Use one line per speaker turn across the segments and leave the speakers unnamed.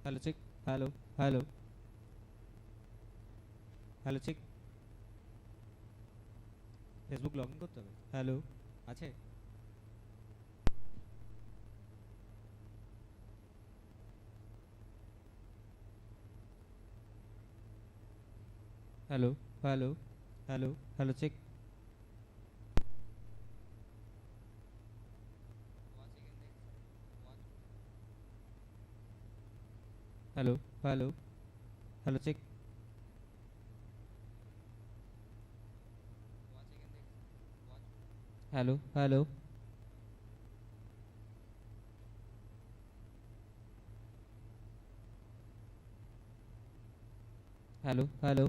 Hello check. Hello hello hello check. Facebook log in করতে হবে। Hello আছে? Hello hello hello hello check. Hello hello hello check. Hello hello hello hello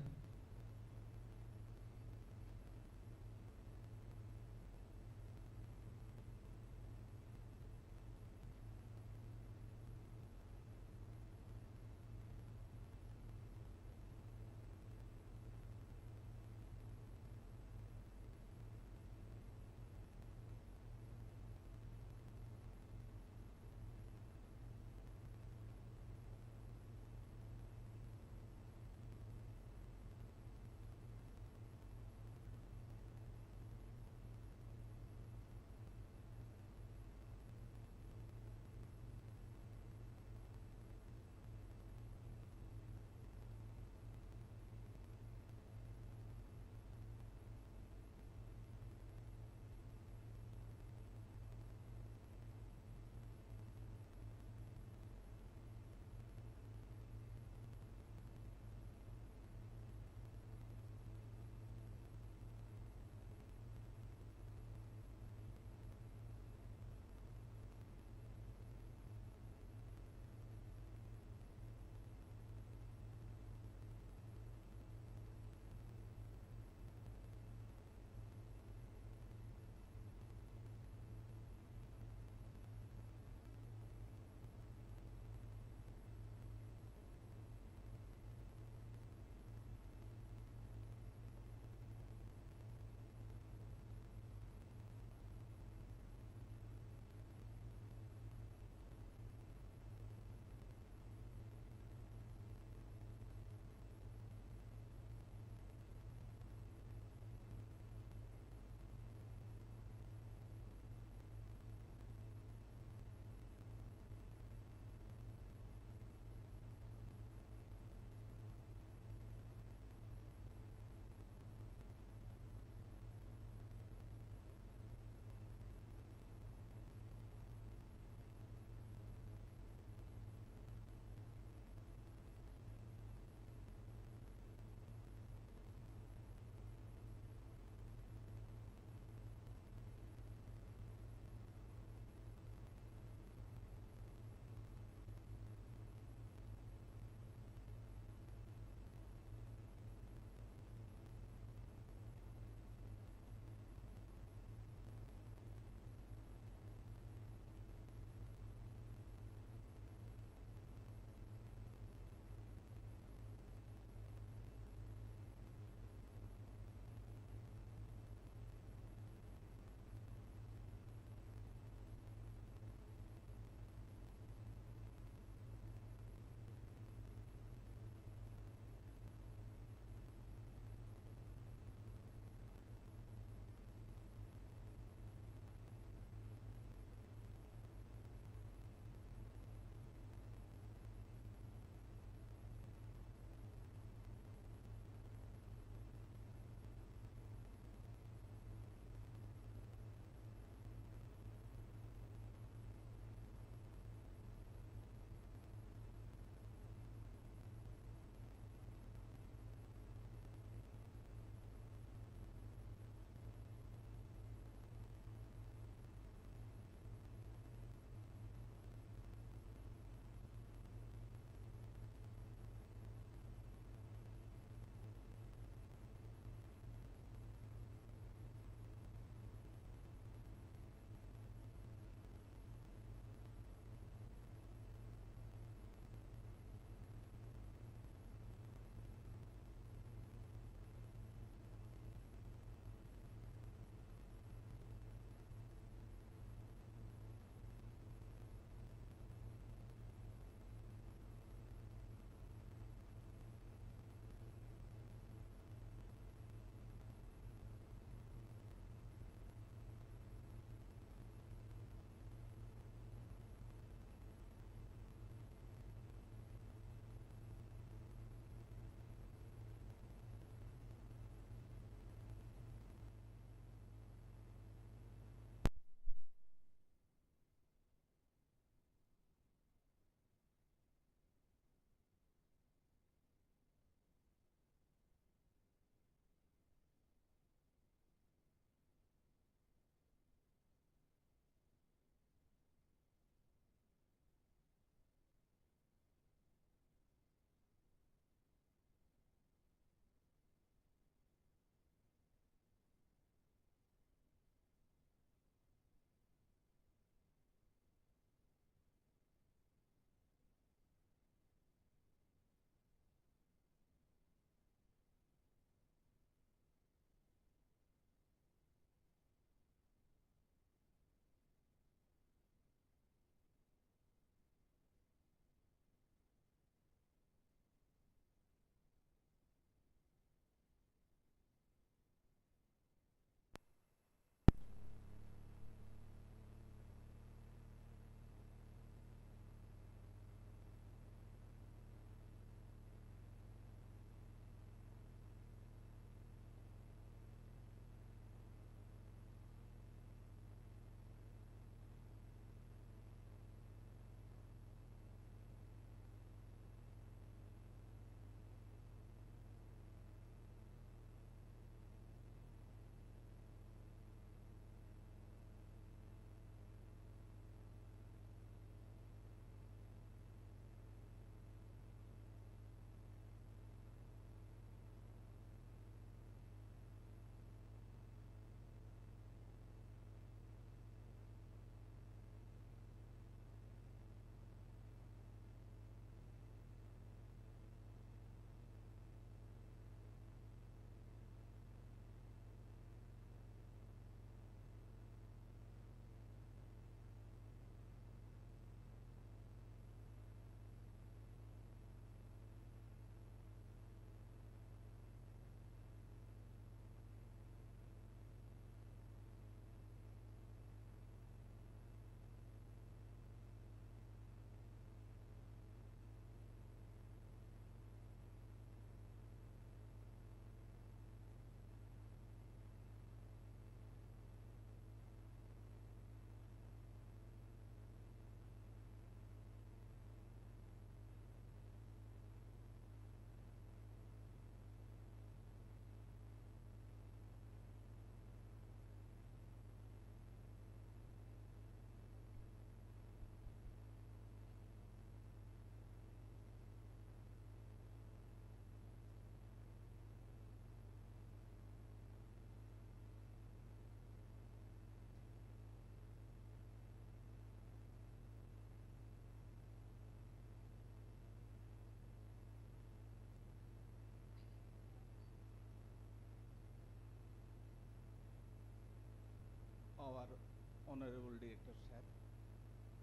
Honorable Director Sir,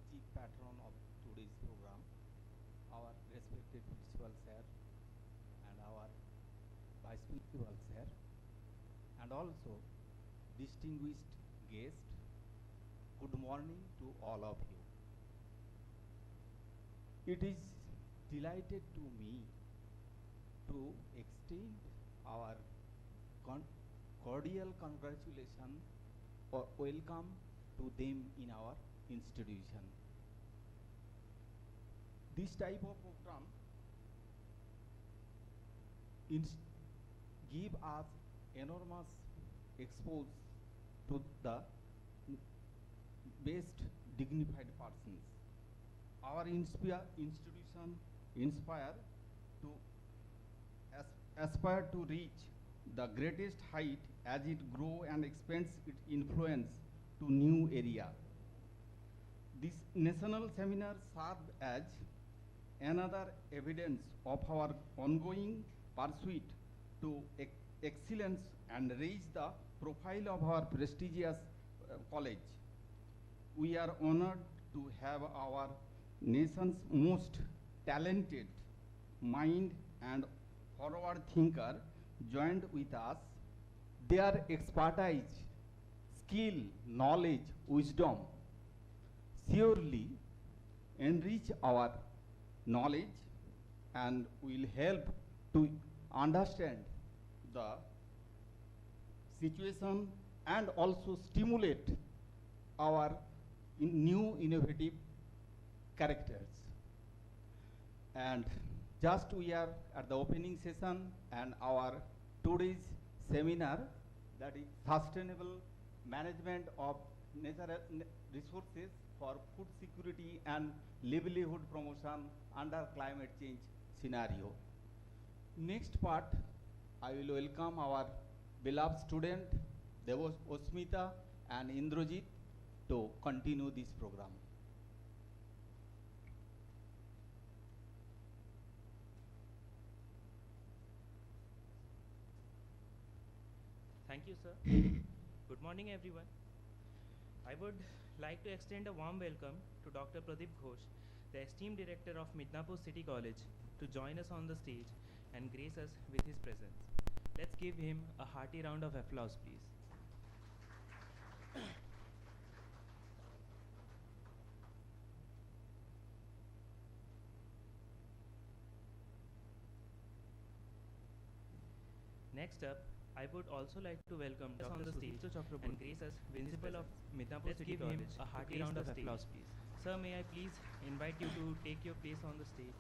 Chief Patron of today's program, our respected Principal Sir, and our Vice Principal Sir, and also distinguished guest, good morning to all of you. It is delighted to me to extend our cordial congratulations or welcome to them in our institution. This type of program give us enormous expose to the best dignified persons. Our institution inspire to aspire to reach the greatest height as it grow and expands its influence to new area. This national seminar served as another evidence of our ongoing pursuit to excellence and raise the profile of our prestigious college. We are honored to have our nation's most talented mind and forward thinker joined with us. Their expertise, skill, knowledge, wisdom surely enrich our knowledge and will help to understand the situation and also stimulate our new innovative characters. And just we are at the opening session and our today's seminar, that is sustainable management of natural resources for food security and livelihood promotion under climate change scenario. Next part, I will welcome our beloved student Osmita and Indrajit to continue this program.
Thank you, sir. Good morning, everyone. I would like to extend a warm welcome to Dr. Pradeep Ghosh, the esteemed director of Midnapore City College, to join us on the stage and grace us with his presence. Let's give him a hearty round of applause, please. Next up, I would also like to welcome Dr. on the stage and grace us principal of Midnapore City College. Give him a hearty round of applause, please. Sir, may I please invite you to take your place on the stage?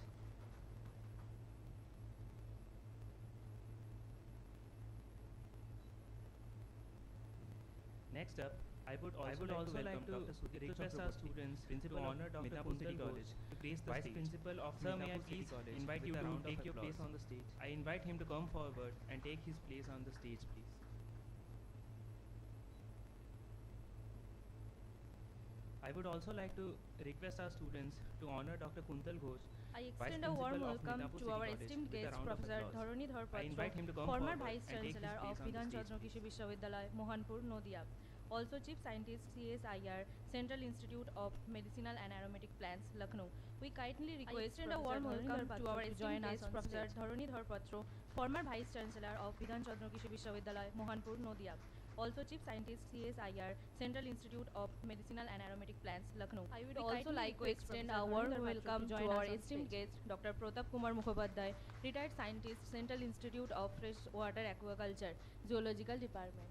Next up, I would also like to request our students to honor Dr. Midnapore City College to grace the Vice Principal of Sir, may I please invite you to take your place on the stage? I invite him to come forward and take his place on the stage, please. I would also like to request our students to honor Dr. Kuntal Ghosh.
I extend a warm welcome to our esteemed guest, Professor Dharanidhar Patra, former Vice Chancellor of Bidhan Chandra Krishi Vishwavidyalaya, Mohanpur, Noida. Also Chief Scientist, CSIR, Central Institute of Medicinal and Aromatic Plants, Lucknow. We kindly request a warm welcome to our esteemed guest, Professor Dharanidhar Patra, former Vice Chancellor of Bidhan Chandra Krishi Vishwavidyalaya, Mohanpur, Noida. Also Chief Scientist, CSIR, Central Institute of Medicinal and Aromatic Plants, Lucknow. I would also like to extend a warm welcome to our esteemed guest, Dr. Pratap Kumar Mukhopadhyay, retired scientist, Central Institute of Freshwater Aquaculture, Zoological Department.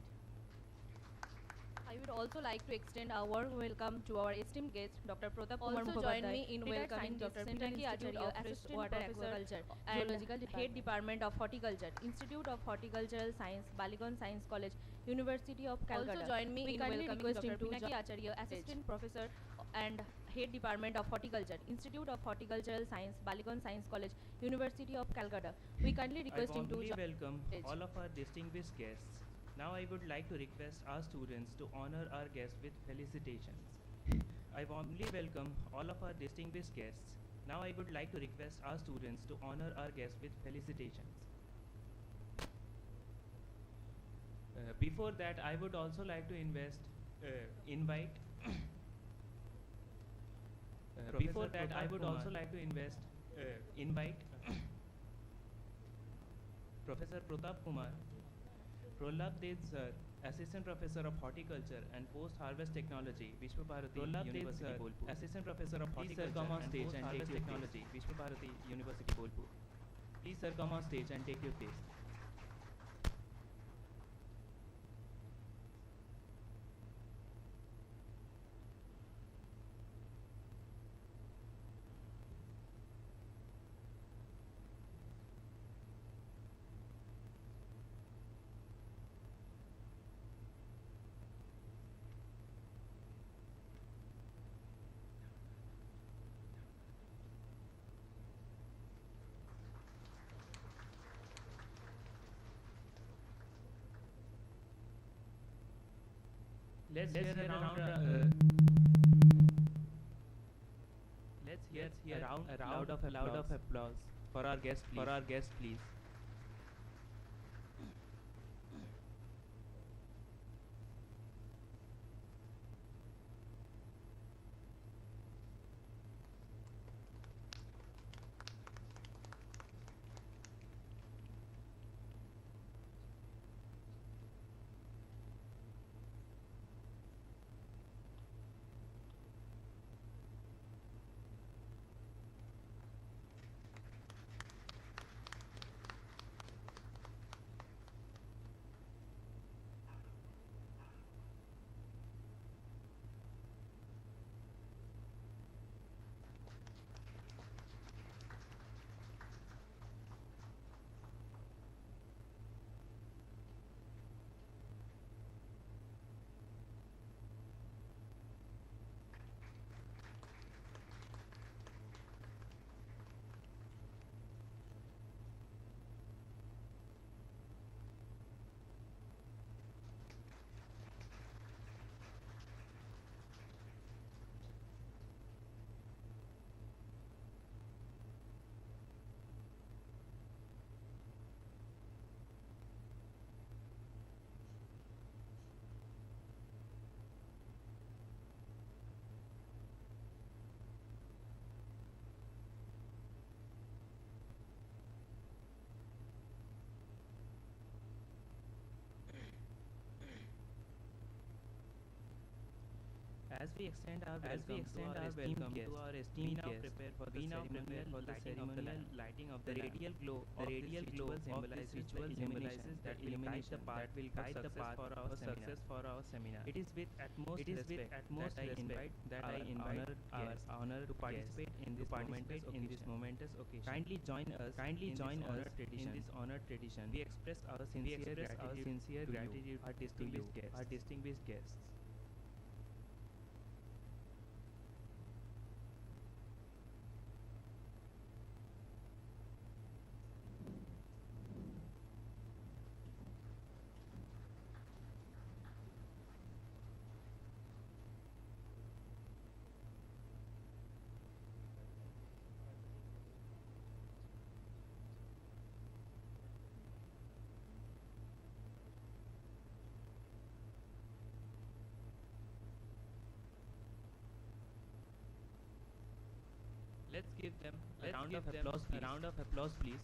I would also like to extend a warm welcome to our esteemed guest, Dr. Pratap Kumar Mukhopadhyay. Also join me in welcoming Dr. Pinaki Acharya, Assistant Professor and Head Department of Horticulture, Institute of Horticultural Science, Baligon Science College, University of Calcutta. Also join me in welcoming Dr. Pinaki Acharya, Assistant Professor and Head Department of Horticulture, Institute of Horticultural Science, Baligon Science College, University of Calcutta. We kindly request him to
welcome all of our distinguished guests. Now I would like to request our students to honor our guests with felicitations. I warmly welcome all of our distinguished guests. Now I would like to request our students to honor our guests with felicitations. Before that, I would also like to invite Before that, I would also like to invite Professor Pratap Kumar, Prolab Ded Sir, Assistant Professor of Horticulture and Post-Harvest Technology, Vishwa Bharati University, Bolpur. Assistant Professor of Horticulture come on stage and take technology, Vishwa Bharati University, Bolpur. Please, sir, come on stage and take your place. Let's hear a round of applause for our guest, please. As we extend our welcome to our esteemed guests, prepare for the ceremonial lighting of the radial glow. The radial glow symbolizes that will guide the path for our seminar. It is with utmost respect that I invite our honored to participate in this momentous occasion. Kindly join us in this honored tradition. We express our sincere gratitude to our distinguished guests. Let's give them a round of applause, please.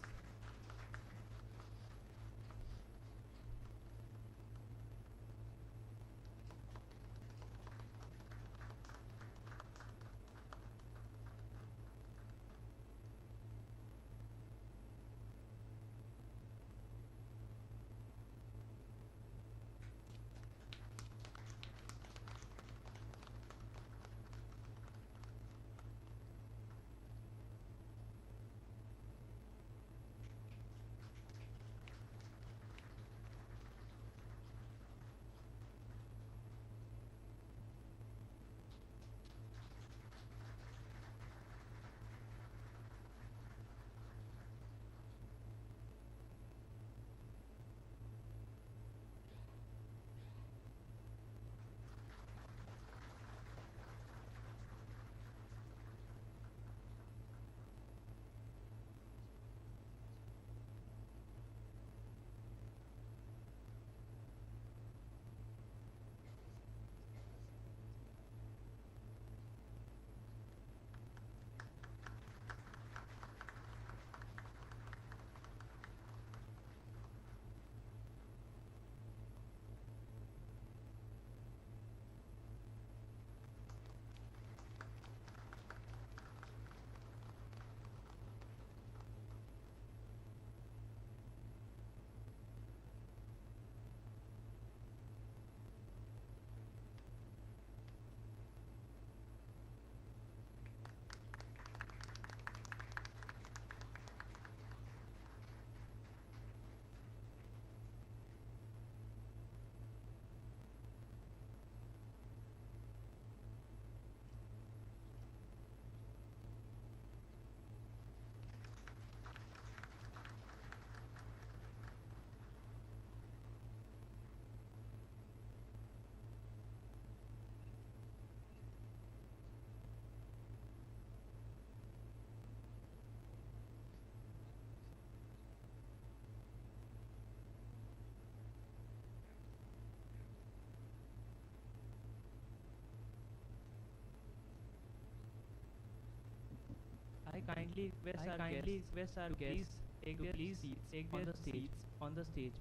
kindly request our guests take their seats on the stage.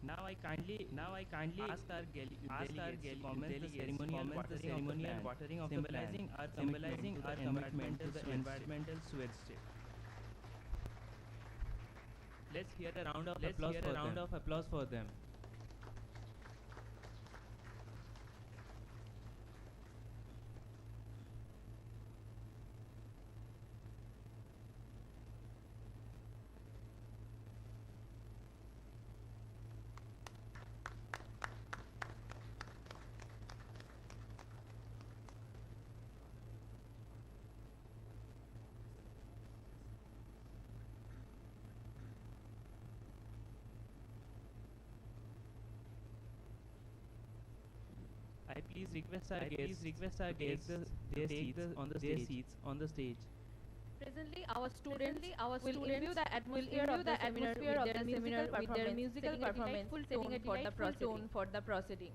Now I kindly ask our delegates to comment the ceremonial watering of the plant, symbolizing our commitment to the environmental stewardship. Let's hear a round of applause for them. I please request our guests their seats on the stage.
Presently, our students will imbue the atmosphere of the seminar with their musical performance, setting a delightful tone for the proceeding.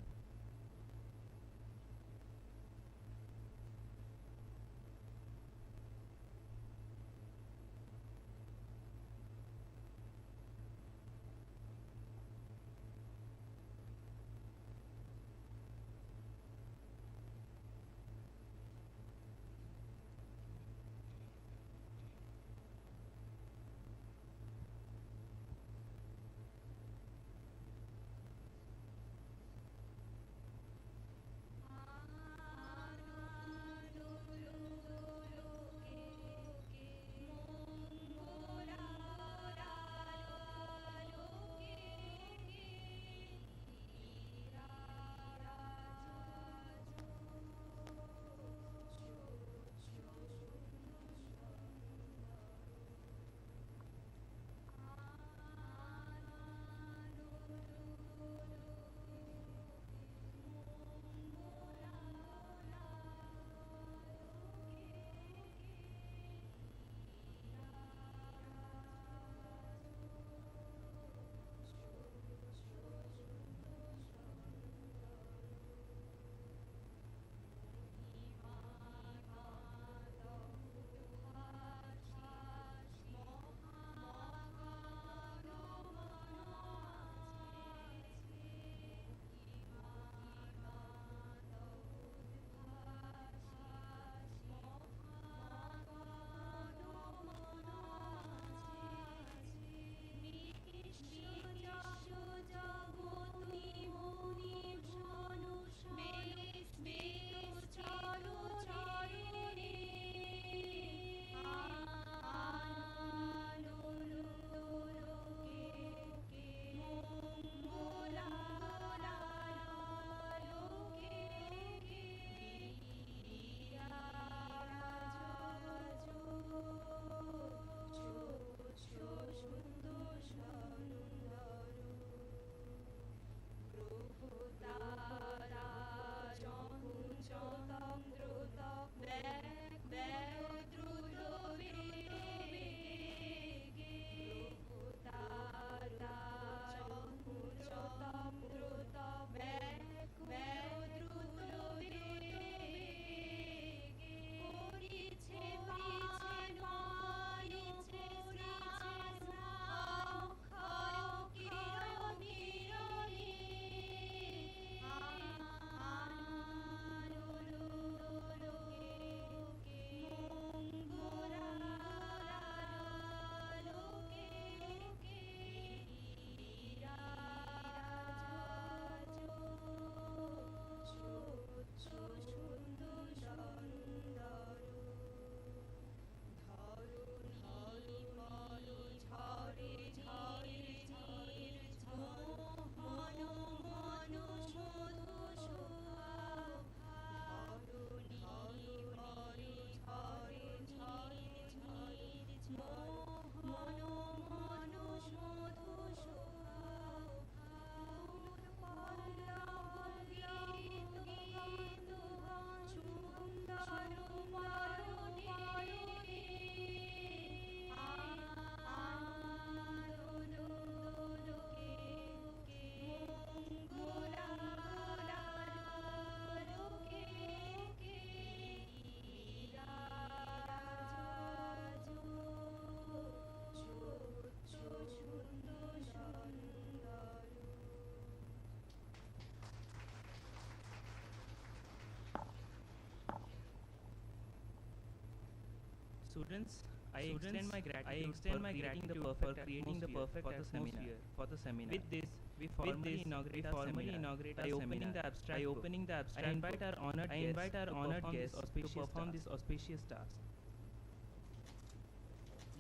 Students, I extend my gratitude for creating the perfect atmosphere for the seminar. With this, we formally inaugurate our seminar by opening the abstract. I invite our honored guests to perform this auspicious task.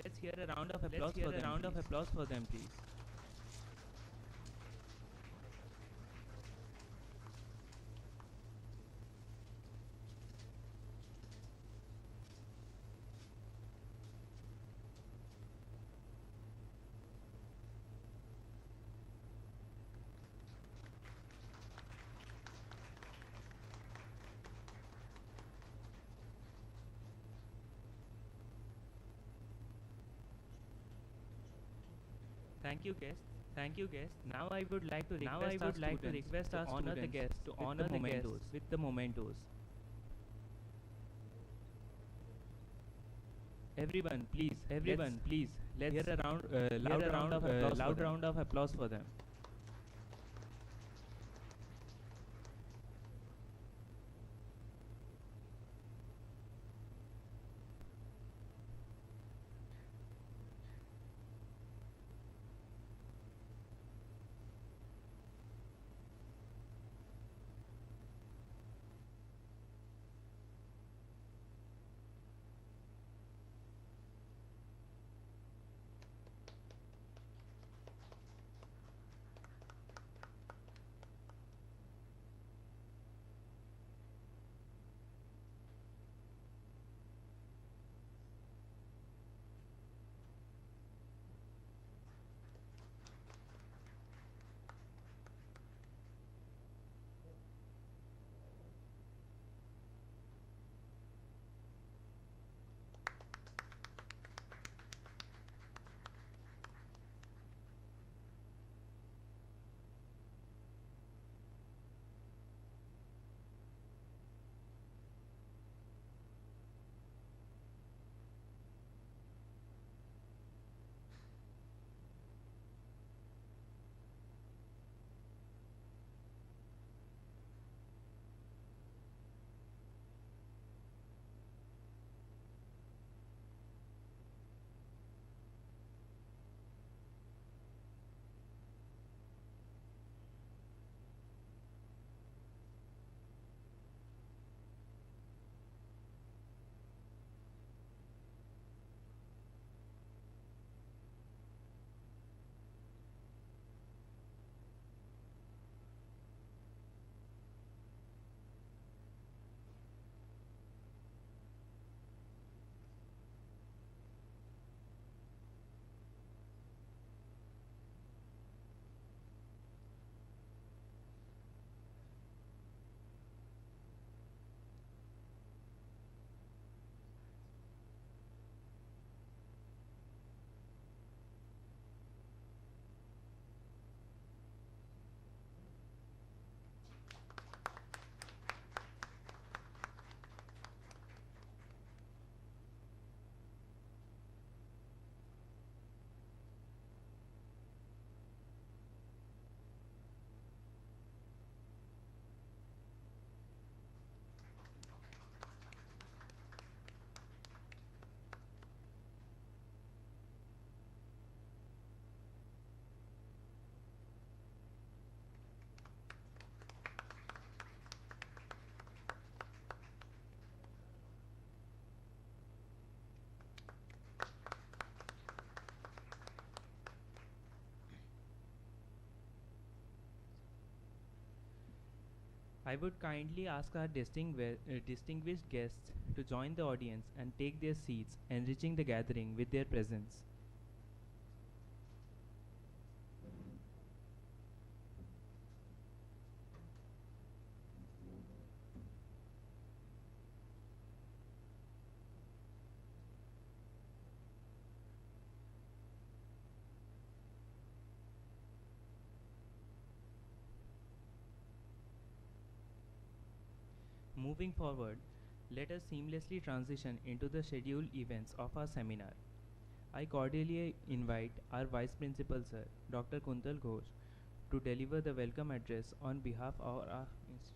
Let's hear a round of applause for them, please. Thank you, guests. Now I would like to request our students to honor the guests with the mementos. Everyone, please, let's hear a loud round of applause for them. I would kindly ask our distinguished guests to join the audience and take their seats, enriching the gathering with their presence. Moving forward, let us seamlessly transition into the scheduled events of our seminar. I cordially invite our Vice Principal Sir, Dr. Kuntal Ghosh, to deliver the welcome address on behalf of our institution.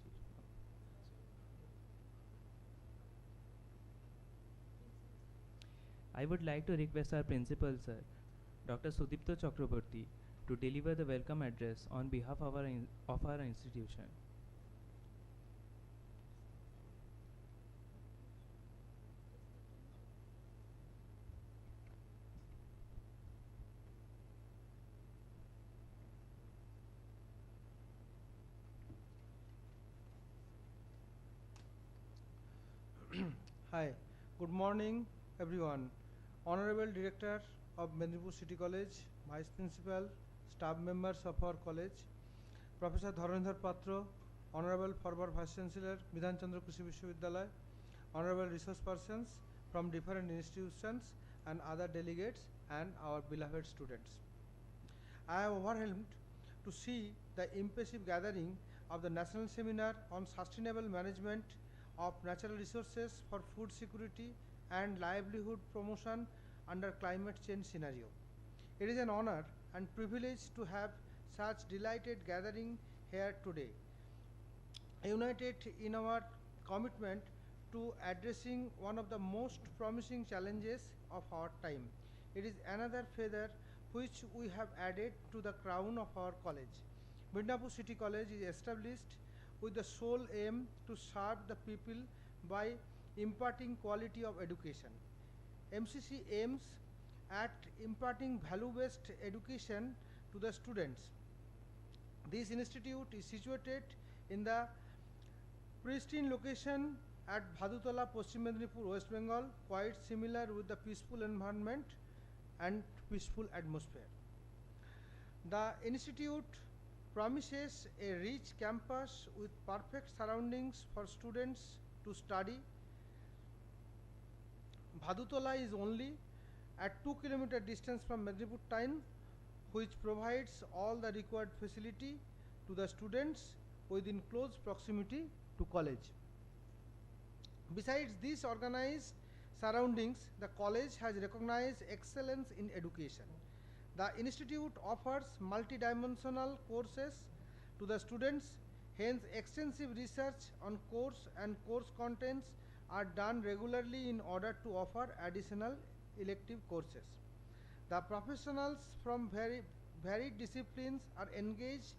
I would like to request our principal, sir, Dr. Sudipto Chakraborty, to deliver the welcome address on behalf of our institution.
Hi, good morning everyone. Honorable Director of Medinipur City College, Vice Principal, staff members of our college, Professor Dharanidhar Patra, Honorable former Vice Chancellor, Bidhan Chandra Krishi Vishwavidyalaya, Honorable resource persons from different institutions and other delegates and our beloved students. I am overwhelmed to see the impressive gathering of the National Seminar on Sustainable Management of Natural Resources for Food Security and Livelihood Promotion under Climate Change Scenario. It is an honor and privilege to have such delighted gathering here today, united in our commitment to addressing one of the most promising challenges of our time. It is another feather which we have added to the crown of our college. Midnapore City College is established with the sole aim to serve the people by imparting quality of education. MCC aims at imparting value-based education to the students. This institute is situated in the pristine location at Bhadutala, Paschim Medinipur, West Bengal, quite similar with the peaceful environment and peaceful atmosphere. The institute promises a rich campus with perfect surroundings for students to study. Bhadutala is only at 2 km distance from Medinipur town, which provides all the required facility to the students within close proximity to college. Besides these organized surroundings, the college has recognized excellence in education. The institute offers multidimensional courses to the students, hence extensive research on course and course contents are done regularly in order to offer additional elective courses. The professionals from varied disciplines are engaged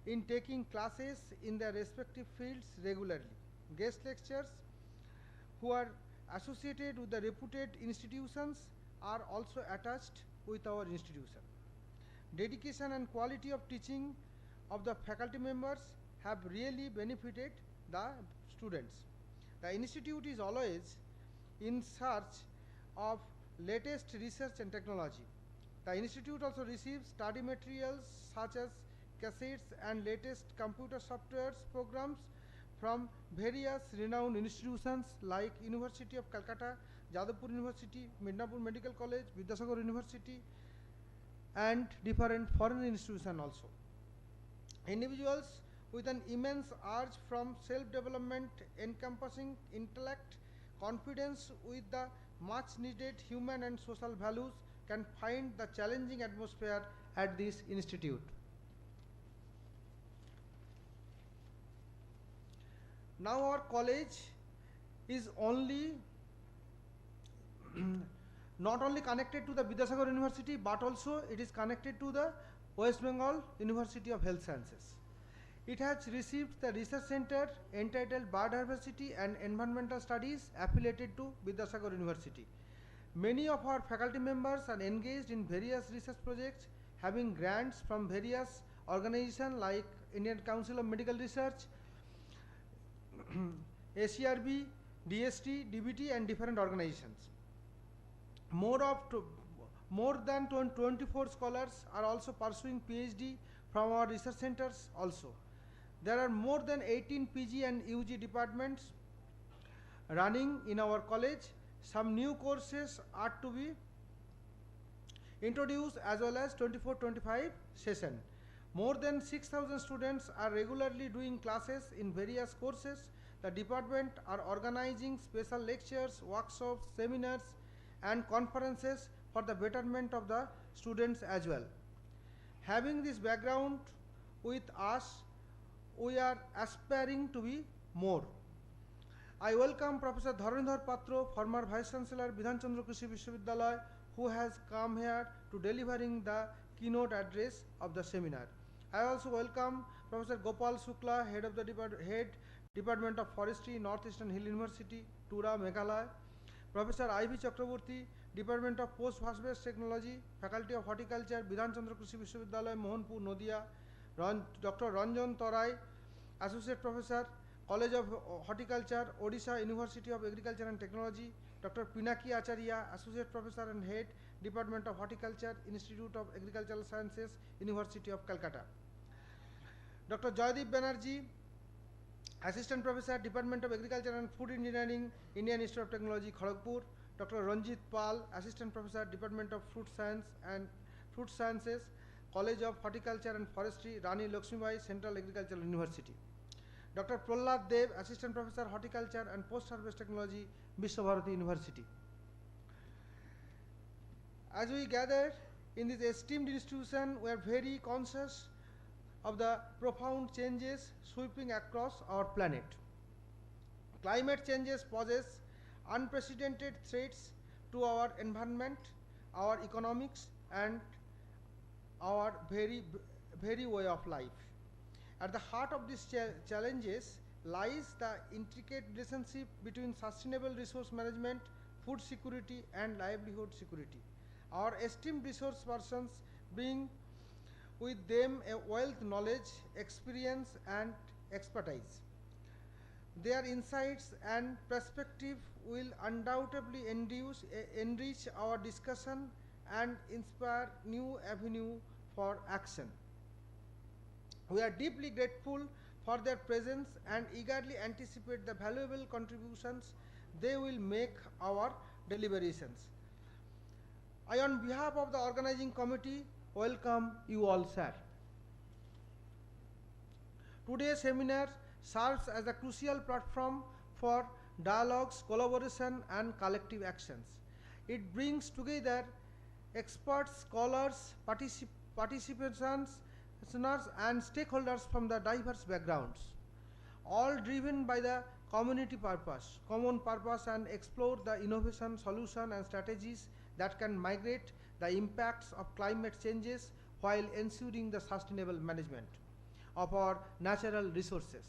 in taking classes in their respective fields regularly. Guest lecturers who are associated with the reputed institutions are also attached with our institution. Dedication and quality of teaching of the faculty members have really benefited the students. The institute is always in search of latest research and technology. The institute also receives study materials such as cassettes and latest computer software programs from various renowned institutions like University of Calcutta, Jadavpur University, Midnapore Medical College, Vidyasagar University, and different foreign institutions also. Individuals with an immense urge from self-development encompassing intellect, confidence with the much needed human and social values can find the challenging atmosphere at this institute. Now our college is not only connected to the Vidyasagar University, but also it is connected to the West Bengal University of Health Sciences. It has received the research center entitled Biodiversity and Environmental Studies affiliated to Vidyasagar University. Many of our faculty members are engaged in various research projects having grants from various organizations like Indian Council of Medical Research, ACRB, DST, DBT and different organizations. More than 24 scholars are also pursuing PhD from our research centers also. There are more than 18 PG and UG departments running in our college. Some new courses are to be introduced as well as 24-25 session. More than 6,000 students are regularly doing classes in various courses. The department are organizing special lectures, workshops, seminars and conferences for the betterment of the students as well. Having this background with us, we are aspiring to be more. I welcome Professor Dharanidhar Patro, former Vice Chancellor, Bidhan Chandra Krishi Vishwavidyalaya, who has come here to delivering the keynote address of the seminar. I also welcome Professor Gopal Shukla, Head of the Department of Forestry, Northeastern Hill University, Tura, Meghalaya. Professor I.V. Chakraborty, Department of Post-Harvest Technology, Faculty of Horticulture, Bidhan Chandra Krishi Vishwavidyalaya, Mohanpur, Nodia. Dr. Ranjan Torai, Associate Professor, College of Horticulture, Odisha University of Agriculture and Technology. Dr. Pinaki Acharya, Associate Professor and Head, Department of Horticulture, Institute of Agricultural Sciences, University of Calcutta. Dr. Joydeep Banerjee, Assistant Professor, Department of Agriculture and Food Engineering, Indian Institute of Technology, Kharagpur. Dr. Ranjit Pal, Assistant Professor, Department of Fruit Sciences, College of Horticulture and Forestry, Rani Lakshmibai, Central Agricultural University. Dr. Prahlad Dev, Assistant Professor, Horticulture and Post-Harvest Technology, Vishwabharati University. As we gather in this esteemed institution, we are very conscious of the profound changes sweeping across our planet. Climate changes poses unprecedented threats to our environment, our economics, and our very way of life. At the heart of these challenges lies the intricate relationship between sustainable resource management, food security, and livelihood security. Our esteemed resource persons bring with them a wealth of knowledge, experience, and expertise. Their insights and perspective will undoubtedly enrich our discussion and inspire new avenue for action. We are deeply grateful for their presence and eagerly anticipate the valuable contributions they will make our deliberations. I, on behalf of the organizing committee, welcome you all, sir. Today's seminar serves as a crucial platform for dialogues, collaboration, and collective actions. It brings together experts, scholars, participants, and stakeholders from the diverse backgrounds, all driven by the common purpose, and explore the innovation, solution, and strategies that can mitigate the impacts of climate changes while ensuring the sustainable management of our natural resources.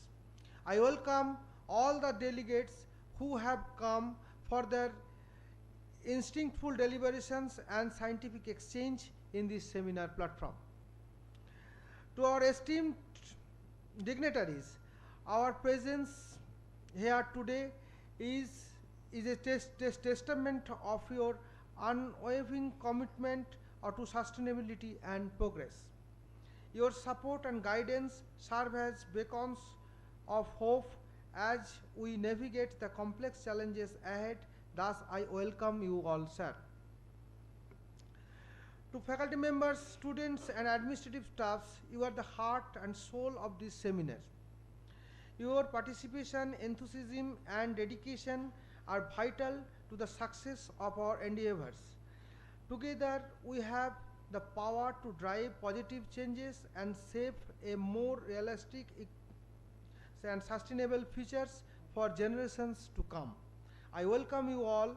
I welcome all the delegates who have come for their instinctful deliberations and scientific exchange in this seminar platform. To our esteemed dignitaries, our presence here today is a testament of your unwavering commitment to sustainability and progress. Your support and guidance serve as beacons of hope as we navigate the complex challenges ahead. Thus, I welcome you all, sir. To faculty members, students, and administrative staffs, you are the heart and soul of this seminar. Your participation, enthusiasm, and dedication are vital to the success of our endeavors. Together, we have the power to drive positive changes and shape a more realistic and sustainable futures for generations to come. I welcome you all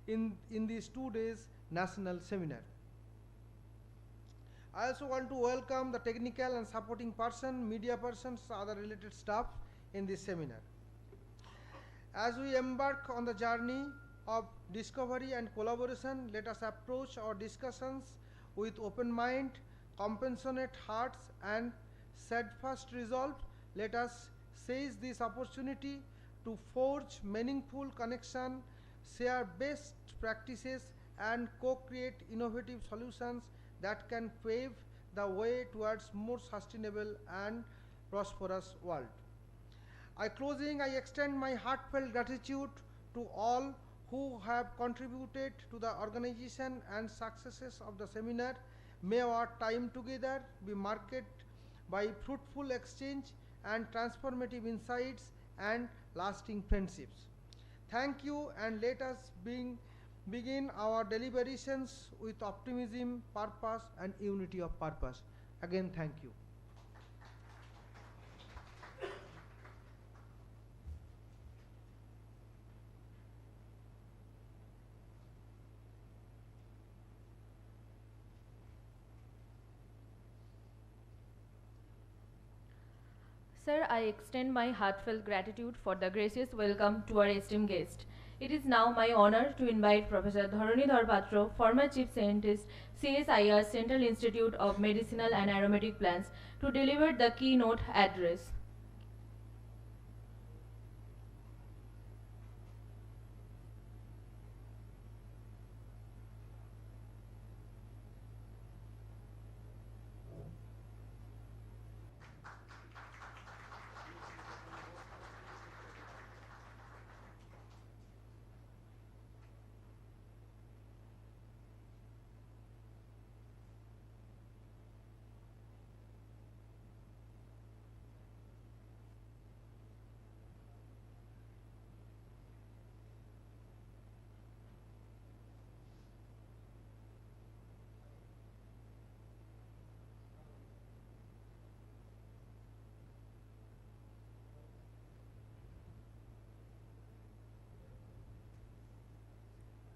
in these 2 days national seminar. I also want to welcome the technical and supporting person, media persons, other related staff in this seminar. As we embark on the journey of discovery and collaboration, let us approach our discussions with open mind, compassionate hearts, and steadfast resolve. Let us seize this opportunity to forge meaningful connection, share best practices, and co-create innovative solutions that can pave the way towards more sustainable and prosperous world. In closing, I extend my heartfelt gratitude to all who have contributed to the organization and successes of the seminar. May our time together be marked by fruitful exchange and transformative insights and lasting friendships. Thank you, and let us begin our deliberations with optimism, purpose, and unity of purpose. Again, thank you.
Sir, I extend my heartfelt gratitude for the gracious welcome to our esteemed guest. It is now my honor to invite Professor Dharanidhar Patro, former Chief Scientist, CSIR Central Institute of Medicinal and Aromatic Plants, to deliver the keynote address.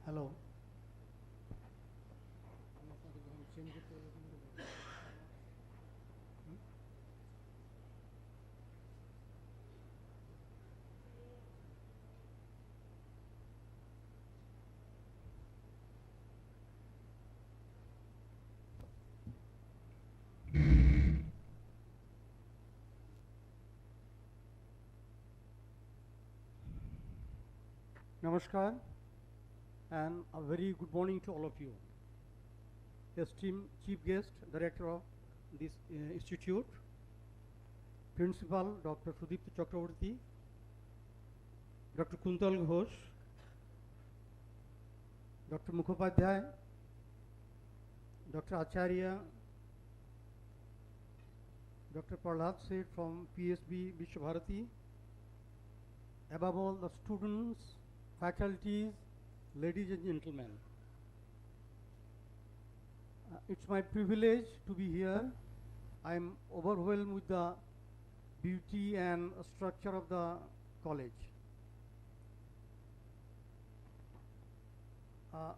Hello. Namaskar and a very good morning to all of you. Esteemed Chief Guest, Director of this institute, Principal Dr. Sudipta Chakraborty, Dr. Kuntal Ghosh, Dr. Mukhopadhyay, Dr. Acharya, Dr. Prahlad Seth from PSB Vishwabharati, above all the students, faculties, ladies and gentlemen. It's my privilege to be here. I am overwhelmed with the beauty and structure of the college.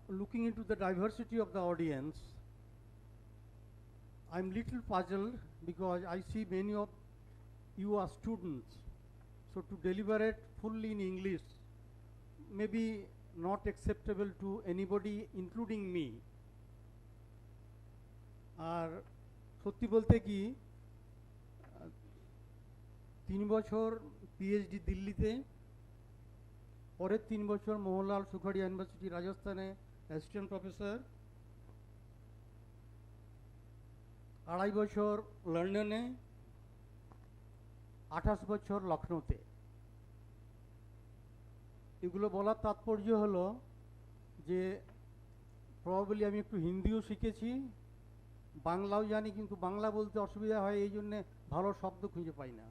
Looking into the diversity of the audience, I'm little puzzled because I see many of you are students. So to deliver it fully in English may be not acceptable to anybody, including me. আর সত্যি বলতে কি 3 বছর PhD দিল্লিতে, পরের 3 বছর Mohanlal সুখাড়িয়া university রাজস্থানে assistant professor, 2.5 বছর লন্ডনে, 28 বছর লখনৌতে। এগুলো বলার তাৎপর্য হলো যে প্রবাবলি আমি একটু হিন্দিও শিখেছি, বাংলাও জানি, কিন্তু বাংলা বলতে অসুবিধা হয়, এই জন্যে ভালো শব্দ খুঁজে পাই না।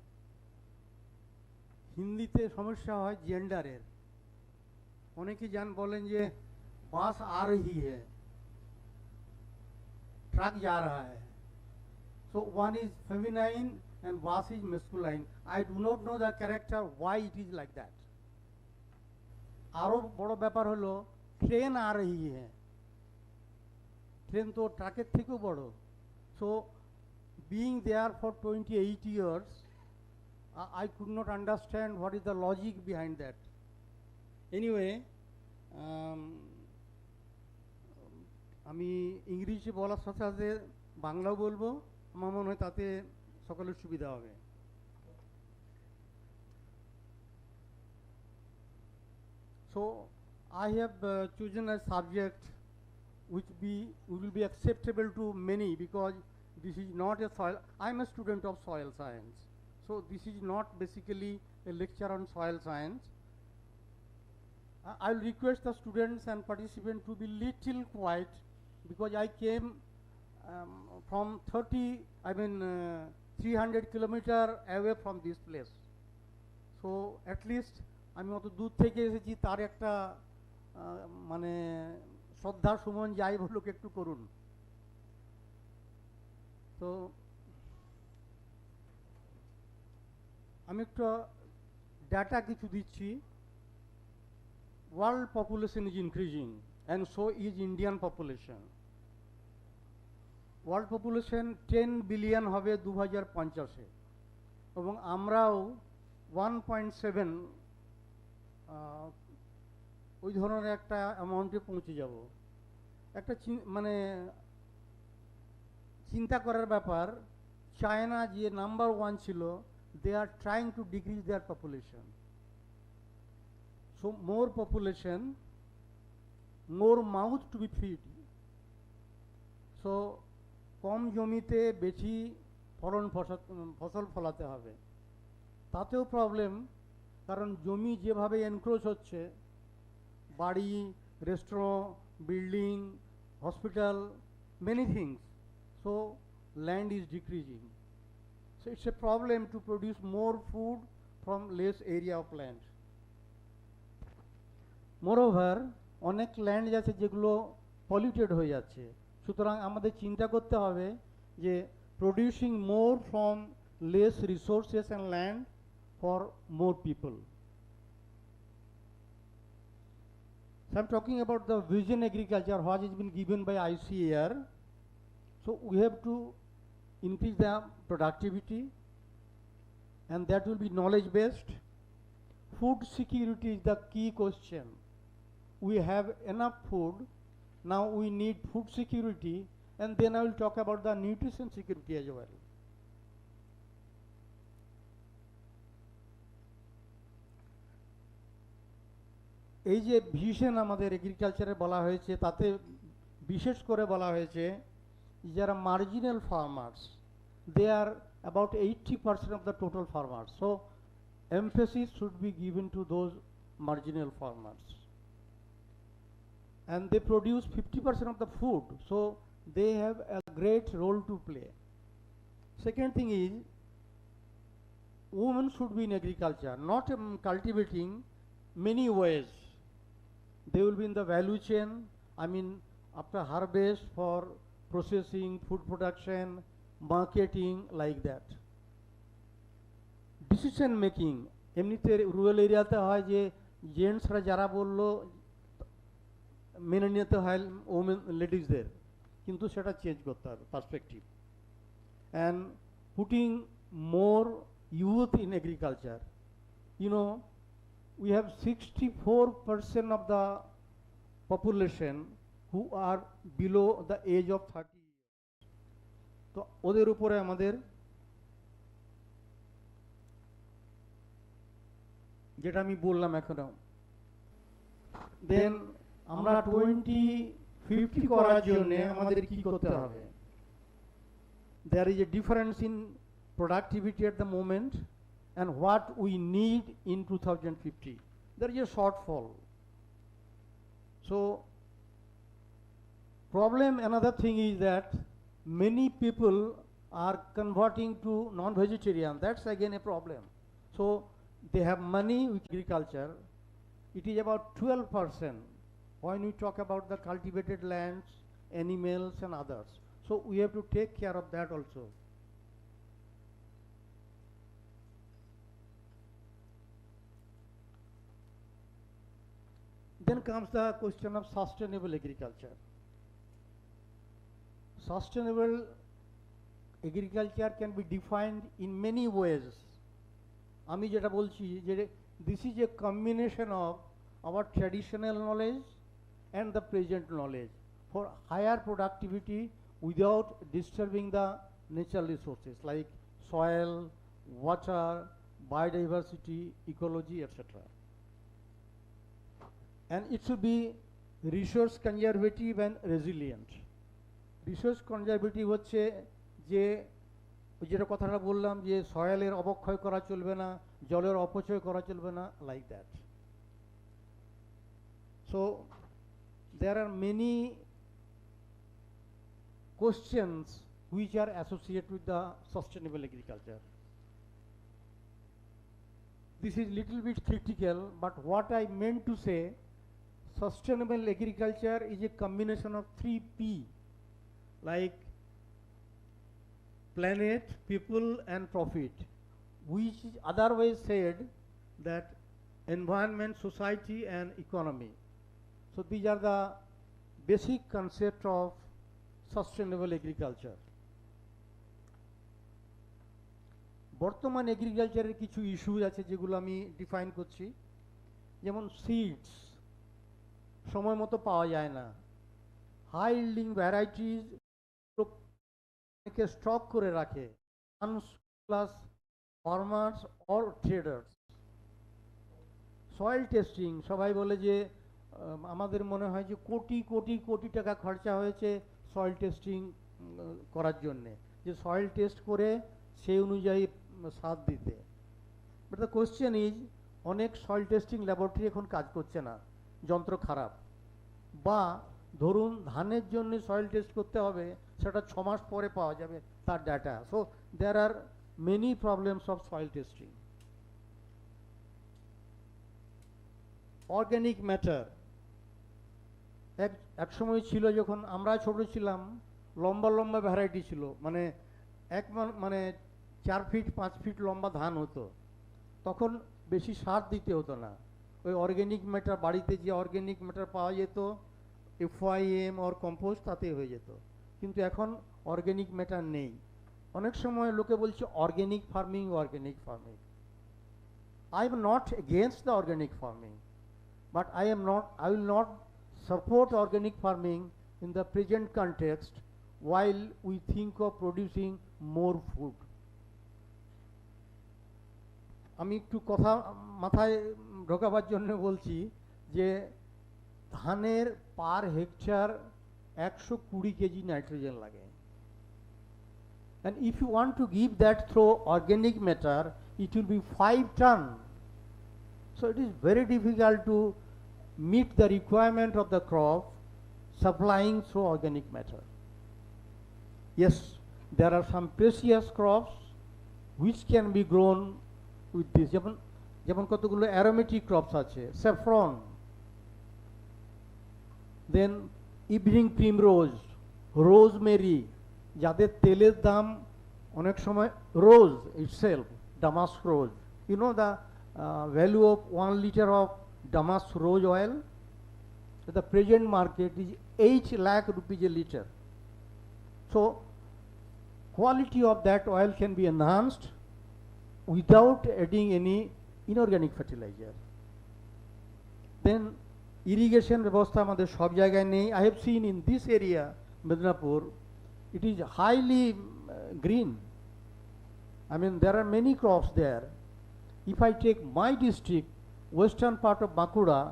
হিন্দিতে সমস্যা হয় জেন্ডারের। অনেকে বলেন যে বাস আ রহি হ্যায়, ট্রাক যা রহা হ্যায়। So one is feminine and bus is masculine. I do not know the character why it is like that. আরো বড় ব্যাপার হলো ট্রেন আ রহি হ্যায়, ট্রেন তো ট্রাকের থেকেও বড়। So being there for 28 years, I could not understand what is the logic behind that. Anyway, আমি ইংরেজি বলার সাথে সাথে বাংলাও বলবো, আমার মনে হয় তাতে সকলের সুবিধা হবে। So I have chosen a subject which will be acceptable to many, because this is not a soil. I am a student of soil science, so this is not basically a lecture on soil science. I will request the students and participants to be little quiet, because I came from 300 kilometers away from this place. So at least আমি অত দূর থেকে এসেছি, তার একটা মানে শ্রদ্ধা সুমন যাই বলুক একটু করুন। তো আমি একটু ডাটা কিছু দিচ্ছি। World population is increasing and so is Indian population. World population 10 billion হবে 2050-এ। এবং আমরাও 1.7 ওই ধরনের একটা অ্যামাউন্টে পৌঁছে যাব। একটা মানে চিন্তা করার ব্যাপার, চায়না যে নাম্বার 1 ছিল, they are trying to decrease their population. So more population, more mouth to be fed. So কম জমিতে বেশি ফসল ফলাতে হবে। তাতেও প্রবলেম, কারণ জমি যেভাবে এনক্রোচ হচ্ছে, বাড়ি, restaurant, building, hospital, many things, so land is decreasing. So it's a problem to produce more food from less area of land. Moreover, অনেক ল্যান্ড আছে যেগুলো পলিউটেড হয়ে যাচ্ছে। সুতরাং আমাদের চিন্তা করতে হবে যে producing more from less resources and land for more people. So I'm talking about the vision agriculture, what has been given by ICAR. So we have to increase the productivity, and that will be knowledge based. Food security is the key question. We have enough food, now we need food security, and then I will talk about the nutrition security as well. এই যে vision আমাদের এগ্রিকালচারে বলা হয়েছে, তাতে বিশেষ করে বলা হয়েছে যারা marginal farmers, they are about 80% of the total farmers. So emphasis should be given to those marginal farmers. And they produce 50% of the food, so they have a great role to play. Second thing is, women should be in agriculture, not cultivating many ways. They will be in the value chain, I mean after harvest, for processing, food production, marketing, like that. Decision making, এমনিতে rural এরিয়াতে হয় যে জেন্টসরা যারা বললো মেনে নিতে হয় women লেডিসদের, কিন্তু সেটা চেঞ্জ করতে হবে perspective. And putting more youth in agriculture, you know, we have 64% of the population who are below the age of 30 years. তো ওদের উপরে আমাদের যেটা আমি বললাম এখনো, দেন আমরা 2050 করার জন্য আমাদের কি করতে হবে? There is a difference in productivity at the moment and what we need in 2050. There is a shortfall. So problem, another thing is that many people are converting to non-vegetarian. That's again a problem. So they have money with agriculture. It is about 12% when we talk about the cultivated lands, animals and others. So we have to take care of that also. Then comes the question of sustainable agriculture. Sustainable agriculture can be defined in many ways. আমি যেটা বলছি যে this is a combination of our traditional knowledge and the present knowledge for higher productivity without disturbing the natural resources like soil, water, biodiversity, ecology, etc. And it should be resource conservative and resilient. Resource conservative হচ্ছে যে যেটা কথাটা বললাম যে সয়েলের অবক্ষয় করা চলবে না, জলের অপচয় করা চলবে না, like that. So there are many questions which are associated with the sustainable agriculture. This is little bit critical, but what I meant to say, sustainable agriculture is a combination of 3 P, like planet, people and profit, which is otherwise said that environment, society and economy. So these are the basic concept of sustainable agriculture. বর্তমান এগ্রিকালচারের কিছু issues আছে যেগুলো আমি define করছি, যেমন seeds সময় মতো পাওয়া যায় না, হাই ইল্ডিং ভ্যারাইটিস স্টক করে রাখে plus farmers or traders. Soil testing, সবাই বলে যে আমাদের মনে হয় যে কোটি কোটি কোটি টাকা খরচা হয়েছে সয়েল টেস্টিং করার জন্যে, যে সয়েল টেস্ট করে সেই অনুযায়ী সার দিতে। বাট দ্য কোয়েশ্চেন ইজ, অনেক সয়েল টেস্টিং ল্যাবরেটরি এখন কাজ করছে না, যন্ত্র খারাপ, বা ধরুন ধানের জন্য সয়েল টেস্ট করতে হবে, সেটা 6 মাস পরে পাওয়া যাবে তার data. So there are many problems of soil testing. Organic matter এক সময় ছিল, যখন আমরা ছোট ছিলাম, লম্বা লম্বা ভ্যারাইটি ছিল, মানে মানে 4 ফিট 5 ফিট লম্বা ধান হতো, তখন বেশি সার দিতে হতো না, ওই অর্গ্যানিক ম্যাটার বাড়িতে যে অর্গ্যানিক ম্যাটার পাওয়া যেত, FYM অর কম্পোস্ট, তাতে হয়ে যেত। কিন্তু এখন অর্গ্যানিক ম্যাটার নেই। অনেক সময় লোকে বলছে organic farming, organic farming. I am not against the organic farming, but I will not support organic farming in the present context while we think of producing more food. আমি একটু কথা মাথায় ঢোকাবার জন্য বলছি যে ধানের পার হেক্টর 120 কেজি নাইট্রোজেন লাগে, and if you want to give that through organic matter, it will be 5 ton. So it is very difficult to meet the requirement of the crop supplying through organic matter. Yes, there are some precious crops which can be grown with this. যেমন কতগুলো aromatic crops আছে, saffron, then evening primrose, rosemary, যাদের তেলের দাম অনেক সময়, rose itself, damask rose. You know the value of 1 liter of damask rose oil at the present market is 8 lakh rupees a liter. So quality of that oil can be enhanced without adding any inorganic fertilizer. Then irrigation ব্যবস্থা আমাদের সব জায়গায় নেই। I have seen in this area, Medinapore, it is highly green. I mean, there are many crops there. If I take my district, western part of Bankura,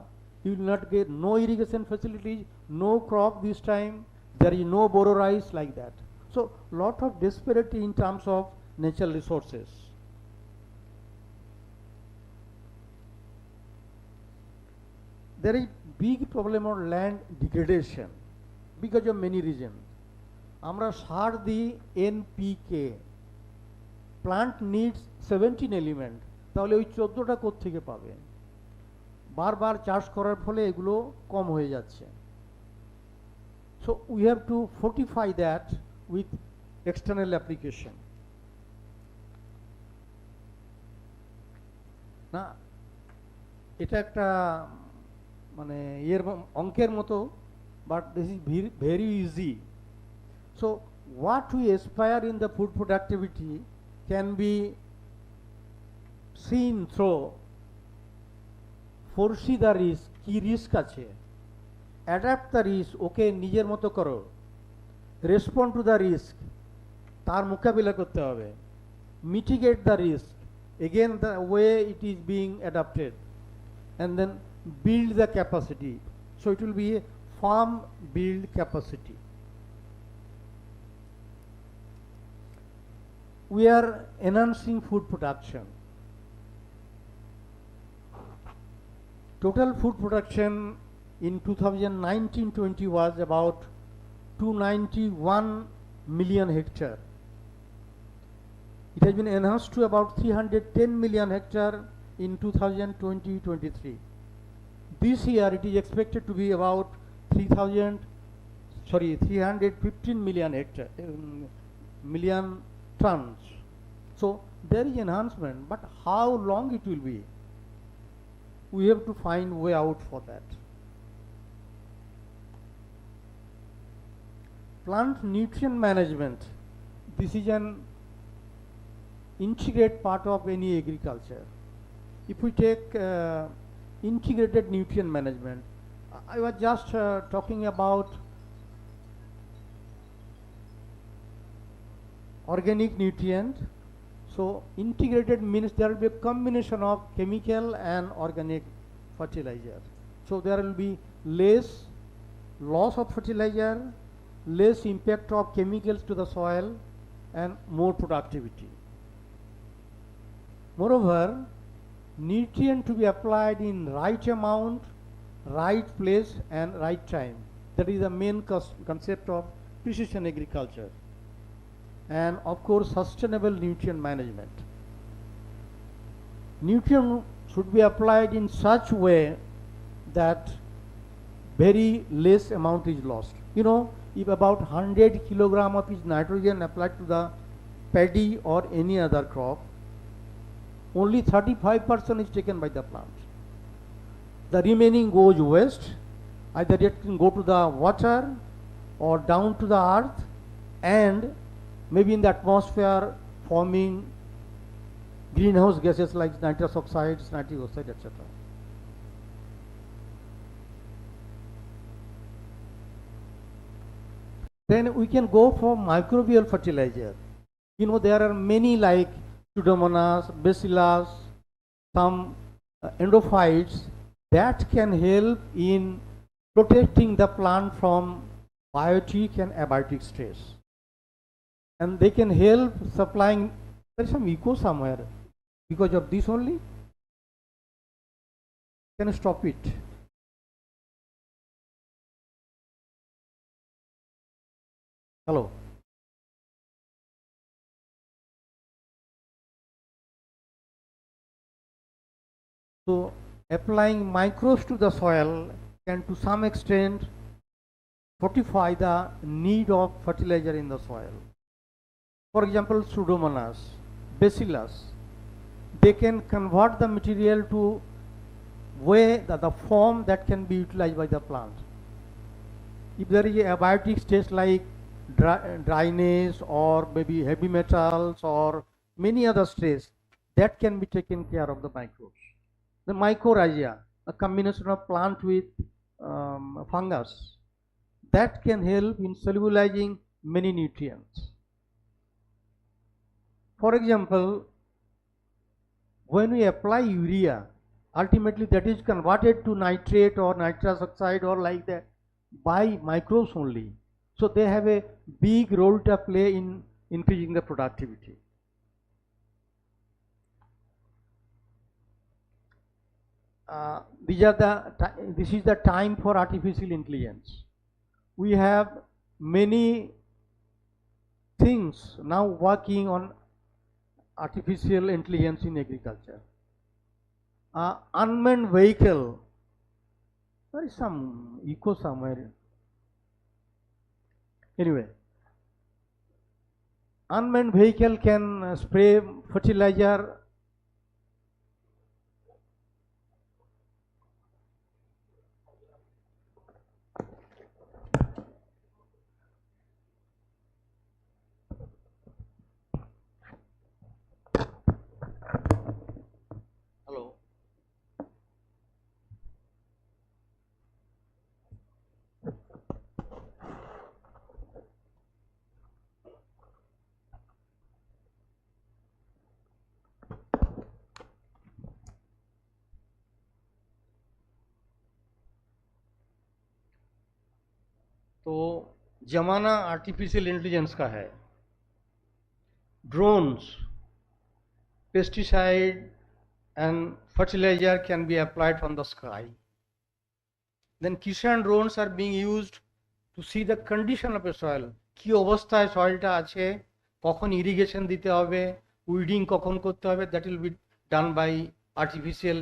you will not get no irrigation facilities, no crop this time, there is no boro rice like that. So lot of disparity in terms of natural resources. There is big problem of land degradation because of many reasons. আমরা সার দিই NPK, plant needs 17 element, তাহলে ওই 14টা কোথা থেকে পাবে? বারবার চাষ করার ফলে এগুলো কম হয়ে যাচ্ছে। So we have to fortify that with external application. না, এটা একটা মানে এর অঙ্কের মতো, but this is very easy. So what we aspire in the food productivity can be seen through foresee the risk, কি রিস্ক আছে, adapt the risk, ওকে নিজের মতো করো, respond to the risk, তার মোকাবিলা করতে হবে, mitigate the risk, again the way it is being adapted, and then build the capacity. So it will be a farm build capacity. We are enhancing food production. Total food production in 2019-20 was about 291 million hectare. It has been enhanced to about 310 million hectare in 2020-23. This year it is expected to be about 315 million hectare, million tons. So there is enhancement, but how long it will be? We have to find way out for that. Plant nutrient management, this is an integrate part of any agriculture. If we take integrated nutrient management, I was just talking about organic nutrient. So integrated means there will be a combination of chemical and organic fertilizer. So there will be less loss of fertilizer, less impact of chemicals to the soil, and more productivity. Moreover, nutrient to be applied in right amount, right place, and right time. That is the main concept of precision agriculture. And of course, sustainable nutrient management. Nutrient should be applied in such way that very less amount is lost. You know, if about 100 kilogram of each nitrogen applied to the paddy or any other crop, only 35% is taken by the plant. The remaining goes waste. Either it can go to the water or down to the earth, and maybe in the atmosphere forming greenhouse gases like nitrous oxides, nitric oxide, etc. Then we can go for microbial fertilizer. You know, there are many like Pseudomonas, Bacillus, some endophytes that can help in protecting the plant from biotic and abiotic stress. And they can help supplying, there is some echo somewhere because of this only. Can you stop it? Hello. So applying microbes to the soil can to some extent fortify the need of fertilizer in the soil. For example, Pseudomonas, Bacillus, they can convert the material to way the form that can be utilized by the plant. If there is a abiotic state like dryness or maybe heavy metals or many other stress, that can be taken care of the microbes. The mycorrhiza, a combination of plant with fungus, that can help in solubilizing many nutrients. For example, when we apply urea, ultimately that is converted to nitrate or nitrous oxide or like that by microbes only. So they have a big role to play in increasing the productivity. This is the time for artificial intelligence. We have many things now working on artificial intelligence in agriculture. Unmanned vehicle, there is some echo somewhere. Anyway, unmanned vehicle can spray fertilizer. Hello. तो जमाना artificial intelligence का है. Drones, pesticide and fertilizer can be applied from the sky. Then Kishan drones are being used to see the condition of a soil. কি অবস্থায় সয়েলটা আছে, কখন irrigation দিতে হবে, উইডিং কখন করতে হবে, that will be done by artificial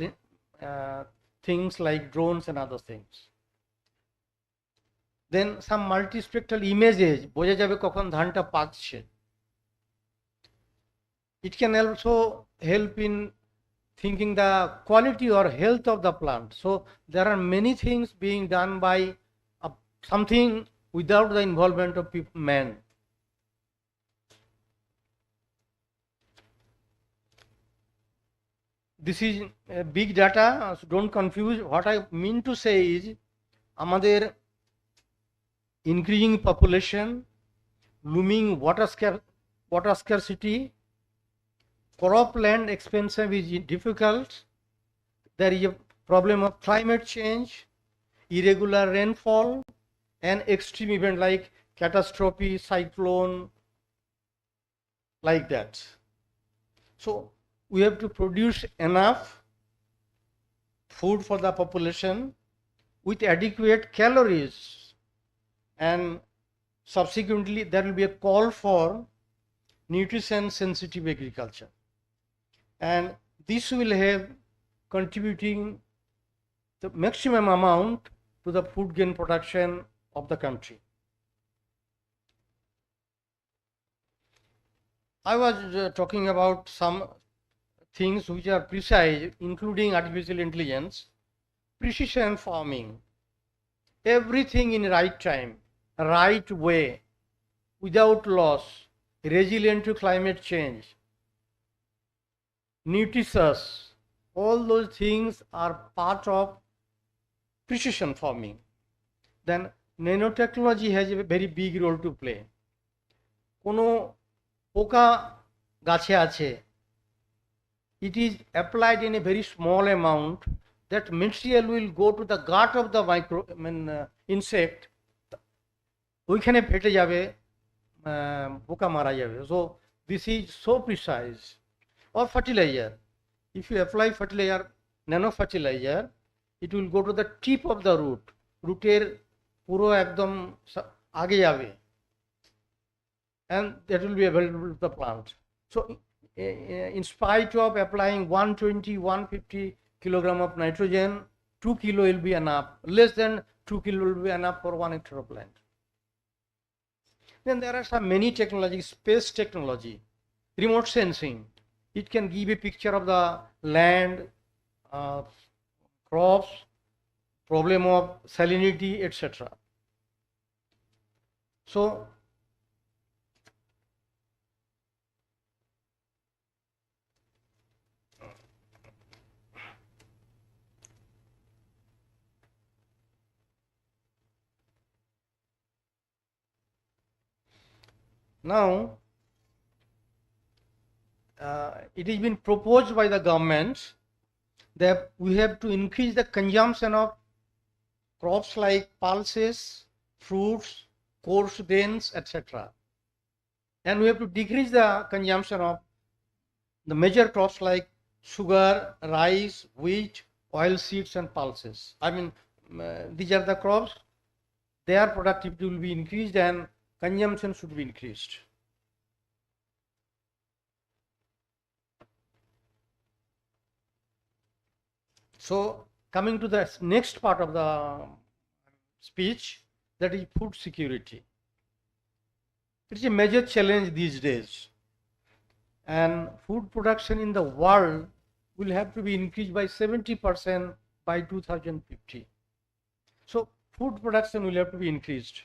things like drones and other things. Then some multispectral images, বোঝা যাবে কখন ধানটা পাকছে. It can also help in thinking the quality or health of the plant. So there are many things being done by something without the involvement of man.
this is big data, so don't confuse. What I mean to say is আমাদের increasing population, looming water scarcity, cropland expensive is difficult, there is a problem of climate change, irregular rainfall, and extreme event like catastrophe, cyclone, like that. So we have to produce enough food for the population with adequate calories, and subsequently there will be a call for nutrition sensitive agriculture, and this will have contributing the maximum amount to the food grain production of the country. I was talking about some things which are precise, including artificial intelligence, precision farming, everything in right time, right way, without loss, resilient to climate change, nutritious, all those things are part of precision farming. Then nanotechnology has a very big role to play. Kono poka gache ache, it is applied in a very small amount, that material will go to the gut of the insect, ওইখানে ফেটে যাবে, পোকা মারা যাবে. So this is so precise. Or fertilizer, if you apply fertilizer, nano fertilizer, it will go to the tip of the root, rooter পুরো একদম আগে যাবে, and that will be available to the plant. So in spite of applying 120-150 kilogram of nitrogen, 2 kilo will be enough, less than 2 kilo will be enough for 1 hectare of land. Then there are some many technologies, space technology, remote sensing. It can give a picture of the land, crops, problem of salinity, etc. So now it has been proposed by the government that we have to increase the consumption of crops like pulses, fruits, coarse grains, etc. And we have to decrease the consumption of the major crops like sugar, rice, wheat, oil seeds, and pulses. I mean, these are the crops, their productivity will be increased and consumption should be increased. So coming to the next part of the speech, that is food security. It is a major challenge these days, and food production in the world will have to be increased by 70% by 2050. So food production will have to be increased.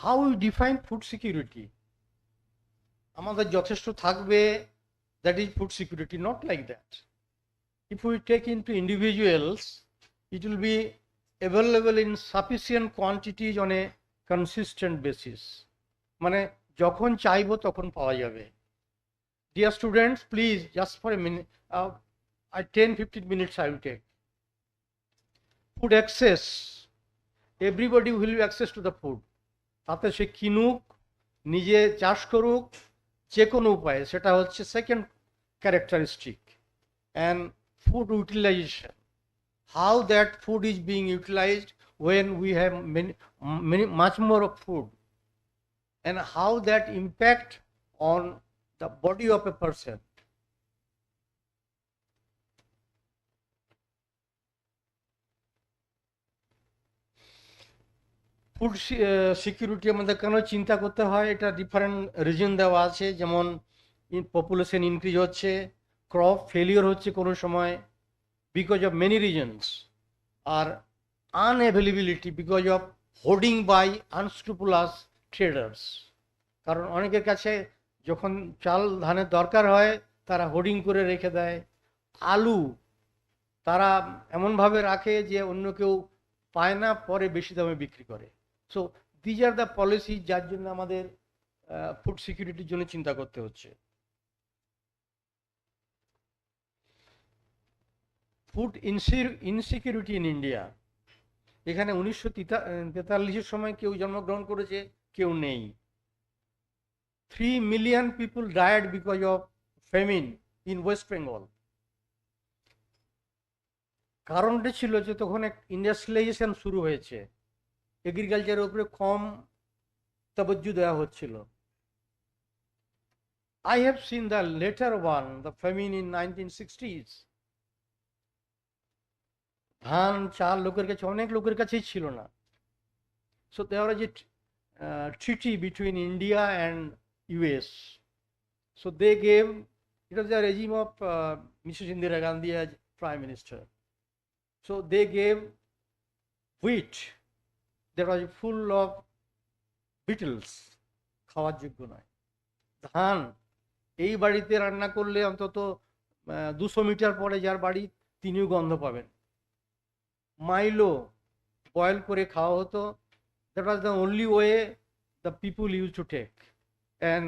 How we define food security? আমাদের যথেষ্ট থাকবে, that is food security, not like that. If we take into individuals, it will be available in sufficient quantities on a consistent basis. মানে যখন চাইবো তখন পাওয়া যাবে. Dear students, please, just for a minute, 10-15 minutes I will take. Food access, everybody will have access to the food. তাতে সে কিনুক, নিজে চাষ করুক, যে কোনো উপায়ে, সেটা হচ্ছে second characteristic. And food utilization, how that food is being utilized when we have much more of food, and how that impact on the body of a person. Food security আমাদের কেন চিন্তা করতে হয়, এটা ডিফারেন্ট রিজন দেওয়া আছে, যেমন population increase হচ্ছে, ক্রপ ফেলিওর হচ্ছে কোনো সময় বিকজ অফ মেনি রিজনস, আর unavailability because of hoarding by unscrupulous traders. কারণ অনেকের কাছে যখন চাল ধানের দরকার হয় তারা হোর্ডিং করে রেখে দেয়, আলু তারা এমনভাবে রাখে যে অন্য কেউ পায় না, পরে বেশি দামে বিক্রি করে। So these are the policy যার জন্য আমাদের ফুড সিকিউরিটির জন্য চিন্তা করতে হচ্ছে। ফুড ইনসিকিউরিটি ইন ইন্ডিয়া, এখানে 1943-এর সময় কেউ জন্মগ্রহণ করেছে, কেউ নেই। 3 million people died because of famine in West Bengal. কারণটা ছিল যে তখন এক ইন্ডাস্ট্রিয়ালাইজেশন শুরু হয়েছে, এগ্রিকালচারের উপরে কম তাবজ্জু দেওয়া হচ্ছিল। I have seen the later one, the famine in 1960s. ধান চাল লোকের কাছে, অনেক লোকের কাছেই ছিল না। সো দেওয়ার যে treaty between India and US. So they gave, it was the regime of Mrs. Indira Gandhi as Prime Minister. So they gave wheat that was full of beetles, খাওয়ার যোগ্য নয়। ধান এই বাড়িতে রান্না করলে অন্তত 200 মিটার পরে যার বাড়ি তিনিও গন্ধ পাবেন। মাইলো বয়েল করে খাওয়া হতো, that was the only way the people used to take, and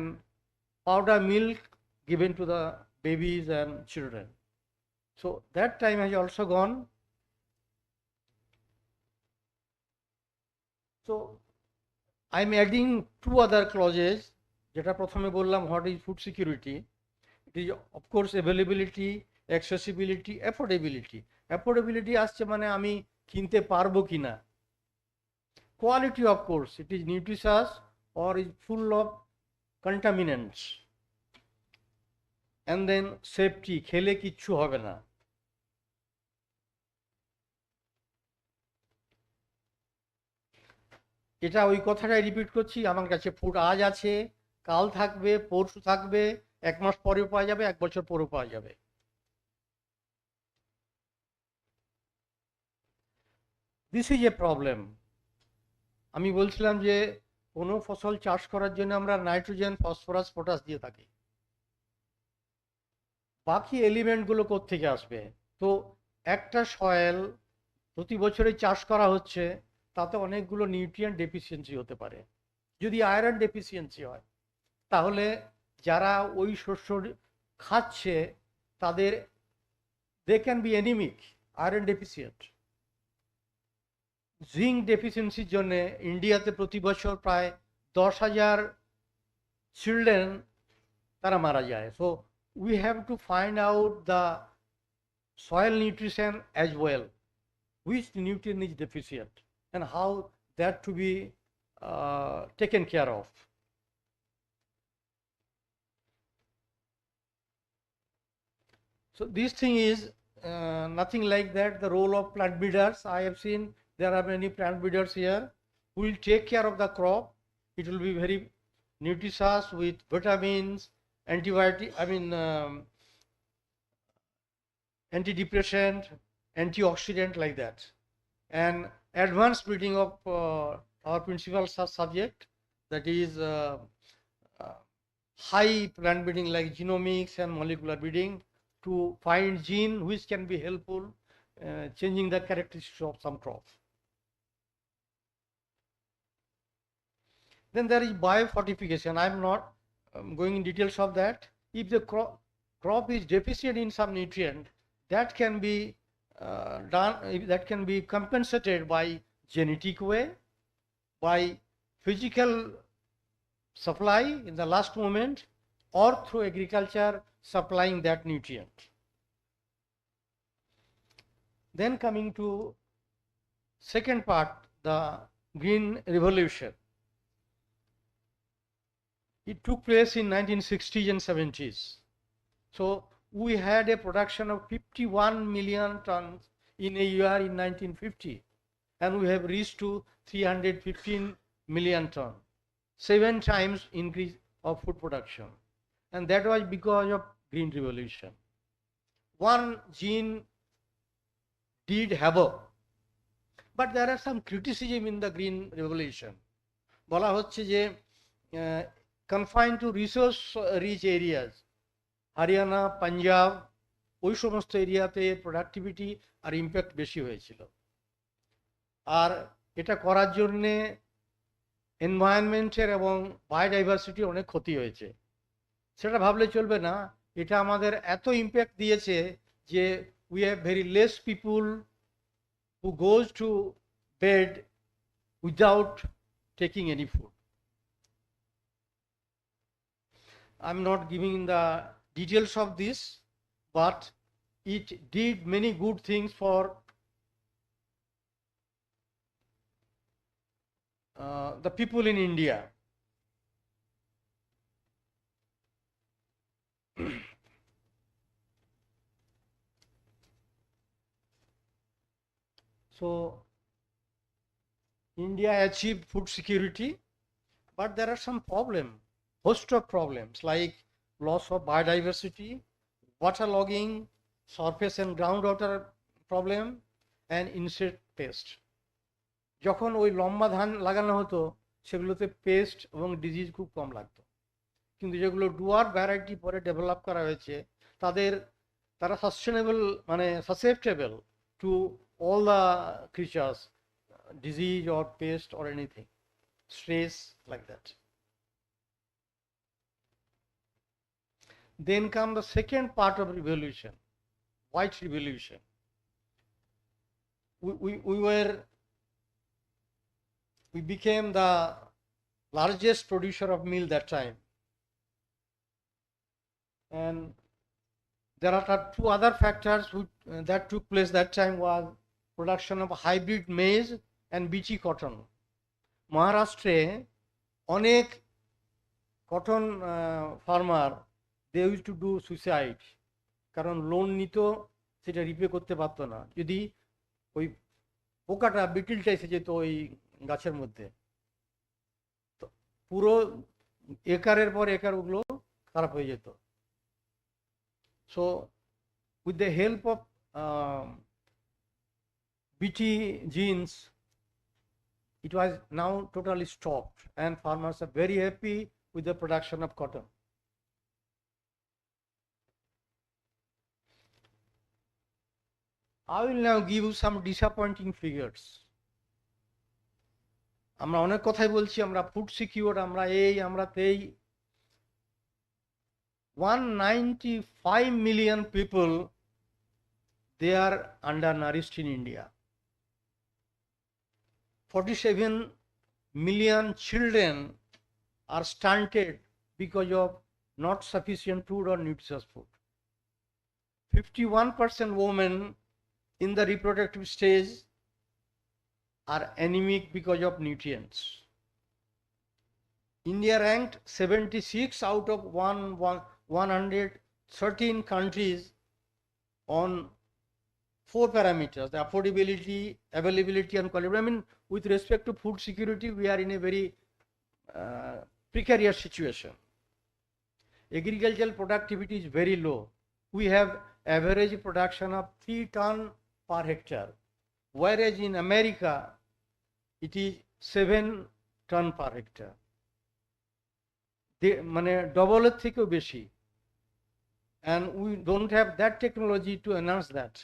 powder milk given to the babies and children. So that time has also gone. So I'm adding 2 other clauses. যেটা প্রথমে বললাম, what is food security? It is of course availability, accessibility, affordability. Affordability আসছে মানে আমি কিনতে পারবো কিনা। Quality, of course, it is nutritious or is full of contaminants. And then safety, খেলে কিচ্ছু হবে না। এটা ওই কথাটাই রিপিট করছি, আমার কাছে ফুড আজ আছে, কাল থাকবে, পরশু থাকবে, 1 মাস পরেও পাওয়া যাবে, 1 বছর পরেও পাওয়া যাবে। This is a problem. আমি বলছিলাম যে কোনো ফসল চাষ করার জন্য আমরা নাইট্রোজেন, ফসফরাস, পটাশ দিয়ে থাকি, বাকি এলিমেন্টগুলো কোত্থেকে আসবে? তো একটা সয়েল প্রতি বছরে চাষ করা হচ্ছে, তাতে অনেকগুলো নিউট্রিয়েন্ট ডেফিসিয়েন্সি হতে পারে। যদি আয়রন ডেফিসিয়েন্সি হয়, তাহলে যারা ওই শস্য খাচ্ছে তাদের they can be anaemic, iron deficient. Zinc ডেফিসিয়েন্সির জন্য ইন্ডিয়াতে প্রতি বছর প্রায় 10,000 চিলড্রেন তারা মারা যায়। So we have to find out the soil nutrition as well, which nutrient is deficient and how that to be taken care of. So this thing is nothing like that. The role of plant breeders, I have seen there are many plant breeders here who will take care of the crop. It will be very nutritious with vitamins, antibiotic, antidepressant, antioxidant, like that. And advanced breeding of our principal subject, that is high plant breeding like genomics and molecular breeding, to find gene which can be helpful changing the characteristics of some crop. Then there is biofortification. I am not going in details of that. If the crop is deficient in some nutrient, that can be that can be compensated by genetic way, by physical supply in the last moment, or through agriculture supplying that nutrient. Then coming to second part, the green revolution. It took place in 1960s and 70s. So we had a production of 51 million tons in a year in 1950, and we have reached to 315 million tons, 7 times increase of food production. And that was because of green revolution. One gene did havoc, but there are some criticism in the green revolution. বলা হচ্ছে যে confined to resource rich areas, Haryana, Punjab, ওই সমস্ত এরিয়াতে productivity আর impact বেশি হয়েছিল। আর এটা করার জন্যে এনভায়রনমেন্টের এবং বায়োডাইভার্সিটি অনেক ক্ষতি হয়েছে। সেটা ভাবলে চলবে না, এটা আমাদের এত ইম্প্যাক্ট দিয়েছে যে we have very less people who goes to bed without taking any food. I'm not giving the details of this, but it did many good things for the people in India. So India achieved food security, but there are some problems, host of problems like loss of biodiversity, waterlogging, surface and groundwater problem, and insect pest. যখন ওই লম্বা ধান লাগানো হতো সেগুলোতে paste এবং disease খুব কম লাগতো, কিন্তু যেগুলো ডুয়ার ভ্যারাইটি পরে ডেভেলপ করা হয়েছে তারা সাস্টেনেবল মানে susceptible to all the creatures, disease or pest or anything, stress like that. Then come the second part of revolution, white revolution. We became the largest producer of meal that time. And there are two other factors that took place that time was production of hybrid maize and beachy cotton. Maharashtra, অনেক cotton farmer, they used to do suicide, কারণ loan নিত সেটা repay করতে পারতো না, যদি ওই পোকাটা বিটলটা এসে যেত ওই গাছের মধ্যে, তো পুরো একারের পর একার ওগুলো খারাপ হয়ে যেত। So with the help of BT genes, it was now totally stopped and farmers are very happy with the production of cotton. I will now give you some disappointing figures. আমরা অনেক কথাই বলছি, আমরা ফুড সিকিউর, আমরা এই আমরা তেই। 195 million people, they are undernourished in India. 47 million children are stunted because of not sufficient food or nutritious food. 51% women in the reproductive stage are anemic because of nutrients. India ranked 76 out of 113 countries on 4 parameters: the affordability, availability, and quality. I mean, with respect to food security, we are in a very precarious situation. Agricultural productivity is very low. We have average production of 3 ton per hectare, whereas in America it is 7 ton per hectare. মানে ডবলের থেকেও বেশি, and we don't have that technology to enhance that.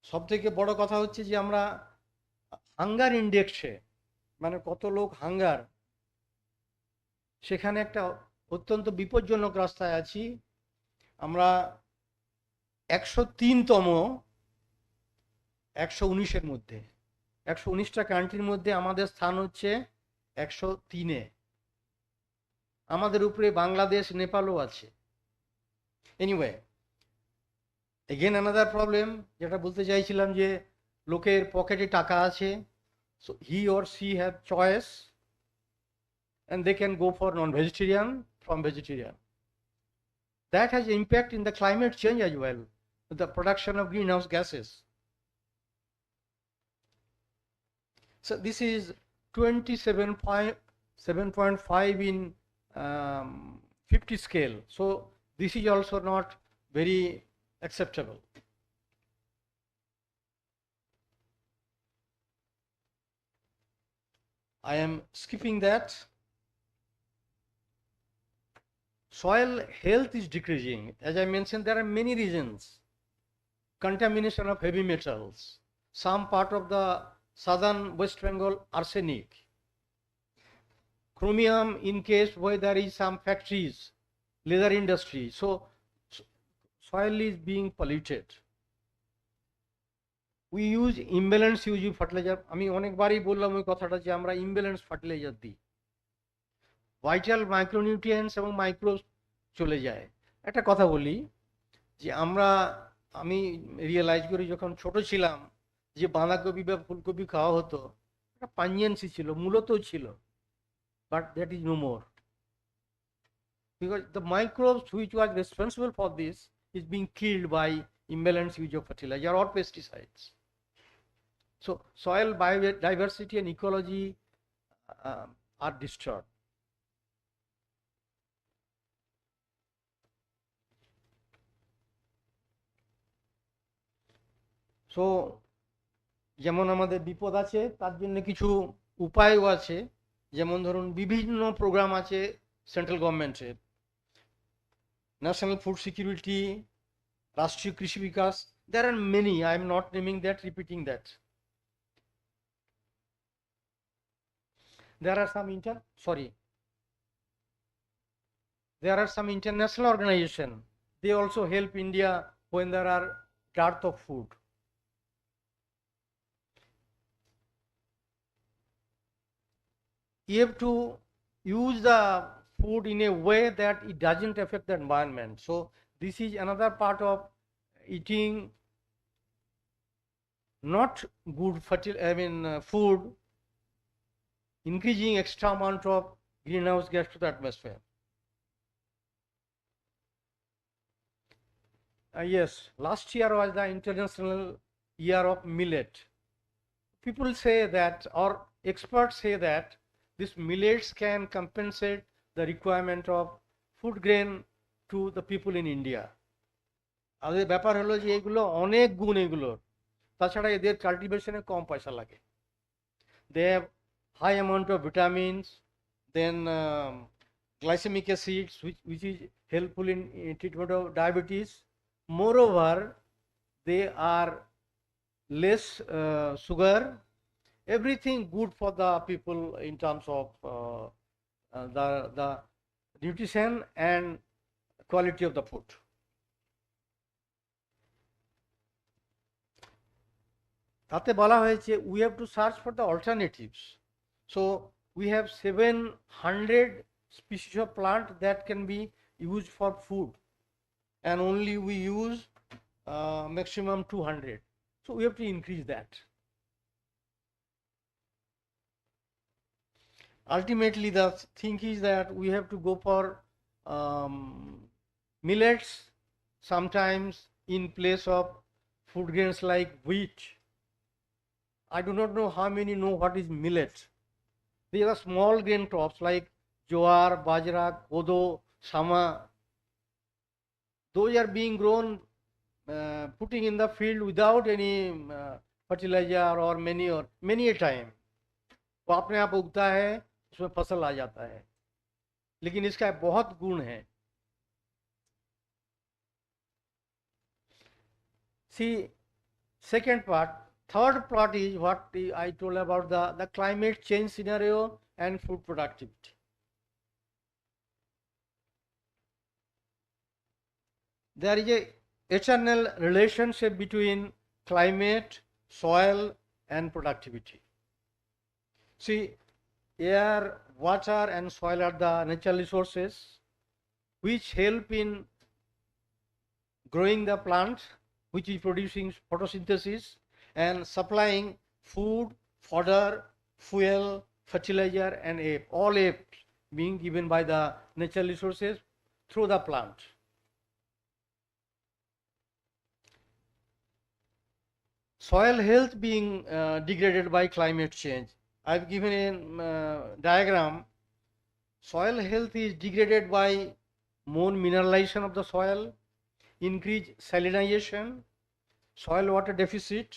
সব থেকে বড় কথা হচ্ছে যে আমরা হাঙ্গার ইন্ডেক্সে, মানে কত লোক হাঙ্গার, সেখানে একটা অত্যন্ত বিপজ্জনক রাস্তায় আছি। আমরা 103তম 119-এর মধ্যে, 119টা কান্ট্রির মধ্যে আমাদের স্থান হচ্ছে 103-এ। আমাদের উপরে বাংলাদেশ, নেপালও আছে। এনিওয়ে, এগেন অ্যানাদার প্রবলেম, যেটা বলতে চাইছিলাম যে লোকের পকেটে টাকা আছে, so he or she have choice and they can go for non-vegetarian from vegetarian. That has impact in the climate change as well, the production of greenhouse gases. So this is 27.5 in 50 scale. So this is also not very acceptable. I am skipping that. soil health is decreasing. As I mentioned, there are many reasons. Contamination of heavy metals, some part of the southern West Bengal arsenic, chromium in case where there is some factories, leather industry. So soil is being polluted. We use imbalance use of fertilizer. আমি অনেকবারই বললাম ওই কথাটা যে আমরা imbalance fertilizer দিই, vital micronutrients এবং microbes চলে যায়। একটা কথা বলি যে আমি রিয়েলাইজ করি যখন ছোট ছিলাম যে বাঁধাকপি বা ফুলকপি খাওয়া হতো, একটা পাঞ্জেন্সি ছিল, মূলত ছিল, but that is no more, because the microbes which was responsible for this is being killed by imbalance use of fertilizer or pesticides. So soil biodiversity and ecology are disturbed. So যেমন আমাদের বিপদ আছে তার জন্য কিছু উপায়ও আছে, যেমন ধরুন বিভিন্ন প্রোগ্রাম আছে সেন্ট্রাল গভর্নমেন্টের, ন্যাশনাল ফুড সিকিউরিটি, রাষ্ট্রীয় কৃষি বিকাশ, there are many, I am not naming that, repeating that. There are some international organizations, they also help India when there are dearth of food. You have to use the food in a way that it doesn't affect the environment. So this is another part of eating not good food, increasing extra amount of greenhouse gas to the atmosphere. Yes, last year was the International Year of Millet. People say that, or experts say that, this millets can compensate the requirement of food grain to the people in India. আমাদের ব্যাপার হলো যে এগুলো অনেক গুণ এগুলোর, তাছাড়া এদের কাল্টিভেশনে কম পয়সা লাগে। They have high amount of vitamins, then glycemic acids which is helpful in treatment of diabetes. Moreover, they are less sugar, everything good for the people in terms of the nutrition and quality of the food. তাতে বলা হয়েছে we have to search for the alternatives. So we have 700 species of plant that can be used for food, and only we use maximum 200. So we have to increase that. Ultimately, the thing is that we have to go for millets, sometimes in place of food grains like wheat. I do not know how many know what is millet. These are small grain crops like jowar, bajra, kodo, sama. Those are being grown, putting in the field without any fertilizer or manure many a time. वो अपने आप उगता है, उसमें फसल आ जाता है, लेकिन इसका बहुत गुण है। See, second part, third part is what I told about the climate change scenario and food productivity. There is a eternal relationship between climate, soil and productivity. See, air, water and soil are the natural resources which help in growing the plant, which is producing photosynthesis and supplying food, fodder, fuel, fertilizer and air, all air being given by the natural resources through the plant. Soil health being degraded by climate change. I've given a diagram. Soil health is degraded by more mineralization of the soil, increased salinization, soil water deficit,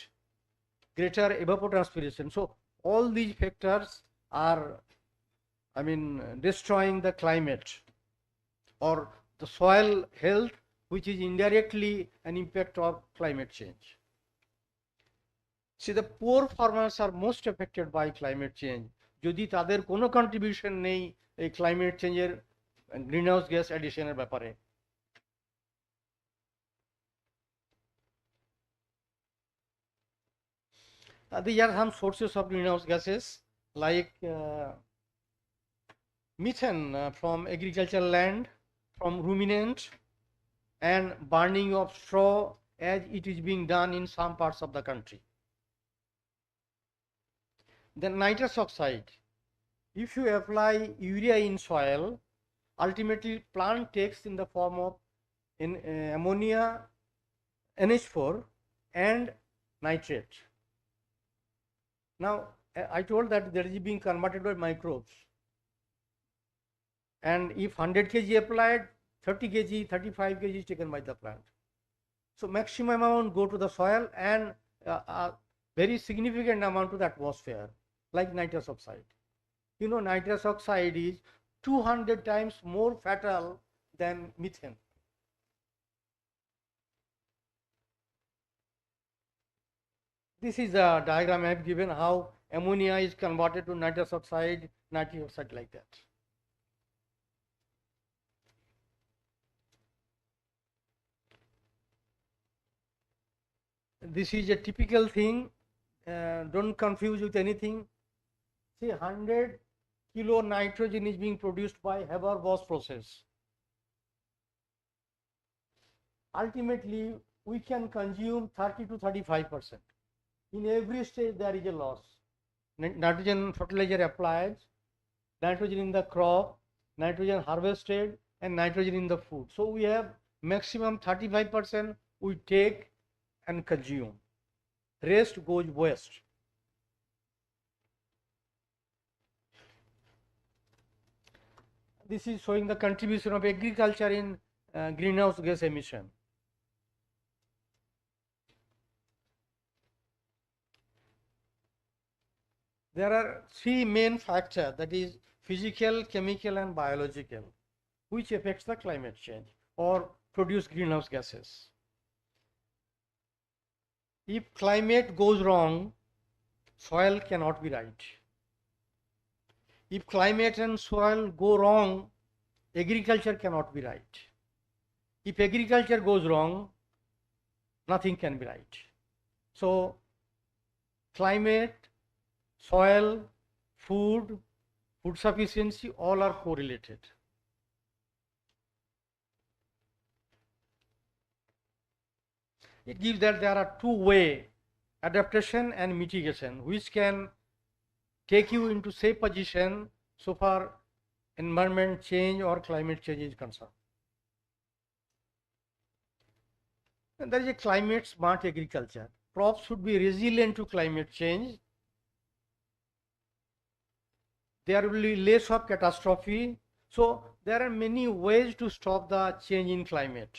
greater evapotranspiration. So all these factors are, destroying the climate. or the soil health, which is indirectly an impact of climate change. See, the poor farmers are most affected by climate change. যদি তাদের কোনো contribution নেই এই climate চেঞ্জের greenhouse gas এডিশনের ব্যাপারে। These are some sources of greenhouse gases like methane from agricultural land, from ruminant, and burning of straw as it is being done in some parts of the country. Then nitrous oxide. If you apply urea in soil, ultimately plant takes in the form of ammonia, NH4 and nitrate. Now I told that that is being converted by microbes, and if 100 kg applied, 30 kg, 35 kg is taken by the plant. So maximum amount go to the soil and a very significant amount to the atmosphere, like nitrous oxide. You know, nitrous oxide is 200 times more fatal than methane. This is a diagram I have given how ammonia is converted to nitrous oxide like that. This is a typical thing, don't confuse with anything. See, 100 kilo nitrogen is being produced by Haber-Bosch process. Ultimately, we can consume 30 to 35%. In every stage, there is a loss. Nitrogen fertilizer applied, nitrogen in the crop, nitrogen harvested, and nitrogen in the food. So we have maximum 35% we take and consume. Rest goes waste. This is showing the contribution of agriculture in greenhouse gas emission. There are three main factors, that is physical, chemical and biological, which affects the climate change or produce greenhouse gases. If climate goes wrong, soil cannot be right. If climate and soil go wrong, agriculture cannot be right. If agriculture goes wrong, nothing can be right. So climate, soil, food sufficiency, all are correlated. It gives that there are two-way adaptation and mitigation, which can take you into safe position so far environment change or climate change is concerned. And there is a climate smart agriculture. Crops should be resilient to climate change. There will be less of catastrophe. So there are many ways to stop the change in climate.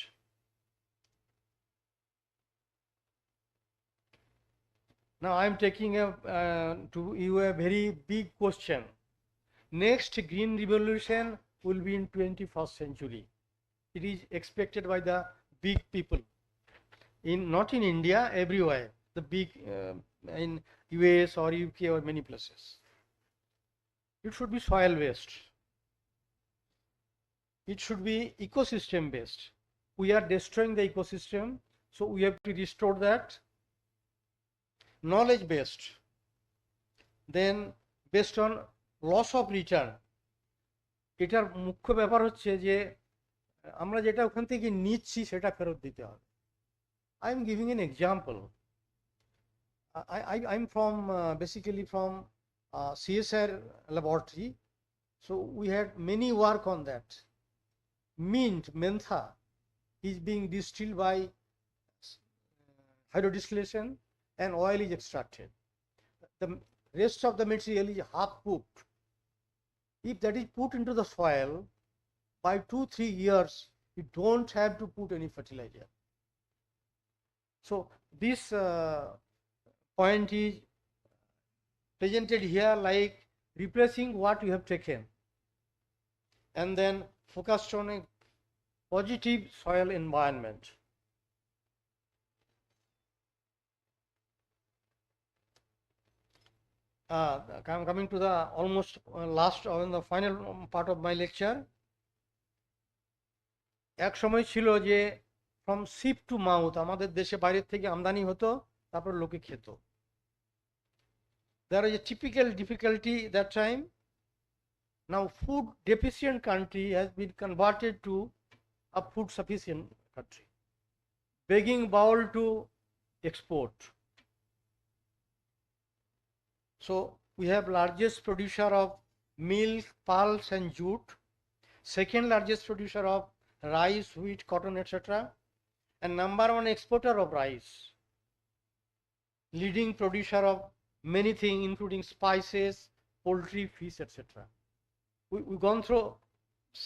Now I am taking to you a very big question. Next green revolution will be in 21st century. It is expected by the big people. Not in India, everywhere. The big in US or UK or many places. It should be soil based. It should be ecosystem based. We are destroying the ecosystem, so we have to restore that. Knowledge based, then based on loss of return. এটার মুখ্য ব্যাপার হচ্ছে যে আমরা যেটা ওখান থেকে নিচ্ছি সেটা ফেরত দিতে হবে। I am giving an example. I'm from basically from CSR laboratory, so we had many work on that. Mentha is being distilled by hydrodistillation and oil is extracted. The rest of the material is half cooked. If that is put into the soil, by 2-3 years, you don't have to put any fertilizer. So this point is presented here like replacing what you have taken and then focused on a positive soil environment. I'm coming to the almost last or the final part of my lecture. এক সময় ছিল যে from ship to mouth আমাদের দেশে বাইরে থেকে আমদানি হতো, তারপর লোকে খেত। There is a typical difficulty that time. Now food deficient country has been converted to a food sufficient country, begging bowl to export. So we have largest producer of milk, pulse and jute, second largest producer of rice, wheat, cotton, etc., and number one exporter of rice, leading producer of many things including spices, poultry, fish, etc. We've gone through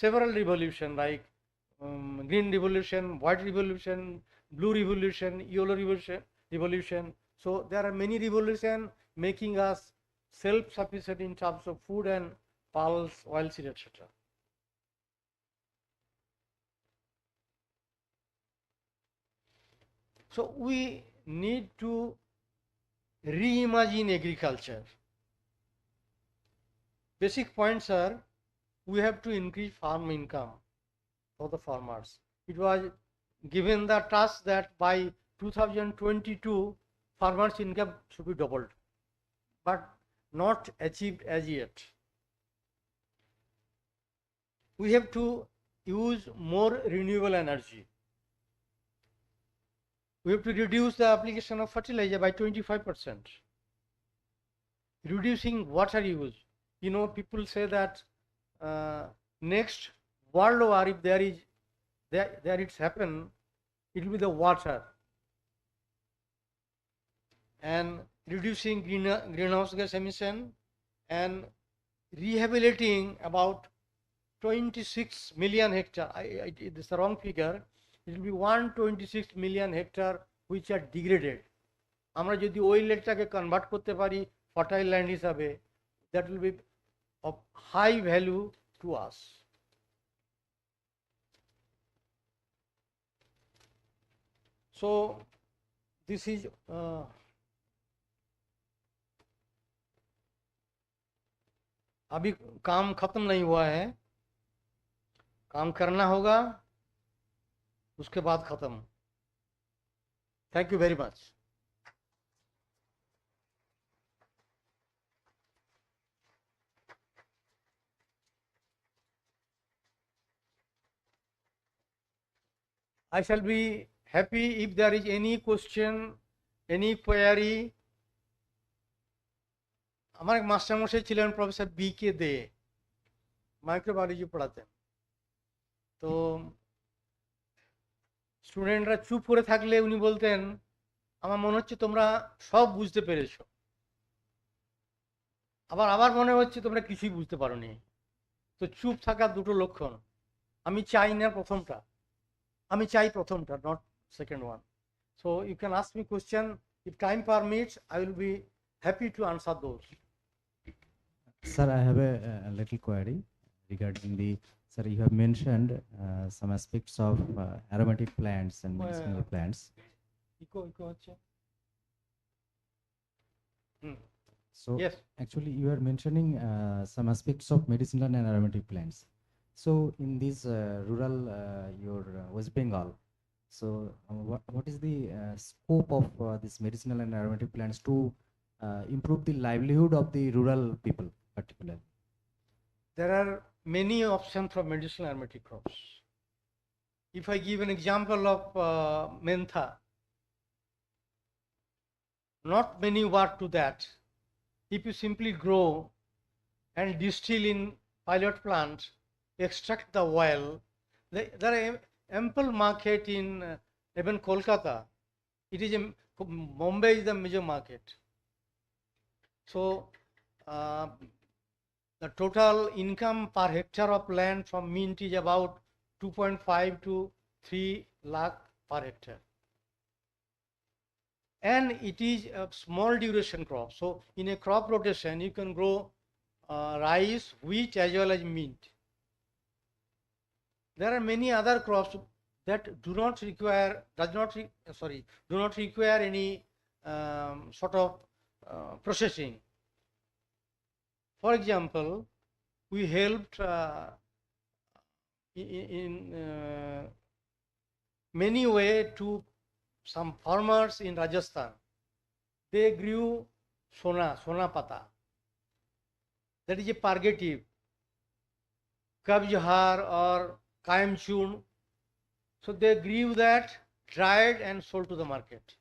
several revolutions like green revolution, white revolution, blue revolution, yellow revolution. So there are many revolutions making us self-sufficient in terms of food and pulse, oilseed, etc. So we need to reimagine agriculture. Basic points are, we have to increase farm income for the farmers. It was given the task that by 2022 farmers income should be doubled, but not achieved as yet. We have to use more renewable energy. We have to reduce the application of fertilizer by 25%. Reducing water use. You know, people say that next world war, if there it's happen, it will be the water. And reducing greenhouse gas emission and rehabilitating about 26 million hectare. This is the wrong figure. It will be 126 million hectare which are degraded. আমরা যদি ওই ল্যান্ডটাকে convert করতে পারি fertile land হিসাবে, that will be of high value to us. So this is अभी काम खत्म नहीं हुआ है, काम करना होगा, उसके बाद खत्म. Thank you very much. I shall be happy if there is any question, any query. আমার এক মাস্টারমশাই ছিলেন প্রফেসর বি.কে. দে, মাইক্রোবায়োলজি পড়াতেন। তো স্টুডেন্টরা চুপ করে থাকলে উনি বলতেন, আমার মনে হচ্ছে তোমরা সব বুঝতে পেরেছো, আবার মনে হচ্ছে তোমরা কিছুই বুঝতে পারোনি। তো চুপ থাকার দুটো লক্ষণ। আমি চাই না প্রথমটা, আমি চাই প্রথমটা, not second one. So you can ask me question, if time permits I will be happy to answer those.
Sir, I have a little query regarding the, sir, you have mentioned some aspects of aromatic plants and medicinal plants. So
yes,
actually you are mentioning some aspects of medicinal and aromatic plants. So in this rural your West Bengal, so what is the scope of this medicinal and aromatic plants to improve the livelihood of the rural people particularly?
There are many options for medicinal aromatic crops. If I give an example of mentha, not many work to that. If you simply grow and distill in pilot plant, extract the oil, there are ample market in even Kolkata. It is Mumbai is the major market. So the total income per hectare of land from mint is about 2.5 to 3 lakh per hectare. And it is a small duration crop. So in a crop rotation, you can grow rice, wheat as well as mint. There are many other crops that do not require any sort of processing. For example, we helped in many ways to some farmers in Rajasthan. They grew sona pata. That is a purgative. Kabjhar or kaimchun. So they grew that, dried and sold to the market.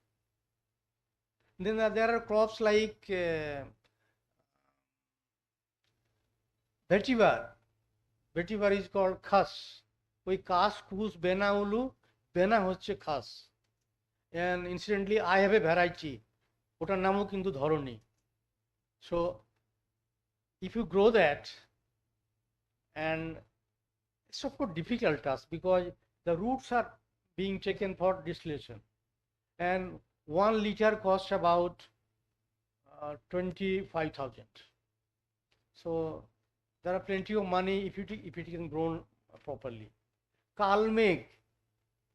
Then there are crops like vetiver. Vetiver is called khas. We khas kus bena ulu, bena hocche khas. And incidentally, I have a variety. Otar namo kintu dharoni. So if you grow that, and it's of course difficult task because the roots are being taken for distillation, and 1 liter costs about 25,000. So there are plenty of money if it can grown properly. Kalmeg,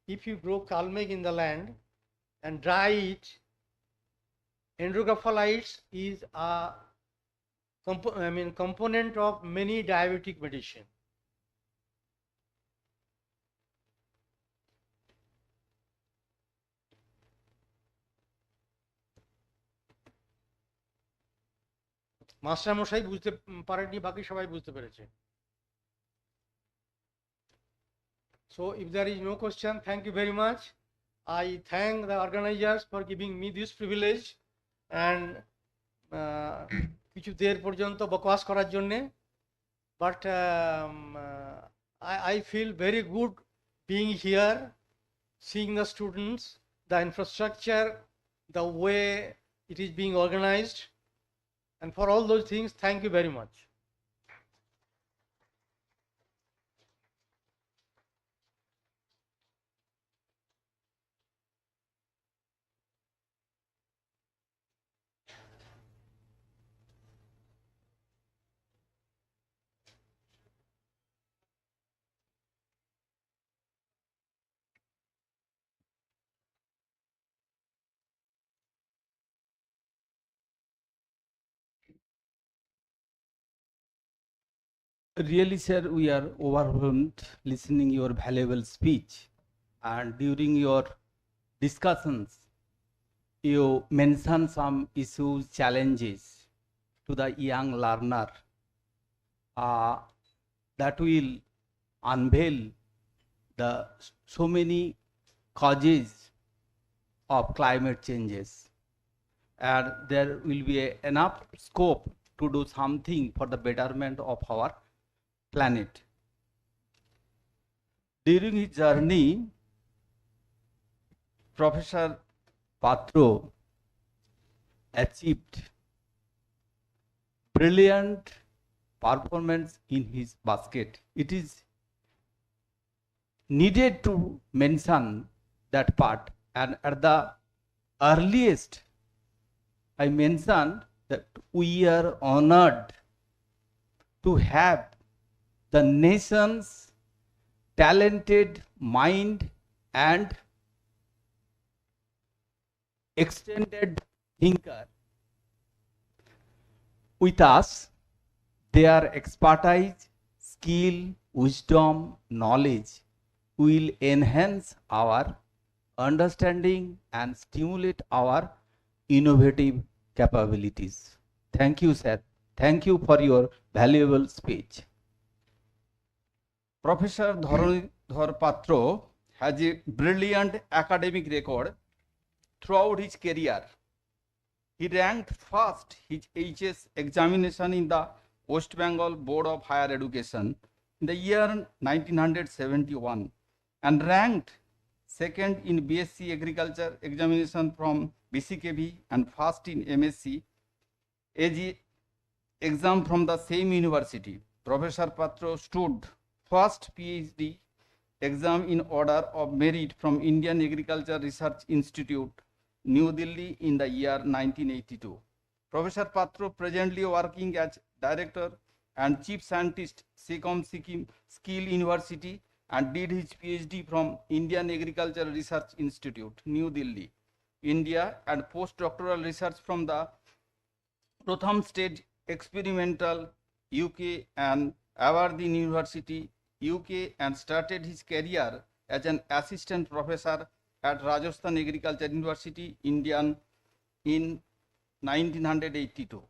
if you grow kalmeg in the land and dry it, andrographolites is a component of many diabetic medicine. Master মশাই বুঝতে পারেননি, বাকি সবাই বুঝতে পেরেছে। So if there is no question, thank you very much. I thank the organizers for giving me this privilege and কিছু দের পর্যন্ত বকওয়াস করার জন্য। But I feel very good being here, seeing the students, the infrastructure, the way it is being organized. And for all those things, thank you very much.
Really, sir, we are overwhelmed listening your valuable speech, and during your discussions, you mentioned some issues, challenges to the young learner that will unveil the so many causes of climate changes, and there will be enough scope to do something for the betterment of our planet. During his journey, Professor Patro achieved brilliant performance in his basket. It is needed to mention that part, and at the earliest I mentioned that we are honored to have the nation's talented mind and extended thinker with us. Their expertise, skill, wisdom, knowledge will enhance our understanding and stimulate our innovative capabilities. Thank you, sir. Thank you for your valuable speech. Professor Dharanidhar Patro has a brilliant academic record throughout his career. He ranked first his HS examination in the West Bengal Board of Higher Education in the year 1971 and ranked second in BSc Agriculture examination from BCKV and first in MSc AG exam from the same university. Professor Patro stood first PhD exam in order of merit from Indian Agriculture Research Institute, New Delhi in the year 1982. Professor Patro presently working as Director and Chief Scientist, SECOM Sikkim Skill University, and did his PhD from Indian Agricultural Research Institute, New Delhi, India, and postdoctoral research from the Protham Stage Experimental, UK, and Aberdeen University, UK, and started his career as an assistant professor at Rajasthan Agriculture University, Indian, in 1982.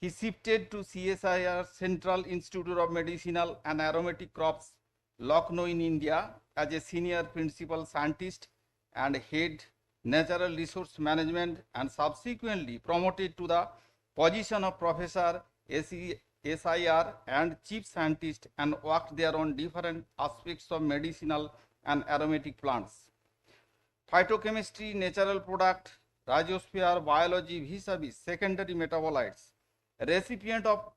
He shifted to CSIR Central Institute of Medicinal and Aromatic Crops, Lucknow in India, as a senior principal scientist and head natural resource management, and subsequently promoted to the position of professor SIR and chief scientist, and worked there on different aspects of medicinal and aromatic plants. Phytochemistry, natural product, rhizosphere, biology, vis-a-vis secondary metabolites. Recipient of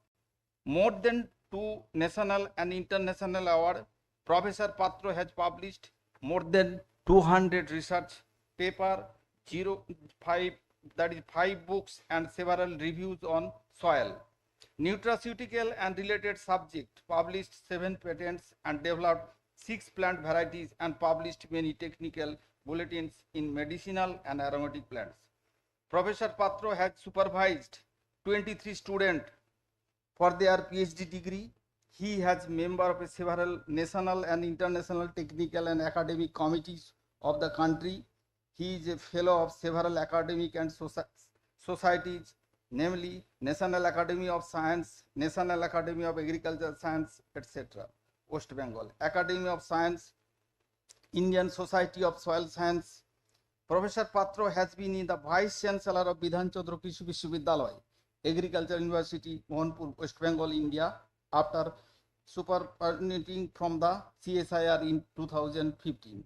more than 2 national and international awards, Professor Patro has published more than 200 research papers, 5 books, and several reviews on soil, nutraceutical and related subjects, published 7 patents, and developed 6 plant varieties, and published many technical bulletins in medicinal and aromatic plants. Professor Patro has supervised 23 students for their PhD degree. He has member of several national and international technical and academic committees of the country. He is a fellow of several academic and societies, namely National Academy of Science, National Academy of Agricultural Science, etc., West Bengal, Academy of Science, Indian Society of Soil Science. Professor Patro has been in the Vice Chancellor of Bidhan Chandra Krishi Vishwavidyalaya, Agriculture University, Mohanpur, West Bengal, India, after superannuating from the CSIR in 2015.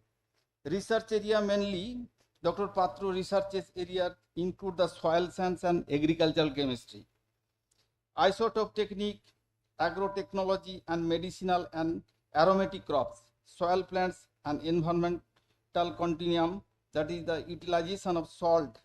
Research area mainly, Dr. Patro researches area include the soil science and agricultural chemistry, isotope technique, agrotechnology, and medicinal and aromatic crops, soil plants, and environmental continuum, that is the utilization of salt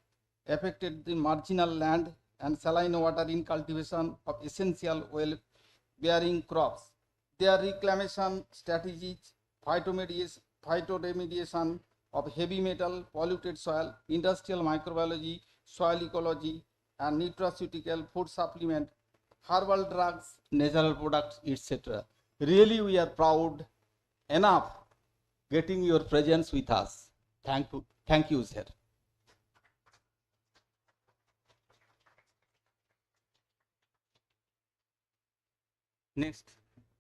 affected the marginal land and saline water in cultivation of essential oil-bearing crops, their reclamation strategies, phytoremediation of heavy metal, polluted soil, industrial microbiology, soil ecology, and nutraceutical food supplement, herbal drugs, natural products, etc. Really, we are proud enough getting your presence with us. Thank you, sir. Next,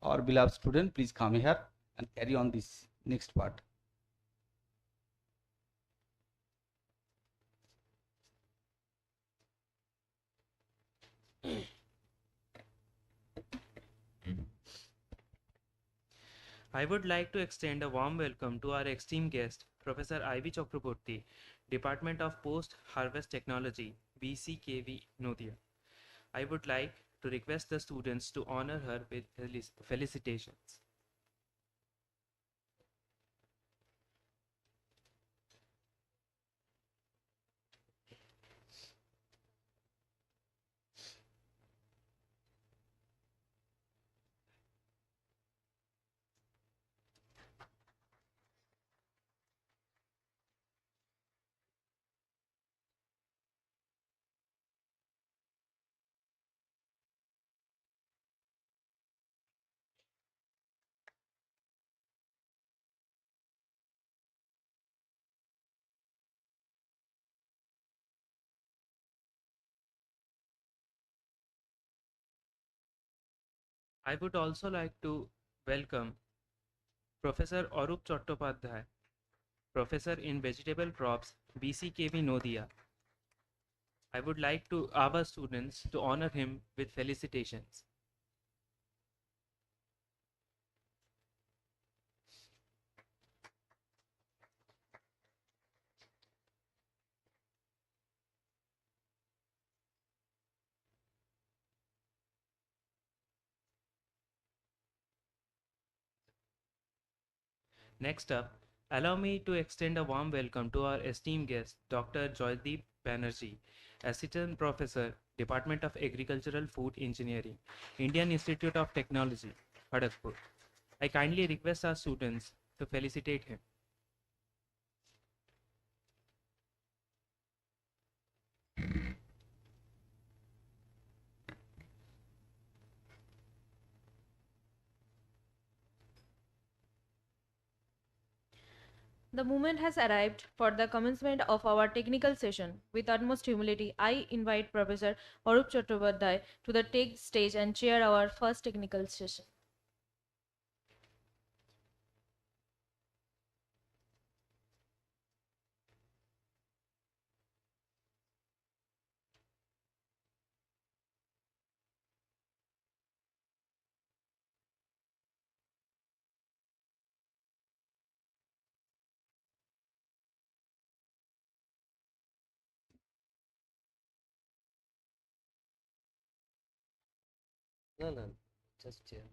our beloved student, please come here and carry on this next part.
I would like to extend a warm welcome to our esteemed guest, Professor I.V. Chakraborty, Department of Post-Harvest Technology, BCKV, Noida. I would like to request the students to honor her with felicitations. I would also like to welcome Professor Arup Chattopadhyay, Professor in Vegetable Crops, BCKV Noida. I would like to our students to honor him with felicitations. Next up, allow me to extend a warm welcome to our esteemed guest, Dr. Joydeep Banerjee, Assistant Professor, Department of Agricultural Food Engineering, Indian Institute of Technology, Kharagpur. I kindly request our students to felicitate him.
The moment has arrived for the commencement of our technical session. With utmost humility, I invite Professor Arup Chattopadhyay to the stage and chair our first technical session.
No, no, just chairman.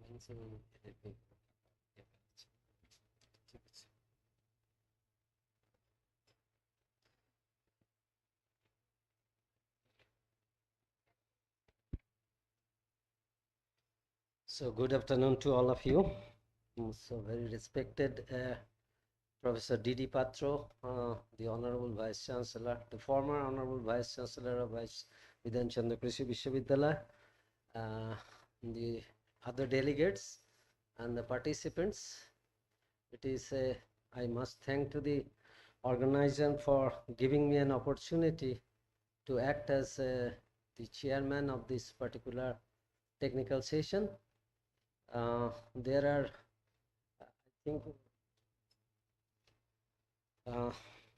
So, good afternoon to all of you. So very respected Professor D.D. Patro, the Honorable Vice Chancellor, the former Honorable Vice Chancellor of Vice Vidhan Chandra Krishi Vishwavidyalaya, the other delegates and the participants. It is I must thank to the organizer for giving me an opportunity to act as the chairman of this particular technical session. There are, I think,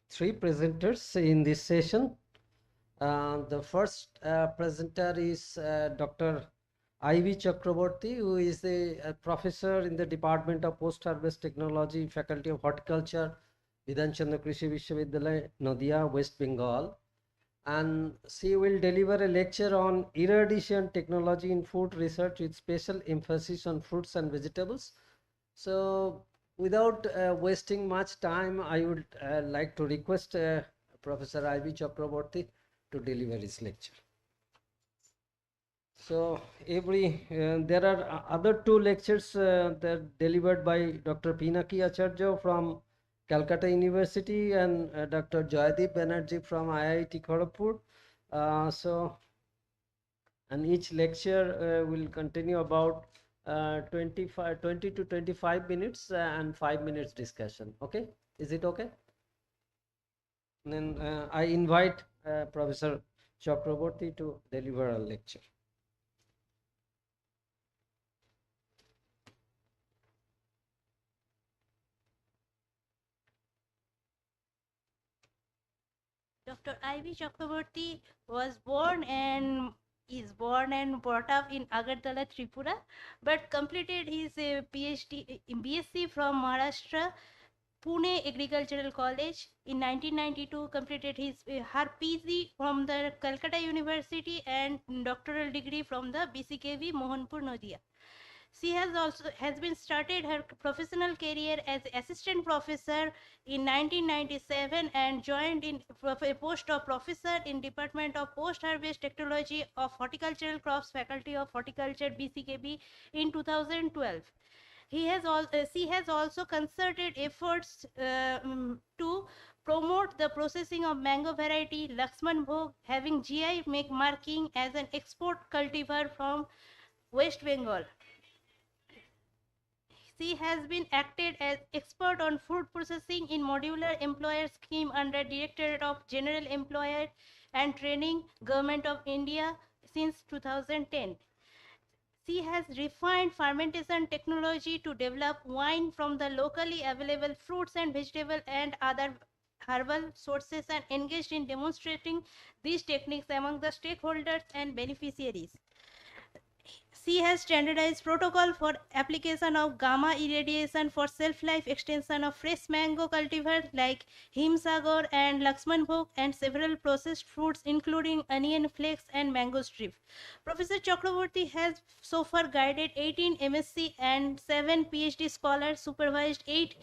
3 presenters in this session. The first presenter is Dr. I.V. Chakraborty, who is a professor in the Department of Post-Harvest Technology, Faculty of Horticulture, Vidhan Chandra Krishi Vishwavidyalaya, Nadia, West Bengal. And she will deliver a lecture on irradiation technology in food research with special emphasis on fruits and vegetables. So without wasting much time, I would like to request Professor I.V. Chakraborty to deliver his lecture. So there are other 2 lectures that delivered by Dr. Pinaki Acharya from Calcutta University and Dr. Joydeep Banerjee from IIT Kharagpur. And each lecture will continue about 20 to 25 minutes and 5 minutes discussion. Okay, is it okay? And then I invite Professor Chakraborty to deliver a lecture.
Dr. I.V. Chakraborty was born and brought up in Agartala, Tripura, but completed his PhD, BSc from Maharashtra, Pune Agricultural College. In 1992, completed his her PG from the Calcutta University and doctoral degree from the BCKV Mohanpur, Nadia. She has been started her professional career as assistant professor in 1997 and joined in a post of professor in Department of Post Harvest Technology of Horticultural Crops, Faculty of Horticulture, BCKB in 2012. She has also concerted efforts to promote the processing of mango variety Lakshman Bhog, having GI marking as an export cultivar from West Bengal. She has been acted as expert on food processing in modular employer scheme under Directorate of General Employer and Training, Government of India since 2010. She has refined fermentation technology to develop wine from the locally available fruits and vegetables and other herbal sources and engaged in demonstrating these techniques among the stakeholders and beneficiaries. She has standardized protocol for application of gamma irradiation for shelf-life extension of fresh mango cultivars like Himsagar and Lakshman Bhog and several processed fruits including onion flakes and mango strip. Professor Chakraborty has so far guided 18 MSc and 7 PhD scholars, supervised 8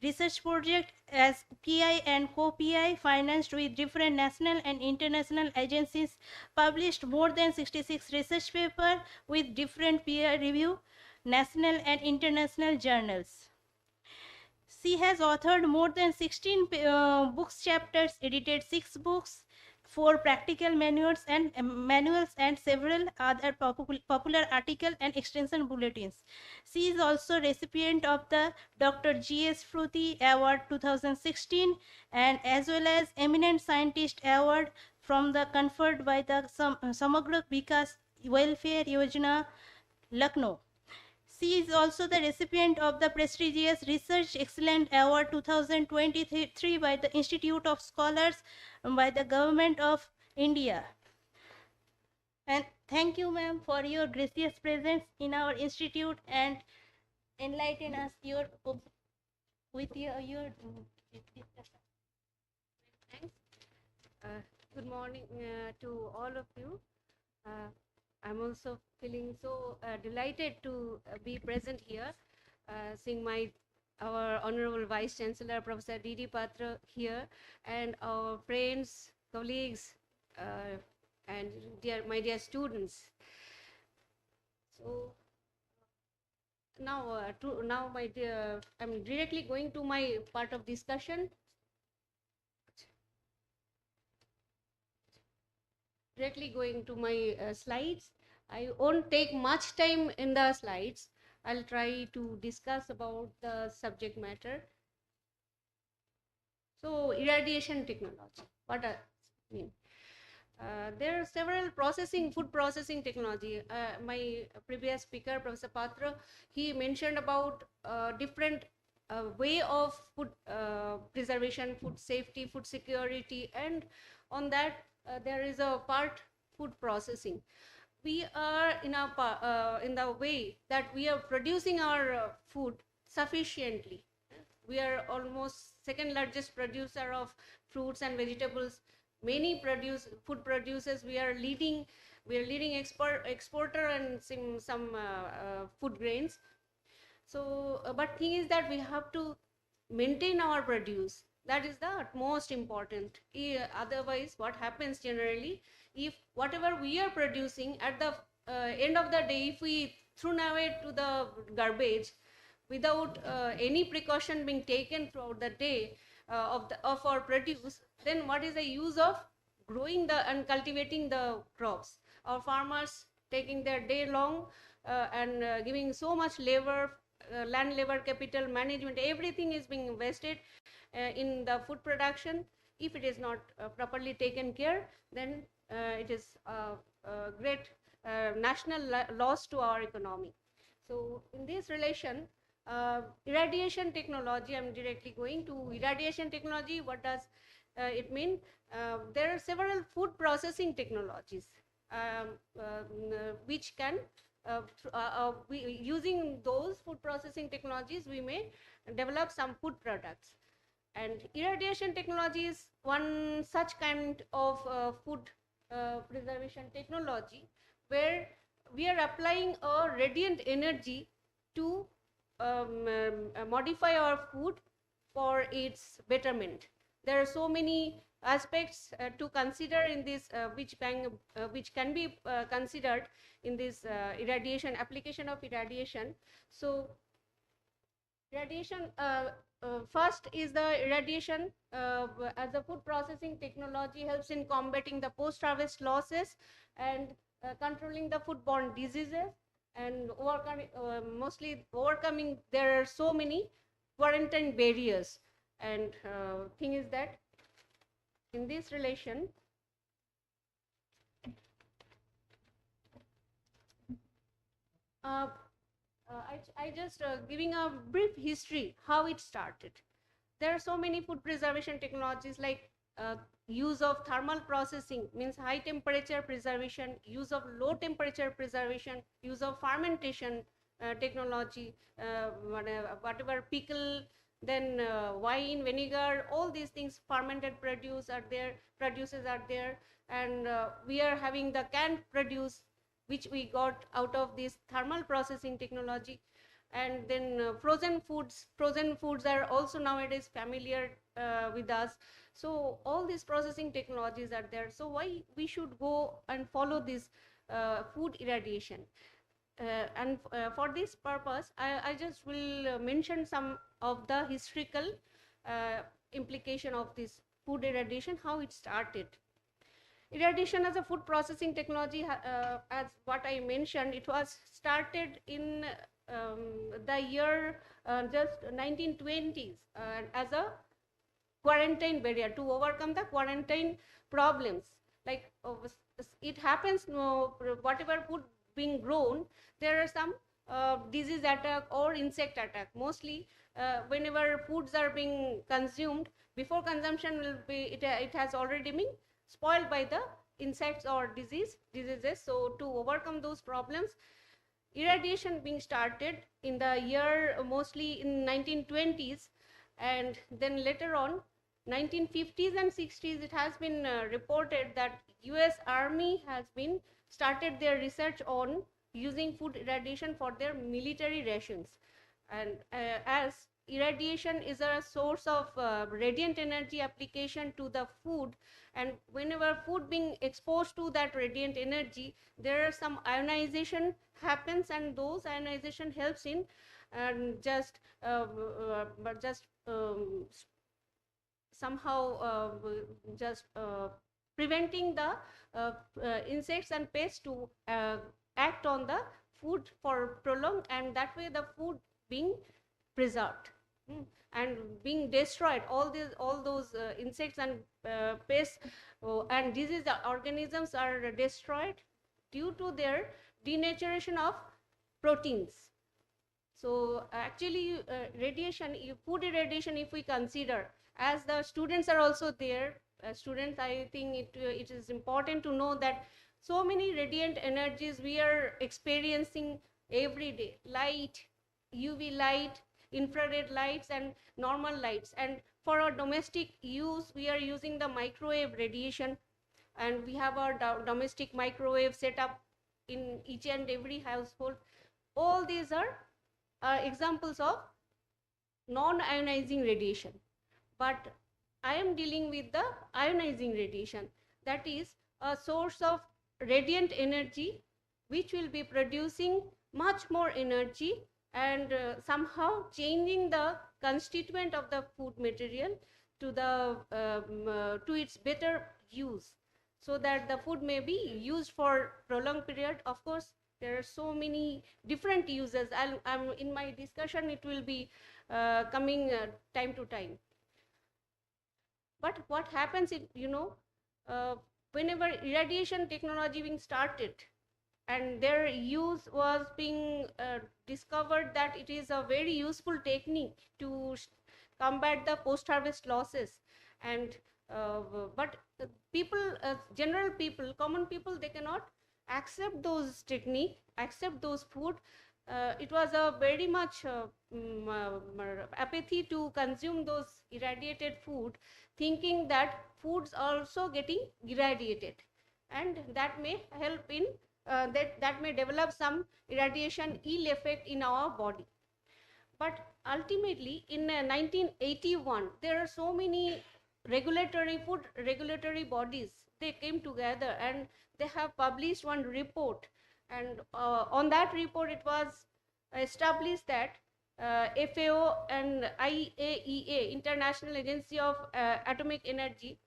research project as PI and co-PI, financed with different national and international agencies, published more than 66 research papers with different peer review, national and international journals. She has authored more than 16 books chapters, edited 6 books, 4 practical manuals and several other popular article and extension bulletins. She is also recipient of the Dr. G.S. Fruthi Award 2016 and as well as Eminent Scientist Award from the conferred by the Samagra Vikas Welfare Yojana, Lucknow. She is also the recipient of the prestigious Research Excellence Award 2023 by the Institute of Scholars by the Government of India. And thank you, ma'am, for your gracious presence in our institute and enlighten us with your discussion.
Thanks. Good morning to all of you. I'm also feeling so delighted to be present here, seeing our Honorable Vice Chancellor, Professor D.D. Patra here, and our friends, colleagues, and my dear students. So now, my dear, I'm directly going to my part of discussion. Directly going to my slides. I won't take much time in the slides. I'll try to discuss about the subject matter. So, irradiation technology, what does it mean? There are several food processing technology. My previous speaker, Professor Patra, he mentioned about different way of food preservation, food safety, food security, and on that there is a part food processing. We are in the way that we are producing our food sufficiently. We are almost second largest producer of fruits and vegetables. Many food producers, we are leading exporter and some food grains. So, but thing is that we have to maintain our produce. That is the most important. Otherwise, what happens generally, if whatever we are producing at the end of the day, if we throw away to the garbage without any precaution being taken throughout the day of our produce, then what is the use of growing and cultivating the crops? Our farmers taking their day long and giving so much labor, land labor, capital management, everything is being invested in the food production. If it is not properly taken care, then it is a great national loss to our economy. So in this relation, irradiation technology, I'm directly going to irradiation technology. What does it mean? There are several food processing technologies which can using those food processing technologies, we may develop some food products. And irradiation technology is one such kind of food preservation technology where we are applying a radiant energy to modify our food for its betterment. There are so many aspects to consider in this which can be considered in this irradiation application of irradiation. So irradiation first is the irradiation as a food processing technology helps in combating the post-harvest losses and controlling the foodborne diseases and mostly overcoming there are so many quarantine barriers. And thing is that in this relation, I just giving a brief history how it started. There are so many food preservation technologies like use of thermal processing, means high temperature preservation, use of low temperature preservation, use of fermentation technology, whatever pickle, then wine, vinegar, all these things, fermented produces are there, and we are having the canned produce which we got out of this thermal processing technology. And then frozen foods are also nowadays familiar with us. So all these processing technologies are there. So why we should go and follow this food irradiation? for this purpose, I just will mention some of the historical implication of this food irradiation, how it started. Irradiation as a food processing technology, as what I mentioned, it was started in the year just 1920s as a quarantine barrier to overcome the quarantine problems. Like it happens, whatever food being grown, there are some disease attack or insect attack. Mostly whenever foods are being consumed, before consumption will be, it has already been spoiled by the insects or diseases. So to overcome those problems, irradiation being started in the year mostly in 1920s, and then later on 1950s and 60s it has been reported that US Army has been started their research on using food irradiation for their military rations. And as irradiation is a source of radiant energy application to the food, and whenever food being exposed to that radiant energy, there are some ionization happens, and those ionization helps in somehow preventing the insects and pests to act on the food for prolonged, and that way the food being preserved and being destroyed. All those insects and pests and disease organisms are destroyed due to their denaturation of proteins. So actually radiation, food irradiation, if we consider, as the students are also there, students, I think it is important to know that so many radiant energies we are experiencing every day: light, UV light, infrared lights, and normal lights. And for our domestic use, we are using the microwave radiation, and we have our domestic microwave set up in each and every household. All these are examples of non-ionizing radiation. But I am dealing with the ionizing radiation, that is a source of radiant energy which will be producing much more energy and somehow changing the constituent of the food material to to its better use, so that the food may be used for prolonged period. Of course, there are so many different uses. I'm in my discussion, it will be coming time to time. But what happens if, whenever irradiation technology being started and their use was being discovered that it is a very useful technique to combat the post-harvest losses, and but people, general people, common people, they cannot accept those technique, accept those food. It was a very much apathy to consume those irradiated food, thinking that foods are also getting irradiated, and that may help in that may develop some irradiation ill effect in our body. But ultimately in 1981 there are so many food regulatory bodies, they came together and they have published one report, and on that report it was established that FAO and IAEA, International Agency of Atomic Energy,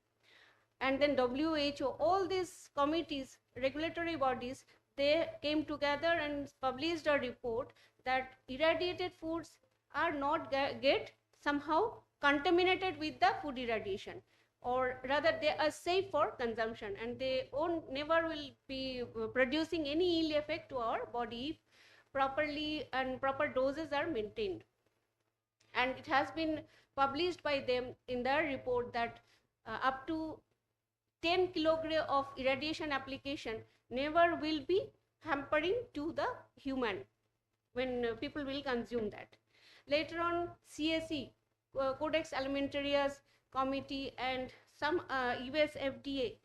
and then WHO, all these committees, regulatory bodies, they came together and published a report that irradiated foods are not get somehow contaminated with the food irradiation, or rather they are safe for consumption, and they never will be producing any ill effect to our body if properly and proper doses are maintained. And it has been published by them in their report that up to 10 kilogram of irradiation application never will be hampering to the human when people will consume that. Later on, CSE, Codex Alimentarius Committee, and some US FDA,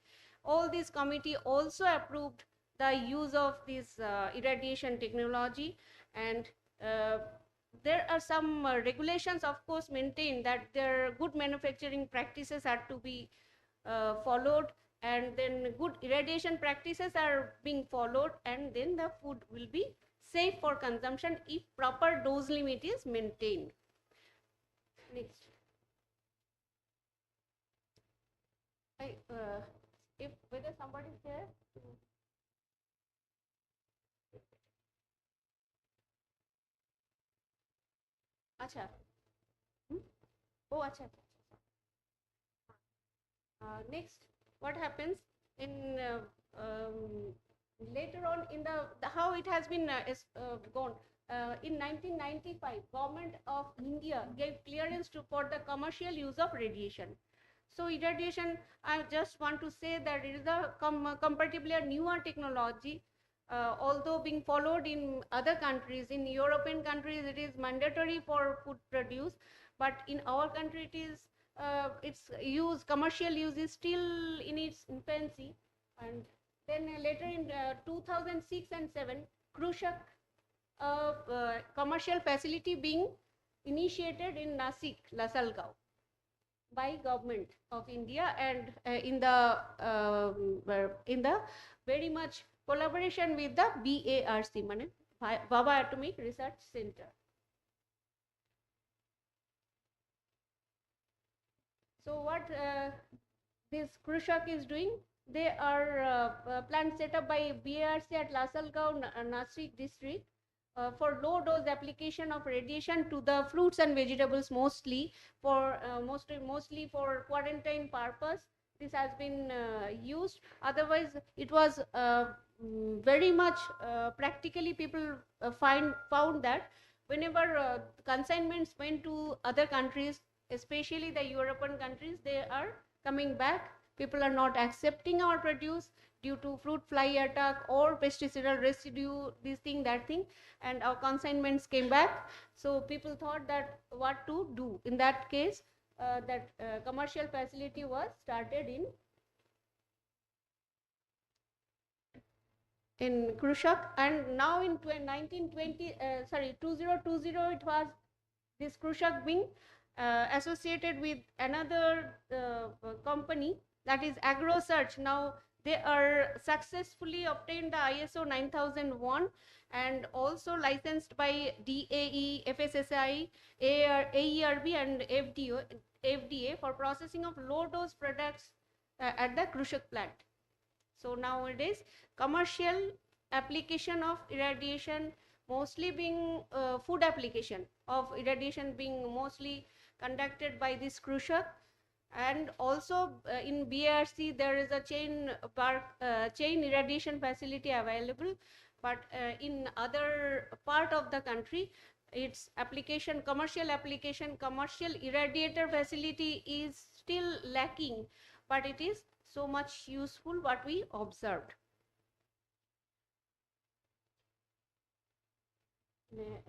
all these committee also approved the use of this irradiation technology, and there are some regulations, of course, maintained that their good manufacturing practices are to be followed, and then good irradiation practices are being followed, and then the food will be safe for consumption if proper dose limit is maintained. Next. If whether somebody is there. Acha. Oh, acha. Next, what happens in later on in the how it has been gone. In 1995, Government of India gave clearance for the commercial use of radiation. So irradiation, I just want to say that it is a comparatively a newer technology, although being followed in other countries. In European countries, it is mandatory for food produce, but in our country, it is its use, commercial use is still in its infancy. And then later in 2006 and 7, Krushak commercial facility being initiated in Nasik, Lasalgaon, by Government of India, and in the very much collaboration with the BARC, Baba Atomic Research Center. So what this Krushak is doing, they are plant set up by BARC at Lasalgaon, Nasik district, for low dose application of radiation to the fruits and vegetables, mostly for mostly for quarantine purpose. This has been used. Otherwise, it was very much practically people found that whenever consignments went to other countries, especially the European countries, they are coming back. People are not accepting our produce due to fruit fly attack or pesticidal residue, this thing, that thing, and our consignments came back. So people thought that what to do. In that case, that commercial facility was started in Krushak, and now in 2020, it was this Krushak being associated with another company, that is AgroSearch. Now they are successfully obtained the ISO 9001 and also licensed by DAE, FSSAI, AERB and FDA for processing of low dose products at the Krushak plant. So nowadays commercial application of irradiation mostly being food application of irradiation being mostly conducted by this Krushak, and also in BARC there is a chain irradiation facility available, but in other part of the country its application, commercial irradiator facility is still lacking, but it is so much useful what we observed.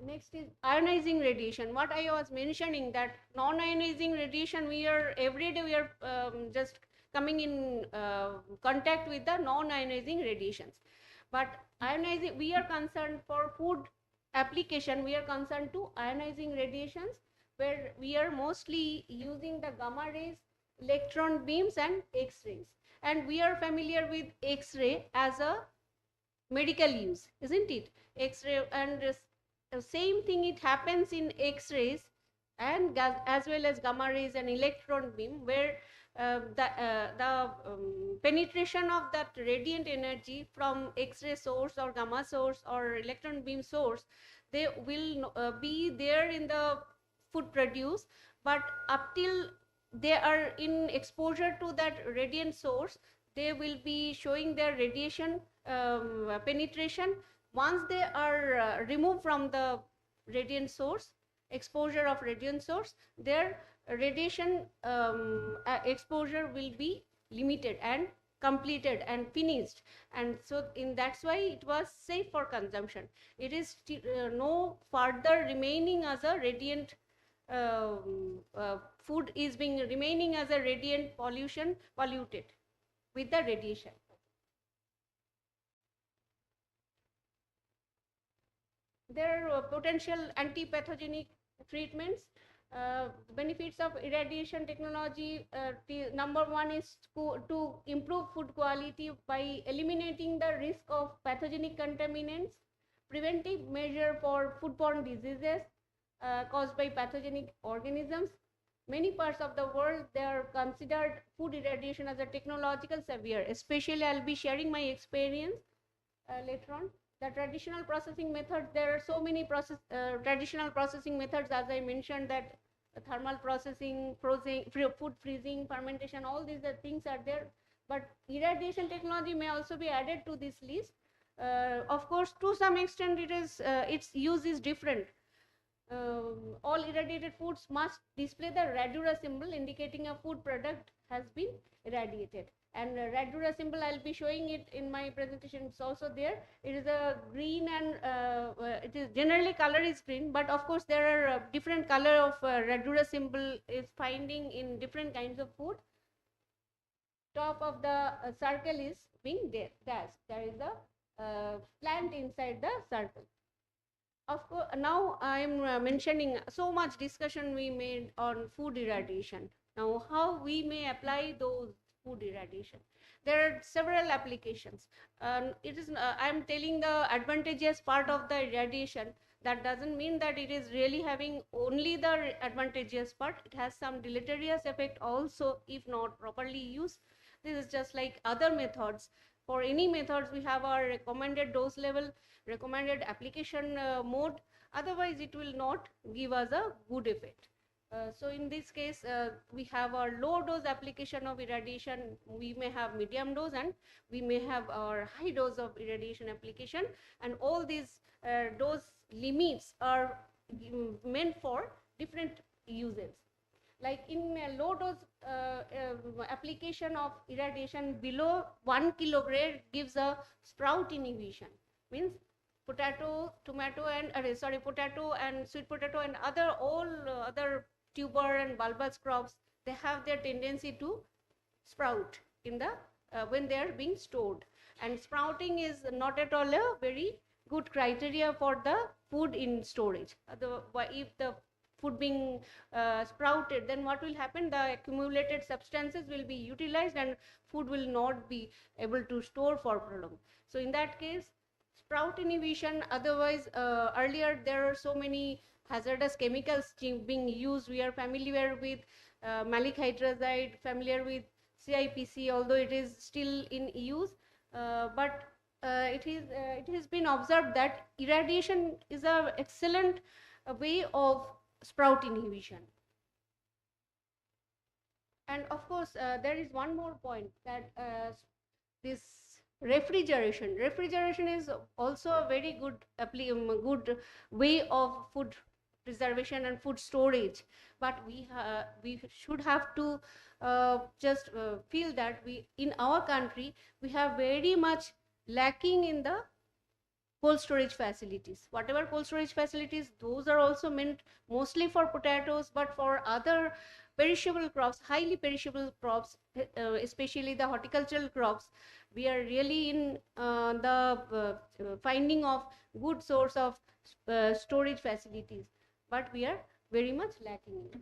Next is ionizing radiation. What I was mentioning, that non-ionizing radiation, we are every day we are just coming in contact with the non-ionizing radiations, but ionizing, we are concerned for food application, we are concerned to ionizing radiations, where we are mostly using the gamma rays, electron beams and X-rays, and we are familiar with X-ray as a medical use, isn't it? X-ray, and same thing it happens in X-rays and as well as gamma rays and electron beam, where the penetration of that radiant energy from X-ray source or gamma source or electron beam source, they will be there in the food produce, but up till they are in exposure to that radiant source, they will be showing their radiation penetration. Once they are removed from the radiant source, exposure of radiant source, their radiation exposure will be limited and completed and finished, and so that's why it was safe for consumption. It is no further remaining as a radiant food is being remaining as a radiant polluted with the radiation. There are potential anti-pathogenic treatments. Benefits of irradiation technology, the number one is to improve food quality by eliminating the risk of pathogenic contaminants, preventive measure for foodborne diseases caused by pathogenic organisms. Many parts of the world, they are considered food irradiation as a technological savior. Especially, I'll be sharing my experience later on. The traditional processing methods, there are so many traditional processing methods, as I mentioned, that thermal processing, food freezing, fermentation, all these things are there. But irradiation technology may also be added to this list. Of course, to some extent, its use is different. All irradiated foods must display the radura symbol indicating a food product has been irradiated. And radura symbol, I'll be showing it in my presentation. It's also there. It is a green, and it is generally color is green, but of course there are different color of radura symbol is finding in different kinds of food. Top of the circle is being dashed. There is a plant inside the circle. Of course, now I am mentioning so much discussion we made on food irradiation. Now, how we may apply those food irradiation? There are several applications. I am telling the advantageous part of the irradiation. That doesn't mean that it is really having only the advantageous part. It has some deleterious effect also if not properly used. This is just like other methods. For any methods, we have our recommended dose level, recommended application mode. Otherwise, it will not give us a good effect. So in this case, we have our low dose application of irradiation. We may have medium dose, and we may have our high dose of irradiation application. And all these dose limits are meant for different uses. Like in a low dose application of irradiation below 1 kilogram gives a sprout inhibition. Means potato, tomato, and potato and sweet potato and all other tuber and bulbous crops, they have their tendency to sprout in the when they are being stored. And sprouting is not at all a very good criteria for the food in storage. If the food being sprouted, then what will happen? The accumulated substances will be utilized and food will not be able to store for prolonged. So in that case, sprout inhibition. Otherwise, earlier there are so many hazardous chemicals being used. We are familiar with malic hydrazide, familiar with CIPC, although it is still in use. But it has been observed that irradiation is an excellent way of sprout inhibition. And of course, there is one more point, that this refrigeration is also a very good way of food preservation and food storage. But we should have to just feel that in our country we have very much lacking in the cold storage facilities. Whatever cold storage facilities, those are also meant mostly for potatoes, but for other perishable crops, highly perishable crops, especially the horticultural crops, we are really in the finding of good source of storage facilities, but we are very much lacking in it.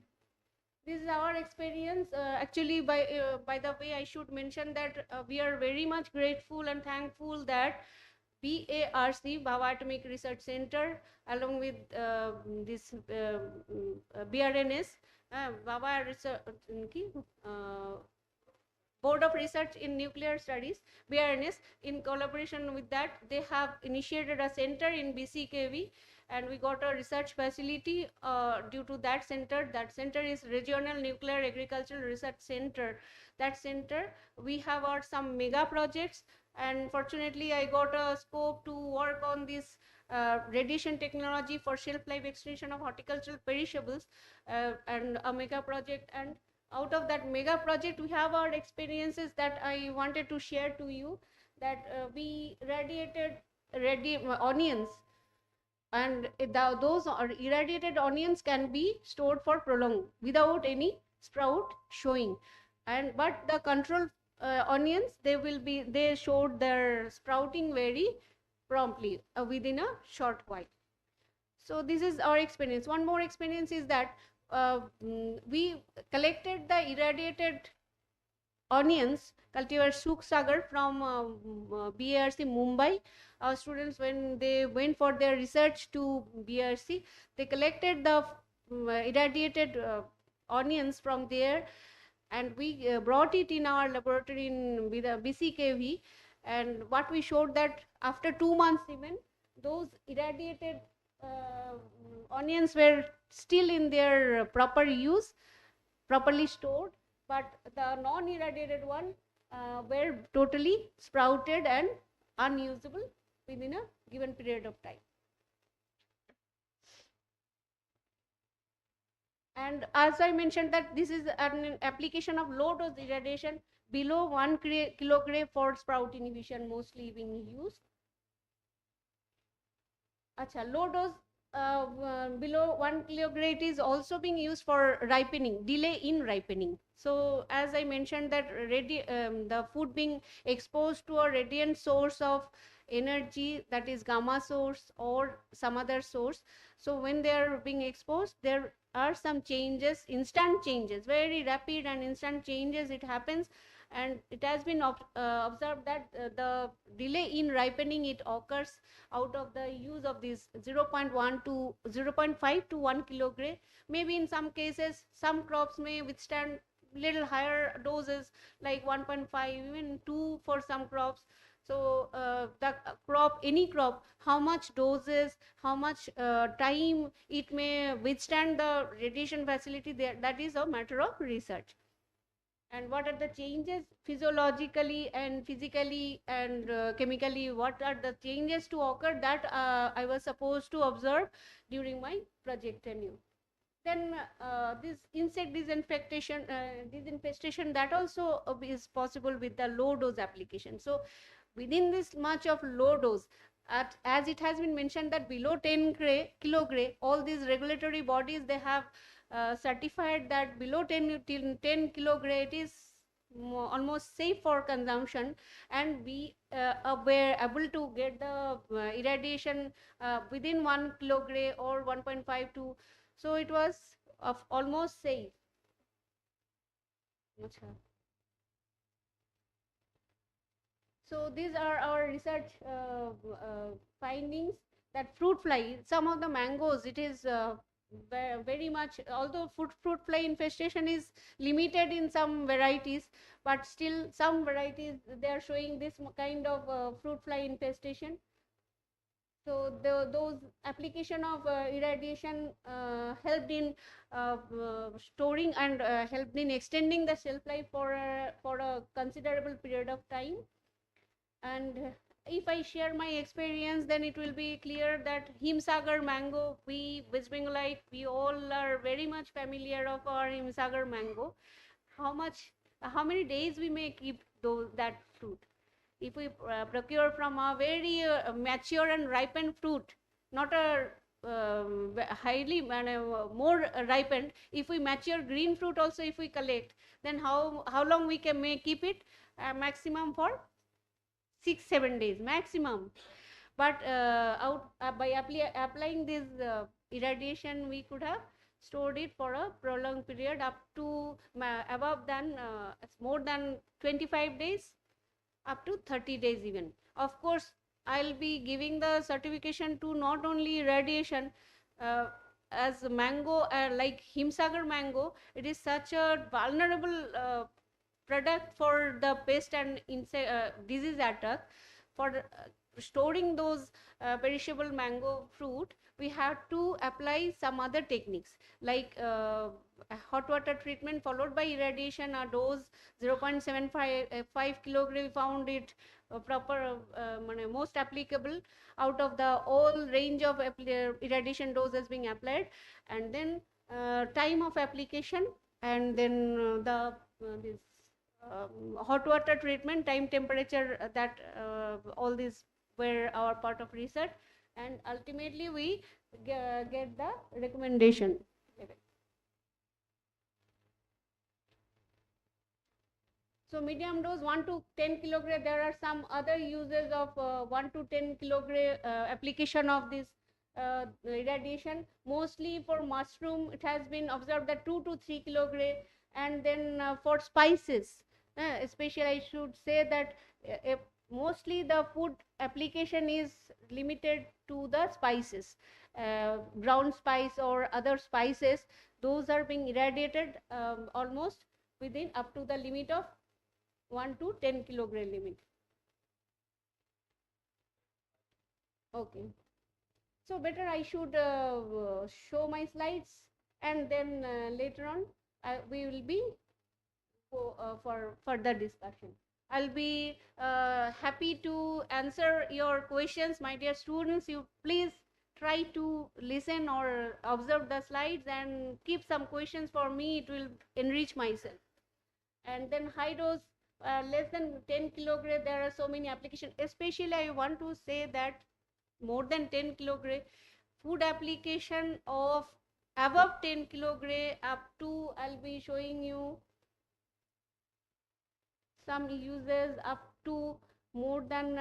This is our experience. Actually, by the way, I should mention that we are very much grateful and thankful that BARC, Bhava Atomic Research Center, along with this BRNS, Bhava Research, Board of Research in Nuclear Studies, BRNS, in collaboration with that, they have initiated a center in BCKV, and we got a research facility due to that center. That center is Regional Nuclear Agricultural Research Center. That center, we have some mega projects, and fortunately I got a scope to work on this radiation technology for shelf life extension of horticultural perishables, and a mega project. And out of that mega project, we have our experiences that I wanted to share to you, that we radiated onions, and those irradiated onions can be stored for prolonged without any sprout showing. But the control onions, they showed their sprouting very promptly within a short while. So this is our experience. One more experience is that we collected the irradiated onions, cultivar Sukh Sagar from BARC Mumbai. Our students, when they went for their research to BARC, they collected the irradiated onions from there, and we brought it in our laboratory in with a BCKV. And what we showed that after 2 months even, those irradiated onions were still in their proper use, properly stored, but the non-irradiated one were totally sprouted and unusable within a given period of time. And as I mentioned that this is an application of low dose irradiation below 1 kilogram for sprout inhibition mostly being used. Acha, low dose below 1 kilogram it is also being used for ripening, delay in ripening. So as I mentioned that the food being exposed to a radiant source of energy, that is gamma source or some other source. So when they are being exposed, there are some changes, instant changes, very rapid and instant changes it happens. And it has been observed that the delay in ripening it occurs out of the use of this 0.1 to 0.5 to 1 kilogram. Maybe in some cases some crops may withstand little higher doses like 1.5 even 2 for some crops. So the crop, any crop, how much doses, how much time it may withstand the radiation facility there, that is a matter of research. And what are the changes physiologically and physically and chemically, what are the changes to occur, that I was supposed to observe during my project tenure. Then this insect disinfestation, that also is possible with the low dose application. So within this much of low dose, as it has been mentioned that below 10 kilogram, all these regulatory bodies, they have certified that below 10 kilogram it is almost safe for consumption, and we were able to get the irradiation within 1 kilogram or 1.5 to, so it was of almost safe. So these are our research findings, that fruit fly, some of the mangoes, it is very much, although fruit fly infestation is limited in some varieties, but still some varieties they are showing this kind of fruit fly infestation. So those application of irradiation helped in storing and helped in extending the shelf life for a considerable period of time. And if I share my experience, then it will be clear that Himsagar mango, we West Bengalite, we all are very much familiar of our Himsagar mango. How many days we may keep that fruit? If we procure from a very mature and ripened fruit, not a highly more ripened, if we mature green fruit also if we collect, then how long we may keep it? Maximum for 6-7 days maximum. But by applying this irradiation, we could have stored it for a prolonged period up to above than more than 25 days, up to 30 days even. Of course, I'll be giving the certification to not only irradiation, as mango, like Himsagar mango, it is such a vulnerable product for the pest and disease attack. For storing those perishable mango fruit, we have to apply some other techniques like hot water treatment followed by irradiation. A dose 0.75 kilogram, we found it proper, most applicable out of the all range of irradiation doses being applied. And then time of application, and then this hot water treatment, time, temperature, that all these were our part of research, and ultimately we get the recommendation level. So medium dose 1 to 10 kilogram, there are some other uses of 1 to 10 kilogram application of this irradiation. Mostly for mushroom, it has been observed that 2 to 3 kilogram, and then for spices, especially I should say that mostly the food application is limited to the spices, brown spice or other spices. Those are being irradiated almost within up to the limit of 1 to 10 kilogram limit. Okay. So better I should show my slides, and then later on we will be for further discussion. I'll be happy to answer your questions, my dear students. You please try to listen or observe the slides and keep some questions for me. It will enrich myself. And then high dose, less than 10 kilogram, there are so many applications. Especially I want to say that more than 10 kilogram, food application of above 10 kilogram up to, I'll be showing you some uses up to more than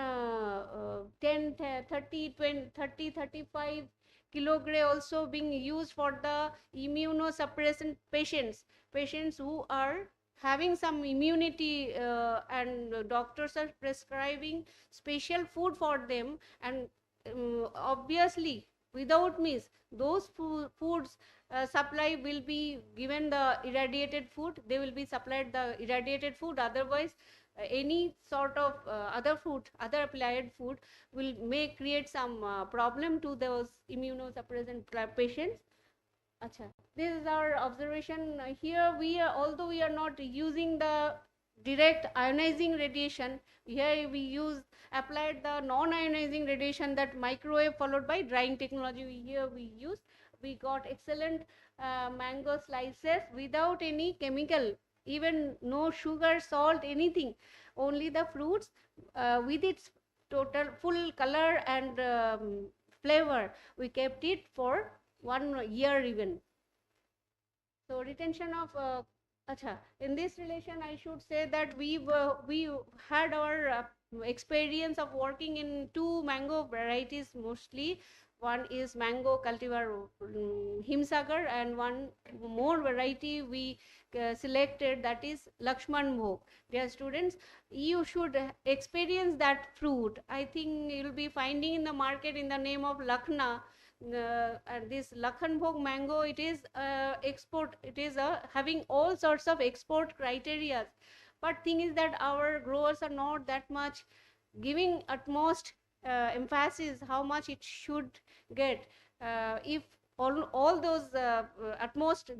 10, 30, 20, 30, 35 kilogram also being used for the immunosuppressant patients who are having some immunity, and doctors are prescribing special food for them, and obviously without miss those foods supply will be given the irradiated food. They will be supplied the irradiated food, otherwise any sort of other applied food may create some problem to those immunosuppressant patients. Acha. This is our observation. Here although we are not using the direct ionizing radiation, here we applied the non-ionizing radiation, that microwave followed by drying technology. Here we got excellent mango slices without any chemical, even no sugar, salt, anything, only the fruits with its total full color and flavor. We kept it for 1 year even. So retention of in this relation, I should say that we had our experience of working in 2 mango varieties mostly. One is mango cultivar Himsagar, and one more variety we selected, that is Lakshman Bhog. Dear students, you should experience that fruit. I think you will be finding in the market in the name of Lakhna. And this Lakhan Bhog mango, it is export, it is having all sorts of export criteria, but thing is that our growers are not that much giving utmost emphasis how much it should get. If all those utmost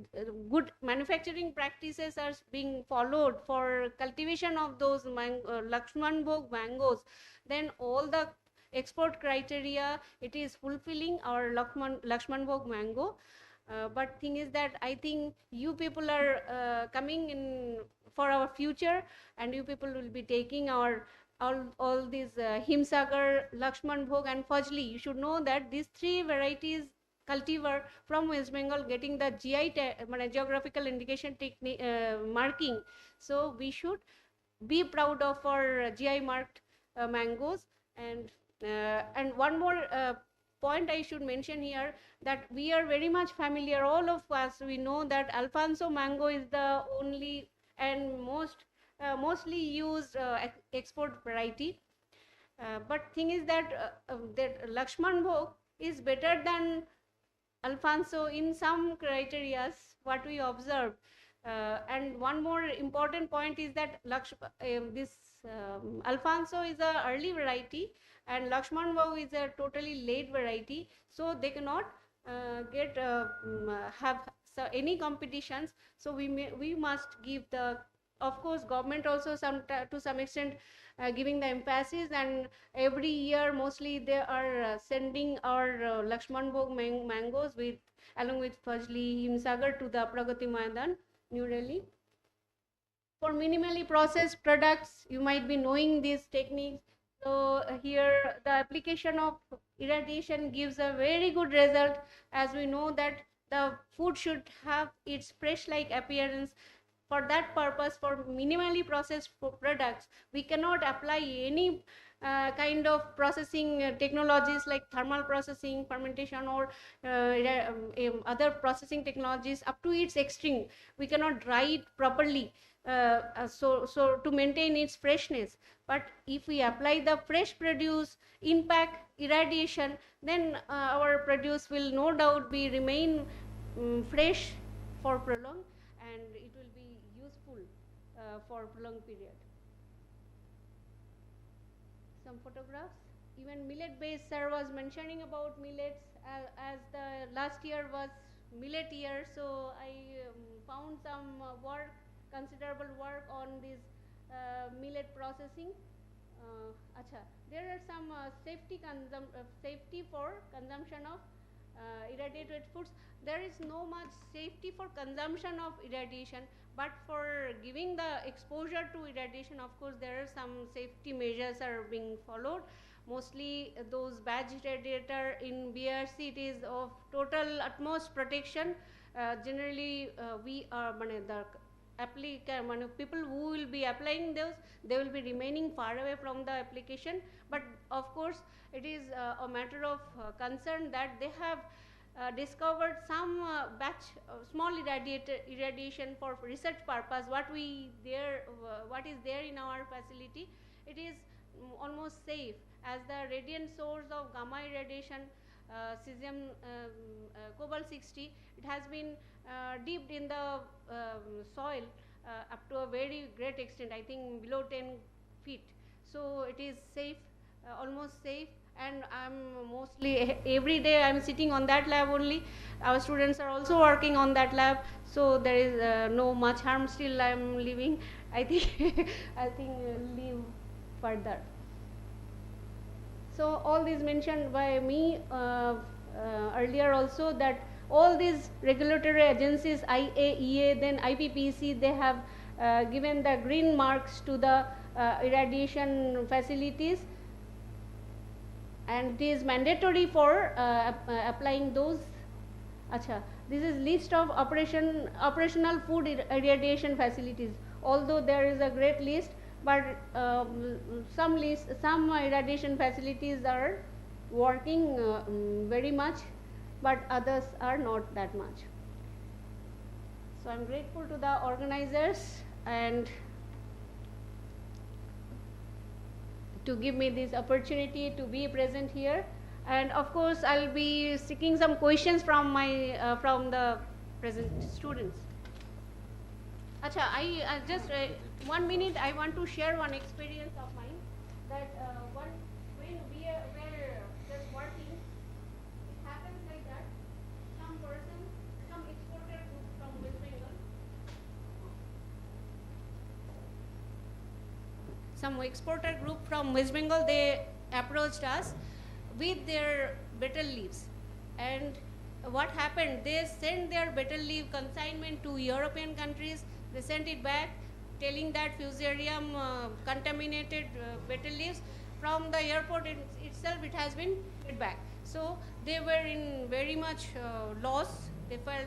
good manufacturing practices are being followed for cultivation of those Lakshman Bhog mangoes, then all the export criteria it is fulfilling our Lakshman Bhog mango. But thing is that I think you people are coming in for our future, and you people will be taking our all these Himsagar, Lakshman Bhog and Fajli. You should know that these 3 varieties cultivar from West Bengal getting the geographical indication marking. So we should be proud of our GI marked mangoes. And one more point I should mention here, that we are very much familiar, all of us, we know that Alfonso mango is the only and mostly used export variety. But thing is that that Lakshman Bhog is better than Alfonso in some criteria, what we observe. And one more important point is that Alfonso is a early variety, and Lakshman Bhog is a totally late variety, so they cannot have any competitions. So we must give the, of course, government also to some extent giving the emphasis, and every year mostly they are sending our Lakshman Bhog mangoes along with Fajli, Himsagar to the Pragati Maidan, New Delhi. For minimally processed products, you might be knowing these techniques. So here the application of irradiation gives a very good result, as we know that the food should have its fresh-like appearance. For that purpose, for minimally processed products, we cannot apply any kind of processing technologies like thermal processing, fermentation, or other processing technologies up to its extreme. We cannot dry it properly so to maintain its freshness. But if we apply the fresh produce in pack irradiation, then our produce will no doubt be remain fresh for prolonged, and it will be useful for prolonged period. Some photographs. Even millet based, sir was mentioning about millets as the last year was millet year, so I found some work, considerable work on this millet processing. There are some safety for consumption of irradiated foods. There is no much safety for consumption of irradiation, but for giving the exposure to irradiation, of course, there are some safety measures are being followed. Mostly those badge irradiator in BRC, it is of total utmost protection. Generally, we are the people who will be applying those, they will be remaining far away from the application. But of course, it is a matter of concern that they have discovered some small irradiation for research purpose. What is there in our facility, it is almost safe, as the radiant source of gamma irradiation, cesium cobalt 60, it has been dipped in the soil up to a very great extent, I think below 10 feet. So it is safe, almost safe. And I'm mostly every day I'm sitting on that lab only. Our students are also working on that lab, so there is no much harm. Still I'm living, I think live further. So all these mentioned by me earlier also, that all these regulatory agencies, IAEA, then IPPC, they have given the green marks to the irradiation facilities, and it is mandatory for applying those. This is list of operational food irradiation facilities. Although there is a great list, but some irradiation facilities are working very much, but others are not that much. So I'm grateful to the organizers and to give me this opportunity to be present here. And of course, I'll be seeking some questions from my from the present students. I just 1 minute. I want to share one experience of mine. That when we were just working, it happens like that. Some exporter group from West Bengal. Some exporter group from West Bengal, they approached us with their betel leaves. And what happened, they sent their betel leaf consignment to European countries. They sent it back telling that fusarium contaminated betel leaves. From the airport itself, it has been sent back. So they were in very much loss. They felt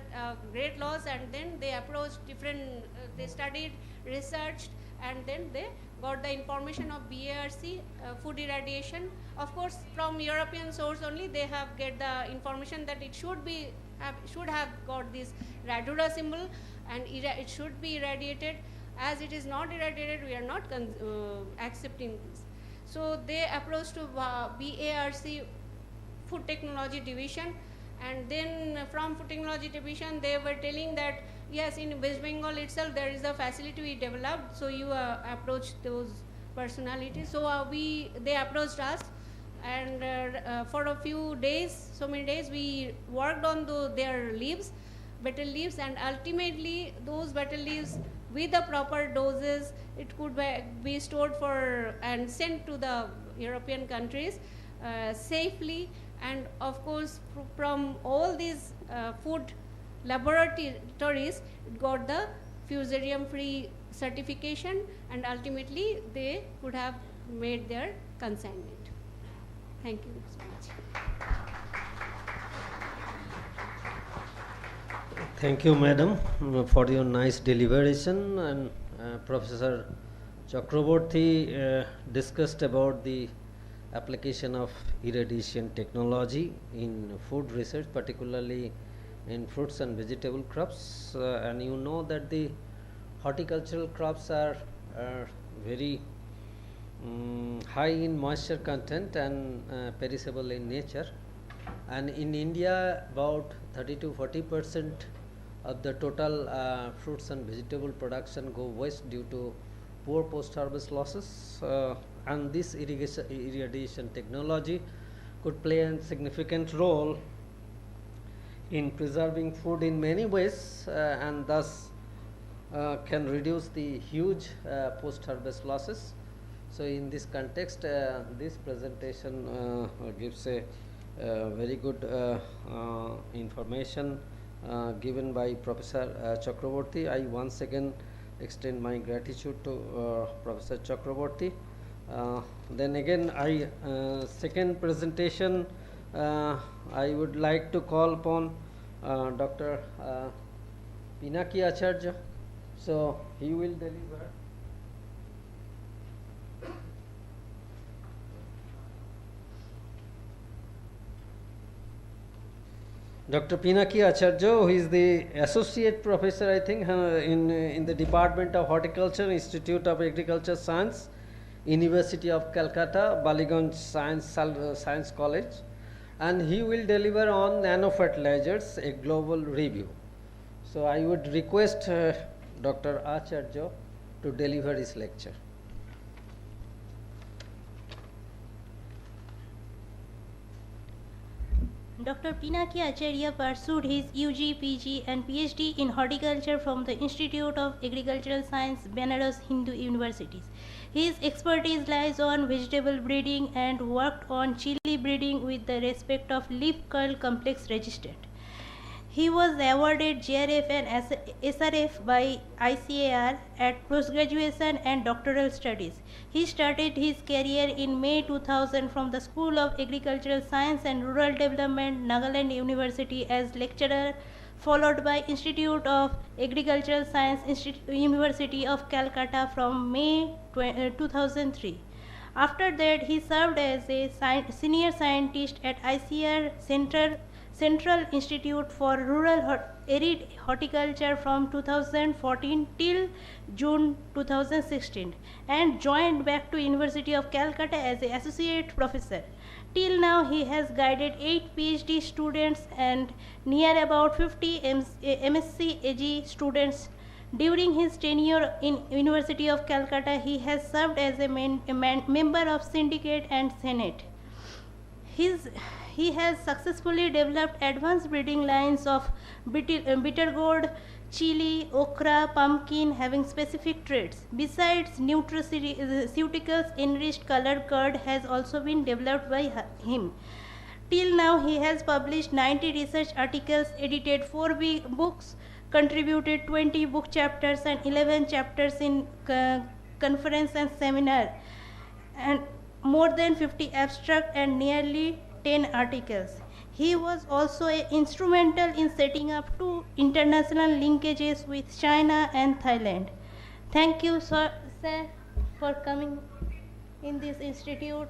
great loss, and then they approached different, they studied, researched, and then they got the information of BARC, food irradiation. Of course, from European source only, they have get the information that it should have got this radura symbol, and it should be irradiated. As it is not irradiated, we are not accepting this. So they approached to BARC Food Technology Division, and then from Food Technology Division, they were telling that yes, in West Bengal itself there is a facility we developed, so you approach those personalities. So they approached us, and for a few days, so many days, we worked on their leaves, betel leaves, and ultimately those betel leaves with the proper doses, it could be stored for and sent to the European countries safely. And of course, from all these food laboratories, it got the fusarium free certification, and ultimately they could have made their consignment. Thank you so much.
Thank you, madam, for your nice deliberation, and Professor Chakraborty discussed about the application of irradiation technology in food research, particularly in fruits and vegetable crops, and you know that the horticultural crops are very high in moisture content and perishable in nature, and in India about 30 to 40% of the total fruits and vegetable production go waste due to poor post-harvest losses, and this irradiation technology could play a significant role in preserving food in many ways, and thus can reduce the huge post-harvest losses. So in this context, this presentation gives a very good information given by Professor Chakraborty. I once again extend my gratitude to Professor Chakraborty. Then again, second presentation, I would like to call upon Dr. Pinaki Acharya. So he will deliver. Dr. Pinaki Acharya, who is the associate professor, I think, in the Department of Horticulture, Institute of Agriculture Science, University of Calcutta, Baliganj Science College, and he will deliver on nano fertilizers, a global review. So I would request Dr. Acharya to deliver his lecture.
Dr. Pinaki Acharya pursued his UG, PG and PhD in horticulture from the Institute of Agricultural Science, Benares Hindu Universities. His expertise lies on vegetable breeding and worked on chili breeding with the respect of leaf curl complex resistant. He was awarded JRF and SRF by ICAR at postgraduation and doctoral studies. He started his career in May 2000 from the School of Agricultural Science and Rural Development, Nagaland University as lecturer, followed by Institute of Agricultural Science, University of Calcutta from May 2003. After that, he served as a senior scientist at ICAR Central Institute for Rural Arid Horticulture from 2014 till June 2016 and joined back to University of Calcutta as an associate professor. Till now, he has guided 8 PhD students and near about 50 MSc AG students. During his tenure in University of Calcutta, he has served as a member of Syndicate and Senate. He has successfully developed advanced breeding lines of bitter gourd, chili, okra, pumpkin having specific traits. Besides, nutraceuticals enriched colored curd has also been developed by him. Till now, he has published 90 research articles, edited 4 books, contributed 20 book chapters and 11 chapters in conference and seminar, and more than 50 abstracts and nearly 10 articles. He was also instrumental in setting up 2 international linkages with China and Thailand. Thank you, sir, for coming in this institute.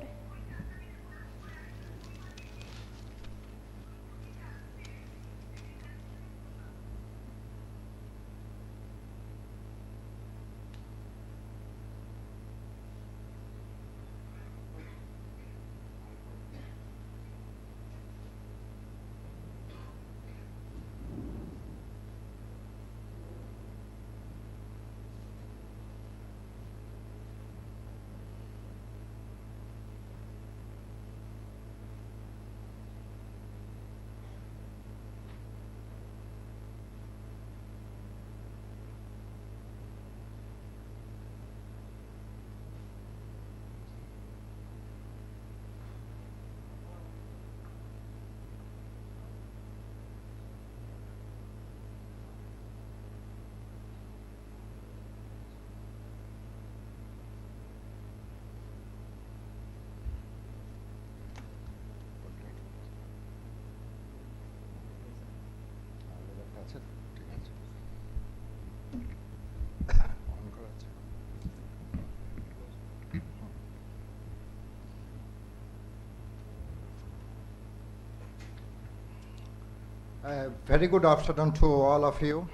Very good afternoon to all of you.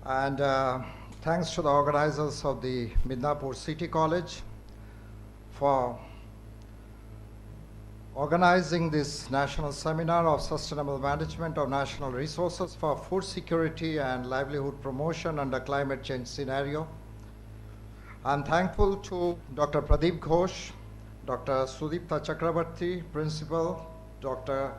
And thanks to the organizers of the Midnapore City College for organizing this national seminar of sustainable management of national resources for food security and livelihood promotion under climate change scenario. I'm thankful to Dr. Pradeep Ghosh, Dr. Sudipta Chakrabarti, Principal, Dr.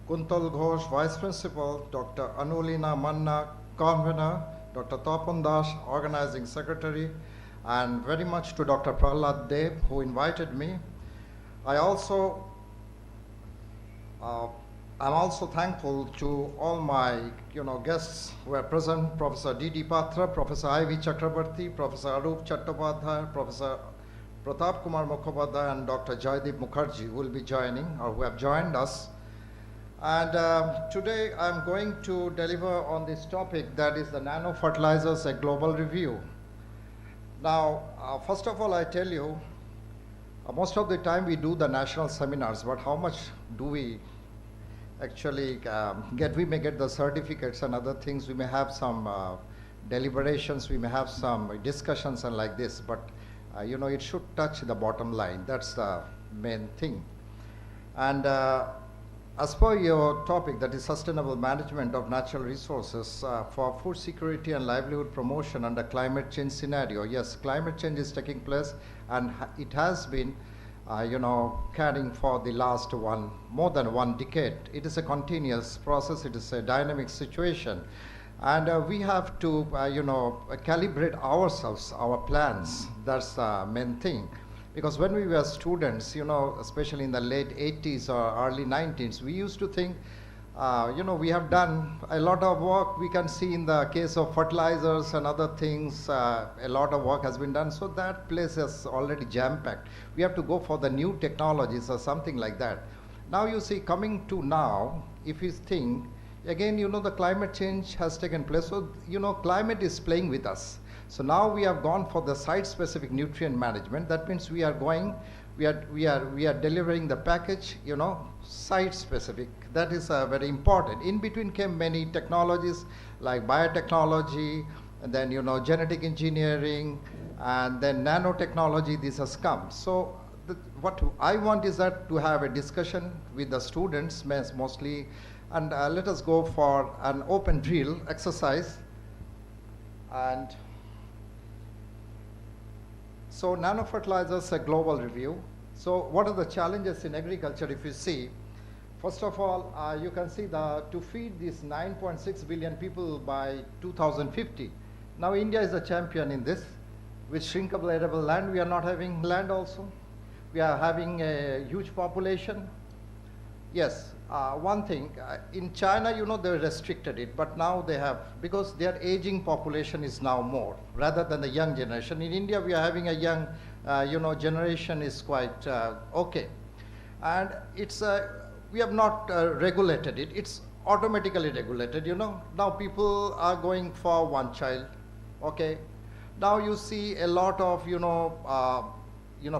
Kuntal Ghosh, Vice Principal, Dr. Anulina Manna, Convener, Dr. Tapan Das, Organizing Secretary, and very much to Dr. Prahlad Deb, who invited me. I'm also thankful to all my guests who are present, Professor D.D. Patra, Professor I.V. Chakrabarti, Professor Arup Chattopadhyay, Professor Pratap Kumar Mukhopadhyay, and Dr. Jaideep Mukherjee, who will be joining or who have joined us. And today I'm going to deliver on this topic, that is the nano fertilizers, a global review. Now, first of all, I tell you, most of the time we do the national seminars, but how much do we actually get? We may get the certificates and other things. We may have some deliberations, we may have some discussions and like this, but it should touch the bottom line. That's the main thing. And as per your topic, that is sustainable management of natural resources for food security and livelihood promotion under climate change scenario. Yes, climate change is taking place, and it has been carrying for the last more than one decade. It is a continuous process. It is a dynamic situation. And we have to, calibrate ourselves, our plans. That's the main thing. Because when we were students, especially in the late 80s or early 90s, we used to think, we have done a lot of work. We can see in the case of fertilizers and other things, a lot of work has been done. So that place is already jam-packed. We have to go for the new technologies or something like that. Now you see, coming to now, if you think, again, the climate change has taken place. So, climate is playing with us. So now we have gone for the site-specific nutrient management. That means we are delivering the package, site-specific. That is very important. In between came many technologies like biotechnology, and then genetic engineering, and then nanotechnology. This has come. So what I want is that to have a discussion with the students mostly, and let us go for an open drill exercise. And so nanofertilizers, a global review. So what are the challenges in agriculture if you see? First of all, you can see to feed these 9.6 billion people by 2050. Now India is a champion in this. With shrinkable arable land, we are not having land also. We are having a huge population. Yes, one thing, in China, they restricted it, but now they have, because their aging population is now more, rather than the young generation. In India, we are having a young, generation is quite okay. And it's, we have not regulated it. It's automatically regulated, Now people are going for one child, okay. Now you see a lot of,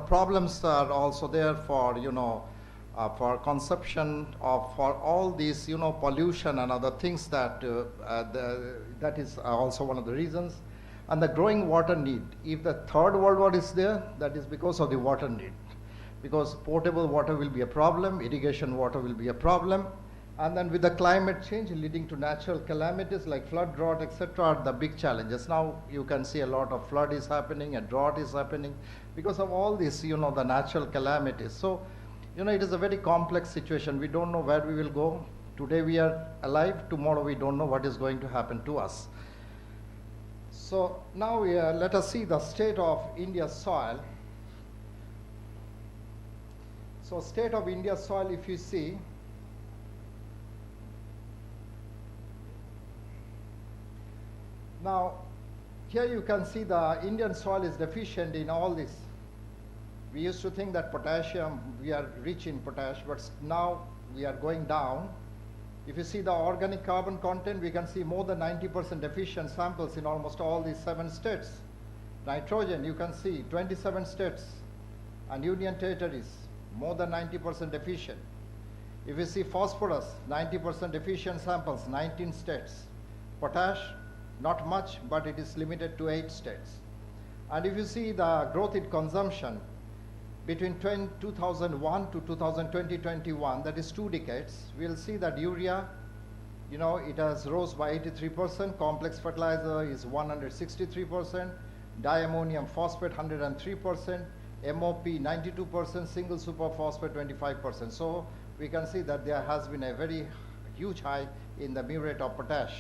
problems are also there for consumption of, for all these, pollution and other things that is also one of the reasons. And the growing water need. If the third world war is there, that is because of the water need. Because potable water will be a problem, irrigation water will be a problem. And then with the climate change leading to natural calamities like flood, drought, etc. are the big challenges. Now you can see a lot of flood is happening and drought is happening because of all this, the natural calamities. So, it is a very complex situation. We don't know where we will go. Today we are alive, tomorrow we don't know what is going to happen to us. So now let us see the state of India's soil. So state of India's soil, if you see, now here you can see the Indian soil is deficient in all this. We used to think that potassium, we are rich in potash, but now we are going down. If you see the organic carbon content, we can see more than 90% deficient samples in almost all these 7 states. Nitrogen, you can see 27 states and union territories, more than 90% deficient. If you see phosphorus, 90% efficient samples, 19 states. Potash, not much, but it is limited to 8 states. And if you see the growth in consumption between 2001 to 2020-21, that is 2 decades, we'll see that urea, it has rose by 83%, complex fertilizer is 163%, diammonium phosphate 103%, MOP 92%, single superphosphate 25%. So we can see that there has been a very huge high in the muriate of potash.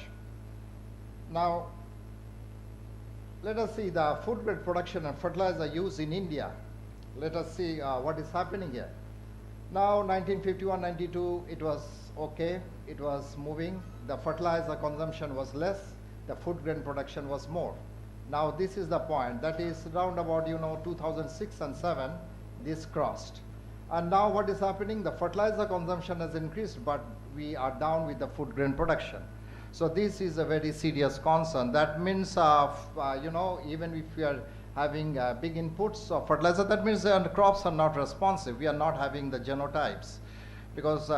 Now, let us see the food grade production and fertilizer use in India. Let us see what is happening here. Now, 1951-92, it was okay. It was moving. The fertilizer consumption was less. The food grain production was more. Now, this is the point. That is round about, 2006 and 7, this crossed. And now what is happening? The fertilizer consumption has increased, but we are down with the food grain production. So this is a very serious concern. That means, even if we are having big inputs of fertilizer, that means the crops are not responsive. We are not having the genotypes. Because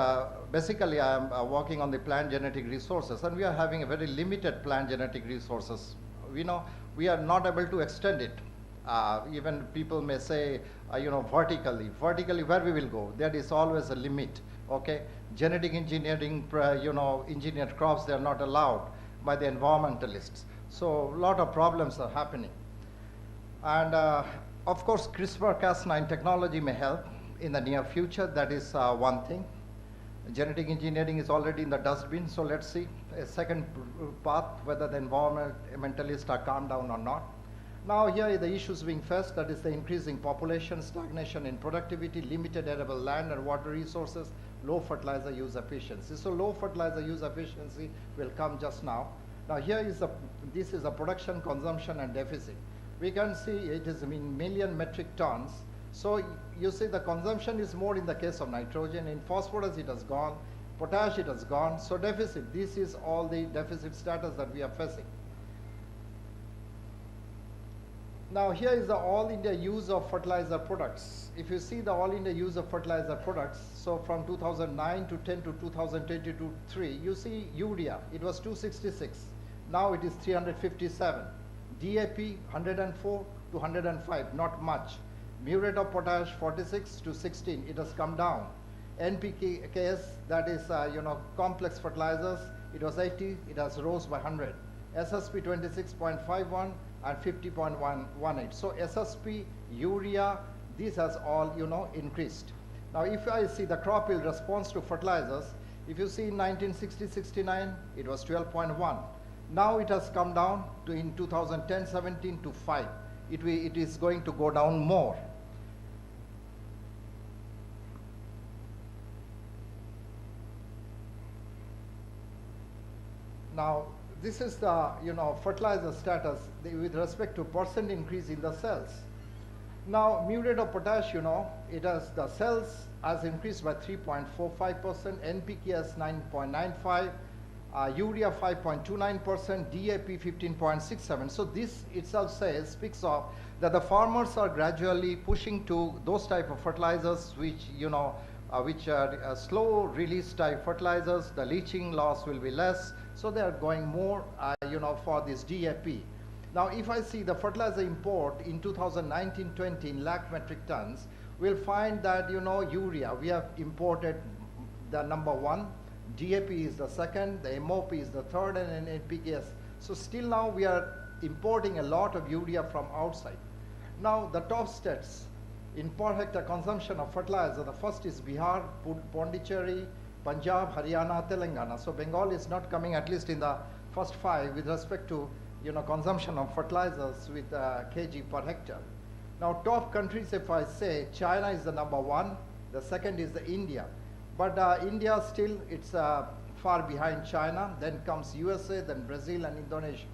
basically I am working on the plant genetic resources, and we are having a very limited plant genetic resources. We are not able to extend it. Even people may say, vertically. Vertically, where we will go? There is always a limit, okay? Genetic engineering, engineered crops, they are not allowed by the environmentalists. So a lot of problems are happening. And of course, CRISPR-Cas9 technology may help in the near future. That is one thing. Genetic engineering is already in the dustbin, so let's see a second path, whether the environmentalists are calmed down or not. Now here the issues being faced, that is the increasing population, stagnation in productivity, limited arable land and water resources, low fertilizer use efficiency. So low fertilizer use efficiency will come just now. Now here is this is a production, consumption and deficit. We can see it is in million metric tons. So you see the consumption is more in the case of nitrogen. In phosphorus it has gone, potash it has gone. So deficit, this is all the deficit status that we are facing. Now here is the all India use of fertilizer products. If you see the all India use of fertilizer products, so from 2009 to 10 to 2022-3, you see urea, it was 266. Now it is 357. DAP 104 to 105, not much. Muriate of potash 46 to 16, it has come down. NPKs, that is complex fertilizers, it was 80, it has rose by 100. SSP 26.51 and 50.118. So SSP, urea, these has all increased. Now if I see the crop yield response to fertilizers, if you see in 1960-69, it was 12.1. Now it has come down to in 2010-17 to 5. It is going to go down more. Now this is the fertilizer status with respect to percent increase in the cells. Now muriate of potash, it has the cells has increased by 3.45%, NPK has 9.95, urea 5.29%, DAP 15.67. So this itself speaks of that the farmers are gradually pushing to those type of fertilizers which are slow release type fertilizers. The leaching loss will be less, so they are going more for this DAP. Now if I see the fertilizer import in 2019-20 in lakh metric tons, we'll find that urea we have imported the number 1, DAP is the second, the MOP is the third, and NPKs. So still now we are importing a lot of urea from outside. Now the top states in per hectare consumption of fertilizer, the first is Bihar, Pondicherry, Punjab, Haryana, Telangana. So Bengal is not coming at least in the first 5 with respect to consumption of fertilizers with kg per hectare. Now top countries, if I say, China is the number 1, the second is the India. But India still, it's far behind China, then comes USA, then Brazil and Indonesia.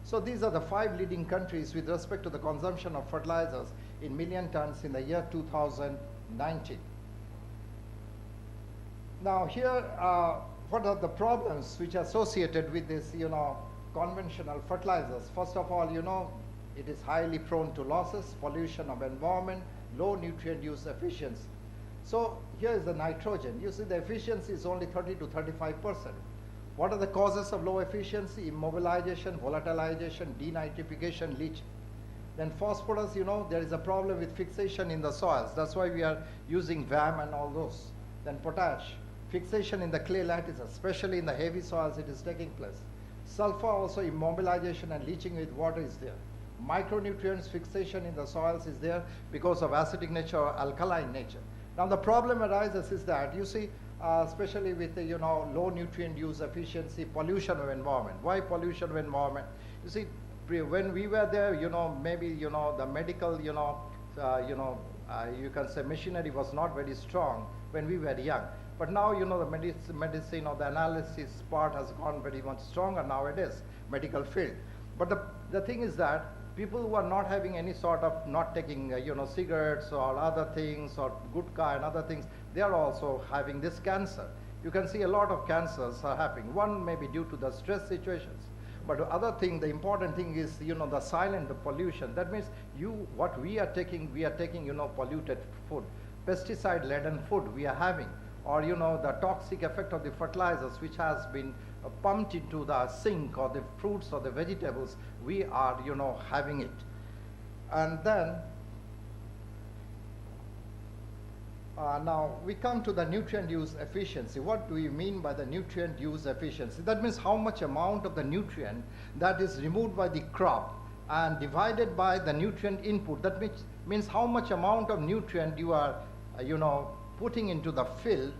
So these are the 5 leading countries with respect to the consumption of fertilizers in million tons in the year 2019. Now here, what are the problems which are associated with this, conventional fertilizers? First of all, it is highly prone to losses, pollution of environment, low nutrient use efficiency. So here is the nitrogen. You see the efficiency is only 30 to 35%. What are the causes of low efficiency? Immobilization, volatilization, denitrification, leaching. Then phosphorus, you know, there is a problem with fixation in the soils. That's why we are using VAM and all those. Then potash, fixation in the clay lattice, especially in the heavy soils, it is taking place. Sulfur also, immobilization and leaching with water is there. Micronutrients fixation in the soils is there because of acidic nature or alkaline nature. Now the problem arises is that, you see, especially with the, you know, low nutrient use efficiency, pollution of environment. Why pollution of environment? You see, when we were there, you know, maybe, you know, the medical, you can say machinery was not very strong when we were young. But now, you know, the medicine or the analysis part has gone very much stronger nowadays, medical field. But the thing is that people who are not having any sort of, not taking, you know, cigarettes or other things or gutka and other things, they are also having this cancer. You can see a lot of cancers are happening. One may be due to the stress situations. But the other thing, the important thing is, you know, the silent, the pollution. That means what we are taking, you know, polluted food, pesticide-laden food we are having, or, you know, the toxic effect of the fertilizers which has been pumped into the sink or the fruits or the vegetables, we are, you know, having it. And then, now we come to the nutrient use efficiency. What do we mean by the nutrient use efficiency? That means how much amount of the nutrient that is removed by the crop and divided by the nutrient input. That means how much amount of nutrient you are, you know, putting into the field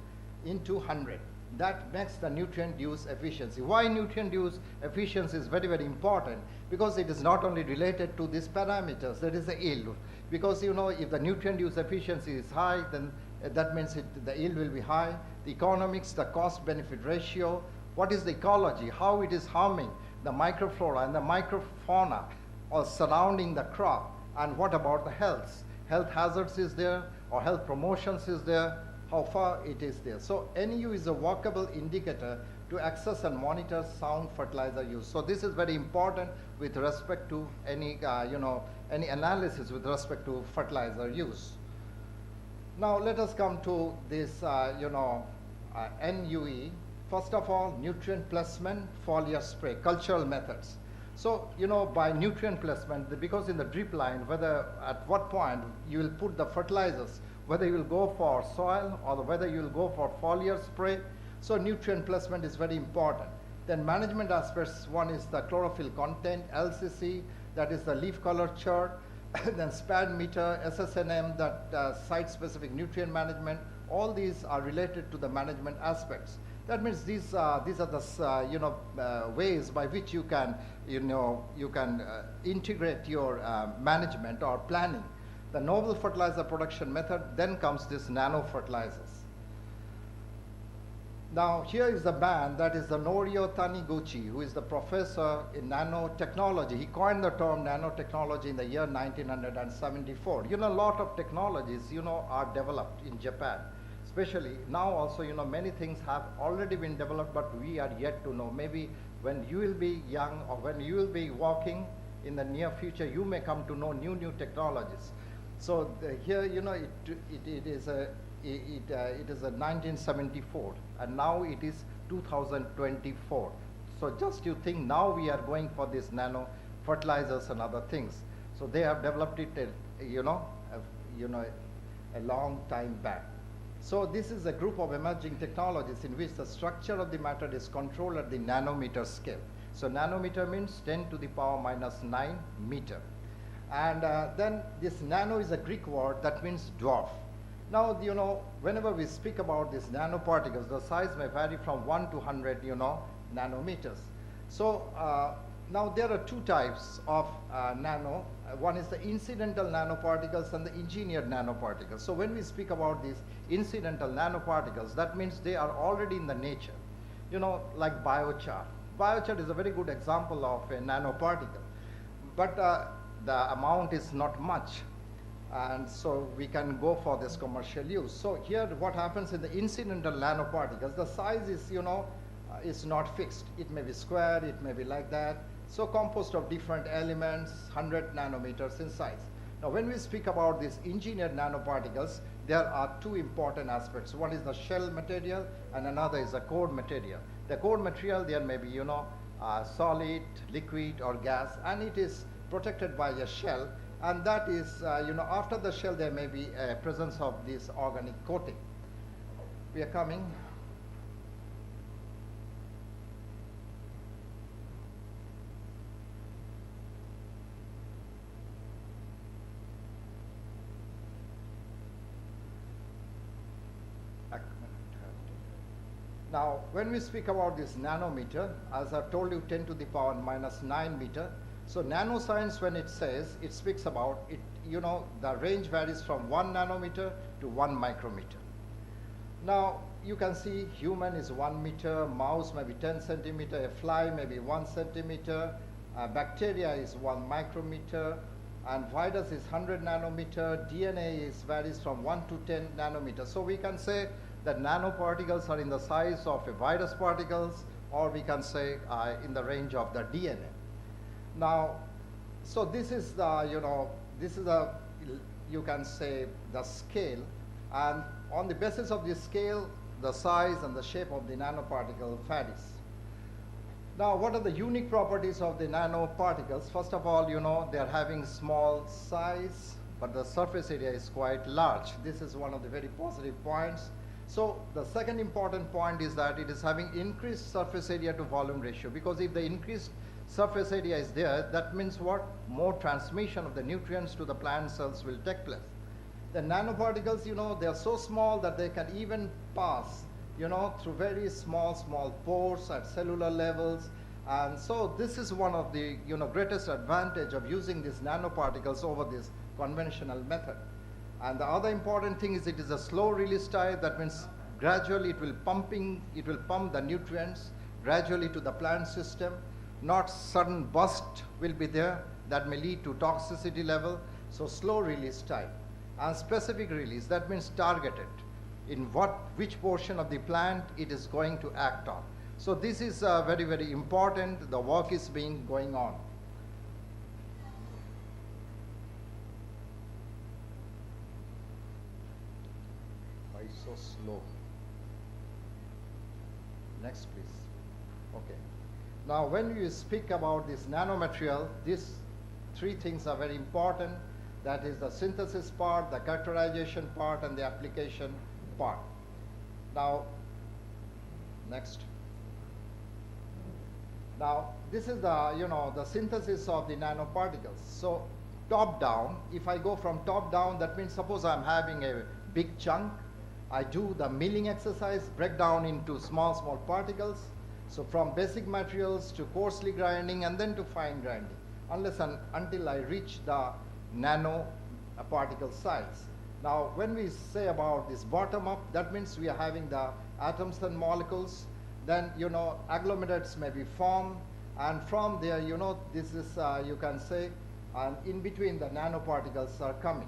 into 100. That makes the nutrient use efficiency. Why nutrient use efficiency is very, very important? Because it is not only related to these parameters, that is the yield. Because, you know, if the nutrient use efficiency is high, then that means the yield will be high. The economics, the cost-benefit ratio, what is the ecology, how it is harming the microflora and the microfauna or surrounding the crop, and what about the health? Health hazards is there, or health promotions is there, how far it is there. So NU is a workable indicator to access and monitor sound fertilizer use. So this is very important with respect to any, any analysis with respect to fertilizer use. Now let us come to this, NUE. First of all, nutrient placement, foliar spray, cultural methods. So, you know, by nutrient placement, because in the drip line, whether at what point you will put the fertilizers, whether you will go for soil or whether you will go for foliar spray. So nutrient placement is very important. Then management aspects, one is the chlorophyll content, LCC, that is the leaf color chart, then SPAD meter, SSNM, that site-specific nutrient management. All these are related to the management aspects. That means these are the ways by which you can integrate your management or planning. The novel fertilizer production method, then comes this nano fertilizers. Now here is the man, that is the Norio Taniguchi, who is the professor in nanotechnology. He coined the term nanotechnology in the year 1974. You know, a lot of technologies, you know, are developed in Japan. Especially now also, you know, many things have already been developed, but we are yet to know. Maybe when you will be young or when you will be walking in the near future, you may come to know new technologies. So here, you know, it is a 1974, and now it is 2024. So just you think now we are going for this nano fertilizers and other things. So they have developed it, a long time back. So this is a group of emerging technologies in which the structure of the matter is controlled at the nanometer scale. So nanometer means 10 to the power minus 9 meter. And then this nano is a Greek word that means dwarf. Now, you know, whenever we speak about these nanoparticles, the size may vary from 1 to 100, nanometers. So now there are two types of nano. One is the incidental nanoparticles and the engineered nanoparticles. So when we speak about these incidental nanoparticles, that means they are already in the nature. You know, like biochar. Biochar is a very good example of a nanoparticle. But the amount is not much. And so we can go for this commercial use. So here what happens in the incidental nanoparticles, the size is, is not fixed. It may be square, it may be like that. So composed of different elements, 100 nanometers in size. Now when we speak about these engineered nanoparticles, there are two important aspects. One is the shell material and another is the core material. The core material, there may be, solid, liquid or gas, and it is protected by a shell, and that is, after the shell there may be a presence of this organic coating. We are coming. Now, when we speak about this nanometer, as I've told you, 10 to the power -9 meter. So nanoscience, when it says, it speaks about it, the range varies from 1 nanometer to 1 micrometer. Now, you can see human is 1 meter, mouse may be 10 centimeter, a fly may be 1 centimeter, bacteria is 1 micrometer, and virus is 100 nanometer, DNA varies from 1 to 10 nanometers. So we can say that nanoparticles are in the size of a virus particles, or we can say in the range of the DNA. Now, so this is the, you can say the scale, and on the basis of this scale, the size and the shape of the nanoparticle varies. Now, what are the unique properties of the nanoparticles? First of all, they are having small size, but the surface area is quite large. This is one of the very positive points. So the second important point is that it is having increased surface area to volume ratio, because if the increased surface area is there, that means what? More transmission of the nutrients to the plant cells will take place. The nanoparticles, they are so small that they can even pass, through very small pores at cellular levels. And so this is one of the, greatest advantage of using these nanoparticles over this conventional method. And the other important thing is it is a slow release type. That means gradually it will pump the nutrients gradually to the plant system. Not sudden burst will be there that may lead to toxicity level. So slow release type. And specific release, that means targeted in which portion of the plant it is going to act on. So this is very, very important. The work is going on. So slow. Next, please. Okay. Now, when you speak about this nanomaterial, these three things are very important. That is the synthesis part, the characterization part, and the application part. Now, next. Now, this is the, the synthesis of the nanoparticles. So, top down, if I go from top down, that means suppose I'm having a big chunk. I do the milling exercise, break down into small particles. So from basic materials to coarsely grinding and then to fine grinding, until I reach the nano particle size. Now, when we say about this bottom up, that means we are having the atoms and molecules. Then, agglomerates may be formed, and from there, this is, you can say, and in between the nanoparticles are coming.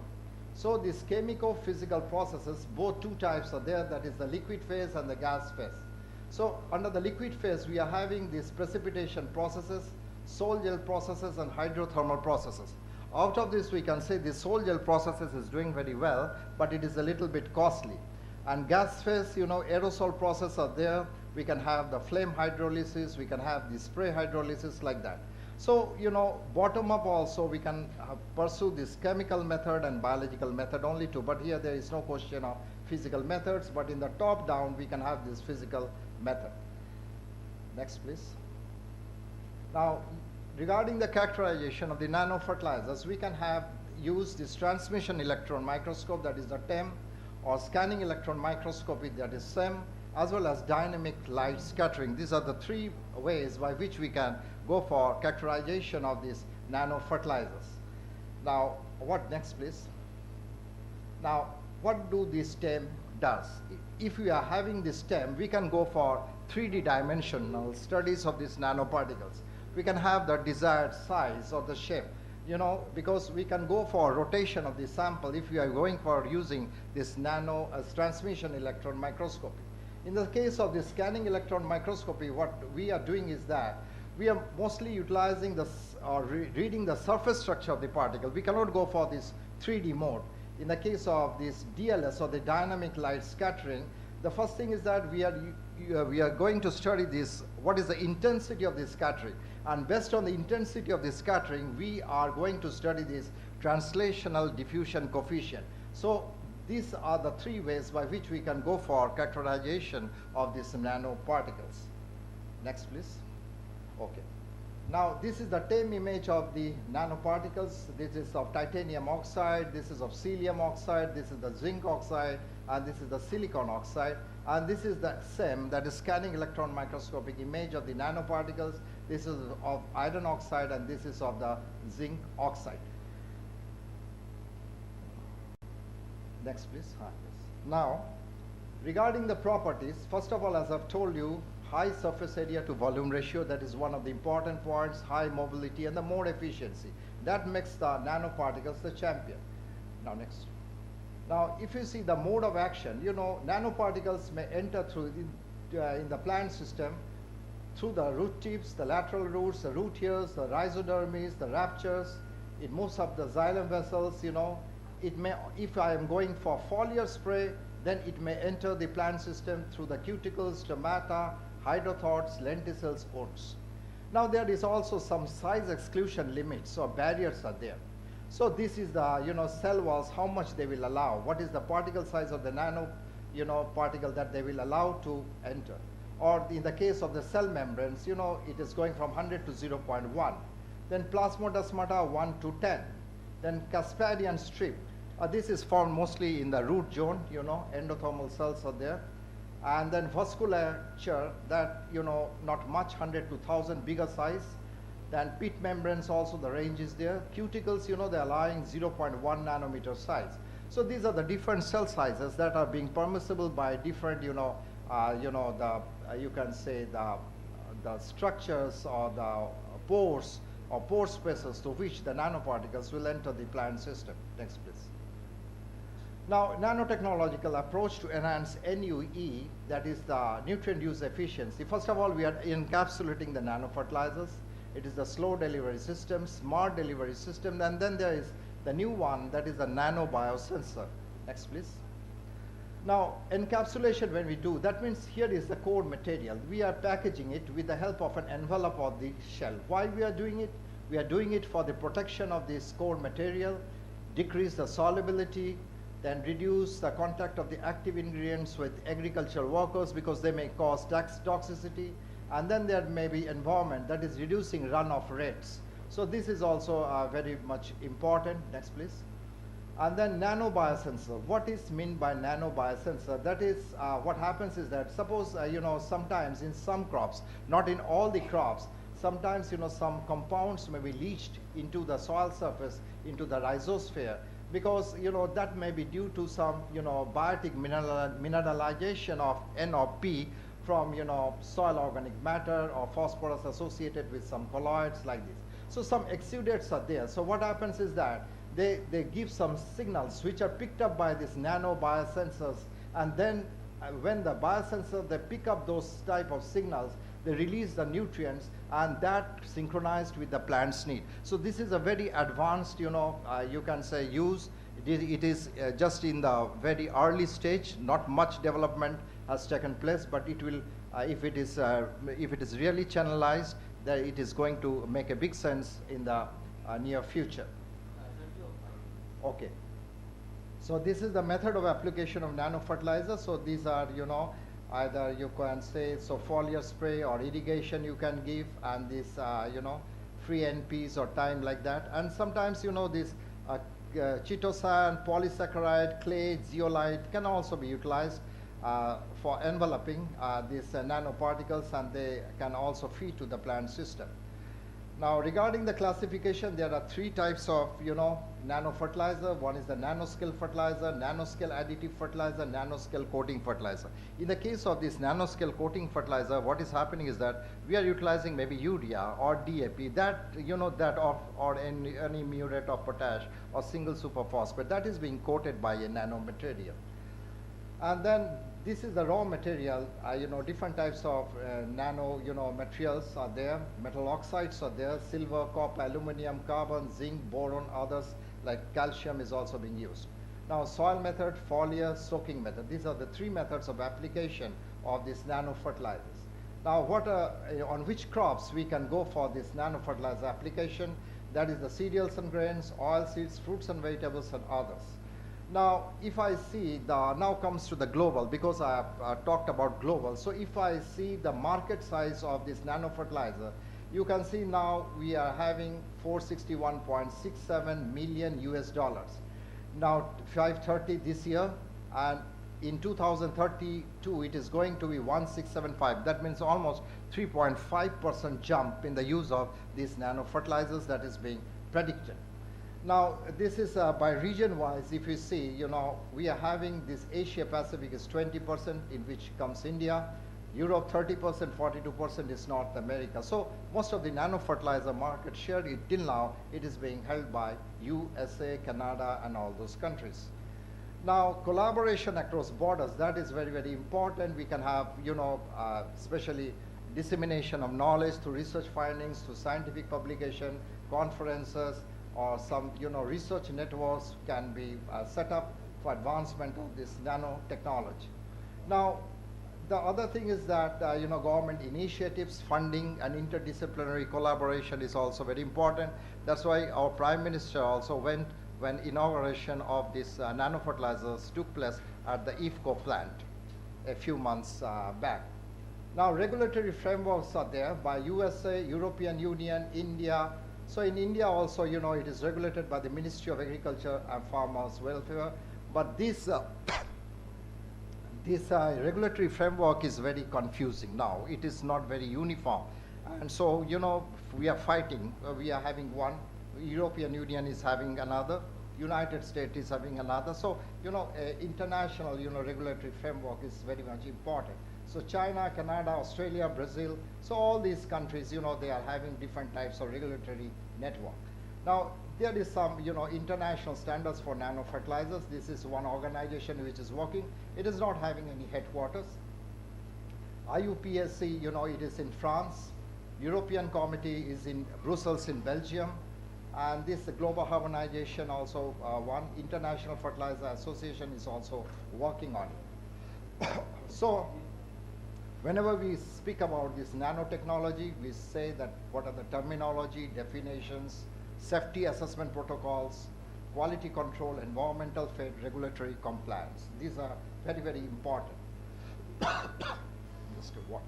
So these chemico-physical processes, both two types are there, that is the liquid phase and the gas phase. So under the liquid phase, we are having these precipitation processes, sol gel processes, and hydrothermal processes. Out of this, we can say the sol gel processes is doing very well, but it is a little bit costly. And gas phase, aerosol process are there. We can have the flame hydrolysis, we can have the spray hydrolysis like that. So, bottom up also we can pursue this chemical method and biological method only too, but here there is no question of physical methods, but in the top down we can have this physical method. Next, please. Now, regarding the characterization of the nano fertilizers, we can use this transmission electron microscope, that is the TEM, or scanning electron microscopy, that is SEM, as well as dynamic light scattering. These are the three ways by which we can go for characterization of these nano fertilizers. Now, what next, please? Now, what do this TEM does? If we are having this TEM, we can go for 3D dimensional studies of these nanoparticles. We can have the desired size or the shape, because we can go for rotation of the sample if we are going for using this nano transmission electron microscopy. In the case of the scanning electron microscopy, what we are doing is that we are mostly utilizing reading the surface structure of the particle. We cannot go for this 3D mode. in the case of this DLS, or the dynamic light scattering, the first thing is that we are going to study this, what is the intensity of this scattering. And based on the intensity of this scattering, we are going to study this translational diffusion coefficient. So these are the three ways by which we can go for characterization of these nanoparticles. Next, please. Okay. Now, this is the TAME image of the nanoparticles. This is of titanium oxide, this is of cesium oxide, this is the zinc oxide, and this is the silicon oxide. And this is the SEM, that is scanning electron microscopic image of the nanoparticles. This is of iron oxide, and this is of the zinc oxide. Next, please. Yes. Now, regarding the properties, first of all, as I've told you, high surface area to volume ratio, that is one of the important points, high mobility and the more efficiency. That makes the nanoparticles the champion. Now next. Now if you see the mode of action, you know, nanoparticles may enter through in the plant system through the root tips, the lateral roots, the root hairs, the rhizodermis, the ruptures. It moves up the xylem vessels, you know. It may, if I am going for foliar spray, then it may enter the plant system through the cuticles, stomata, hydrothods, lenticels, oats. Now there is also some size exclusion limits or barriers are there. So this is the, you know, cell walls, how much they will allow, what is the particle size of the nano, you know, particle that they will allow to enter. Or in the case of the cell membranes, you know, it is going from 100 to 0.1. Then plasmodesmata 1 to 10. Then Casparian strip. This is found mostly in the root zone, you know, endothermal cells are there. And then vasculature, that, you know, not much, 100 to 1000, bigger size. Then pit membranes also, the range is there. Cuticles, you know, they are allowing 0.1 nanometer size. So these are the different cell sizes that are being permissible by different, you know, you can say the structures or the pores or pore spaces to which the nanoparticles will enter the plant system. Next, please. Now, nanotechnological approach to enhance NUE, that is the nutrient use efficiency. First of all, we are encapsulating the nanofertilizers. It is the slow delivery system, smart delivery system, and then there is the new one, that is the nano biosensor. Next, please. Now, encapsulation when we do, that means here is the core material. We are packaging it with the help of an envelope of the shell. Why we are doing it? We are doing it for the protection of this core material, decrease the solubility, then reduce the contact of the active ingredients with agricultural workers because they may cause toxicity, and then there may be environment, that is reducing runoff rates. So this is also very much important. Next, please. And then nano biosensor. What is meant by nano biosensor? That is, what happens is that suppose, you know, sometimes in some crops, not in all the crops, sometimes, you know, some compounds may be leached into the soil surface, into the rhizosphere, because, you know, that may be due to some, you know, biotic mineralization of N or P from, you know, soil organic matter or phosphorus associated with some colloids like this. So some exudates are there. So what happens is that they give some signals which are picked up by these nano biosensors, and then when the biosensor, they pick up those type of signals, they release the nutrients, and that synchronized with the plant's need. So this is a very advanced, you know, you can say use. It is just in the very early stage, not much development has taken place, but it will, if it is really channelized, that it is going to make a big sense in the near future. Okay. So this is the method of application of nanofertilizer. So these are, you know, either you can say, so foliar spray or irrigation you can give, and this, you know, free NPs or time like that. And sometimes, you know, this chitosan, polysaccharide, clay, zeolite can also be utilized for enveloping these nanoparticles, and they can also feed to the plant system. Now, regarding the classification, there are three types of, you know, nanofertilizer. One is the nanoscale fertilizer, nanoscale additive fertilizer, nanoscale coating fertilizer. In the case of this nanoscale coating fertilizer, what is happening is that we are utilizing maybe urea or DAP, that, you know, that of, or any muriate of potash or single superphosphate, that is being coated by a nanomaterial. And then this is the raw material, you know, different types of nano, you know, materials are there, metal oxides are there, silver, copper, aluminum, carbon, zinc, boron, others like calcium is also being used. Now, soil method, foliar, soaking method. These are the three methods of application of these nano fertilizers. Now, on which crops we can go for this nano fertilizer application? That is the cereals and grains, oil seeds, fruits and vegetables, and others. Now, if I see now comes to the global, because I have talked about global. So if I see the market size of this nano fertilizer, you can see now we are having 461.67 million US dollars. Now 530 this year, and in 2032 it is going to be 1675. That means almost 3.5% jump in the use of these nano fertilizers that is being predicted. Now this is by region wise. If you see, we are having this Asia Pacific is 20%, in which comes India, Europe 30%, 42% is North America. So most of the nano fertilizer market share till now, it is being held by USA, Canada, and all those countries. Now, collaboration across borders, that is very, very important. We can have, especially dissemination of knowledge through research findings, through scientific publication, conferences, or some, research networks can be set up for advancement of this nanotechnology. Now, the other thing is that, government initiatives, funding, and interdisciplinary collaboration is also very important. That's why our Prime Minister also went when inauguration of this nano fertilizers took place at the IFCO plant a few months back. Now, regulatory frameworks are there by USA, European Union, India. So in India also, it is regulated by the Ministry of Agriculture and Farmers Welfare. But this regulatory framework is very confusing now. It is not very uniform. And so, we are fighting. We are having one. European Union is having another. United States is having another. So, international, regulatory framework is very much important. So China, Canada, Australia, Brazil, so all these countries, they are having different types of regulatory network. Now, there is some, international standards for nano fertilizers. This is one organization which is working. It is not having any headquarters. IUPAC, it is in France. European Committee is in Brussels in Belgium. And this global harmonization also, one International Fertilizer Association is also working on it. So, whenever we speak about this nanotechnology, we say that what are the terminology, definitions, safety assessment protocols, quality control, environmental fed, regulatory compliance. These are very, very important. Just get water.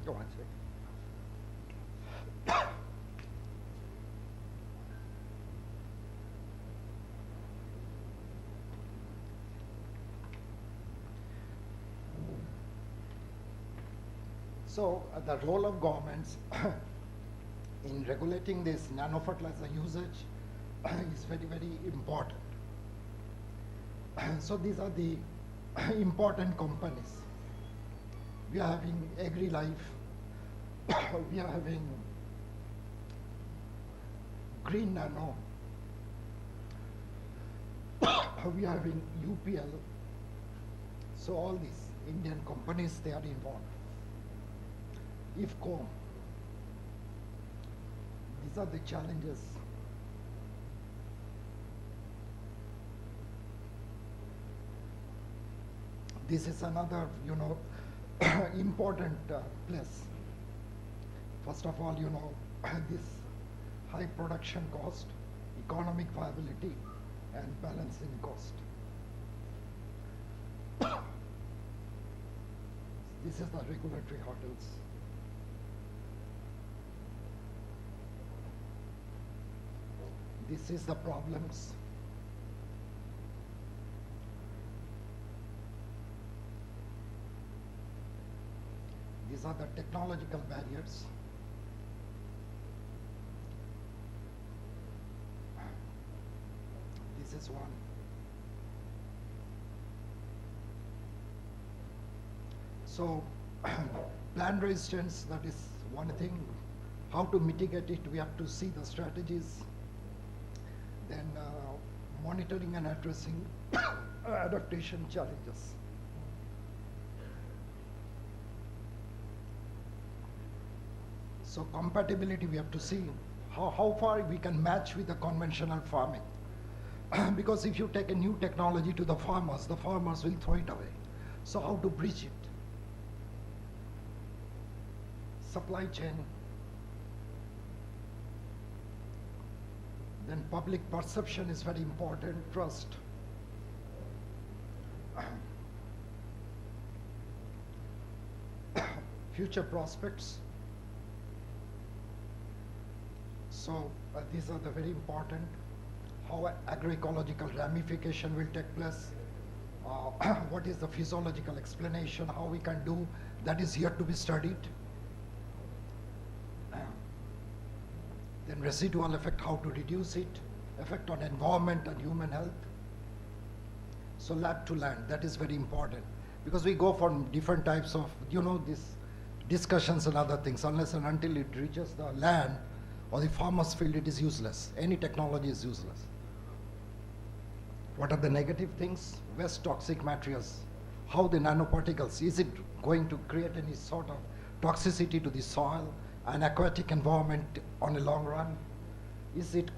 Go on, sir. So the role of governments in regulating this nano fertilizer usage is very, very important. So these are the important companies. We are having AgriLife, we are having Green Nano, we are having UPL. So all these Indian companies, they are involved. IFCO, these are the challenges. This is another, important place. First of all, this high production cost, economic viability, and balancing cost. This is the regulatory hurdles. This is the problems. These are the technological barriers. This is one. So, plant resistance, that is one thing. How to mitigate it, we have to see the strategies. Then monitoring and addressing adaptation challenges. So compatibility, we have to see how far we can match with the conventional farming. because if you take a new technology to the farmers will throw it away. So how to bridge it? Supply chain, then public perception is very important, trust. Future prospects. So these are the very important. How agroecological ramification will take place. What is the physiological explanation, how we can do, that is yet to be studied. Then residual effect, how to reduce it, effect on environment and human health. So lab to land, that is very important, because we go for different types of, these discussions and other things. Unless and until it reaches the land or the farmer's field, it is useless. Any technology is useless. What are the negative things? Waste toxic materials. How the nanoparticles, is it going to create any sort of toxicity to the soil and aquatic environment on a long run? Is it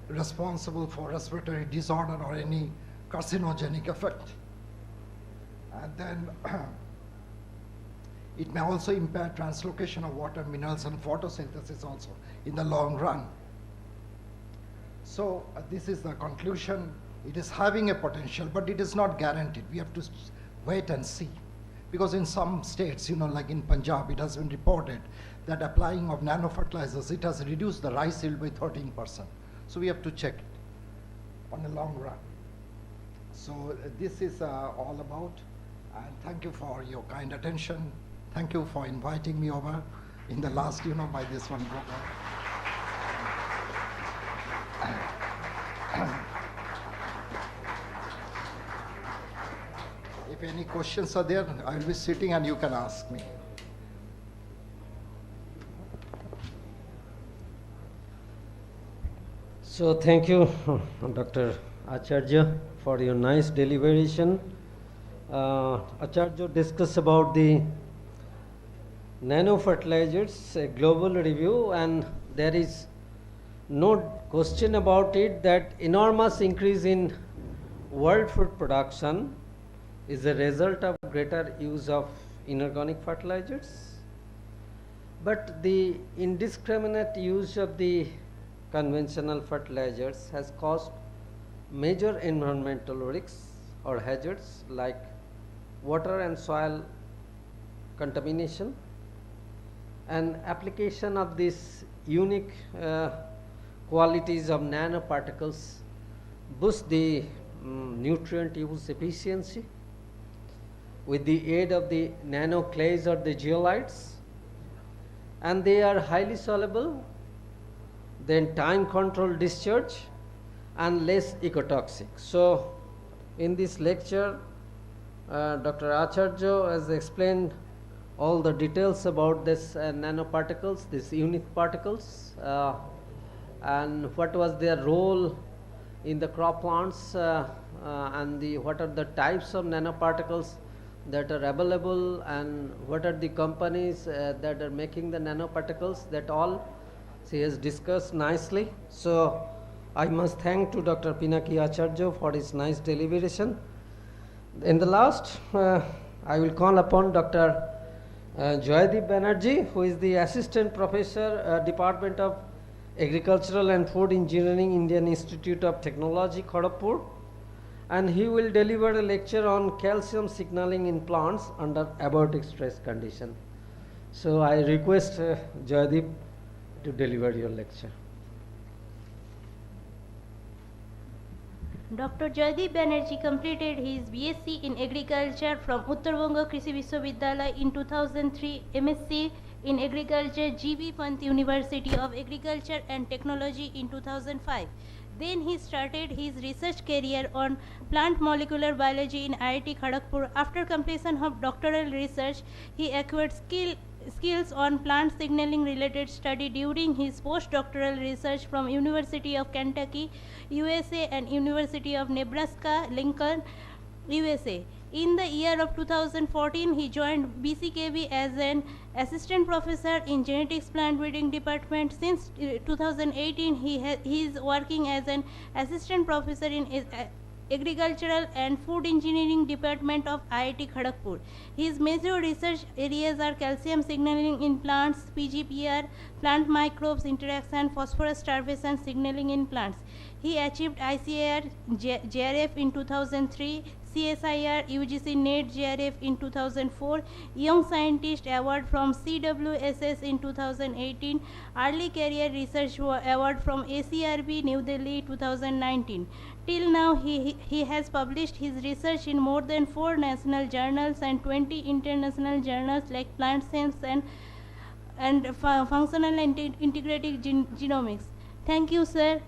responsible for respiratory disorder or any carcinogenic effect? And then it may also impair translocation of water, minerals, and photosynthesis also in the long run. So this is the conclusion. It is having a potential, but it is not guaranteed. We have to wait and see. Because in some states, like in Punjab, it has been reported that applying of nanofertilizers, it has reduced the rice yield by 13%. So we have to check it on the long run. So this is all about, and thank you for your kind attention. Thank you for inviting me over in the last, by this one program. If any questions are there, I will be sitting and you can ask me.
So thank you, Dr. Acharya, for your nice deliberation. Acharya discussed about the nanofertilizers, a global review, and there is no question about it that enormous increase in world food production is a result of greater use of inorganic fertilizers. But the indiscriminate use of the conventional fertilizers has caused major environmental risks or hazards like water and soil contamination, and application of these unique qualities of nanoparticles boost the nutrient use efficiency with the aid of the nanoclays or the zeolites, and they are highly soluble, then time control discharge, and less ecotoxic. So in this lecture, Dr. Acharya has explained all the details about this nanoparticles, these unique particles, and what was their role in the crop plants, and what are the types of nanoparticles that are available, and what are the companies that are making the nanoparticles. That all she has discussed nicely. So I must thank to Dr. Pinaki Acharya for his nice deliberation. In the last, I will call upon Dr. Joydeep Banerjee, who is the Assistant Professor, Department of Agricultural and Food Engineering, Indian Institute of Technology, Kharagpur, and he will deliver a lecture on calcium signaling in plants under abiotic stress condition. So I request Joydeep to deliver your lecture.
Dr. Joydeep Banerjee completed his BSc in Agriculture from Uttar Banga Krishi Vishwavidyalaya in 2003, MSc in Agriculture, G.B. Pant University of Agriculture and Technology in 2005. Then he started his research career on plant molecular biology in IIT Kharagpur. After completion of doctoral research, he acquired skills on plant signaling related study during his postdoctoral research from University of Kentucky, USA and University of Nebraska, Lincoln, USA. In the year of 2014, he joined BCKB as an assistant professor in genetics plant breeding department. Since 2018, he is working as an assistant professor in agricultural and food engineering department of IIT Kharagpur. His major research areas are calcium signaling in plants, PGPR, plant microbes interaction, phosphorus starvation signaling in plants. He achieved ICAR JRF in 2003, CSIR UGC NET JRF in 2004, Young Scientist Award from CWSS in 2018, Early Career Research Award from ACRB New Delhi 2019. Till now, he has published his research in more than 4 national journals and 20 international journals like Plant Science and Functional and Integrated Genomics. Thank you, sir.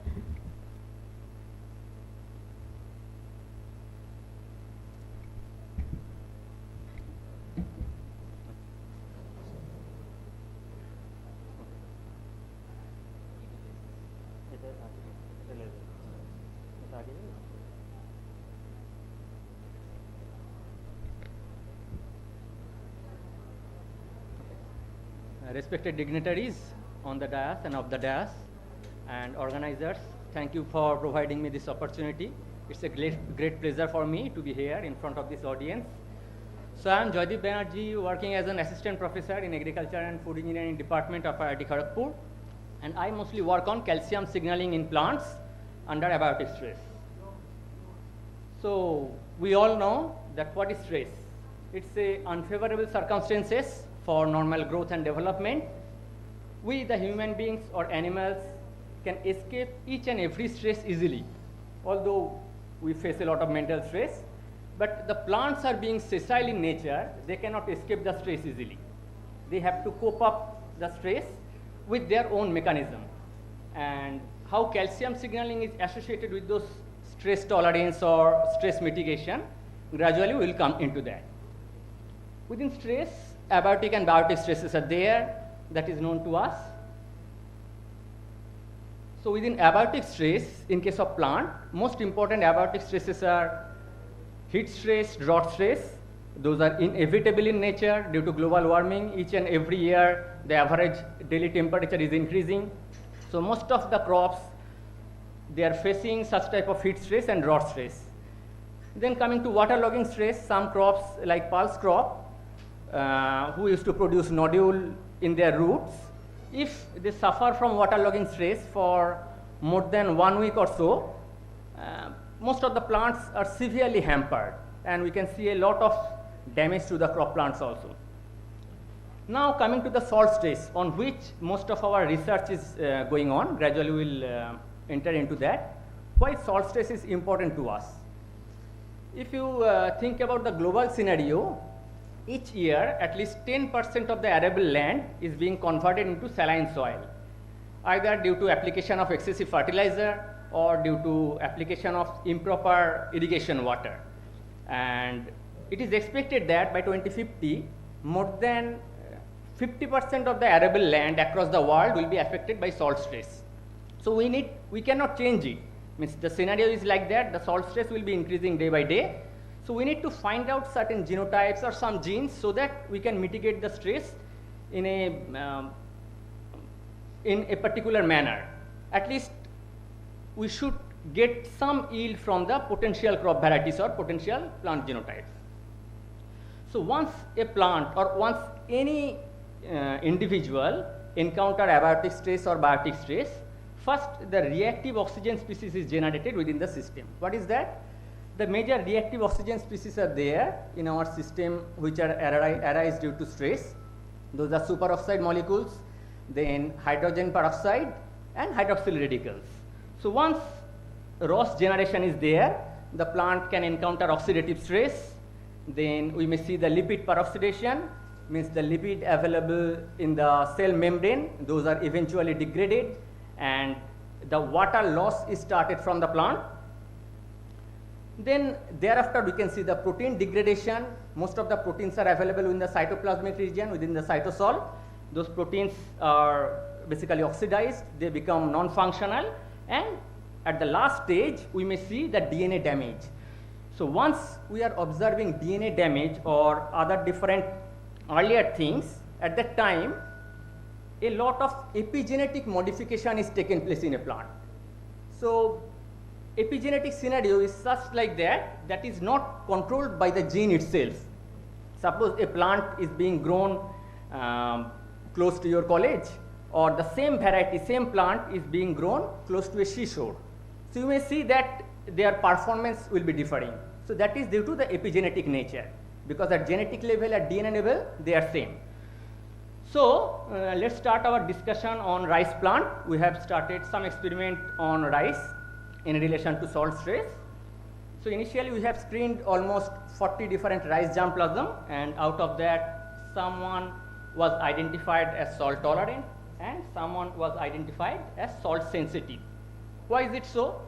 Respected dignitaries on the dais and off the dais and organizers, thank you for providing me this opportunity. It's a great pleasure for me to be here in front of this audience. So I am Joydeep Banerjee, working as an assistant professor in agriculture and food engineering department of IIT Kharagpur, and I mostly work on calcium signaling in plants under abiotic stress. So we all know that what is stress? It's a unfavorable circumstances for normal growth and development. We, the human beings or animals, can escape each and every stress easily, although we face a lot of mental stress. But the plants are being sessile in nature, they cannot escape the stress easily. They have to cope up the stress with their own mechanism. And how calcium signaling is associated with those stress tolerance or stress mitigation, gradually we will come into that. Within stress, abiotic and biotic stresses are there, that is known to us. So within abiotic stress, in case of plant, most important abiotic stresses are heat stress, drought stress. Those are inevitable in nature due to global warming. Each and every year, the average daily temperature is increasing. So most of the crops, they are facing such type of heat stress and drought stress. Then coming to waterlogging stress, some crops like pulse crop, who used to produce nodule in their roots, if they suffer from waterlogging stress for more than 1 week or so, most of the plants are severely hampered, and we can see a lot of damage to the crop plants also. Now coming to the salt stress, on which most of our research is going on. Gradually we will enter into that. Why salt stress is important to us? If you think about the global scenario, each year at least 10% of the arable land is being converted into saline soil, either due to application of excessive fertilizer or due to application of improper irrigation water. And it is expected that by 2050, more than 50% of the arable land across the world will be affected by salt stress. So we cannot change it. Means the scenario is like that, the salt stress will be increasing day by day. So we need to find out certain genotypes or some genes so that we can mitigate the stress in a particular manner. At least we should get some yield from the potential crop varieties or potential plant genotypes. So once a plant or once any individual encounter abiotic stress or biotic stress, first the reactive oxygen species is generated within the system. What is that? The major reactive oxygen species are there in our system which are arise due to stress. Those are superoxide molecules, then hydrogen peroxide and hydroxyl radicals. So once ROS generation is there, the plant can encounter oxidative stress. Then we may see the lipid peroxidation, means the lipid available in the cell membrane, those are eventually degraded and the water loss is started from the plant. Then thereafter we can see the protein degradation. Most of the proteins are available in the cytoplasmic region within the cytosol. Those proteins are basically oxidized, they become non-functional, and at the last stage we may see the DNA damage. So once we are observing DNA damage or other different earlier things, at that time, a lot of epigenetic modification is taken place in a plant. So epigenetic scenario is such like that is not controlled by the gene itself. Suppose a plant is being grown close to your college, or the same variety, same plant is being grown close to a seashore. So you may see that their performance will be differing. So that is due to the epigenetic nature, because at genetic level, at DNA level, they are same. So let's start our discussion on rice plant. We have started some experiment on rice in relation to salt stress. So initially we have screened almost 40 different rice germplasm, and out of that someone was identified as salt tolerant and someone was identified as salt sensitive. Why is it so?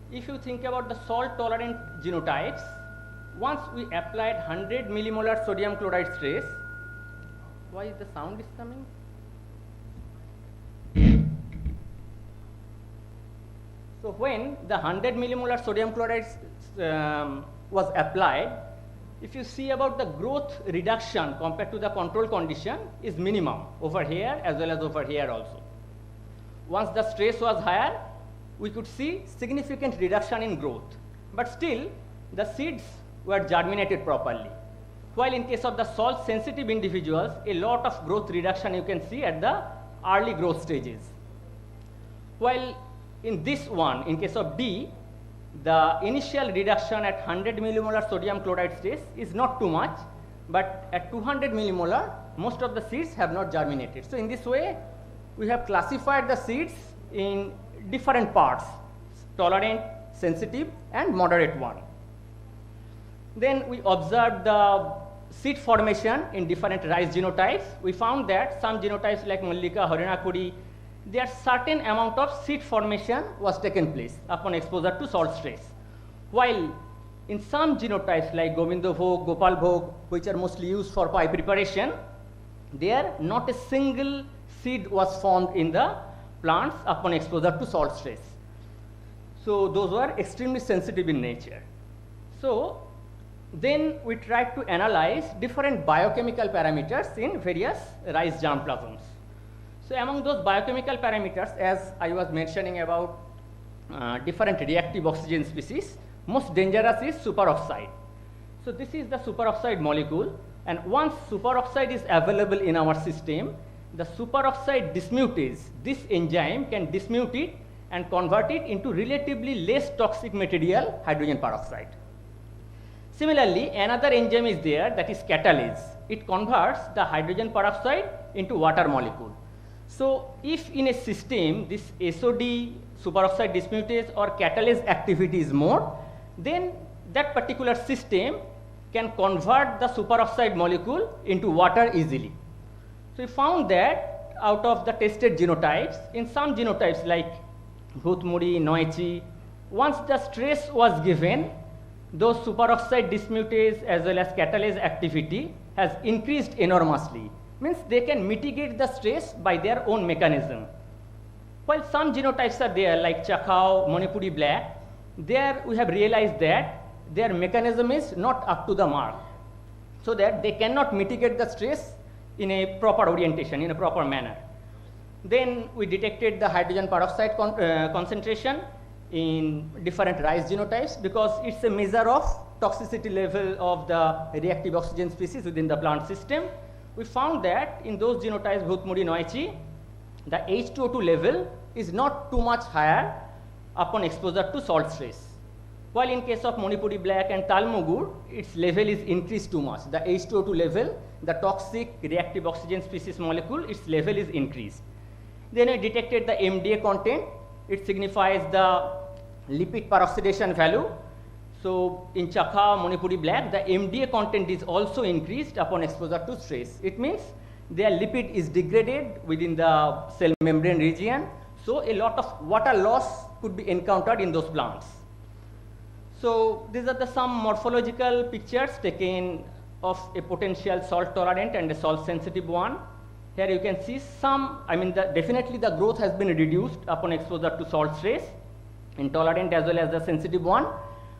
If you think about the salt tolerant genotypes, once we applied 100 millimolar sodium chloride stress, why is the sound is coming? So when the 100 millimolar sodium chloride was applied, if you see about the growth reduction compared to the control condition is minimum over here as well as over here also. Once the stress was higher, we could see significant reduction in growth, but still the seeds were germinated properly. While in case of the salt sensitive individuals, a lot of growth reduction you can see at the early growth stages. While in this one, in case of D, the initial reduction at 100 millimolar sodium chloride stress is not too much, but at 200 millimolar, most of the seeds have not germinated. So in this way, we have classified the seeds in different parts, tolerant, sensitive, and moderate one. Then we observed the seed formation in different rice genotypes. We found that some genotypes like Mallika, Harinakuri, there certain amount of seed formation was taken place upon exposure to salt stress. While in some genotypes like Govindabhog, Gopalbhog, which are mostly used for pie preparation, there not a single seed was formed in the plants upon exposure to salt stress. So those were extremely sensitive in nature. So then we tried to analyze different biochemical parameters in various rice germplasms. So among those biochemical parameters, as I was mentioning about different reactive oxygen species, most dangerous is superoxide. So this is the superoxide molecule, and once superoxide is available in our system, the superoxide dismutase, this enzyme can dismute it and convert it into relatively less toxic material, hydrogen peroxide. Similarly, another enzyme is there, that is catalase. It converts the hydrogen peroxide into water molecule. So if in a system this SOD, superoxide dismutase, or catalase activity is more, then that particular system can convert the superoxide molecule into water easily. So we found that out of the tested genotypes, in some genotypes like Bhutmuri, Noichi, once the stress was given, those superoxide dismutase as well as catalase activity has increased enormously. Means they can mitigate the stress by their own mechanism. While some genotypes are there like Chakhao, Manipuri black, there we have realized that their mechanism is not up to the mark, so that they cannot mitigate the stress in a proper orientation, in a proper manner. Then we detected the hydrogen peroxide concentration in different rice genotypes, because it's a measure of toxicity level of the reactive oxygen species within the plant system. We found that in those genotypes, Bhutmuri, Noichi, the H2O2 level is not too much higher upon exposure to salt stress. While in case of Manipuri black and Talmugur, its level is increased too much. The H2O2 level, the toxic reactive oxygen species molecule, its level is increased. Then we detected the MDA content. It signifies the lipid peroxidation value. So in Chakha, Manipuri black, the MDA content is also increased upon exposure to stress. It means their lipid is degraded within the cell membrane region. So a lot of water loss could be encountered in those plants. So these are the some morphological pictures taken of a potential salt tolerant and a salt sensitive one. Here you can see some, definitely the growth has been reduced upon exposure to salt stress, intolerant as well as the sensitive one.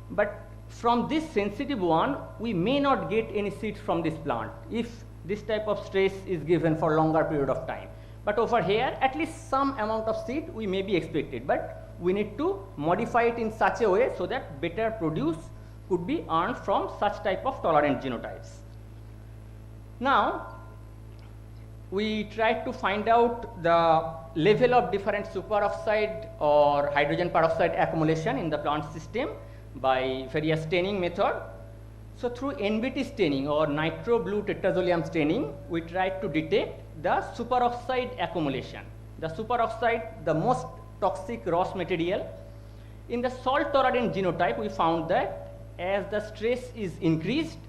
But from this sensitive one, we may not get any seeds from this plant if this type of stress is given for longer period of time. But over here, at least some amount of seed we may be expected, but we need to modify it in such a way so that better produce could be earned from such type of tolerant genotypes. Now, we tried to find out the level of different superoxide or hydrogen peroxide accumulation in the plant system by various staining method. So through NBT staining or nitro blue tetrazolium staining, we tried to detect the superoxide accumulation. The superoxide, the most toxic Ross material. In the salt tolerant genotype, we found that as the stress is increased,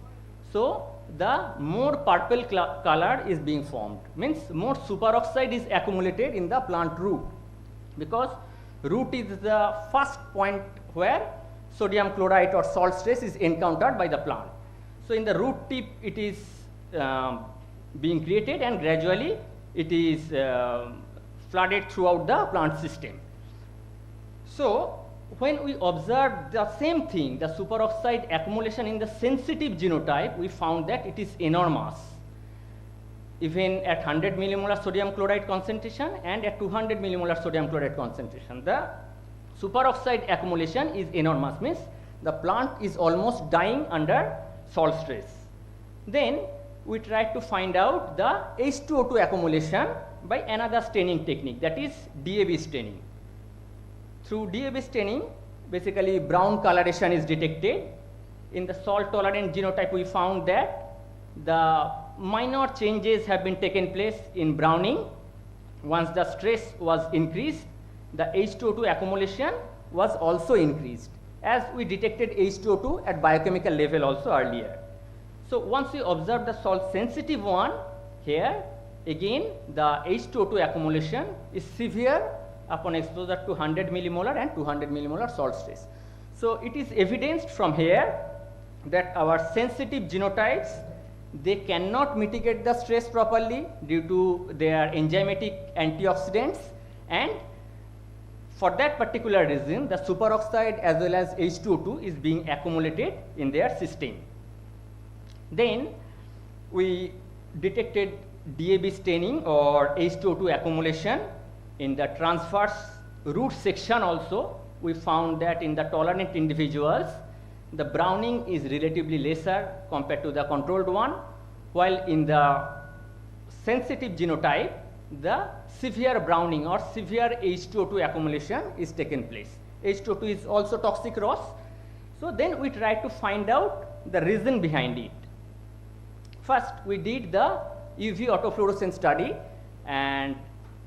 so the more purple color is being formed, means more superoxide is accumulated in the plant root, because root is the first point where sodium chloride or salt stress is encountered by the plant. So in the root tip it is being created, and gradually it is flooded throughout the plant system. So when we observed the same thing, the superoxide accumulation in the sensitive genotype, we found that it is enormous. Even at 100 millimolar sodium chloride concentration and at 200 millimolar sodium chloride concentration, the superoxide accumulation is enormous, means the plant is almost dying under salt stress. Then we tried to find out the H2O2 accumulation by another staining technique, that is DAB staining. Through DAB staining, basically brown coloration is detected. In the salt tolerant genotype, we found that the minor changes have been taken place in browning. Once the stress was increased, the H2O2 accumulation was also increased, as we detected H2O2 at biochemical level also earlier. So once we observe the salt sensitive one, here again the H2O2 accumulation is severe upon exposure to 100 millimolar and 200 millimolar salt stress. So it is evidenced from here that our sensitive genotypes, they cannot mitigate the stress properly due to their enzymatic antioxidants, and for that particular reason the superoxide as well as H2O2 is being accumulated in their system. Then we detected DAB staining or H2O2 accumulation in the transverse root section also. We found that in the tolerant individuals, the browning is relatively lesser compared to the controlled one, while in the sensitive genotype, the severe browning or severe H2O2 accumulation is taken place. H2O2 is also toxic Ross. So then we tried to find out the reason behind it. First, we did the UV autofluorescence study, and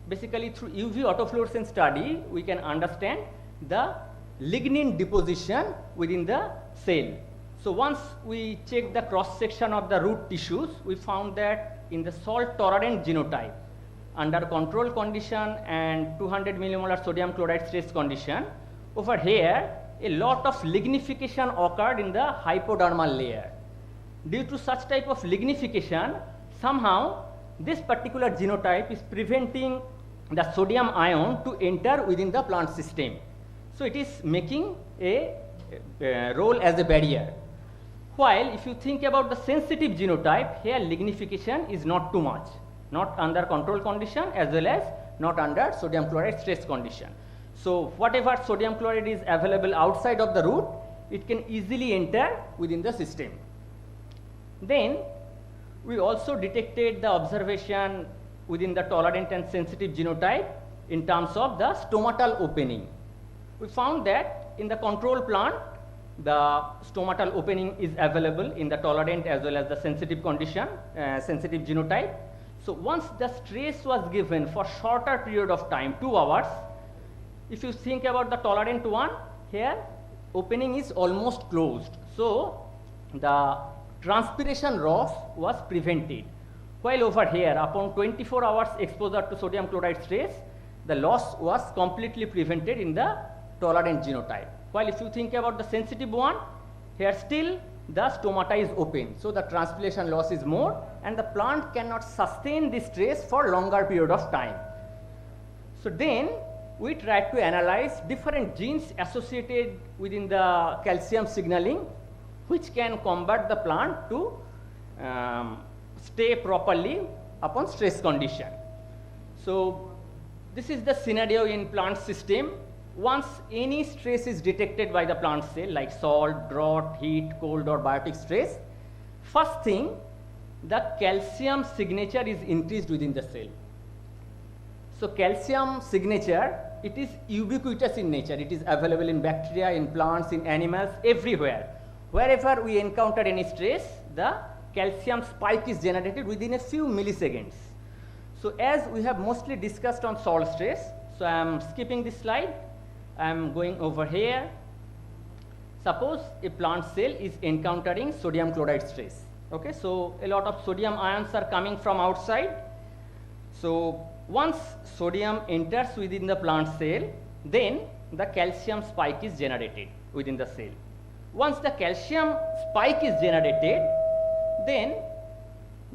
basically through UV autofluorescence study, we can understand the lignin deposition within the cell. So once we check the cross section of the root tissues, we found that in the salt tolerant genotype, under control condition and 200 millimolar sodium chloride stress condition, over here a lot of lignification occurred in the hypodermal layer. Due to such type of lignification, somehow this particular genotype is preventing the sodium ion to enter within the plant system. So it is making a role as a barrier. While if you think about the sensitive genotype, here lignification is not too much, not under control condition as well as not under sodium chloride stress condition. So whatever sodium chloride is available outside of the root, it can easily enter within the system. Then we also detected the observation within the tolerant and sensitive genotype in terms of the stomatal opening. We found that in the control plant, the stomatal opening is available in the tolerant as well as the sensitive condition, sensitive genotype. So once the stress was given for shorter period of time, 2 hours, if you think about the tolerant one, here opening is almost closed. So the transpiration loss was prevented. While over here, upon 24 hours exposure to sodium chloride stress, the loss was completely prevented in the tolerant genotype. While if you think about the sensitive one, here still the stomata is open. So the transpiration loss is more, and the plant cannot sustain this stress for longer period of time. So then we tried to analyze different genes associated within the calcium signaling which can combat the plant to stay properly upon stress condition. So this is the scenario in plant system. Once any stress is detected by the plant cell, like salt, drought, heat, cold, or biotic stress, first thing, the calcium signature is increased within the cell. So calcium signature, it is ubiquitous in nature. It is available in bacteria, in plants, in animals, everywhere. Wherever we encounter any stress, the calcium spike is generated within a few milliseconds. So as we have mostly discussed on salt stress, so I am skipping this slide. I am going over here. Suppose a plant cell is encountering sodium chloride stress. Okay, so a lot of sodium ions are coming from outside. So once sodium enters within the plant cell, then the calcium spike is generated within the cell. Once the calcium spike is generated, then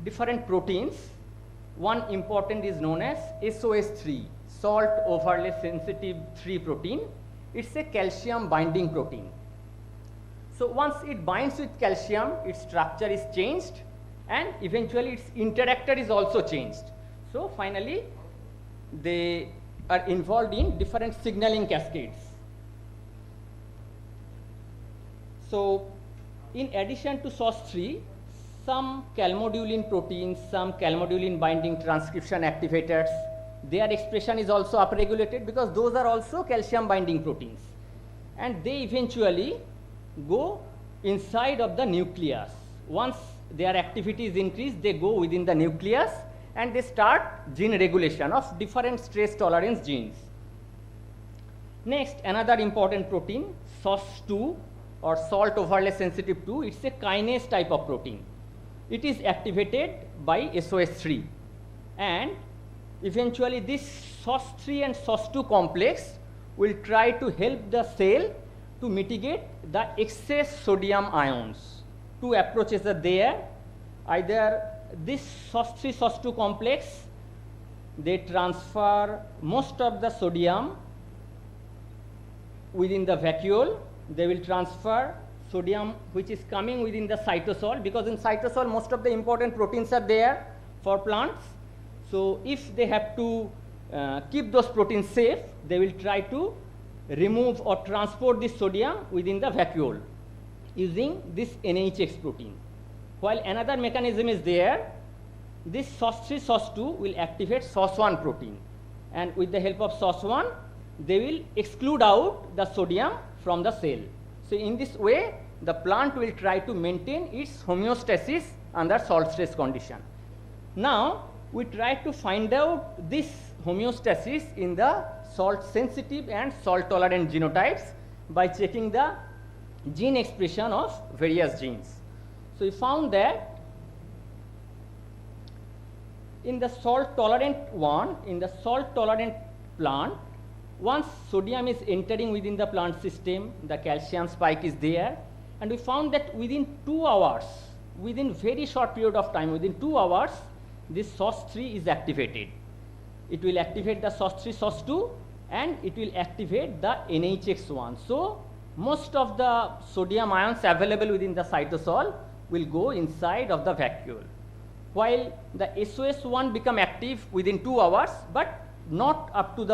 different proteins, one important is known as SOS3, salt overlay sensitive 3 protein. It's a calcium binding protein. So once it binds with calcium, its structure is changed and eventually its interactor is also changed. So finally, they are involved in different signaling cascades. So in addition to SOS3, some calmodulin proteins, some calmodulin binding transcription activators, their expression is also upregulated because those are also calcium binding proteins. And they eventually go inside of the nucleus. Once their activity is increased, they go within the nucleus and they start gene regulation of different stress tolerance genes. Next, another important protein, SOS2 or salt overlay sensitive 2, it's a kinase type of protein. It is activated by SOS3 and eventually this SOS3 and SOS2 complex will try to help the cell to mitigate the excess sodium ions. Two approaches are there. Either this SOS3 SOS2 complex, they transfer most of the sodium within the vacuole. They will transfer sodium which is coming within the cytosol, because in cytosol most of the important proteins are there for plants. So if they have to keep those proteins safe, they will try to remove or transport this sodium within the vacuole using this NHX protein. While another mechanism is there, this SOS3 SOS2 will activate SOS1 protein, and with the help of SOS1 they will exclude out the sodium from the cell. So in this way the plant will try to maintain its homeostasis under salt stress condition. Now we try to find out this homeostasis in the salt sensitive and salt tolerant genotypes by checking the gene expression of various genes. So we found that in the salt tolerant one, in the salt tolerant plant, once sodium is entering within the plant system, the calcium spike is there, and we found that within 2 hours, within very short period of time, within 2 hours, this SOS3 is activated. It will activate the SOS3 SOS2 and it will activate the NHX1. So most of the sodium ions available within the cytosol will go inside of the vacuole, while the SOS1 become active within 2 hours, but not up to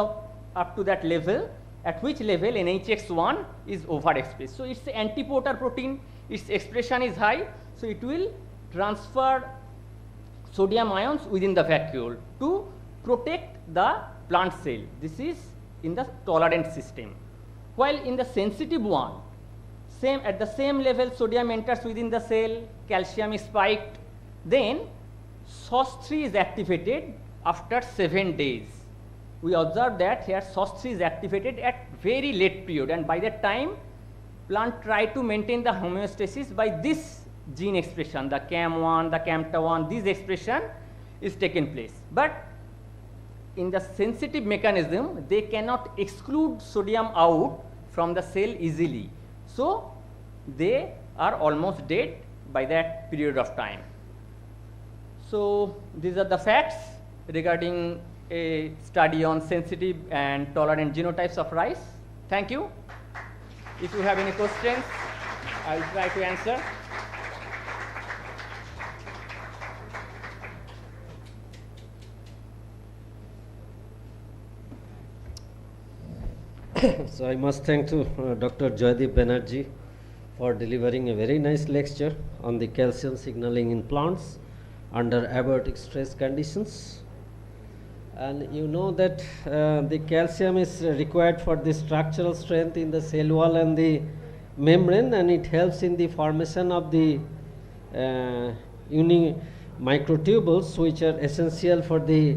that level, at which level NHX1 is overexpressed. So it's an antiporter protein, its expression is high, so it will transfer sodium ions within the vacuole to protect the plant cell. This is in the tolerant system. While in the sensitive one, at the same level sodium enters within the cell, calcium is spiked, then SOS3 is activated after 7 days. We observe that here SOS3 is activated at very late period, and by that time plant try to maintain the homeostasis by this gene expression, the CAM1, the CAMTA1, this expression is taken place. But in the sensitive mechanism, they cannot exclude sodium out from the cell easily. So they are almost dead by that period of time. So these are the facts regarding a study on sensitive and tolerant genotypes of rice. Thank you. If you have any questions. I will try to answer.
So I must thank to Dr. Joydeep Banerjee for delivering a very nice lecture on the calcium signaling in plants under abiotic stress conditions. And you know that the calcium is required for the structural strength in the cell wall and the membrane, and it helps in the formation of the microtubules, which are essential for the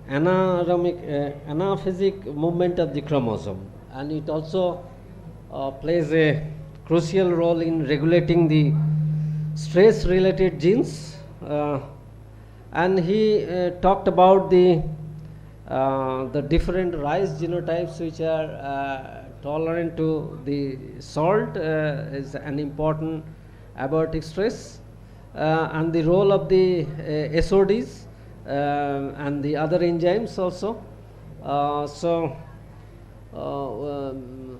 anaphasic movement of the chromosome. And it also plays a crucial role in regulating the stress related genes. And he talked about the different rice genotypes which are tolerant to the salt is an important abiotic stress, and the role of the SODs and the other enzymes also.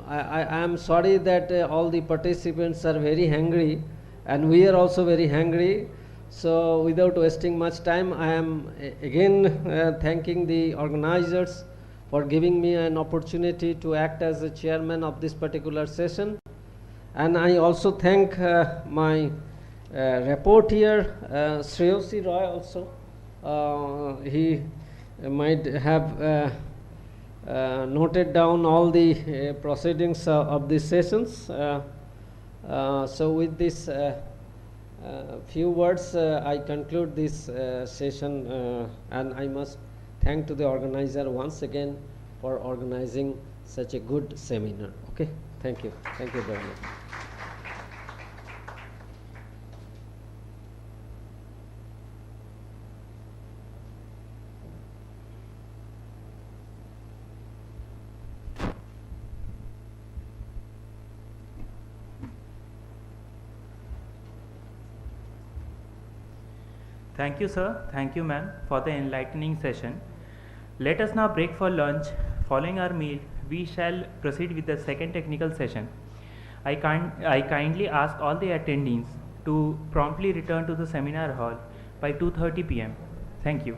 I am sorry that all the participants are very hungry, and we are also very hungry. So without wasting much time, I am again thanking the organizers for giving me an opportunity to act as the chairman of this particular session. And I also thank my rapporteur, Shreyosi Roy also. He might have noted down all the proceedings of these sessions. So with this few words, I conclude this session, and I must thank to the organizer once again for organizing such a good seminar. Okay, thank you very much.
Thank you, sir. Thank you, ma'am, for the enlightening session. Let us now break for lunch. Following our meal, we shall proceed with the second technical session. I kindly ask all the attendees to promptly return to the seminar hall by 2:30 p.m. Thank you.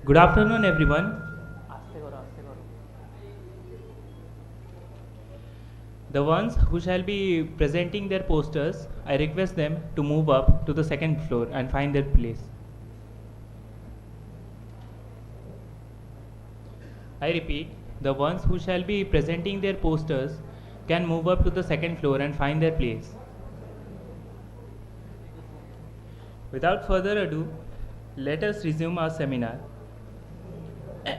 Good afternoon, everyone. The ones who shall be presenting their posters, I request them to move up to the second floor and find their place. I repeat, the ones who shall be presenting their posters can move up to the second floor and find their place. Without further ado, let us resume our seminar.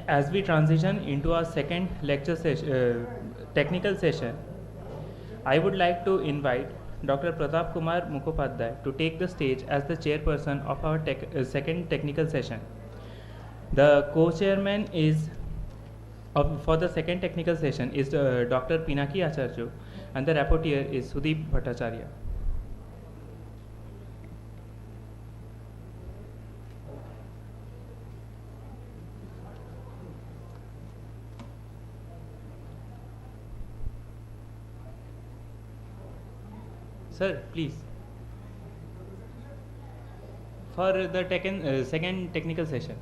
As we transition into our second lecture session, technical session, I would like to invite Dr. Pratap Kumar Mukhopadhyay to take the stage as the chairperson of our second technical session. The co-chairman for the second technical session is Dr. Pinaki Acharya, and the rapporteur is Sudeep Bhattacharya. Sir, please. For the second technical session.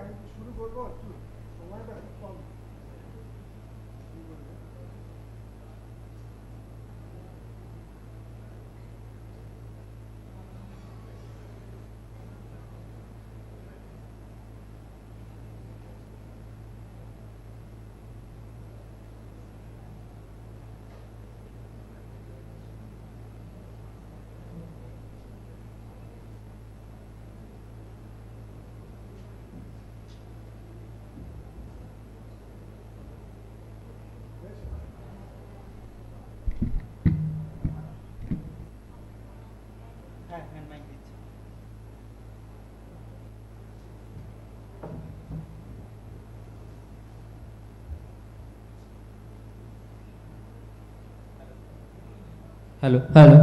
আমি শুরু করবো একটু সময়টা খুব কম
hello, hello.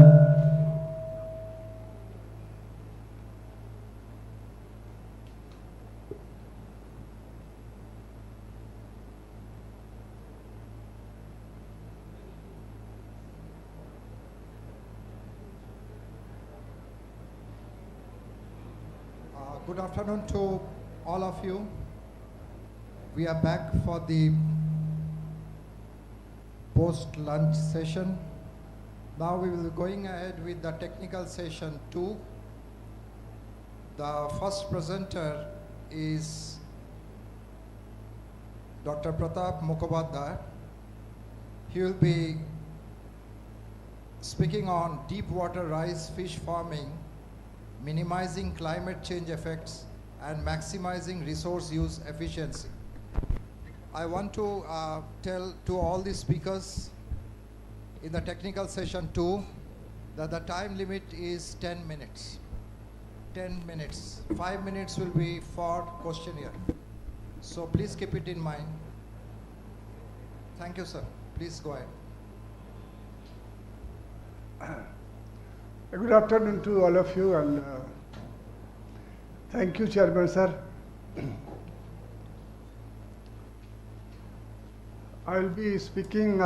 Good afternoon to all of you. We are back for the post-lunch session. Now we will be going ahead with the technical session 2. The first presenter is Dr. Pratap Mukhopadhyay. He will be speaking on deep water rice fish farming, minimizing climate change effects, and maximizing resource use efficiency. I want to tell to all the speakers in the technical session 2 that the time limit is 10 minutes. 10 minutes. 5 minutes will be for questionnaire. So please keep it in mind. Thank you, sir. Please go ahead.
Good afternoon to all of you, and thank you, Chairman sir. I will be speaking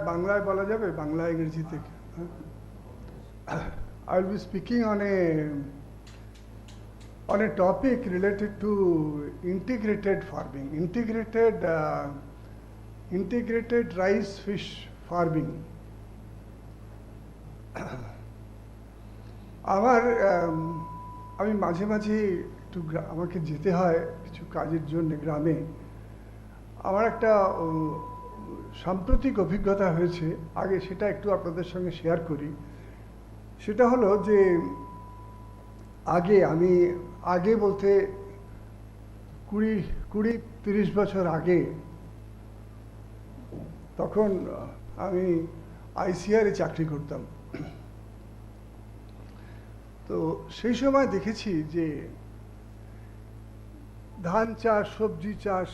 বাংলায় বলা যাবে, বাংলা ইংরেজি থেকে। I will be speaking on a topic related to integrated farming, integrated rice fish farming. আমি মাঝে মাঝে একটু আমাকে যেতে হয় কিছু কাজের জন্য গ্রামে। আমার একটা সাম্প্রতিক অভিজ্ঞতা হয়েছে, আগে সেটা একটু আপনাদের সঙ্গে শেয়ার করি। সেটা হলো যে আগে বলতে 20-30 বছর আগে, তখন আমি আইসিআরে চাকরি করতাম। তো সেই সময় দেখেছি যে ধান চাষ, সবজি চাষ,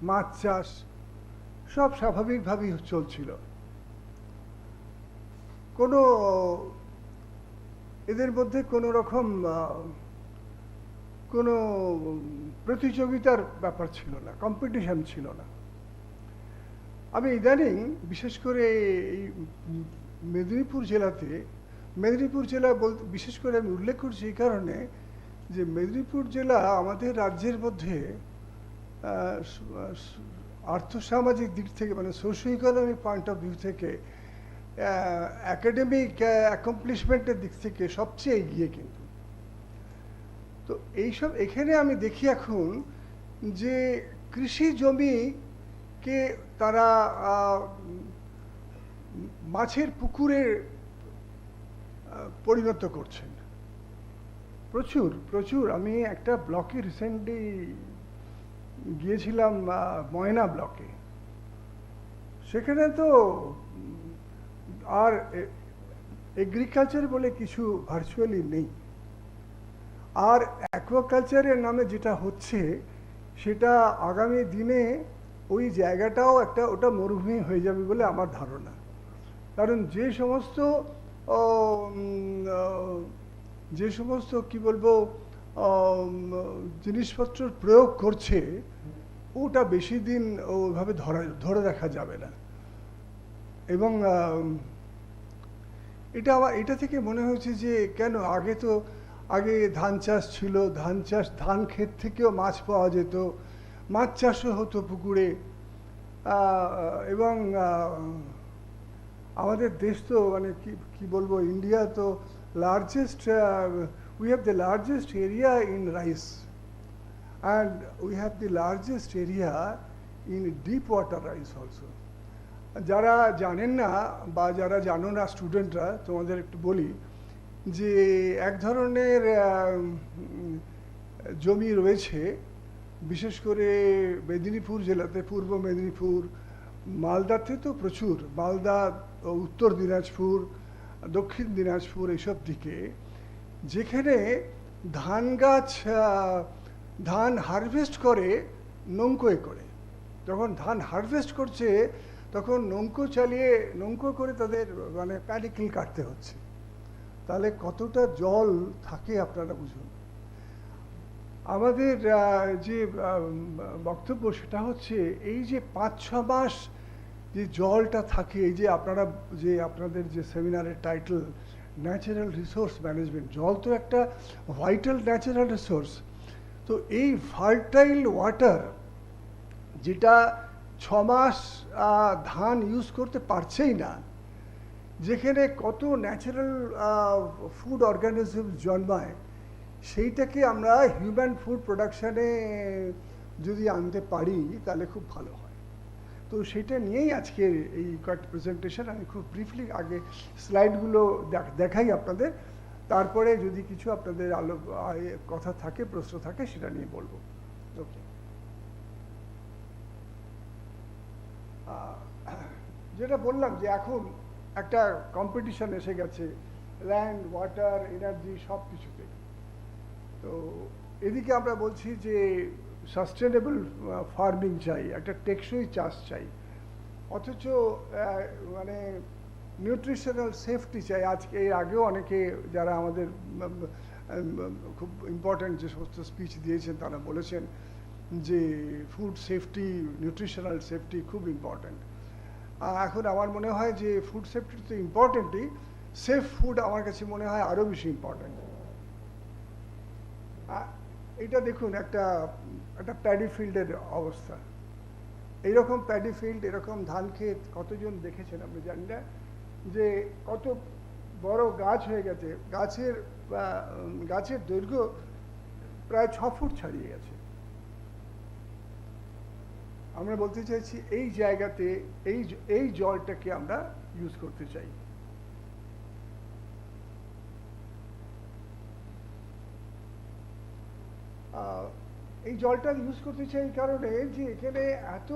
মাছ চাষ সব স্বাভাবিকভাবেই চলছিল। এদের মধ্যে কোনো রকম কোনো প্রতিযোগিতার ব্যাপার ছিল না, কম্পিটিশন ছিল না। আমি ইদানিং বিশেষ করে এই মেদিনীপুর জেলা বিশেষ করে আমি উল্লেখ করছি এই কারণে যে মেদিনীপুর জেলা আমাদের রাজ্যের মধ্যে আর্থসামাজিক দিক থেকে, মানে socio economic point of view থেকে, একাডেমিক অ্যাকমপ্লিশমেন্টের দিক থেকে সবচেয়ে এগিয়ে। কিন্তু তো এখানে আমি দেখি এখন যে কৃষি জমিকে তারা মাছের পুকুরে পরিণত করছেন। প্রচুর আমি একটা ব্লকে রিসেন্টলি গিয়েছিলাম, ময়না ব্লকে। সেখানে তো আর এগ্রিকালচার বলে কিছু ভার্চুয়ালি নেই। আর অ্যাকোয়াকালচারের নামে যেটা হচ্ছে সেটা আগামী দিনে ওই জায়গাটাও ওটা মরুভূমি হয়ে যাবে বলে আমার ধারণা। কারণ যে সমস্ত কি বলবো জিনিসপত্র প্রয়োগ করছে, ওটা বেশি দিন ওইভাবে ধরে রাখা যাবে না। এবং এটা থেকে মনে হয়েছে যে কেন আগে ধান চাষ ছিল, ধান ক্ষেত থেকেও মাছ পাওয়া যেত, মাছ চাষও হতো পুকুরে। এবং আমাদের দেশ তো মানে কি বলবো, ইন্ডিয়া তো largest, we have the largest area in rice and we have the largest area in deep water rice also. যারা জানেন না বা যারা জানো না স্টুডেন্টরা, তোমাদের একটু বলি যে এক ধরনের জমি রয়েছে বিশেষ করে মেদিনীপুর জেলাতে, পূর্ব মেদিনীপুর, মালদাতে তো প্রচুর, মালদা, উত্তর দিনাজপুর, দক্ষিণ দিনাজপুর এইসব দিকে, যেখানে ধান হারভেস্ট করে নৌকোয় করে। যখন ধান হারভেস্ট করছে তখন নৌকো করে তাদের মানে প্যাডিকেল কাটতে হচ্ছে। তাহলে কতটা জল থাকে আপনারা বুঝুন। আমাদের যে বক্তব্য সেটা হচ্ছে এই যে 5-6 মাস যে জলটা থাকে, এই যে আপনাদের যে সেমিনারের টাইটেল ন্যাচারাল রিসোর্স ম্যানেজমেন্ট, জল তো একটা ভাইটাল ন্যাচারাল রিসোর্স। তো এই ফার্টাইল ওয়াটার যেটা 6 মাস ধান ইউজ করতে পারছেই না, যেখানে কত ন্যাচারাল ফুড অর্গানিজম জন্মায়, সেইটাকে আমরা হিউম্যান ফুড প্রোডাকশানে যদি আনতে পারি তাহলে খুব ভালো হয়। তো সেটা নিয়েই আজকে এই কয়েকটা প্রেজেন্টেশন। আমি খুব ব্রিফলি আগে স্লাইডগুলো দেখাই আপনাদের, তারপরে যদি কিছু আপনাদের কথা থাকে, প্রশ্ন থাকে, সেটা নিয়ে বলবো। ওকে, যেটা বললাম যে এখন একটা কম্পিটিশন এসে গেছে ল্যান্ড, ওয়াটার, এনার্জি সব কিছুতে। তো এদিকে আমরা বলছি যে সাস্টেনেবল ফার্মিং চাই, একটা টেকসই চাষ চাই, অথচ মানে নিউট্রিশনাল সেফটি চাই। আজকে এর আগেও অনেকে যারা আমাদের খুব ইম্পর্ট্যান্ট যে সমস্ত স্পিচ দিয়েছেন তারা বলেছেন যে ফুড সেফটি, নিউট্রিশনাল সেফটি খুব ইম্পর্ট্যান্ট। এখন আমার মনে হয় যে ফুড সেফটি তো ইম্পর্ট্যান্টই, সেফ ফুড আমার কাছে মনে হয় আরও বেশি ইম্পর্ট্যান্ট। এটা দেখুন একটা প্যাডি ফিল্ডের অবস্থা। এইরকম প্যাডি ফিল্ড, এরকম ধান ক্ষেত কতজন দেখেছেন আপনি জানি না, যে কত বড় গাছ হয়ে গেছে, গাছের দৈর্ঘ্য প্রায় 6 ফুট ছাড়িয়ে গেছে। আমরা বলতে চাইছি এই জায়গাতে এই জলটাকে আমরা ইউজ করতে চাই। এই জলটা ইউজ করতে চাই এই কারণে যে এখানে এত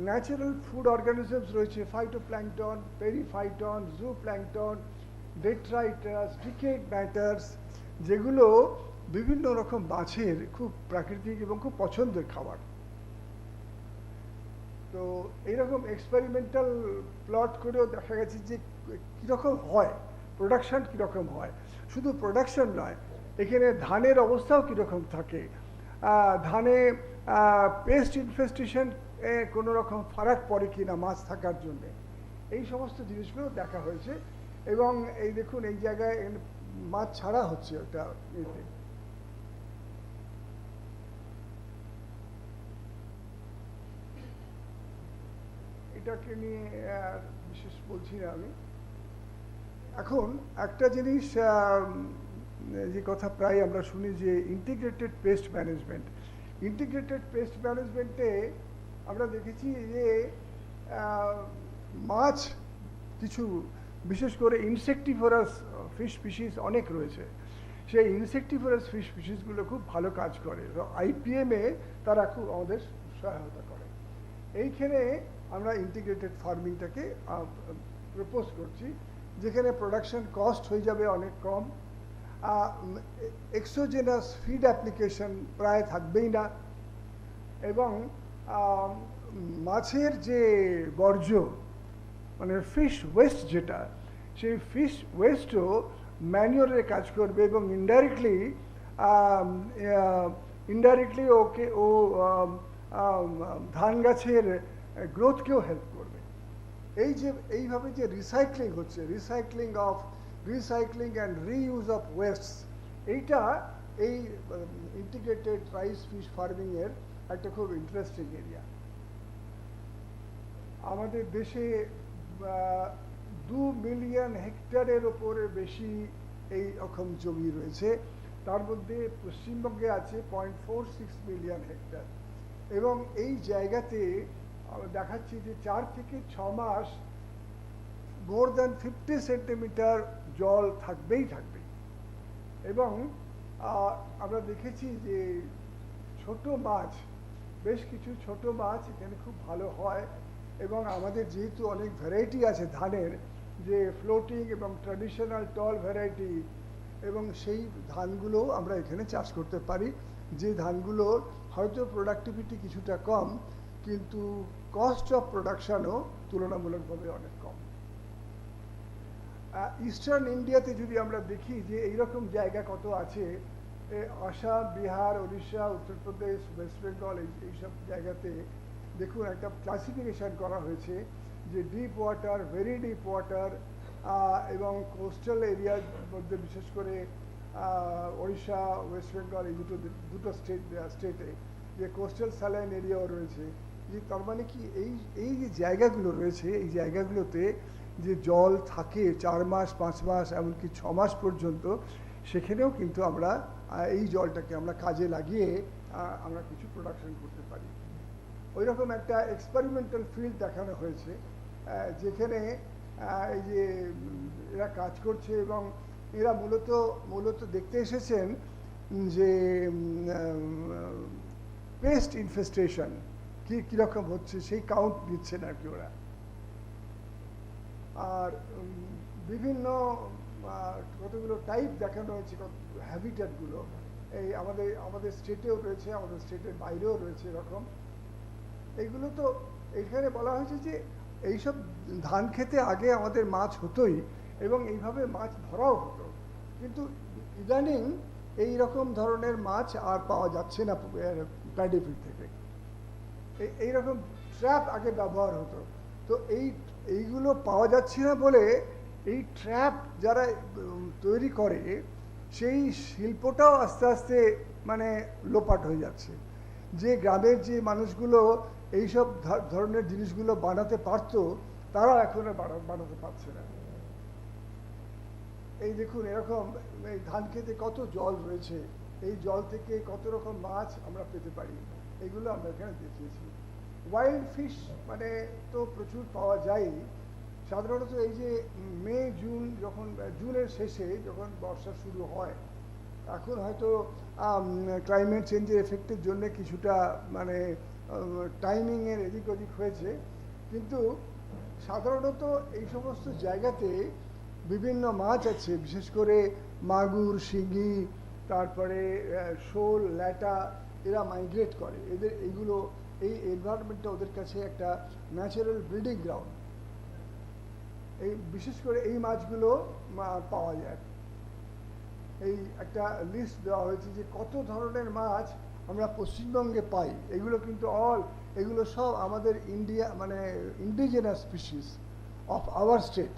ন্যাচারাল ফুড অর্গানিজমস রয়েছে, ফাইটোপ্ল্যাঙ্কটন, পেরিফাইটন, জুপ্ল্যাঙ্কটন, ডেট্রাইটাস, ডিকেড ম্যাটার্স, যেগুলো বিভিন্ন রকম মাছের খুব প্রাকৃতিক এবং খুব পছন্দের খাবার। তো এইরকম এক্সপেরিমেন্টাল প্লট করেও দেখা গেছে যে কীরকম হয়, প্রোডাকশান কীরকম হয়। শুধু প্রোডাকশন নয়, এখানে ধানের অবস্থাও কীরকম থাকে, ধানে পেস্ট ইনফেস্টেশন কোনো রকম ফারাক পড়ে কি না মাছ থাকার জন্যে, এই সমস্ত জিনিসগুলো দেখা হয়েছে। এবং এই দেখুন এই জায়গায় মাছ ছাড়া হচ্ছে একটা এতে। এটাকে নিয়ে বিশেষ বলছি না আমি। এখন একটা জিনিস যে কথা প্রায় আমরা শুনি যে integrated pest management. Integrated pest ম্যানেজমেন্টে আমরা দেখেছি যে মাছ কিছু বিশেষ করে ইনসেক্টিভোরাস ফিশ স্পিসিস অনেক রয়েছে, সেই ইনসেক্টিভোরাস ফিশ স্পিসিসগুলো খুব ভালো কাজ করে। আইপিএমে তারা খুব আমাদের সহায়তা করে। এইখানে আমরা ইন্টিগ্রেটেড ফার্মিংটাকে প্রপোজ করছি, যেখানে প্রোডাকশন কস্ট হয়ে যাবে অনেক কম, এক্সোজেনাস ফিড অ্যাপ্লিকেশন প্রায় থাকবেই না, এবং মাছের যে বর্জ্য মানে ফিশ ওয়েস্ট যেটা, সেই ফিশ ওয়েস্টও ম্যানিওরের কাজ করবে এবং ইনডাইরেক্টলি ওকে ধান গাছের গ্রোথকেও হেল্প করবে। এইভাবে যে রিসাইক্লিং হচ্ছে, recycling and reuse of West, এইটা এই ইন্টিগ্রেটেড রাইস ফিশ ফার্মিংয়ের একটা খুব ইন্টারেস্টিং এরিয়া। আমাদের দেশে 2 মিলিয়ন হেক্টরের ওপরে বেশি এই রকম জমি রয়েছে, তার মধ্যে পশ্চিমবঙ্গে আছে 0.46 মিলিয়ন হেক্টর। এবং এই জায়গাতে দেখাচ্ছি যে 4 থেকে 6 মাস মোর দ্যান 50 সেন্টিমিটার জল থাকবে। এবং আমরা দেখেছি যে ছোট মাছ, বেশ কিছু ছোট মাছ এখানে খুব ভালো হয়। এবং আমাদের যেহেতু অনেক ভ্যারাইটি আছে ধানের, যে ফ্লোটিং এবং ট্র্যাডিশনাল টল ভ্যারাইটি, এবং সেই ধানগুলো আমরা এখানে চাষ করতে পারি, যে ধানগুলোর হয়তো প্রোডাক্টিভিটি কিছুটা কম, কিন্তু কস্ট অফ প্রোডাকশনও তুলনামূলকভাবে অনেক কম। ইস্টার্ন ইন্ডিয়াতে যদি আমরা দেখি যে এইরকম জায়গা কত আছে, আসাম, বিহার, উড়িষ্যা, উত্তরপ্রদেশ, ওয়েস্ট বেঙ্গল, এইসব জায়গাতে দেখুন একটা ক্লাসিফিকেশন করা হয়েছে যে deep water, very deep water এবং কোস্টাল এরিয়ার মধ্যে বিশেষ করে উড়িষ্যা, ওয়েস্ট বেঙ্গল এই দুটো স্টেটে যে কোস্টাল স্যালাইন এরিয়াও রয়েছে। যে তার মানে কি এই যে জায়গাগুলো রয়েছে এই জায়গাগুলোতে যে জল থাকে 4 মাস, 5 মাস, এমনকি 6 মাস পর্যন্ত, সেখানেও কিন্তু আমরা এই জলটাকে আমরা কাজে লাগিয়ে আমরা কিছু প্রোডাকশন করতে পারি। ওই রকম একটা এক্সপেরিমেন্টাল ফিল্ড দেখানো হয়েছে যেখানে এই যে এরা কাজ করছে এবং এরা মূলত দেখতে এসেছেন যে পেস্ট ইনফেস্টেশন কীরকম হচ্ছে সেই কাউন্ট দিচ্ছেন আর কি ওরা। আর বিভিন্ন কতগুলো টাইপ দেখানো হয়েছে, হ্যাবিটেটগুলো এই আমাদের স্টেটেও রয়েছে, আমাদের স্টেটের বাইরেও রয়েছে এরকম। এইগুলো তো এখানে বলা হয়েছে যে এইসব ধান খেতে আগে আমাদের মাছ হতোই এবং এইভাবে মাছ ধরাও হতো, কিন্তু ইদানিং এই রকম ধরনের মাছ আর পাওয়া যাচ্ছে না প্যাডি ফিড থেকে। এইরকম ট্র্যাপ আগে ব্যবহার হতো, তো এইগুলো পাওয়া যাচ্ছে না বলে এই ট্র্যাপ যারা তৈরি করে সেই শিল্পটাও আস্তে আস্তে মানে লোপাট হয়ে যাচ্ছে। যে গ্রামের যে মানুষগুলো এইসব ধরনের জিনিসগুলো বানাতে পারতো তারা এখন বানাতে পারছে না। এই দেখুন এরকম এই ধান খেতে কত জল রয়েছে, এই জল থেকে কত রকম মাছ আমরা পেতে পারি, এগুলো আমরা এখানে দেখিয়েছি। ওয়াইল্ড ফিশ মানে তো প্রচুর পাওয়া যায় সাধারণত এই যে মে জুন, যখন জুনের শেষে যখন বর্ষা শুরু হয়, এখন হয়তো ক্লাইমেট চেঞ্জের এফেক্টের জন্য কিছুটা মানে টাইমিংয়ের এদিক ওদিক হয়েছে, কিন্তু সাধারণত এই সমস্ত জায়গাতে বিভিন্ন মাছ আছে, বিশেষ করে মাগুর, শিঙি, তারপরে শোল, ল্যাটা, এরা মাইগ্রেট করে। এইগুলো এই এনভায়রনমেন্টটা ওদের কাছে একটা ন্যাচারাল ব্রিডিং গ্রাউন্ড। এই বিশেষ করে এই মাছগুলো পাওয়া যায়। এই একটা লিস্ট দেওয়া হয়েছে যে কত ধরনের মাছ আমরা পশ্চিমবঙ্গে পাই। এগুলো সব আমাদের ইন্ডিয়া মানে indigenous species of our state.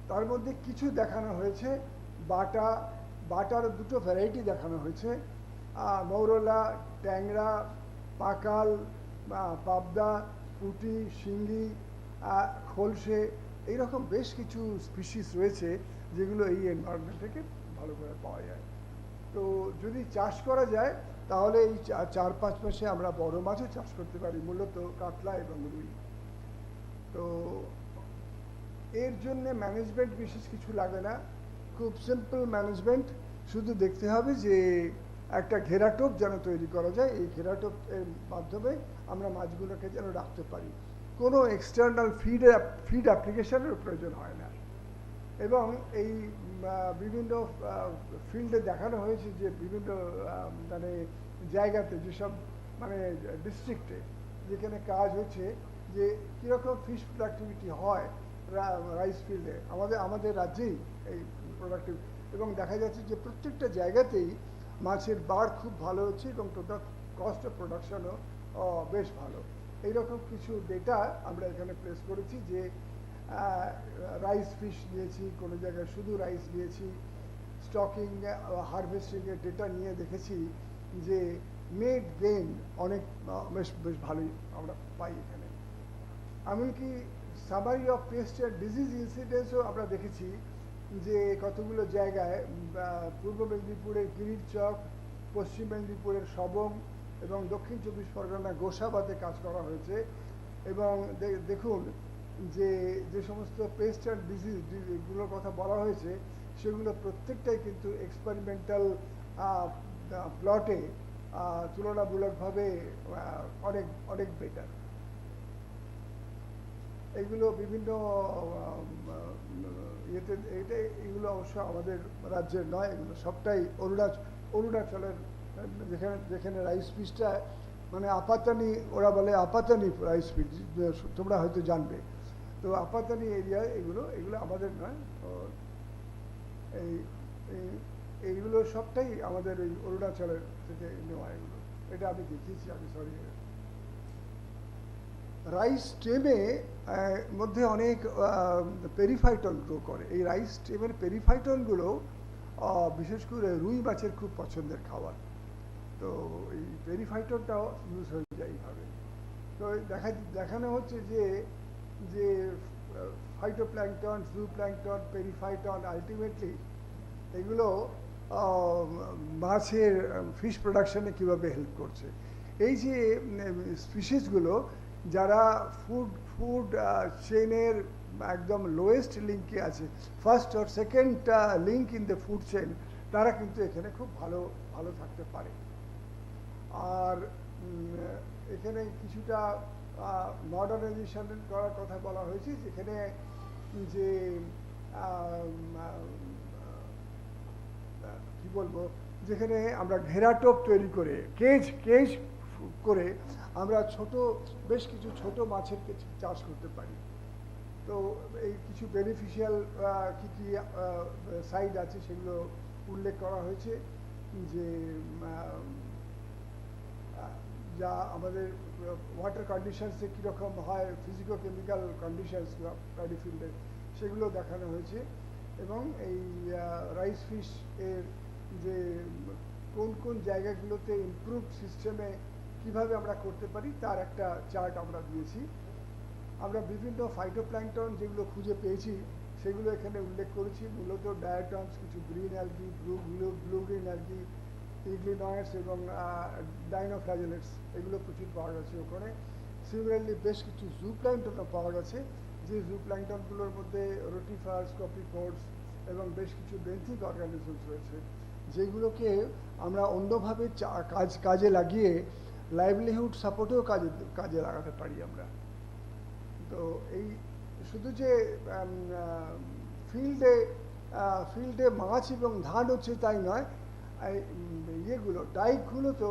তার মধ্যে কিছু দেখানো হয়েছে, বাটার দুটো ভ্যারাইটি দেখানো হয়েছে, মৌরলা, ট্যাংরা, পাকাল, পাবদা, পুঁটি, শিঙ্গি, খোলসে, এইরকম বেশ কিছু স্পিসিস রয়েছে যেগুলো এই এনভায়রনমেন্ট থেকে ভালো করে পাওয়া যায়। তো যদি চাষ করা যায় তাহলে এই 4-5 মাসে আমরা বড় মাছও চাষ করতে পারি, মূলত কাতলা এবং রুই। তো এর জন্য ম্যানেজমেন্ট বিশেষ কিছু লাগে না, খুব সিম্পল ম্যানেজমেন্ট। শুধু দেখতে হবে যে একটা ঘেরাটোপ যেন তৈরি করা যায়, এই ঘেরাটোপের মাধ্যমে আমরা মাছগুলোকে যেন রাখতে পারি। কোনো এক্সটার্নাল ফিড অ্যাপ্লিকেশনের প্রয়োজন হয় না। এবং এই বিভিন্ন ফিল্ডে দেখানো হয়েছে যে বিভিন্ন মানে জায়গাতে যেসব মানে ডিস্ট্রিক্টে যেখানে কাজ হচ্ছে যে কীরকম ফিশ প্রোডাক্টিভিটি হয় রাইস ফিল্ডে, আমাদের রাজ্যেই এই প্রোডাক্টিভ, এবং দেখা যাচ্ছে যে প্রত্যেকটা জায়গাতেই মাছের বাড় খুব ভালো হচ্ছে এবং কস্ট অফ প্রোডাকশনও বেশ ভালো। এইরকম কিছু ডেটা আমরা এখানে প্লেস করেছি যে রাইস ফিশ নিয়েছি, কোনো জায়গায় শুধু রাইস নিয়েছি, স্টকিং হারভেস্টিংয়ের ডেটা নিয়ে দেখেছি যে নেট গেইন অনেক বেশ ভালোই আমরা পাই এখানে। এমনকি summary of pest and disease ইনসিডেন্সও আমরা দেখেছি যে কতগুলো জায়গায় পূর্ব মেদিনীপুরের গিরির চক, পশ্চিম মেদিনীপুরের সবং এবং দক্ষিণ 24 পরগনা গোসাবাতে কাজ করা হয়েছে। এবং দেখুন যে সমস্ত পেস্ট অ্যান্ড ডিজিজগুলোর কথা বলা হয়েছে সেগুলো প্রত্যেকটাই কিন্তু এক্সপেরিমেন্টাল প্লটে তুলনামূলকভাবে অনেক বেটার। এগুলো বিভিন্ন এগুলো অবশ্য আমাদের রাজ্যের নয়, এগুলো সবটাই অরুণাচলের, যেখানে রাইস ফিশটা মানে আপাতানি, ওরা বলে আপাতানি রাইস ফিল্ড, তোমরা হয়তো জানবে। তো আপাতানি এরিয়া এগুলো আমাদের নয়, এইগুলো সবটাই আমাদের ওই অরুণাচলের থেকে নেওয়া। এগুলো এটা আমি দেখিয়েছি, আমি সরি। রাইস স্টেমে মধ্যে অনেক পেরিফাইটন গ্রো করে। এই রাইস স্টেমের পেরিফাইটনগুলো বিশেষ করে রুই মাছের খুব পছন্দের খাবার। তো এই পেরিফাইটনটাও ইউজ হয়ে যায় এইভাবে। তো দেখানো হচ্ছে যে ফাইটোপ্ল্যাঙ্কটন, জুপ্ল্যাঙ্কটন, পেরিফাইটন আলটিমেটলি এগুলো মাছের ফিশ প্রোডাকশনে কীভাবে হেল্প করছে। এই যে স্পিসিসগুলো যারা ফুড চেইনের একদম লোয়েস্ট লিঙ্কে আছে, first or second link in the food chain, তারা কিন্তু এখানে খুব ভালো থাকতে পারে। আর এখানে কিছুটা মডার্নাইজেশন করার কথা বলা হয়েছে, যেখানে যে কি বলবো, যেখানে আমরা ঘেরাটোপ তৈরি করে কেজ করে আমরা বেশ কিছু ছোট মাছের চাষ করতে পারি। তো এই কিছু বেনিফিশিয়াল কী সাইড আছে সেগুলো উল্লেখ করা হয়েছে, যে যা আমাদের ওয়াটার কন্ডিশনসে কীরকম হয়, ফিজিকো কেমিক্যাল কন্ডিশনস প্যাডি ফিল্ডে, সেগুলো দেখানো হয়েছে। এবং এই রাইস ফিশ এর যে কোন জায়গাগুলোতে ইমপ্রুভ সিস্টেমে কিভাবে আমরা করতে পারি তার একটা চার্ট আমরা দিয়েছি। আমরা বিভিন্ন ফাইটোপ্ল্যাঙ্কটন যেগুলো খুঁজে পেয়েছি সেগুলো এখানে উল্লেখ করেছি। মূলত ডায়াটমস, কিছু green algae, blue green algae, euglenoids এবং ডাইনোফ্ল্যাজেলেটস, এগুলো প্রচুর পাওয়া গেছে ওখানে। সিমিলারলি বেশ কিছু জুপ্ল্যাঙ্কটনও পাওয়া গেছে, যে জুপ্ল্যাঙ্কটনগুলোর মধ্যে রোটিফার্স, কপিকোডস এবং বেশ কিছু বেন্থিক অর্গানিজমস রয়েছে, যেগুলোকে আমরা অন্যভাবে কাজে লাগিয়ে লাইভলিহুড সাপোর্টেও কাজে লাগাতে পারি আমরা। তো এই শুধু যে ফিল্ডে মাছ এবং ধান হচ্ছে তাই নয়, ইয়েগুলো ডাইকগুলো তো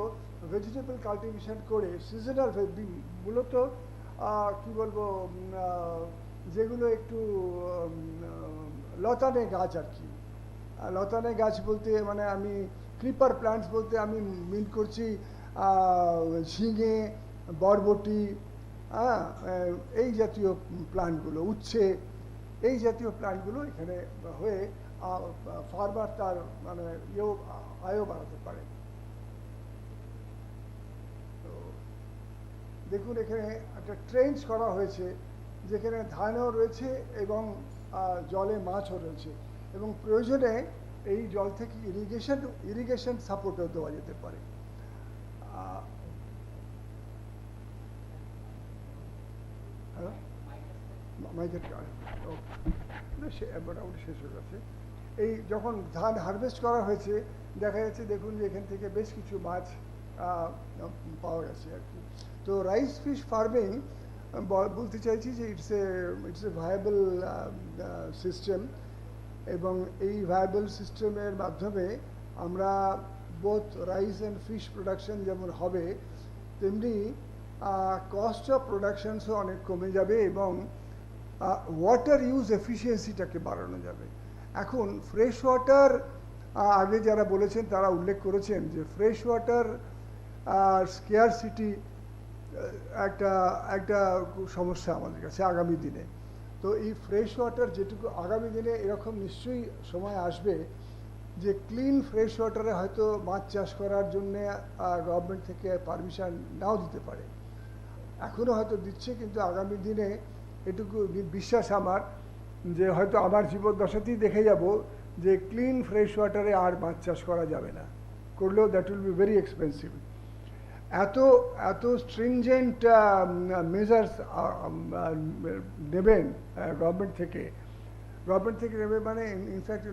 ভেজিটেবল কাল্টিভেশন করে সিজনাল, মূলত কি বলবো, যেগুলো একটু লতানে গাছ আর কি। লতানে গাছ বলতে মানে আমি ক্রিপার প্ল্যান্টস বলতে আমি মিন করছি ঝিঙে, বরবটি, এই জাতীয় প্ল্যান্টগুলো, উচ্ছে, এই জাতীয় প্ল্যান্টগুলো এখানে হয়ে ফার্মার তার মানে আয়ও বাড়াতে পারে। তো দেখুন এখানে একটা ট্রেঞ্চ করা হয়েছে, যেখানে ধানও রয়েছে এবং জলে মাছও রয়েছে, এবং প্রয়োজনে এই জল থেকে ইরিগেশন সাপোর্টও দেওয়া যেতে পারে। মোটামুটি শেষ হয়ে গেছে। এই যখন ধান হারভেস্ট করা হয়েছে দেখা যাচ্ছে, দেখুন যে এখান থেকে বেশ কিছু মাছ পাওয়া গেছে আর কি। তো রাইস ফিশ ফার্মিং বলতে চাইছি যে ইটস এ ভায়াবল সিস্টেম, এবং এই ভায়াবল সিস্টেমের মাধ্যমে আমরা both rice and fish production যেমন হবে, তেমনি কস্ট অফ প্রোডাকশনসও অনেক কমে যাবে এবং ওয়াটার ইউজ এফিসিয়েন্সিটাকে বাড়ানো যাবে। এখন ফ্রেশ ওয়াটার, আগে যারা বলেছেন তারা উল্লেখ করেছেন যে ফ্রেশ ওয়াটার স্কেয়ারসিটি একটা সমস্যা আমাদের কাছে আগামী দিনে। তো এই ফ্রেশ ওয়াটার যেটুকু আগামী দিনে এরকম নিশ্চয়ই সময় আসবে যে ক্লিন ফ্রেশ ওয়াটারে হয়তো মাছ চাষ করার জন্যে গভর্নমেন্ট থেকে পারমিশন নাও দিতে পারে, এখনও হয়তো দিচ্ছে, কিন্তু আগামী দিনে এটুকু বিশ্বাস আমার যে হয়তো আমার জীবদ্দশাতেই দেখে যাব যে ক্লিন ফ্রেশ ওয়াটারে আর মাছ চাষ করা যাবে না, করলেও that will be very expensive. এত স্ট্রিনজেন্ট মেজার্স নেবেন গভর্নমেন্ট থেকে নেবে, মানে in fact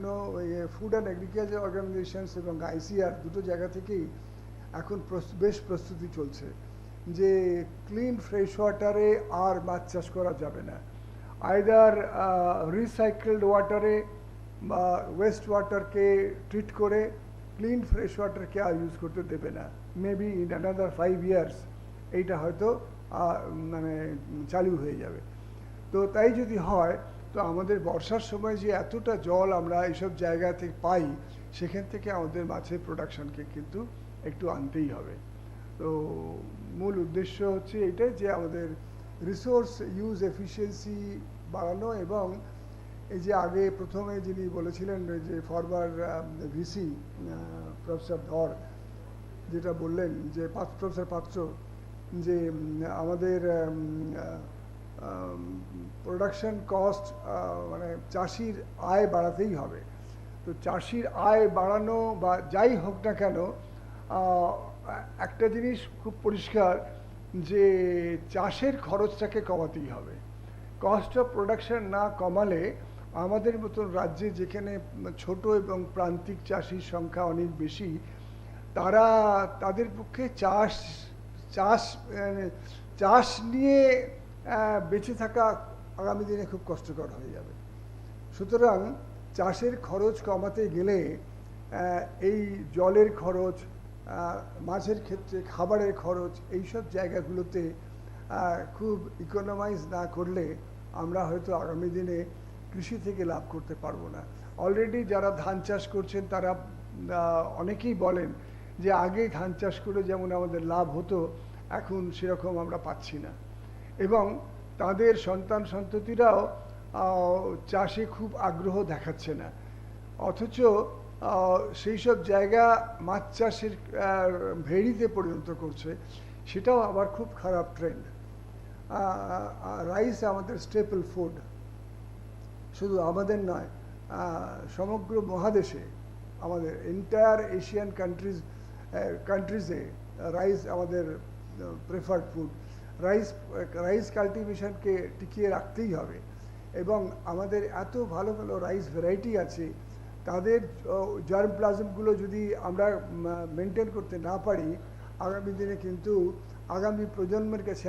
food and agriculture organisations এবং ICR দুটো জায়গা থেকেই এখন বেশ প্রস্তুতি চলছে যে ক্লিন ফ্রেশ ওয়াটারে আর মাছ চাষ করা যাবে না, আইদার রিসাইকেলড ওয়াটারে বা ওয়েস্ট ওয়াটারকে ট্রিট করে ক্লিন ফ্রেশ ওয়াটারকে আর ইউজ করতে দেবে না। মেবি ইন অ্যানাদার 5 years এইটা হয়তো মানে চালু হয়ে যাবে। তো তাই যদি হয় তো আমাদের বর্ষার সময় যে এতটা জল আমরা এইসব জায়গা থেকে পাই, সেখান থেকে আমাদের মাছের প্রোডাকশনকে কিন্তু একটু আনতেই হবে। তো মূল উদ্দেশ্য হচ্ছে এটাই যে আমাদের রিসোর্স ইউজ এফিসিয়েন্সি বাড়ানো, এবং এই যে আগে প্রথমে যিনি বলেছিলেন যে ফরমার ভিসি প্রফেসর ধর যেটা বললেন যে প্রফেসর পাত্র, যে আমাদের প্রোডাকশন কস্ট মানে চাষির আয় বাড়াতেই হবে। তো চাষির আয় বাড়ানো বা যাই হোক না কেন, একটা জিনিস খুব পরিষ্কার যে চাষের খরচটাকে কমাতেই হবে। কস্ট অফ প্রোডাকশন না কমালে আমাদের মতন রাজ্যে যেখানে ছোট এবং প্রান্তিক চাষির সংখ্যা অনেক বেশি, তাদের পক্ষে চাষ নিয়ে বেঁচে থাকা আগামী দিনে খুব কষ্টকর হয়ে যাবে। সুতরাং চাষের খরচ কমাতে গেলে এই জলের খরচ, মাছের ক্ষেত্রে খাবারের খরচ, এইসব জায়গাগুলোতে খুব ইকোনমাইজ না করলে আমরা হয়তো আগামী দিনে কৃষি থেকে লাভ করতে পারবো না। অলরেডি যারা ধান চাষ করছেন তারা অনেকেই বলেন যে আগে ধান চাষ করে যেমন আমাদের লাভ হতো, এখন সেরকম আমরা পাচ্ছি না, এবং তাদের সন্তান সন্ততিরাও চাষে খুব আগ্রহ দেখাচ্ছে না। অথচ সেই সব জায়গা মাছ চাষের ভেড়িতে পরিণত করছে, সেটাও আবার খুব খারাপ ট্রেন্ড। রাইস আমাদের স্টেপল ফুড, শুধু আমাদের নয়, সমগ্র মহাদেশে, আমাদের এন্টায়ার এশিয়ান কান্ট্রিজে রাইস আমাদের প্রেফার্ড ফুড। রাইস কাল্টিভেশনকে টিকিয়ে রাখতেই হবে, এবং আমাদের এত ভালো ভালো রাইস ভ্যারাইটি আছে, তাদের জার্ম প্লাজমগুলো যদি আমরা মেনটেন করতে না পারি, আগামী দিনে কিন্তু আগামী প্রজন্মের কাছে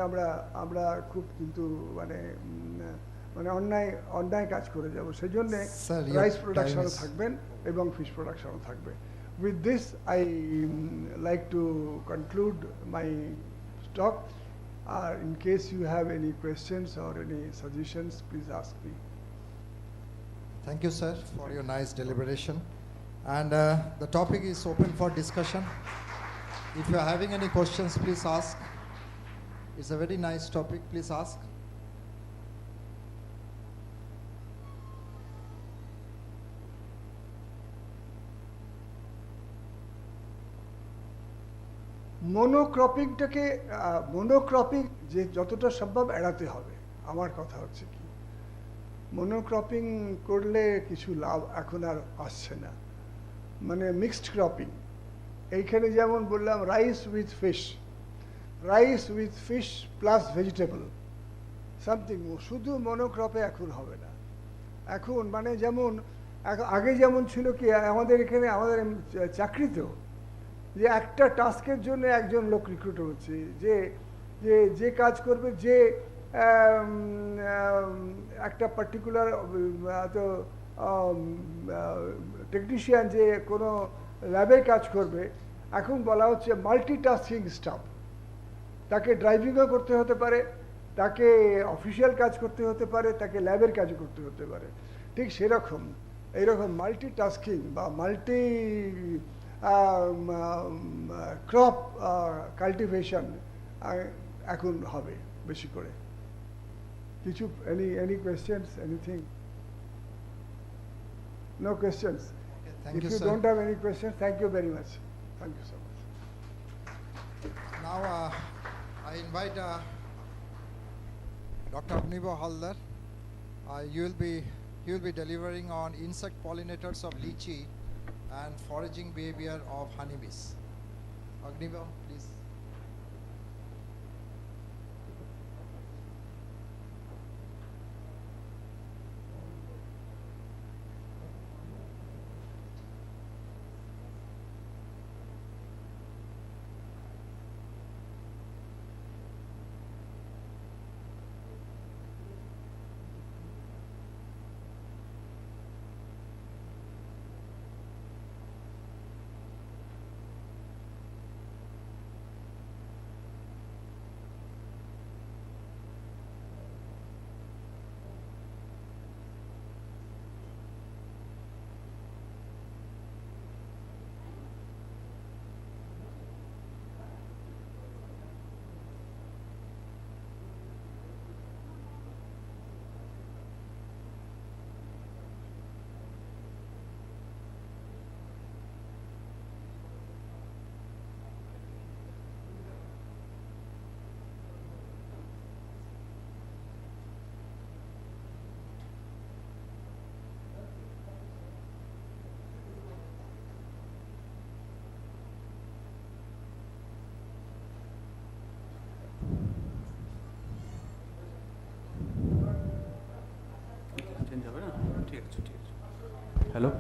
আমরা খুব কিন্তু মানে অন্যায় কাজ করে যাব। সেজন্য রাইস প্রোডাকশনও থাকবেন এবং ফিশ প্রোডাকশনও থাকবে। With this, I like to conclude my talk. In case you have any questions or any suggestions, please ask me.
Thank you, sir, for your nice deliberation. And the topic is open for discussion. If you are having any questions, please ask. It's a very nice topic. Please ask.
Monocropping যে যতটা সম্ভব এড়াতে হবে। আমার কথা হচ্ছে কি, monocropping করলে কিছু লাভ এখন আর আসছে না, মানে মিক্সড ক্রপিং। এইখানে যেমন বললাম rice with fish plus vegetable something, শুধু মনোক্রপে এখন হবে না। এখন মানে যেমন আগে যেমন ছিল কি, আমাদের এখানে আমাদের চাকরিতেও যে একটা টাস্কের জন্য একজন লোক রিক্রুট হচ্ছে, যে কাজ করবে, যে একটা পার্টিকুলার টেকনিশিয়ান যে কোনো ল্যাবে কাজ করবে, এখন বলা হচ্ছে মাল্টিটাস্কিং স্টাফ। তাকে ড্রাইভিংও করতে হতে পারে, তাকে অফিসিয়াল কাজ করতে হতে পারে, তাকে ল্যাবের কাজ করতে হতে পারে। ঠিক সেরকম এইরকম মাল্টিটাস্কিং বা মাল্টি ক্রপ কাল্টিভেশন এখন হবে বেশি করে। কিছু any questions, anything? No questions?
Thank
If
you,
you
sir.
don't have any questions, thank you very much. Thank you so much.
Now I invite Dr. Abnibo Haldar. He will be delivering on insect pollinators of lychee and foraging behavior of honeybees. Agnibo, please.
Hello.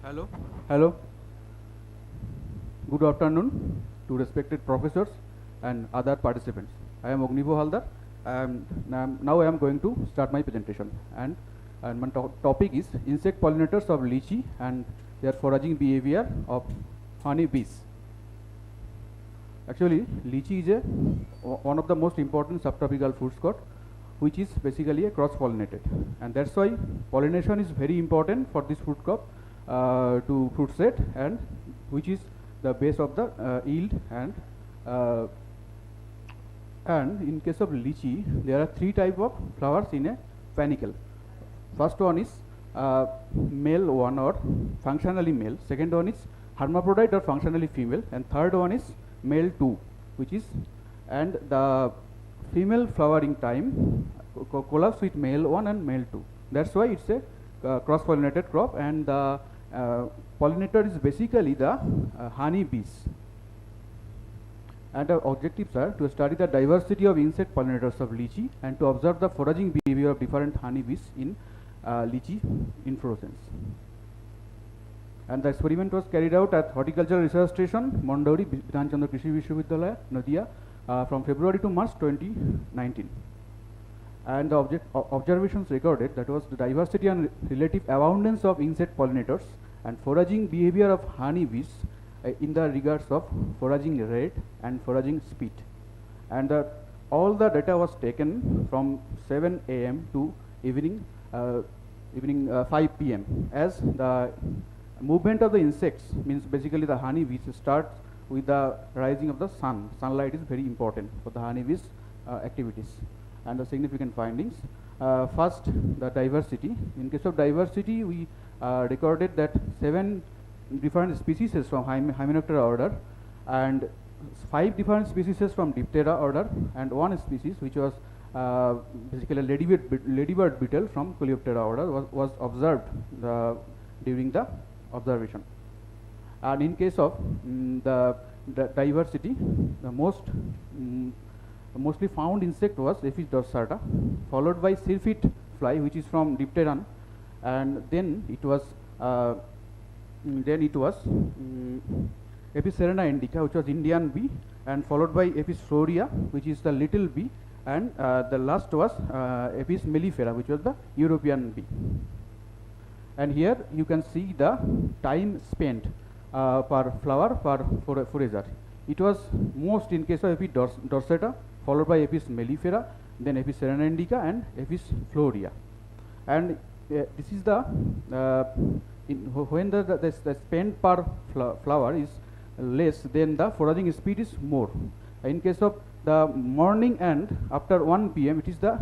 Hello. Hello. Good afternoon to respected professors and other participants. I am Ognivo Haldar. Now I am going to start my presentation, and my topic is insect pollinators of lychee and their foraging behavior of honey bees. Actually, lychee is one of the most important subtropical fruit crop, which is basically a cross-pollinated, and that's why pollination is very important for this fruit crop to fruit set, and which is the base of the yield. And in case of lychee, there are three types of flowers in a panicle. First one is male one or functionally male. Second one is hermaphrodite or functionally female, and third one is male two, which is, and the female flowering time collapse with male one and male two. That's why it's a cross-pollinated crop, and the pollinator is basically the honey bees. And our objectives are to study the diversity of insect pollinators of lychee and to observe the foraging behavior of different honey bees in lychee inflorescence. And the experiment was carried out at Horticultural Research Station, Mondauri, Bidhan Chandra Krishi Vishwavidyalaya, Nadia, from February to March 2019. And the observations recorded, that was the diversity and relative abundance of insect pollinators and foraging behavior of honey bees in the regards of foraging rate and foraging speed. And all the data was taken from 7 AM to evening 5 PM, as the movement of the insects, means basically the honey bees, starts with the rising of the sun. Sunlight is very important for the honey bees activities. And the significant findings, first, the diversity. In case of diversity, we recorded that 7 different species from Hymenoptera order, and 5 different species from Diptera order, and 1 species which was basically ladybird beetle from Coleoptera order was observed during the observation. And in case of the diversity, the mostly found insect was Apis dorsata, followed by syrphid fly, which is from Dipteran, and then it was Apis serena indica, which was Indian bee, and followed by Apis florea, which is the little bee, and the last was Apis mellifera, which was the European bee. And here you can see the time spent per flower per forager. It was most in case of Apis dorsata, followed by Apis mellifera, then Apis serena indica, and Apis florea. And this is the when the spend per flower is less, then the foraging speed is more. In case of the morning and after 1 PM, it is the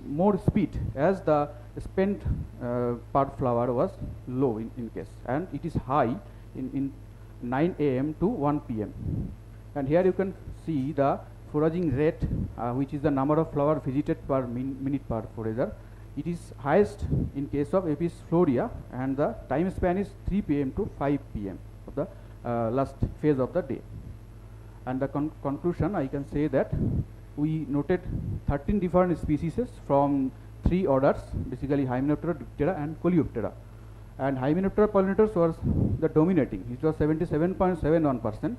more speed, as the spend per flower was low in case, and it is high in 9 AM to 1 PM. And here you can see the foraging rate, which is the number of flower visited per minute per forager. It is highest in case of Apis florea, and the time span is 3 PM to 5 PM of the last phase of the day. And the conclusion, I can say that we noted 13 different species from 3 orders, basically Hymenoptera, Diptera, and Coleoptera. And Hymenoptera pollinators was the dominating, which was 77.71%,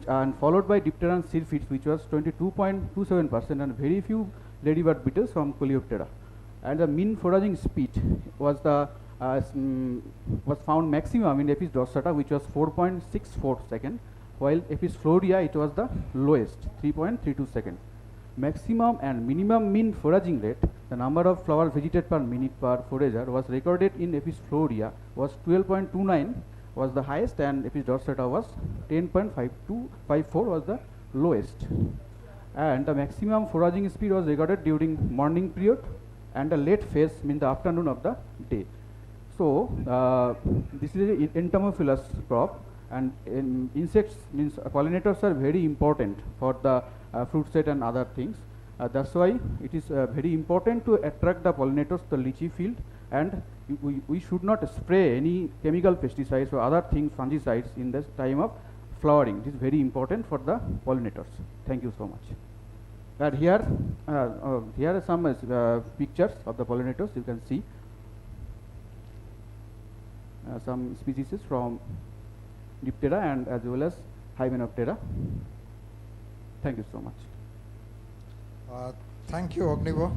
and followed by Diptera and syrphids, which was 22.27%, and very few ladybird beetles from Coleoptera. And the mean foraging speed was found maximum in Apis dorsata, which was 4.64 seconds, while Apis florea, it was the lowest, 3.32 seconds. Maximum and minimum mean foraging rate, the number of flowers visited per minute per forager, was recorded in Apis florea was 12.29 was the highest, and Apis dorsata was 10.54 was the lowest. And the maximum foraging speed was recorded during morning period, and the late phase means the afternoon of the day. So this is an entomophilous crop, and insects means pollinators are very important for the fruit set and other things. That's why it is very important to attract the pollinators to the lychee field and we should not spray any chemical pesticides or other things, fungicides, in this time of flowering. It is very important for the pollinators. Thank you so much. And here are some pictures of the pollinators. You can see some species from Diptera and as well as Hymenoptera. Thank you so much.
Thank you, Ognivo,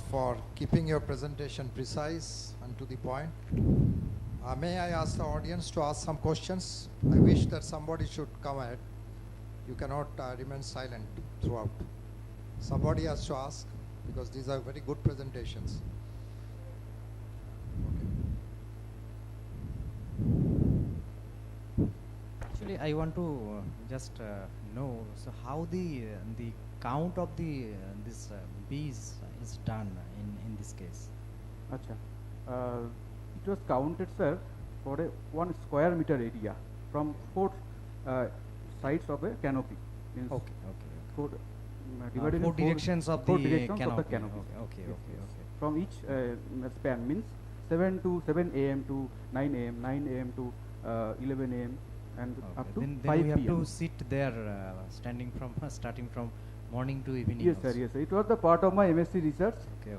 for keeping your presentation precise and to the point. May I ask the audience to ask some questions? I wish that somebody should come ahead. You cannot remain silent throughout. Somebody has to ask, because these are very good presentations.
Actually, I want to just know, so how the count of this bees is done in this case?
Acha. It was counted, sir, for a 1 square meter area from 4 sides of a canopy. Means
okay.
Four,
Divided in 4 directions of the canopy. Okay.
From each span, means 7 a.m. to 9 a.m., 9 a.m. to 11 a.m. and up to
then
5
we have
p.m.
to sit there starting from morning to evening.
Yes, sir. Yes, sir. It was the part of my MSc research.
Okay.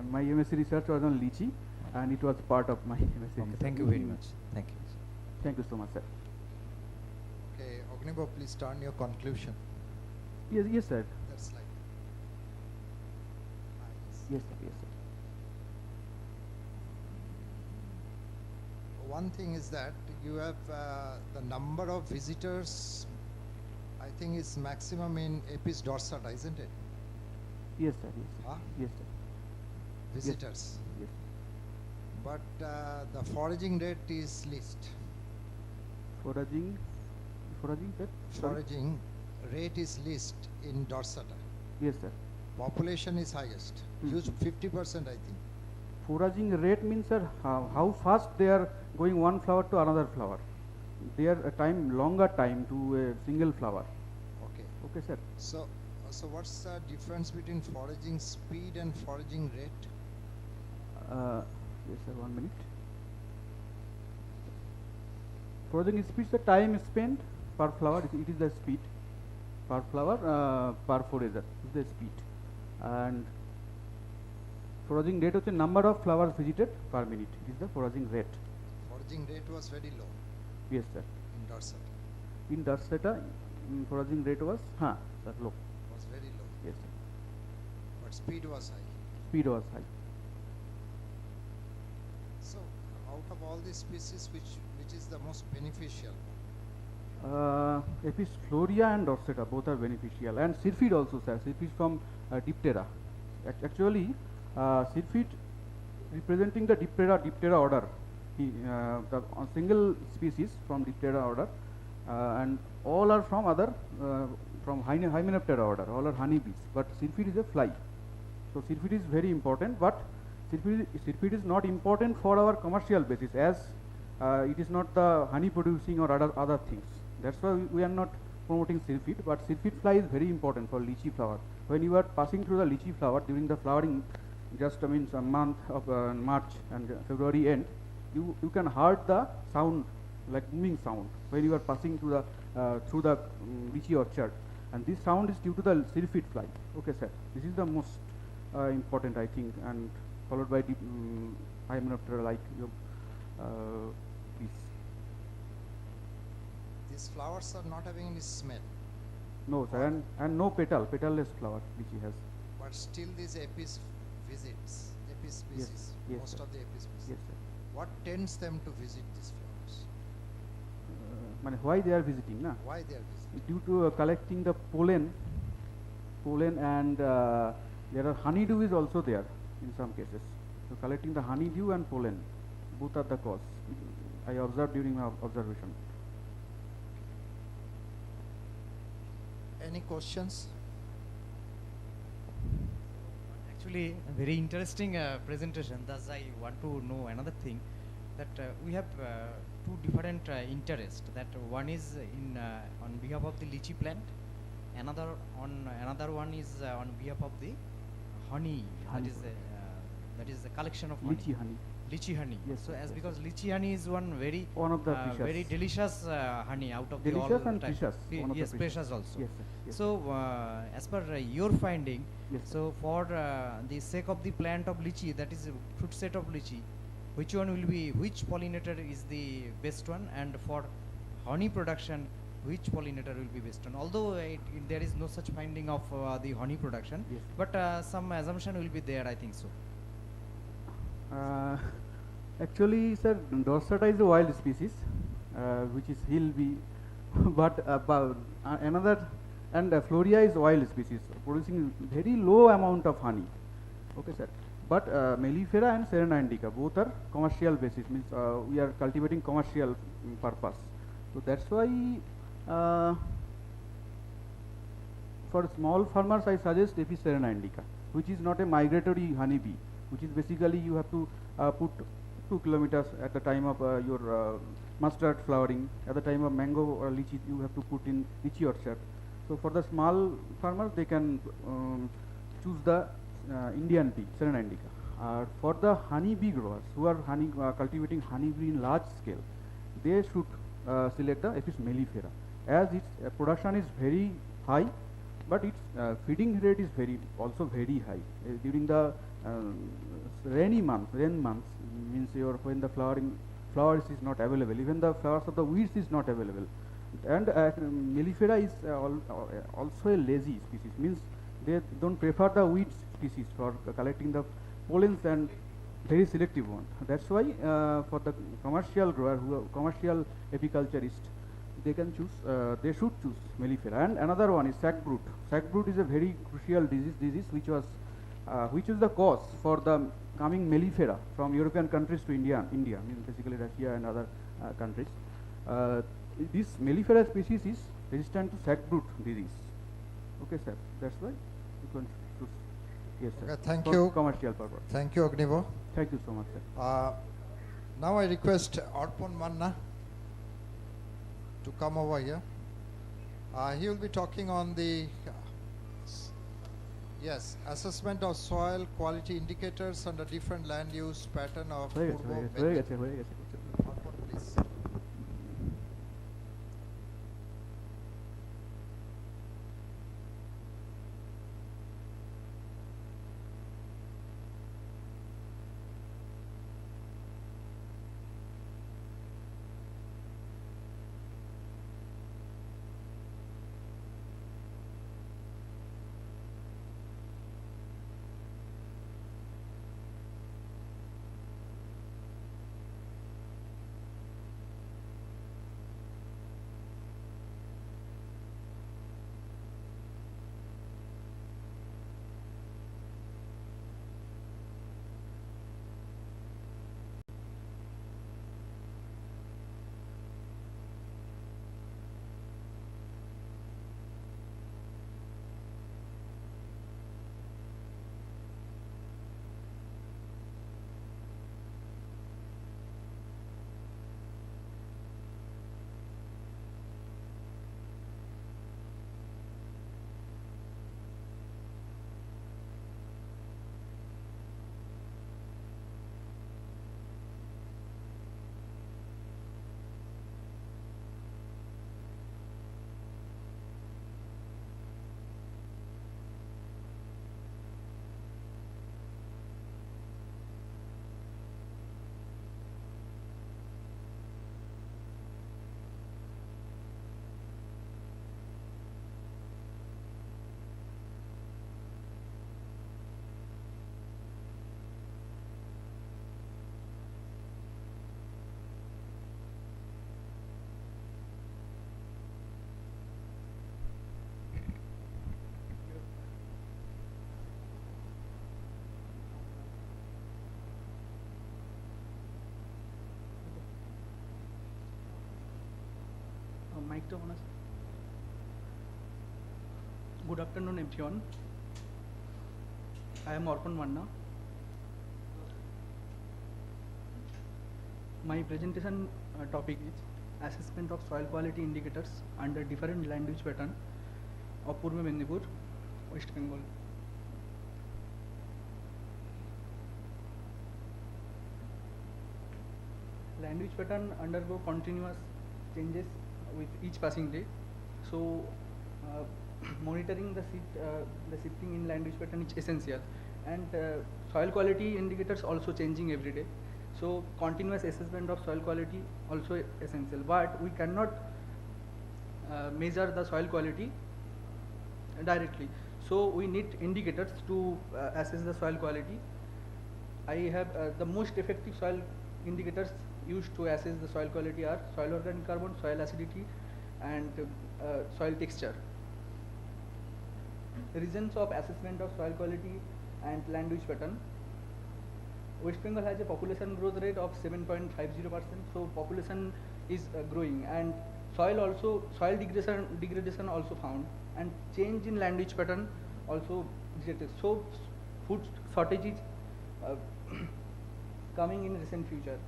My MSc research was on lychee, and it was part of my MSc research.
Thank you very much. Thank you.
Thank you so much, sir.
Okay, Ognivo, please turn your conclusion.
Yes, sir.
That's like.
Yes, sir.
One thing is that you have the number of visitors, I think is maximum in Apis dorsata, isn't it?
Yes, sir. Yes, sir.
Huh?
Yes, sir.
Visitors.
Yes.
But the foraging rate is least.
Foraging, sir?
Foraging rate is least in dorsata.
Yes, sir.
Population is highest, huge 50%, I think.
Foraging rate means, sir, how fast they are going one flower to another flower. Their longer time to a single flower.
Okay.
Okay, sir.
So what's the difference between foraging speed and foraging rate?
Yes, sir. 1 minute. Foraging speed is the time spent per flower. It is the speed per flower per forager. It is the speed. And foraging rate is the number of flowers visited per minute. It is the foraging rate.
Foraging rate was very low.
Yes, sir.
In dorsata.
In dorsata, foraging rate was low.
Was very low.
Yes, sir.
But speed was high.
Speed was high.
So, out of all these species, which is the most beneficial?
Apis florea and dorsata both are beneficial, and syrphid also, sir. Syrphid from Diptera. Actually, syrphid representing the Diptera order. The single species from Diptera order, and all are from from Hymenoptera order. All are honeybees, but syrphid is a fly. So syrphid is very important, but syrphid is not important for our commercial basis, as it is not the honey producing or other things. That's why we are not promoting syrphid, but syrphid fly is very important for lychee flower. When you are passing through the lychee flower during the flowering, just a month of March and February end, you can hear the sound, like booming sound, when you are passing through the lychee orchard, and this sound is due to the syrphid fly. Okay, sir. This is the most important, I think, and followed by Hymenoptera like bees.
These flowers are not having any smell.
No, sir, and no petalless flower which he has.
But still these apis visits, apis species,
Yes,
most
sir.
of the apis species.
Yes, sir.
What tends them to visit these flowers?
Why they are visiting, na?
Why they are visiting?
Due to collecting the pollen, and there are honeydew is also there in some cases. So collecting the honeydew and pollen, both are the cause. I observed during my observation.
Any questions?
Actually, a very interesting presentation. Thus, I want to know another thing, that we have two different interests. That one is in on behalf of the lychee plant, another one is on behalf of the honey. That is
that is the collection of honey.
Lychee honey.
Lychee honey.
Yes.
So as because lychee honey is one
of the precious.
very delicious honey out of
delicious
the all
and
type.
precious.
Yes, precious also.
Yes, sir. Yes.
So as per your finding,
yes,
so for the sake of the plant of lychee, that is fruit set of lychee, which pollinator is the best one, and for honey production, which pollinator will be best one? Although there is no such finding of the honey production,
yes,
but some assumption will be there, I think so.
Actually, sir, dorsata is a wild species, which is hill bee, but another, and Floria is wild species, producing very low amount of honey. Okay, sir. But Mellifera and Serena indica both are commercial basis, means we are cultivating commercial purpose. So that's why for small farmers I suggest A.P. Serena indica, which is not a migratory honeybee, which is basically you have to put 2 kilometers at the time of your mustard flowering, at the time of mango or lychee you have to put in lychee orchard. So for the small farmers they can choose the Indian bee, Serena indica. For the honey bee growers who are cultivating honey bee in large scale, they should select the Apis mellifera, as its production is very high, but its feeding rate is also very high. During the rain months means when the flowers is not available, even the flowers of the weeds is not available. And mellifera is also a lazy species, means they don't prefer the weed species for collecting the pollens, and very selective one. That's why for the commercial grower, who are commercial apiculturist, they can choose, they should choose mellifera. And another one is sackbrood. Sackbrood is a very crucial disease which is the cause for the coming mellifera from European countries to India, means basically Russia and other countries. This mellifera species is resistant to sackbrood disease. Okay, sir. That's why you can choose. Yes, sir.
Okay, thank
for
you.
Commercial purpose.
Thank you, Agnivo.
Thank you so much, sir.
Now I request Arpan Manna to come over here. He will be talking on the assessment of soil quality indicators under different land use pattern of Purbo Medinipur. Arpan, please.
Mic to on. Good afternoon, everyone. I am Arpan Manna. My presentation topic is assessment of soil quality indicators under different land use pattern of Purbo Medinipur, West Bengal. land use pattern undergo continuous changes with each passing day. So monitoring the shifting in land use pattern is essential, and soil quality indicators also changing every day. So continuous assessment of soil quality also essential, but we cannot measure the soil quality directly. So we need indicators to assess the soil quality. I have the most effective soil indicators used to assess the soil quality are soil organic carbon, soil acidity, and soil texture. Reasons of assessment of soil quality and land use pattern. West Bengal has a population growth rate of 7.50%. So population is growing, and soil degradation also found, and change in land use pattern also detected. So food shortage is coming in recent future.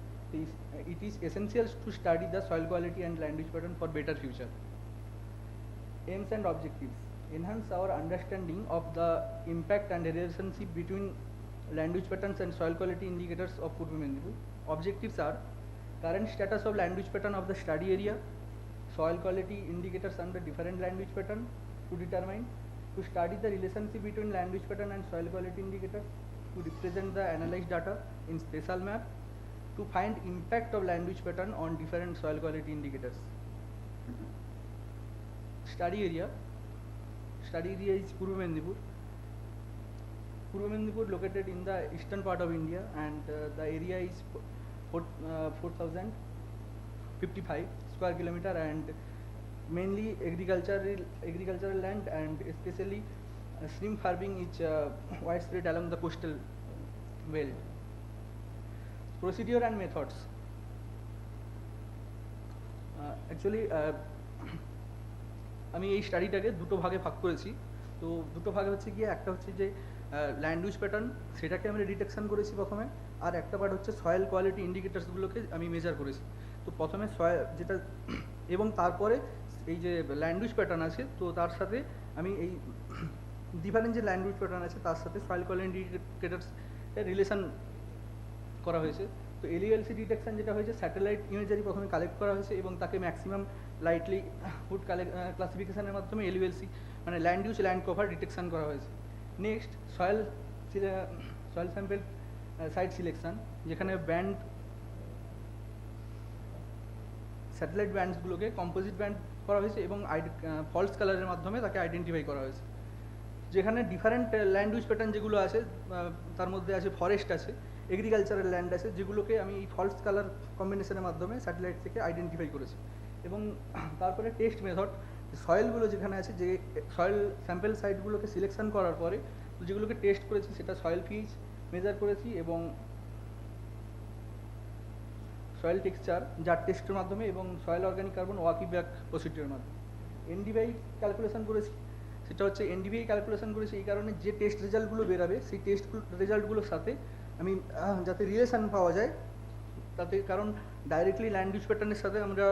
It is essential to study the soil quality and land use pattern for better future. Aims and objectives. Enhance our understanding of the impact and relationship between land use patterns and soil quality indicators of Purba Medinipur. Objectives are current status of land use pattern of the study area, soil quality indicators under different land use pattern to determine, to study the relationship between land use pattern and soil quality indicators, to represent the analyzed data in spatial map, to find impact of land use pattern on different soil quality indicators. Study area. Study area is Purba Medinipur. Purba Medinipur located in the eastern part of India, and the area is 4,055 square kilometer, and mainly agricultural land, and especially shrimp farming is widespread along the coastal belt. Procedure and methods. Actually আমি এই স্টাডিটাকে দুটো ভাগে ভাগ করেছি। তো দুটো ভাগে হচ্ছে গিয়ে একটা হচ্ছে যে ল্যান্ড ইউজ প্যাটার্ন, সেটাকে আমরা ডিটেকশন করেছি প্রথমে, আর একটা পার্ট হচ্ছে সয়েল কোয়ালিটি ইন্ডিকেটার্সগুলোকে আমি মেজার করেছি। তো প্রথমে সয়েল যেটা, এবং তারপরে এই যে ল্যান্ড ইউজ প্যাটার্ন আছে, তো তার সাথে আমি এই ডিফারেন্ট যে ল্যান্ড ইউজ প্যাটার্ন আছে তার সাথে সয়েল কোয়ালিটি ইন্ডিকেটার্সের রিলেশন করা হয়েছে। তো এলইএলসি ডিটেকশন যেটা হয়েছে, স্যাটেলাইট ইমেজারি প্রথমে কালেক্ট করা হয়েছে এবং তাকে ম্যাক্সিমাম লাইটলি হুড ক্লাসিফিকেশনের মাধ্যমে এলইএলসি মানে land use land cover detection করা হয়েছে। Next soil sample site selection, যেখানে ব্যান্ড স্যাটেলাইট ব্যান্ডসগুলোকে কম্পোজিট ব্যান্ড করা হয়েছে এবং ফলস কালারের মাধ্যমে তাকে আইডেন্টিফাই করা হয়েছে। যেখানে ডিফারেন্ট ল্যান্ড ইউজ প্যাটার্ন যেগুলো আছে, তার মধ্যে আছে ফরেস্ট আছে, এগ্রিকালচারাল ল্যান্ড আছে, যেগুলোকে আমি এই ফলস কালার কম্বিনেশনের মাধ্যমে স্যাটেলাইট থেকে আইডেন্টিফাই করেছি। এবং তারপরে টেস্ট মেথড, সয়েলগুলো যেখানে আছে, যে সয়েল স্যাম্পেল সাইটগুলোকে সিলেকশন করার পরে যেগুলোকে টেস্ট করেছি, সেটা সয়েল পিএইচ মেজার করেছি এবং সয়েল টেক্সচার যার টেস্টের মাধ্যমে, এবং সয়েল অর্গানিক কার্বন ওয়াকি ব্যাক প্রসিডিওর মাধ্যমে। এনডিভিআই ক্যালকুলেশন করেছি, সেটা হচ্ছে এনডিভিআই ক্যালকুলেশন করেছি এই কারণে যে টেস্ট রেজাল্টগুলো বেরাবে সেই টেস্ট রেজাল্টগুলোর সাথে আমি যাতে রিলেশন পাওয়া যায় তাতে, কারণ ডাইরেক্টলি ল্যান্ড ইউজ প্যাটার্নের সাথে আমরা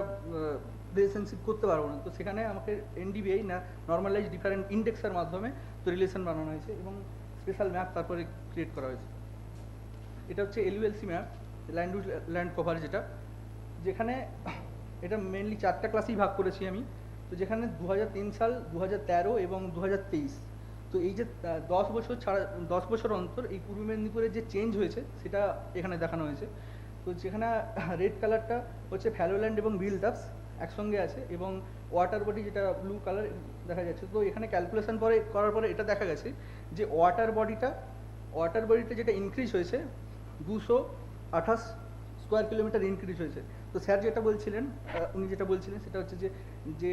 রিলেশনশিপ করতে পারবো না, তো সেখানে আমাকে এনডিভিআই না নর্মালাইজ ডিফারেন্ট ইন্ডেক্সের মাধ্যমে তো রিলেশন বানানো হয়েছে এবং স্পেশাল ম্যাপ তারপরে ক্রিয়েট করা হয়েছে। এটা হচ্ছে LELC map, land use land cover, যেখানে এটা মেনলি 4টা ক্লাসেই ভাগ করেছি আমি। তো যেখানে 2003 সাল, 2013 এবং 2023, তো এই যে 10 বছর অন্তর এই পূর্ব মেদিনীপুরের যে চেঞ্জ হয়েছে সেটা এখানে দেখানো হয়েছে। তো যেখানে রেড কালারটা হচ্ছে ফ্যালোল্যান্ড এবং বিল্ড আপস একসঙ্গে আছে, এবং ওয়াটার বডি যেটা ব্লু কালার দেখা যাচ্ছে। তো এখানে ক্যালকুলেশন করার পরে এটা দেখা গেছে যে ওয়াটার বডিটা যেটা ইনক্রিজ হয়েছে 228 স্কোয়ার কিলোমিটার ইনক্রিজ হয়েছে। তো স্যার যেটা বলছিলেন, উনি যেটা বলছিলেন সেটা হচ্ছে যে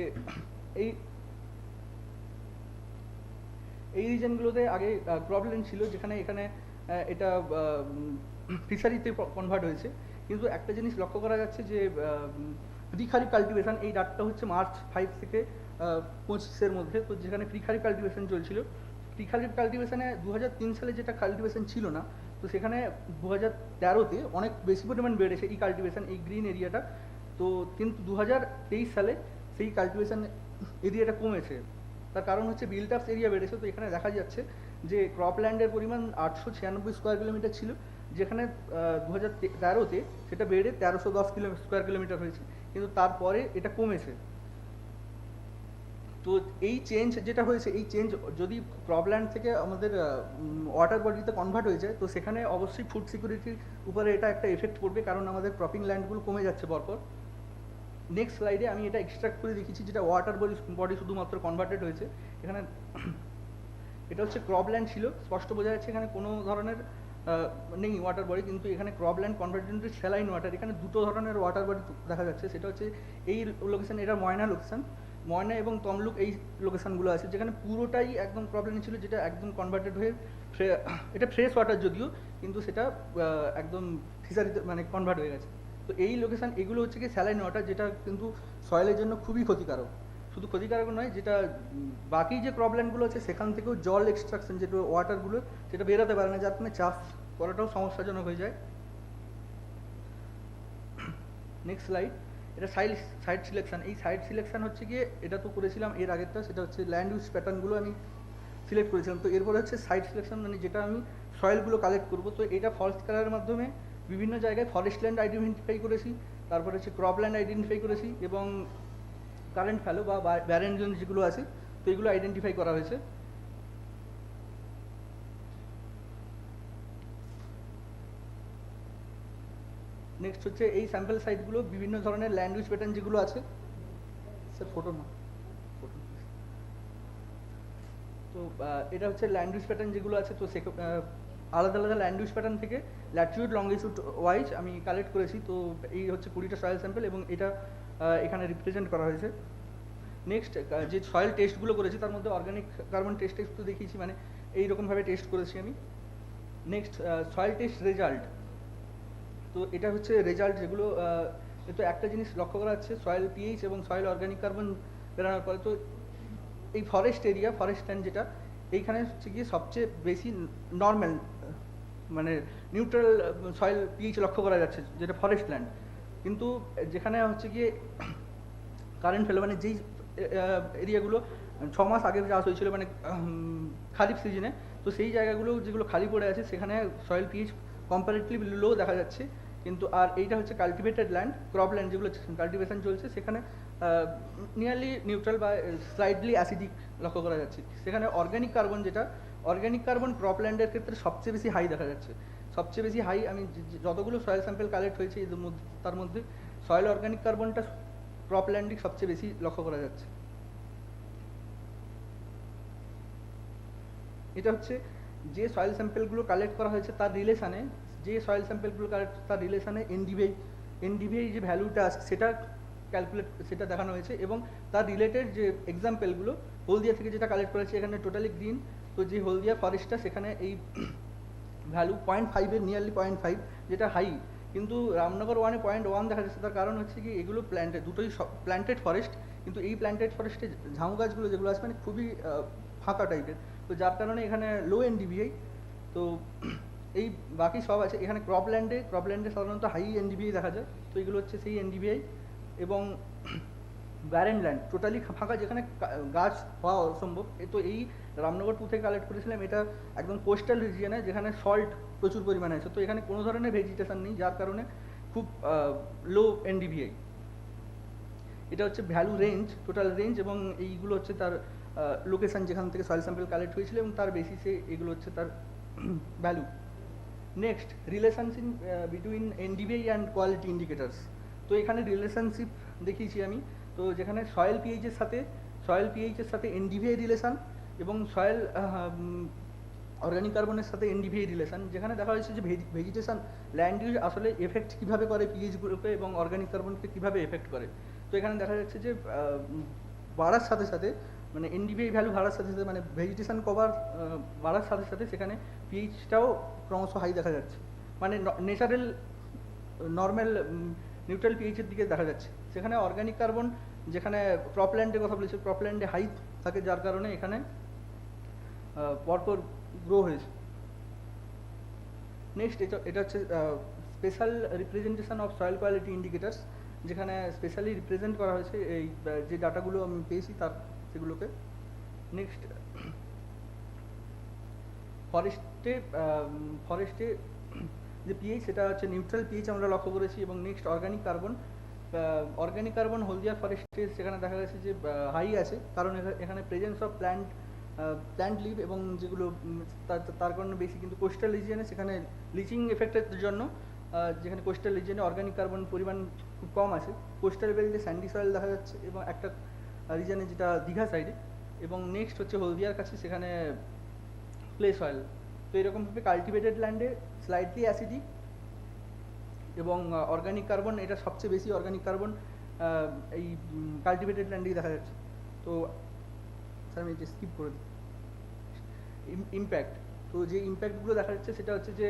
এই রিজনগুলোতে আগে প্রবলেম ছিল, যেখানে এখানে এটা ফিশারিতে কনভার্ট হয়েছে। কিন্তু একটা জিনিস লক্ষ্য করা যাচ্ছে যে প্রি খারিফ কাল্টিভেশন, এই ডাটটা হচ্ছে মার্চ 5 থেকে 25-এর মধ্যে। তো যেখানে প্রি খারিফ কাল্টিভেশন চলছিল, প্রি খারিফ কাল্টিভেশনে 2003 সালে যেটা কাল্টিভেশন ছিল না, তো সেখানে 2013-তে অনেক বেশি পরিমাণ বেড়েছে এই কাল্টিভেশন, এই গ্রিন এরিয়াটা। তো কিন্তু 2023 সালে সেই কাল্টিভেশন এরিয়াটা কমেছে। তার কারণ হচ্ছে বিল্ড আপস এরিয়া বেড়েছে। তো এখানে দেখা যাচ্ছে যে ক্রপল্যান্ডের পরিমাণ 896 স্কোয়ার কিলোমিটার ছিল, যেখানে 2013-তে সেটা বেড়ে 1310 স্কোয়ার কিলোমিটার হয়েছে, কিন্তু তারপরে এটা কমেছে। তো এই চেঞ্জ যেটা হয়েছে, এই চেঞ্জ যদি ক্রপল্যান্ড থেকে আমাদের ওয়াটার বডিতে কনভার্ট হয়ে যায়, তো সেখানে অবশ্যই ফুড সিকিউরিটির উপরে এটা একটা এফেক্ট পড়বে, কারণ আমাদের ক্রপিং ল্যান্ডগুলো কমে যাচ্ছে পরপর। নেক্সট স্লাইডে আমি এটা এক্সট্রাক্ট করে দেখিয়েছি, যেটা ওয়াটার বডি শুধুমাত্র কনভার্টেড হয়েছে। এখানে এটা হচ্ছে ক্রপল্যান্ড ছিল, স্পষ্ট বোঝা যাচ্ছে এখানে কোনো ধরনের নেই ওয়াটার বডি, কিন্তু এখানে ক্রপল্যান্ড কনভার্টেড ইনটু স্যালাইন ওয়াটার। এখানে দুটো ধরনের ওয়াটার বডি দেখা যাচ্ছে, সেটা হচ্ছে এই লোকেশন, এটা ময়না লোকেশন, ময়না এবং তমলুক এই লোকেশনগুলো আছে, যেখানে পুরোটাই একদম প্রবলেম ছিল, যেটা একদম কনভার্টেড হয়ে এটা ফ্রেশ ওয়াটার যদিও, কিন্তু সেটা একদম ফিশারিতে মানে কনভার্ট হয়ে গেছে। তো এই লোকেশন এগুলো হচ্ছে কি স্যালাইন ওয়াটার, যেটা কিন্তু সয়েলের জন্য খুবই ক্ষতিকারক। শুধু ক্ষতিকারক নয়, যেটা বাকি যে প্রবলেমগুলো আছে সেখান থেকেও জল এক্সট্রাকশন যেটা ওয়াটারগুলো সেটা বেরোতে পারে না, যার কারণে চাষ করাটাও সমস্যাজনক হয়ে যায়। নেক্সট স্লাইড, এটা সাইট সিলেকশন। এই সাইট সিলেকশন হচ্ছে গিয়ে, এটা তো করেছিলাম এর আগেরটা, সেটা হচ্ছে ল্যান্ড ইউজ প্যাটার্নগুলো আমি সিলেক্ট করেছিলাম। তো এরপরে হচ্ছে সাইট সিলেকশন, মানে যেটা আমি সয়েলগুলো কালেক্ট করবো। তো এটা ফরেস্ট কালারের মাধ্যমে বিভিন্ন জায়গায় ফরেস্ট ল্যান্ড আইডেন্টিফাই করেছি, তারপরে হচ্ছে ক্রপ ল্যান্ড আইডেন্টিফাই করেছি, এবং কারেন্ট ফ্যালো বা ব্যারেন জোন যেগুলো আছে, তো এগুলো আইডেন্টিফাই করা হয়েছে। নেক্সট হচ্ছে এই স্যাম্পল সাইটগুলো, বিভিন্ন ধরনের ল্যান্ড ইউজ প্যাটার্ন যেগুলো আছে, স্যার ফটো না, তো এটা হচ্ছে ল্যান্ড ইউজ প্যাটার্ন যেগুলো আছে। তো আলাদা আলাদা ল্যান্ড ইউজ প্যাটার্ন থেকে ল্যাটিটিউড লংগিটিউড ওয়াইজ আমি কালেক্ট করেছি। তো এই হচ্ছে 20টা সয়েল স্যাম্পল, এবং এটা এখানে রিপ্রেজেন্ট করা হয়েছে। নেক্সট যে সয়েল টেস্টগুলো করেছি, তার মধ্যে অর্গানিক কার্বন টেস্ট একটু দেখিয়েছি, মানে এইরকমভাবে টেস্ট করেছি আমি। নেক্সট সয়েল টেস্ট রেজাল্ট, তো এটা হচ্ছে রেজাল্ট যেগুলো, তো একটা জিনিস লক্ষ্য করা যাচ্ছে, সয়েল পিএইচ এবং সয়েল অর্গানিক কার্বন বেরোনোর পরে, তো এই ফরেস্ট এরিয়া, ফরেস্ট ল্যান্ড যেটা, এইখানে হচ্ছে গিয়ে সবচেয়ে বেশি নর্মাল মানে নিউট্রাল সয়েল পিএইচ লক্ষ্য করা যাচ্ছে, যেটা ফরেস্ট ল্যান্ড। কিন্তু যেখানে হচ্ছে গিয়ে কারেন্ট ফেলো, মানে যেই এরিয়াগুলো 6 মাস আগে চাষ হয়েছিল, মানে খারিফ সিজনে, তো সেই জায়গাগুলো যেগুলো খালি পড়ে আছে, সেখানে সয়েল পিএইচ কম্পারেটিভলি লো দেখা যাচ্ছে। কিন্তু আর এইটা হচ্ছে কাল্টিভেটেড ল্যান্ড, ক্রপ ল্যান্ড যেগুলো কাল্টিভেশন চলছে, সেখানে নিয়ারলি নিউট্রাল বা স্লাইডলি অ্যাসিডিক লক্ষ্য করা যাচ্ছে। সেখানে অর্গানিক কার্বন, যেটা অর্গানিক কার্বন ক্রপ ল্যান্ডের ক্ষেত্রে সবচেয়ে বেশি হাই দেখা যাচ্ছে, সবচেয়ে বেশি হাই। আমি যতগুলো সয়েল স্যাম্পল কালেক্ট হয়েছে এদের মধ্যে, তার মধ্যে সয়েল অর্গানিক কার্বনটা ক্রপ ল্যান্ডিক সবচেয়ে বেশি লক্ষ্য করা যাচ্ছে। এটা হচ্ছে যে সয়েল স্যাম্পলগুলো কালেক্ট করা হয়েছে তার রিলেশানে, যে সয়েল স্যাম্পলগুলো কালেক্ট তার রিলেশানে এনডিভিআই যে ভ্যালুটা আছে সেটা সেটা দেখানো হয়েছে, এবং তার রিলেটেড যে এক্সাম্পলগুলো হলদিয়া থেকে যেটা কালেক্ট করেছে, এখানে টোটালি গ্রিন। তো যে হলদিয়া ফরেস্টটা, সেখানে এই ভ্যালু 0.5-এর নিয়ারলি 0.5, যেটা হাই। কিন্তু রামনগর 1-এ 0.1 দেখা যাচ্ছে। তার কারণ হচ্ছে কি, এগুলো দুটোই প্ল্যান্টেড ফরেস্ট, কিন্তু এই প্ল্যান্টেড ফরেস্টে ঝাউ গাছগুলো যেগুলো আছে, মানে খুবই ফাঁকা টাইপের, তো যার কারণে এখানে লো এনডিভিআই। তো এই বাকি সব আছে। এখানে ক্রপল্যান্ডে সাধারণত হাই এনডিভিআই দেখা যায়, তো এগুলো হচ্ছে সেই এনডিভিআই। এবং ব্যারেন ল্যান্ড, টোটালি ফাঁকা, যেখানে গাছ হওয়া অসম্ভব। তো এই রামনগর 2 থেকে কালেক্ট করেছিলাম, এটা একদম কোস্টাল রিজিয়নে, যেখানে সল্ট প্রচুর পরিমাণে আছে, তো এখানে কোনো ধরনের ভেজিটেশন নেই, যার কারণে খুব লো এনডিভিআই। এটা হচ্ছে ভ্যালু রেঞ্জ, টোটাল রেঞ্জ, এবং এইগুলো হচ্ছে তার লোকেশন যেখান থেকে সয়েল স্যাম্পল কালেক্ট হয়েছিল, এবং তার বেসিসে এগুলো হচ্ছে তার value. Next, relationship between NDVI and quality indicators. তো এখানে রিলেশনশিপ দেখিয়েছি আমি, তো যেখানে সয়েল পিএইচের সাথে এনডিভিআই রিলেশন, এবং সয়েল অর্গানিক কার্বনের সাথে এনডিভিআই রিলেশন, যেখানে দেখা হয়েছে যে ভেজিটেশন ল্যান্ড ইউজ আসলে এফেক্ট কীভাবে করে পিএইচ গ্রুপে, এবং অর্গানিক কার্বনকে কীভাবে এফেক্ট করে। তো এখানে দেখা যাচ্ছে যে বাড়ার সাথে সাথে, মানে এনডিভিআই ভ্যালু বাড়ার সাথে সাথে, মানে ভেজিটেশন কভার বাড়ার সাথে সাথে, সেখানে পিএইচটাও ক্রমশ হাই দেখা যাচ্ছে, মানে ন্যাচারাল নর্মাল নিউট্রাল পিএইচের দিকে দেখা যাচ্ছে। সেখানে অর্গানিক কার্বন, যেখানে ক্রপল্যান্ডের কথা বলেছি, ক্রপল্যান্ডে হাই থাকে, যার কারণে এখানে পরপর গ্রো হয়েছে। নেক্সট, এটা হচ্ছে special representation of soil quality indicators, যেখানে স্পেশালি রিপ্রেজেন্ট করা হয়েছে এই যে ডাটাগুলো আমি পেয়েছি তার সেগুলোকে। নেক্সট, ফরেস্টে যে পিএইচ সেটা হচ্ছে নিউট্রাল পিএইচ আমরা লক্ষ্য করেছি। এবং নেক্সট অর্গানিক কার্বন হলদিয়া ফরেস্টে সেখানে দেখা গেছে যে হাই আছে, কারণ এখানে প্রেজেন্স অফ প্ল্যান্ট লিভ এবং যেগুলো তার কারণে বেশি। কিন্তু কোস্টাল রিজিয়নে সেখানে লিচিং এফেক্টের জন্য যেখানে কোস্টাল রিজিয়নে অর্গানিক কার্বন পরিমাণ খুব কম আছে। কোস্টাল বেল্টে স্যান্ডি সয়েল দেখা যাচ্ছে এবং একটা রিজনে যেটা দীঘা সাইডে, এবং নেক্সট হচ্ছে হলদিয়ার কাছে সেখানে ক্লে সয়েল। তো এরকমভাবে কাল্টিভেটেড ল্যান্ডে স্লাইটলি অ্যাসিডিক এবং অর্গানিক কার্বন, এটা সবচেয়ে বেশি অর্গানিক কার্বন এই কাল্টিভেটেড ল্যান্ডেই দেখা যাচ্ছে। তো স্যার আমি স্কিপ করে দিই ইম্প্যাক্ট। তো যে ইম্প্যাক্টগুলো দেখা যাচ্ছে সেটা হচ্ছে যে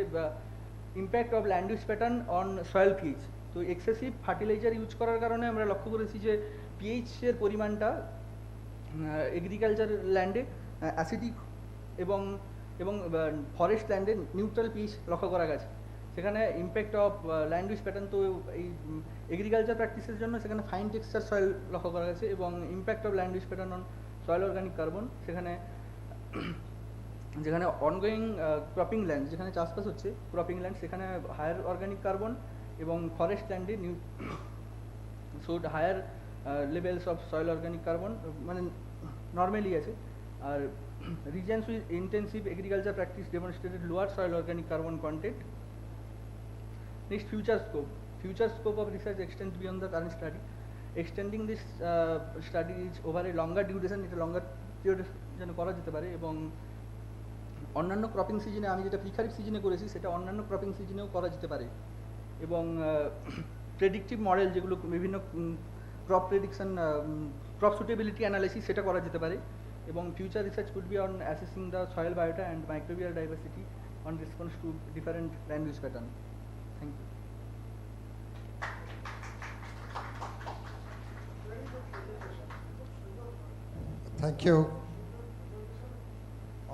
impact of land use pattern on soil pH. তো এক্সেসিভ ফার্টিলাইজার ইউজ করার কারণে আমরা লক্ষ্য করেছি যে পিএইচের পরিমাণটা এগ্রিকালচার ল্যান্ডে অ্যাসিডিক এবং ফরেস্ট ল্যান্ডে নিউট্রাল পিএইচ লক্ষ্য করা গেছে। সেখানে impact of land use pattern, তো এই এগ্রিকালচার প্র্যাকটিসের জন্য সেখানে ফাইন টেক্সচার সয়েল লক্ষ্য করা গেছে। এবং impact of land use pattern on soil organic carbon, যেখানে অনগোয়িং ক্রপিং ল্যান্ড, যেখানে চাষবাস হচ্ছে ক্রপিং ল্যান্ড, সেখানে হায়ার অর্গানিক কার্বন এবং ফরেস্ট ল্যান্ডে showed higher levels of soil organic carbon, মানে নর্মালি আছে। আর regions with intensive agriculture practice demonstrated lower soil organic carbon content. Next, future scope of research extends beyond the current study. Extending this study is over a longer duration, এটা longer period যেন করা যেতে পারে। এবং অন্যান্য cropping সিজনে, আমি যেটা প্রিখারিফ সিজনে করেছি সেটা অন্যান্য ক্রপিং সিজনেও করা যেতে পারে। এবং প্রেডিক্টিভ মডেল, যেগুলো বিভিন্ন crop prediction, crop suitability analysis, সেটা করা যেতে পারে। এবং future research could be on assessing the soil biota and microbial diversity on response to different land use pattern. Thank you.
Thank you,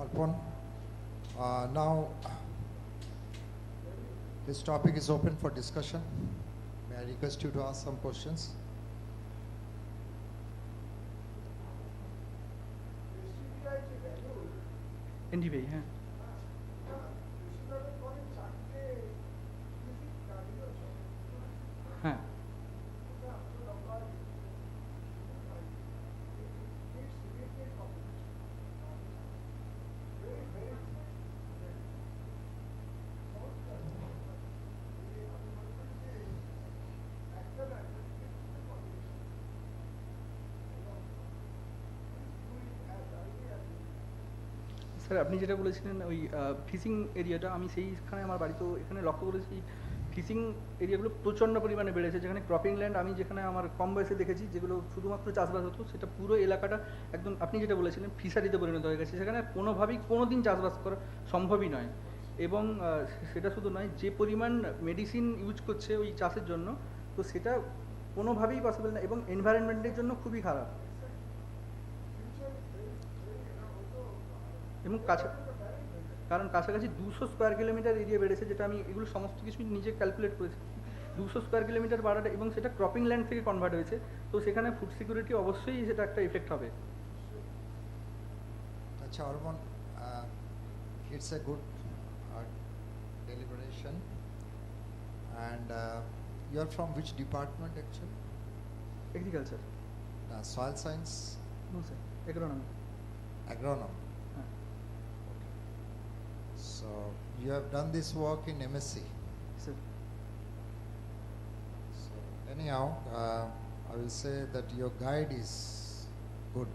Arpan. Now, this topic is open for discussion. May I request you to ask some questions?
NDVI, হ্যাঁ। হ্যাঁ, sir আপনি যেটা বলেছিলেন ওই fishing এরিয়াটা, আমি সেইখানে আমার বাড়ি, তো এখানে লক্ষ্য করেছি ফিশিং এরিয়াগুলো প্রচণ্ড পরিমাণে বেড়েছে। যেখানে ক্রপিং ল্যান্ড আমি যেখানে আমার কম বয়সে দেখেছি, যেগুলো শুধুমাত্র চাষবাস হতো, সেটা পুরো এলাকাটা একদম আপনি যেটা বলেছিলেন ফিশারিতে পরিণত হয়ে গেছে। সেখানে কোনোভাবেই কোনো দিন চাষবাস করা সম্ভবই নয়। এবং সেটা শুধু নয়, যে পরিমাণ মেডিসিন ইউজ করছে ওই চাষের জন্য, তো সেটা কোনোভাবেই পসিবল না এবং এনভায়রনমেন্টের জন্য খুবই খারাপ। এবং কারণ কাছাকাছি 200 স্কোয়ার কিলোমিটার এরিয়া বেড়েছে, যেটা আমি এগুলো সমস্ত কিছু নিজে ক্যালকুলেট করেছি। 200 স্কোয়ার কিলোমিটার বাড়াটা, এবং সেটা ক্রপিং ল্যান্ড থেকে কনভার্ট হয়েছে, তো সেখানে ফুড সিকিউরিটি অবশ্যই সেটা একটা এফেক্ট হবে।
আচ্ছা অর্পণ, it's a good deliberation, and you are from which department actually?
Agriculture.
Soil science?
No sir, agronomy.
Agronomy. So you have done this work in MSc.
Sir.
So anyhow, I will say that your guide is good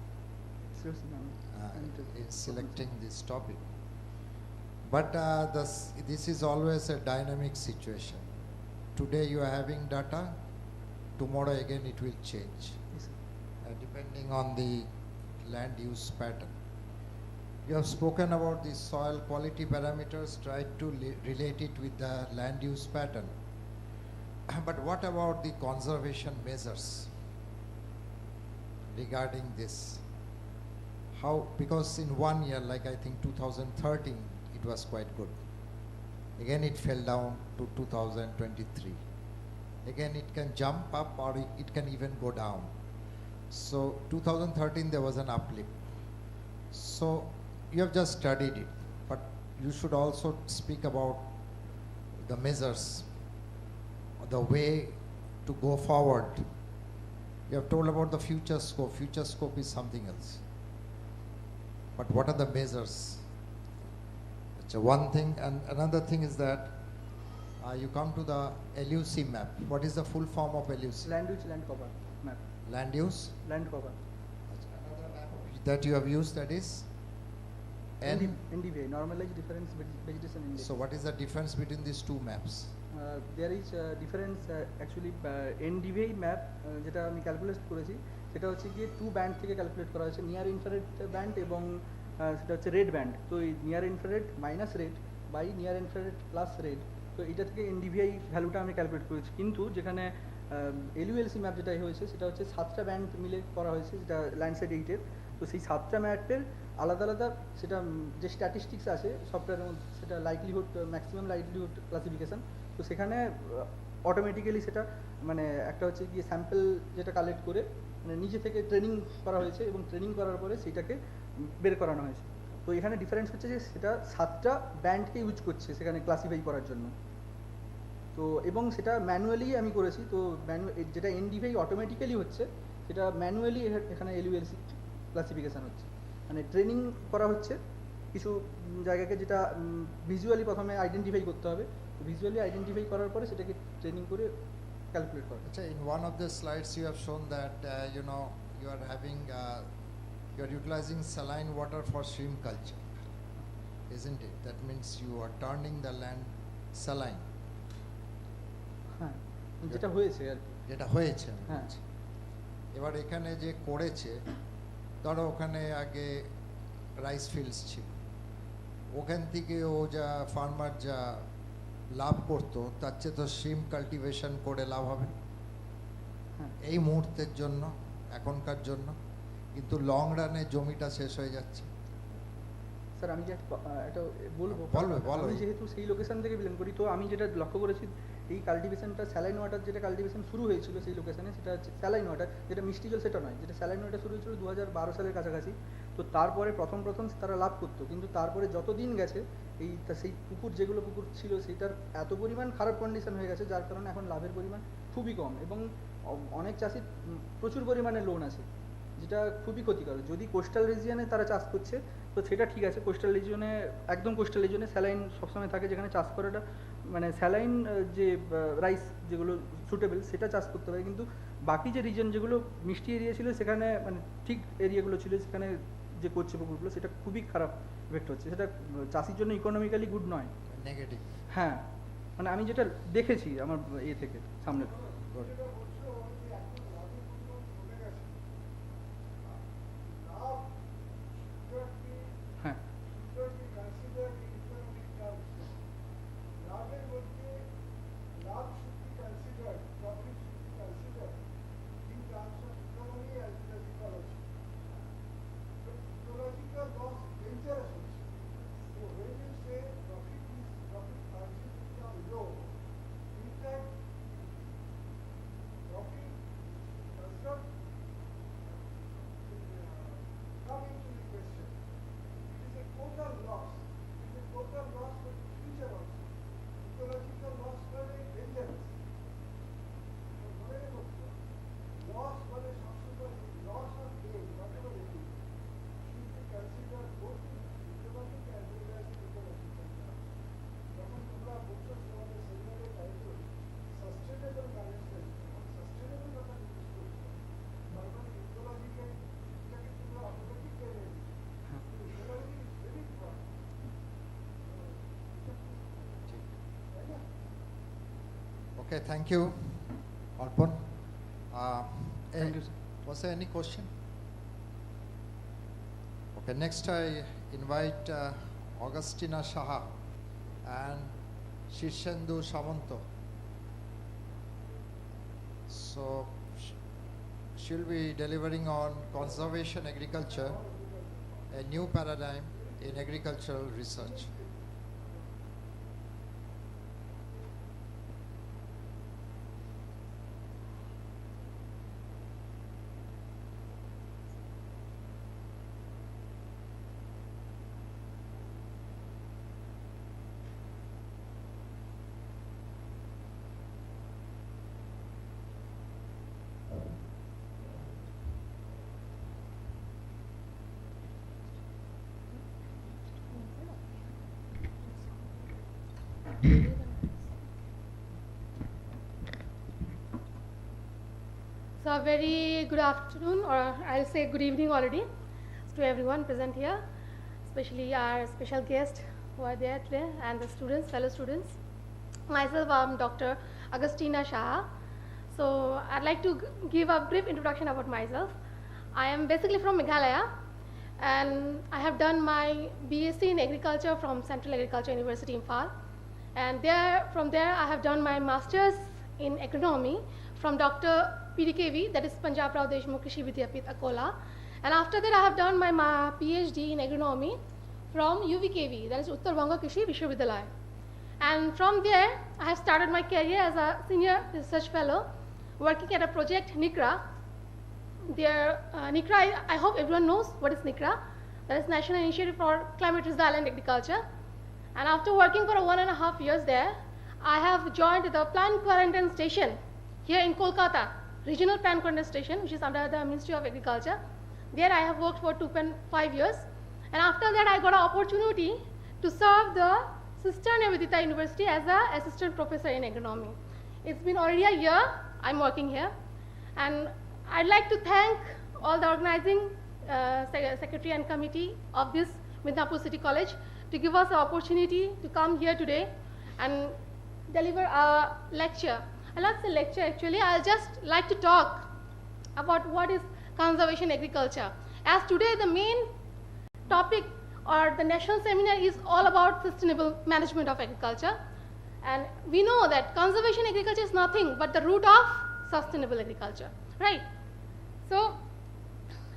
in selecting this topic. But this is always a dynamic situation. Today you are having data, tomorrow again it will change,
yes,
depending on the land use pattern. You have spoken about the soil quality parameters, tried to relate it with the land use pattern. But what about the conservation measures regarding this? How, because in 1 year, like I think 2013, it was quite good. Again it fell down to 2023. Again it can jump up or it can even go down. So 2013 there was an uplift. So you have just studied it, but you should also speak about the measures, the way to go forward. You have told about the future scope. Future scope is something else. But what are the measures? It's one thing. And another thing is that you come to the LUC map. What is the full form of LUC?
Land use, land cover map.
Land use?
Land cover.
Another map that you have used, that is?
NDVI, normalized difference vegetation index.
So what is the difference between these two maps?
There is a difference actually NDVI map যেটা আমি calculate করেছি সেটা হচ্ছে গিয়ে 2 band থেকে calculate করা হয়েছে, near infrared band এবং সেটা হচ্ছে রেড ব্যান্ড। তো এই near infrared minus red by near infrared plus red, তো এটা থেকে NDVI ভ্যালুটা আমি ক্যালকুলেট করেছি। কিন্তু যেখানে LULC ম্যাপ যেটা হয়েছে সেটা হচ্ছে 7টা ব্যান্ড মিলে করা হয়েছে, যেটা ল্যান্ডসাইড 8-এর। তো সেই 7টা ম্যাপের আলাদা আলাদা সেটা যে স্ট্যাটিস্টিক্স আছে সফটওয়্যারের মধ্যে, সেটা লাইকলিহুড, ম্যাক্সিমাম লাইকলিহুড ক্লাসিফিকেশন। তো সেখানে অটোমেটিক্যালি সেটা মানে একটা হচ্ছে গিয়ে স্যাম্পল যেটা কালেক্ট করে মানে নিজে থেকে ট্রেনিং করা হয়েছে এবং ট্রেনিং করার পরে সেটাকে বের করানো হয়েছে। তো এখানে ডিফারেন্স হচ্ছে যে সেটা 7টা ব্যান্ডকে ইউজ করছে সেখানে ক্লাসিফাই করার জন্য। তো এবং সেটা ম্যানুয়ালি আমি করেছি। তো যেটা NDVI অটোমেটিক্যালি হচ্ছে সেটা ম্যানুয়ালি এখানে LULC ক্লাসিফিকেশান হচ্ছে, মানে ট্রেনিং করা হচ্ছে কিছু জায়গাকে, যেটা ভিজুয়ালি প্রথমে আইডেন্টিফাই করতে হবে। ভিজুয়ালি আইডেন্টিফাই করার পরে সেটাকে ট্রেনিং করে ক্যালকুলেট করা।
আচ্ছা, in one of the slides you have shown that you know you are having you are utilizing saline water for shrimp culture, isn't it? That means you are turning the land saline.
হ্যাঁ, যেটা হয়েছে আর কি,
যেটা হয়েছে।
হ্যাঁ,
এবার এখানে যে করেছে, ধরো ওখানে আগে রাইস ফিল্ডস ছিল, ওখান থেকে ও যা ফার্মার যা লাভ করতো তার চেয়ে তো শ্রিম্প কাল্টিভেশন করে লাভ হবে এই মুহূর্তের জন্য, এখনকার জন্য। কিন্তু লং রানে জমিটা শেষ হয়ে যাচ্ছে।
স্যার আমি যে এটা বলবো, আমি যেহেতু সেই লোকেশন থেকে বিলং করি, তো আমি যেটা লক্ষ্য করেছি এই কাল্টিভেশনটা স্যালাইন ওয়াটার যেটা কাল্টিভেশন শুরু হয়েছিল সেই লোকেশনে, সেটা হচ্ছে স্যালাইন ওয়াটার, যেটা মিষ্টি জল সেটা নয়, যেটা স্যালাইন ওয়াটার শুরু হয়েছিল 2012 সালের কাছাকাছি। তো তারপরে প্রথম তারা লাভ করতো, কিন্তু তারপরে যত দিন গেছে সেই পুকুর যেগুলো পুকুর ছিল সেটার এত পরিমাণ খারাপ কন্ডিশন হয়ে গেছে, যার কারণে এখন লাভের পরিমাণ খুবই কম এবং অনেক চাষির প্রচুর পরিমাণে লোন আছে, যেটা খুবই ক্ষতিকর। যদি কোস্টাল রিজিয়নে তারা চাষ করছে তো সেটা ঠিক আছে, কোস্টাল রিজিয়নে একদম কোস্টাল রিজিয়নে স্যালাইন সবসময় থাকে, যেখানে চাষ করাটা মানে স্যালাইন যে রাইস যেগুলো সুটেবল সেটা চাষ করতে পারে। কিন্তু বাকি যে রিজন যেগুলো মিষ্টি এরিয়া ছিল সেখানে মানে ঠিক এরিয়াগুলো ছিল সেখানে যে করছে পুকুরগুলো, সেটা খুবই খারাপ এফেক্ট হচ্ছে, সেটা চাষির জন্য ইকোনমিক্যালি গুড নয়, নেগেটিভ। হ্যাঁ, মানে আমি যেটা দেখেছি আমার থেকে সামনে। হ্যাঁ,
Okay, thank you, Arpan.
Thank you, sir.
Was there any question? Okay, next I invite Augustina Shaha and Shishendu Samanto. So she'll be delivering on conservation agriculture, a new paradigm in agricultural research.
So a very good afternoon, or I'll say good evening already, to everyone present here, especially our special guests who are there today and the students, fellow students. Myself, I'm Dr. Agustina Shah. So I'd like to give a brief introduction about myself. I am basically from Meghalaya, and I have done my BSc in agriculture from Central Agriculture University, Imphal. And from there, I have done my master's in agronomy from Dr. PDKV, that is Punjab Rao Deshmukh Krishi Vidyapith, Akola. And after that, I have done my PhD in agronomy from UVKV, that is Uttar Banga Krishi Vishwavidyalaya. And from there, I have started my career as a senior research fellow, working at a project, NICRA. NICRA, I hope everyone knows what is NICRA. That is National Initiative for Climate Resilient Agriculture. And after working for 1.5 years there, I have joined the plant quarantine station here in Kolkata, regional plant quarantine station, which is under the Ministry of Agriculture. There I have worked for 2.5 years. And after that, I got an opportunity to serve the Sister Nivedita University as an assistant professor in agronomy. It's been already a year I'm working here. And I'd like to thank all the organizing secretary and committee of this Midnapore City College to give us the opportunity to come here today and deliver a lecture. I'll not say lecture actually, I'll just like to talk about what is conservation agriculture. As today the main topic or the national seminar is all about sustainable management of agriculture. And we know that conservation agriculture is nothing but the root of sustainable agriculture, right? So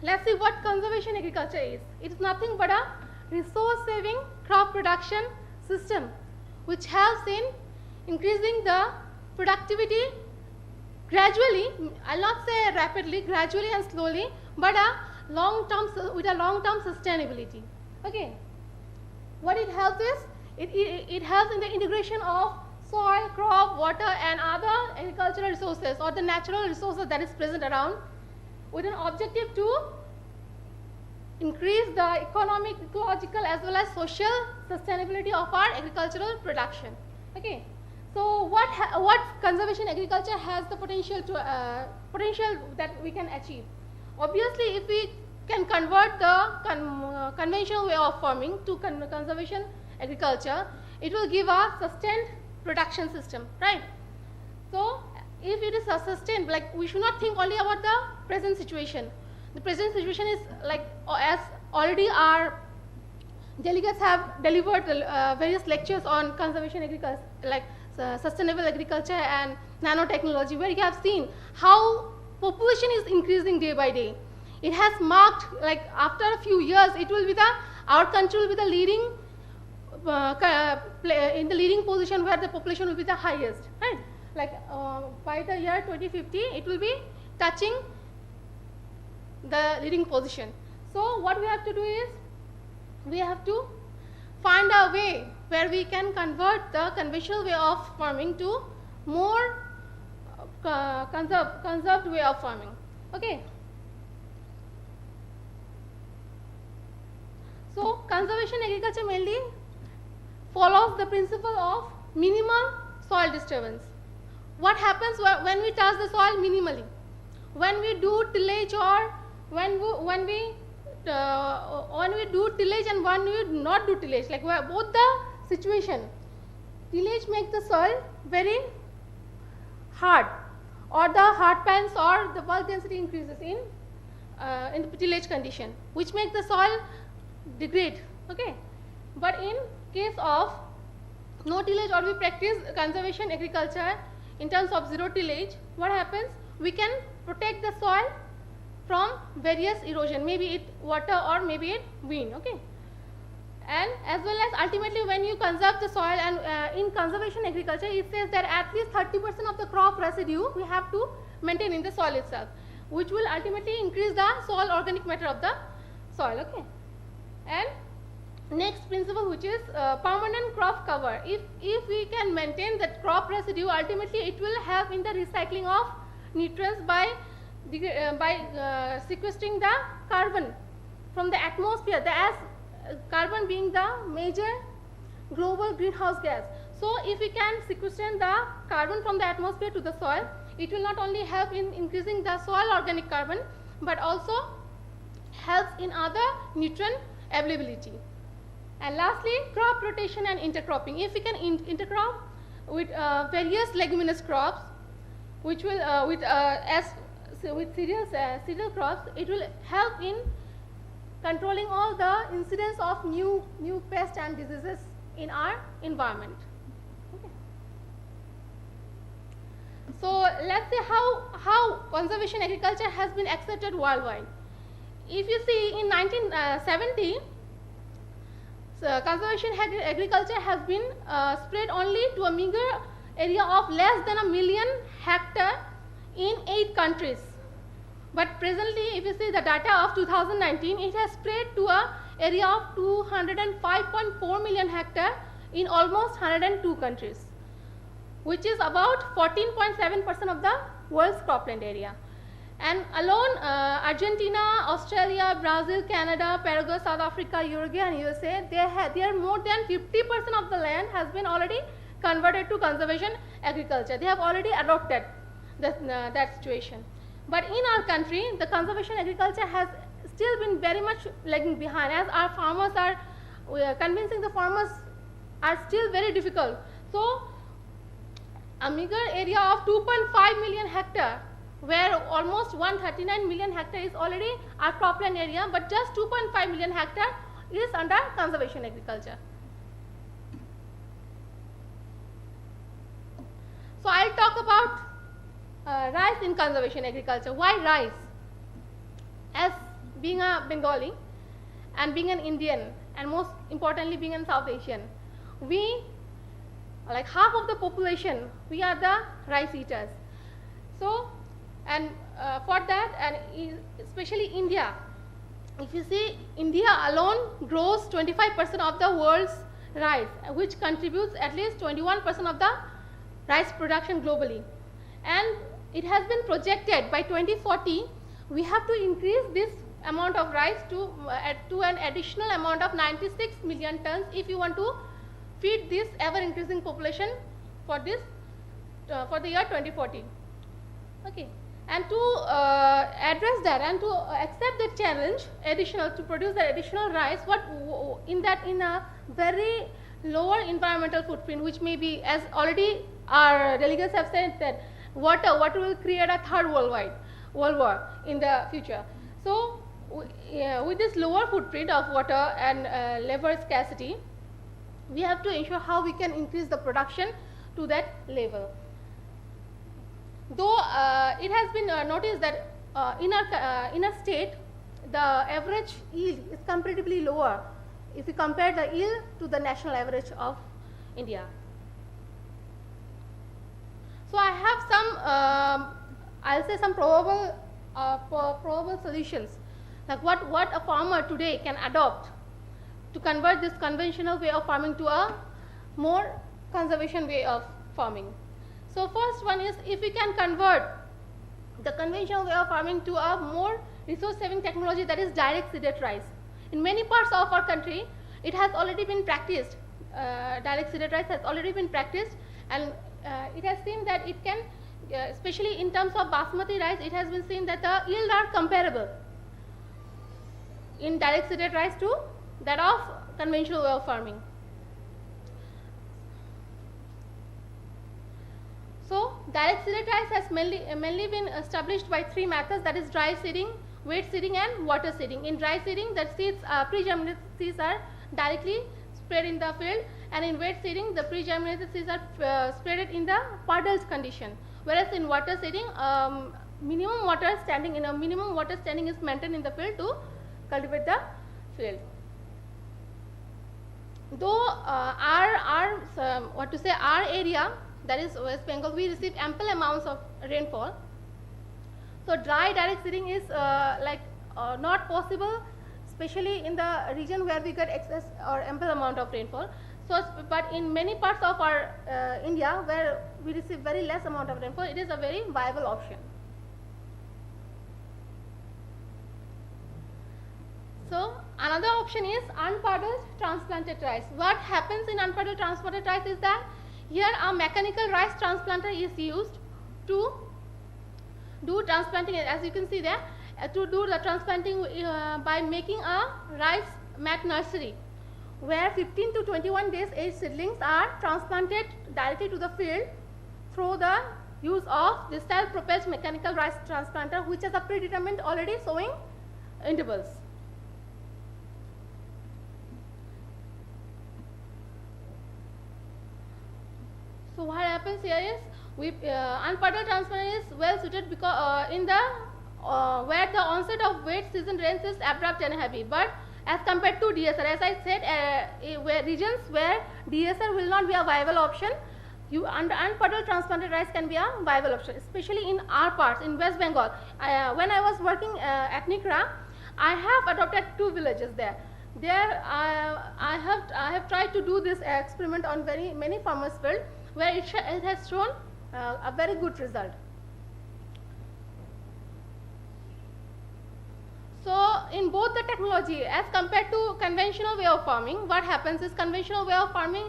let's see what conservation agriculture is. It is nothing but a resource-saving crop production system which helps in increasing the productivity gradually, I'll not say rapidly, gradually and slowly, but with a long-term sustainability. Okay. What it helps is, it helps in the integration of soil, crop, water and other agricultural resources or the natural resources that is present around with an objective to increase the economic, ecological as well as social sustainability of our agricultural production. Okay. So what conservation agriculture has the potential to potential that we can achieve? Obviously, if we can convert the conventional way of farming to conservation agriculture, it will give a sustained production system, right? So if it is a sustained, like we should not think only about the present situation. The present situation is like as already our delegates have delivered various lectures on conservation agriculture, like sustainable agriculture and nanotechnology, where you have seen how population is increasing day by day. It has marked, like after a few years, it will be our country will be the leading, in the leading position where the population will be the highest, right? Like by the year 2050, it will be touching the leading position. So what we have to do is, we have to find a way where we can convert the conventional way of farming to more conserved way of farming. Okay. So conservation agriculture mainly follows the principle of minimal soil disturbance. What happens when we touch the soil minimally? When we do tillage or when we do tillage and when we do not do tillage, like both the situation, tillage makes the soil very hard, or the hard pans or the bulk density increases in the tillage condition, which makes the soil degrade. Okay, but in case of no tillage or we practice conservation agriculture in terms of zero tillage, what happens? We can protect the soil from various erosion, maybe it water or maybe it wind. Okay, and as well as ultimately when you conserve the soil, and in conservation agriculture it says that at least 30% of the crop residue we have to maintain in the soil itself, which will ultimately increase the soil organic matter of the soil. Okay, and next principle, which is permanent crop cover. If we can maintain that crop residue, ultimately it will help in the recycling of nutrients by sequestering the carbon from the atmosphere, carbon being the major global greenhouse gas. So if we can sequester the carbon from the atmosphere to the soil, it will not only help in increasing the soil organic carbon, but also helps in other nutrient availability. And lastly, crop rotation and intercropping. If we can intercrop with various leguminous crops, which will with cereal crops, it will help in controlling all the incidence of new pests and diseases in our environment. Okay. So let's see how conservation agriculture has been accepted worldwide. If you see in 1970, conservation agriculture has been spread only to a meager area of less than 1 million hectare in 8 countries. But presently, if you see the data of 2019, it has spread to an area of 205.4 million hectare in almost 102 countries, which is about 14.7% of the world's cropland area. And alone, Argentina, Australia, Brazil, Canada, Paraguay, South Africa, Uruguay, and USA, they are more than 50% of the land has been already converted to conservation agriculture. They have already adopted that situation. But in our country, the conservation agriculture has still been very much lagging behind, as our farmers are convincing the farmers are still very difficult. So a meager area of 2.5 million hectare, where almost 139 million hectare is already our cropland area, but just 2.5 million hectare is under conservation agriculture. So I'll talk about rice in conservation agriculture. Why rice? As being a Bengali and being an Indian, and most importantly being an South Asian, we, like half of the population, we are the rice eaters. So, and for that, and especially India, if you see, India alone grows 25% of the world's rice, which contributes at least 21% of the rice production globally. And it has been projected by 2040, we have to increase this amount of rice to an additional amount of 96 million tons if you want to feed this ever increasing population for this for the year 2040. Okay. And to address that and to accept the challenge, to produce the additional rice, in a very lower environmental footprint, which may be, as already our delegates have said, that water will create a third world war in the future. So with this lower footprint of water and labor scarcity, we have to ensure how we can increase the production to that level. Though it has been noticed that in a state, the average yield is comparatively lower if we compare the yield to the national average of India. So I have some, I'll say some probable solutions, like what a farmer today can adopt to convert this conventional way of farming to a more conservation way of farming. So first one is, if we can convert the conventional way of farming to a more resource saving technology, that is direct seeded rice. In many parts of our country, it has already been practiced. Direct seeded rice has already been practiced, and it has seen that it can, especially in terms of basmati rice, it has been seen that the yield are comparable in direct seeded rice to that of conventional way of farming. So direct seeded rice has mainly been established by 3 methods, that is dry seeding, wet seeding, and water seeding. In dry seeding, the seeds, pre-germinated seeds are directly spread in the field, and in wet seeding, the pre-germinated seeds are spread in the puddled condition. Whereas in water seeding, minimum water standing is maintained in the field to cultivate the field. Though our area, that is West Bengal, we receive ample amounts of rainfall. So dry direct seeding is not possible, especially in the region where we get excess or ample amount of rainfall. So, but in many parts of our India where we receive very less amount of rainfall, it is a very viable option. So another option is unpuddled transplanted rice. What happens in unpuddled transplanted rice is that Here a mechanical rice transplanter is used to do transplanting, as you can see there, to do the transplanting by making a rice mat nursery, where 15 to 21 days age seedlings are transplanted directly to the field through the use of the self-propelled mechanical rice transplanter, which has a predetermined already sowing intervals. So what happens here is, unpuddled transplanter is well suited because in the where the onset of wet season rains is abrupt and heavy, but as compared to DSR, as I said, where regions where DSR will not be a viable option, unpuddled transplanted rice can be a viable option, especially in our parts, in West Bengal. When I was working at Nikra, I have adopted 2 villages there. There I have tried to do this experiment on many farmers' field, where it has shown a very good result. So in both the technology, as compared to conventional way of farming, what happens is conventional way of farming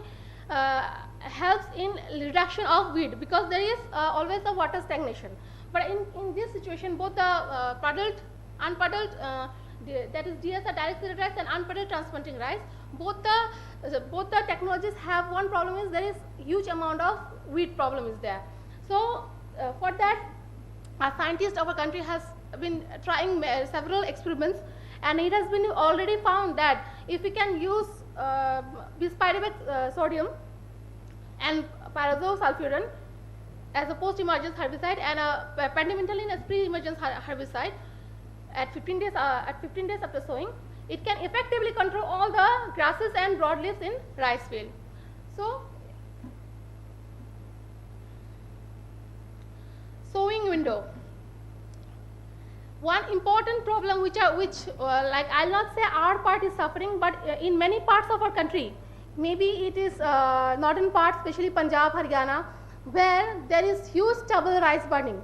helps in reduction of weed, because there is always a water stagnation. But in this situation, both the puddled, unpuddled, that is DSR direct seeded rice and unpuddled transplanting rice, both the technologies have one problem, is there is huge amount of weed problem is there. So for that, a scientist of our country has been trying several experiments, and it has been already found that if we can use bispyruvate sodium and pyrazosulfuron as a post-emergence herbicide and a pendimethalin as pre-emergence herbicide at 15 days after sowing, it can effectively control all the grasses and broadleaves in rice field. So sowing window. One important problem which like I'll not say our part is suffering, but in many parts of our country, maybe it is northern parts, especially Punjab, Haryana, where there is huge stubble rice burning.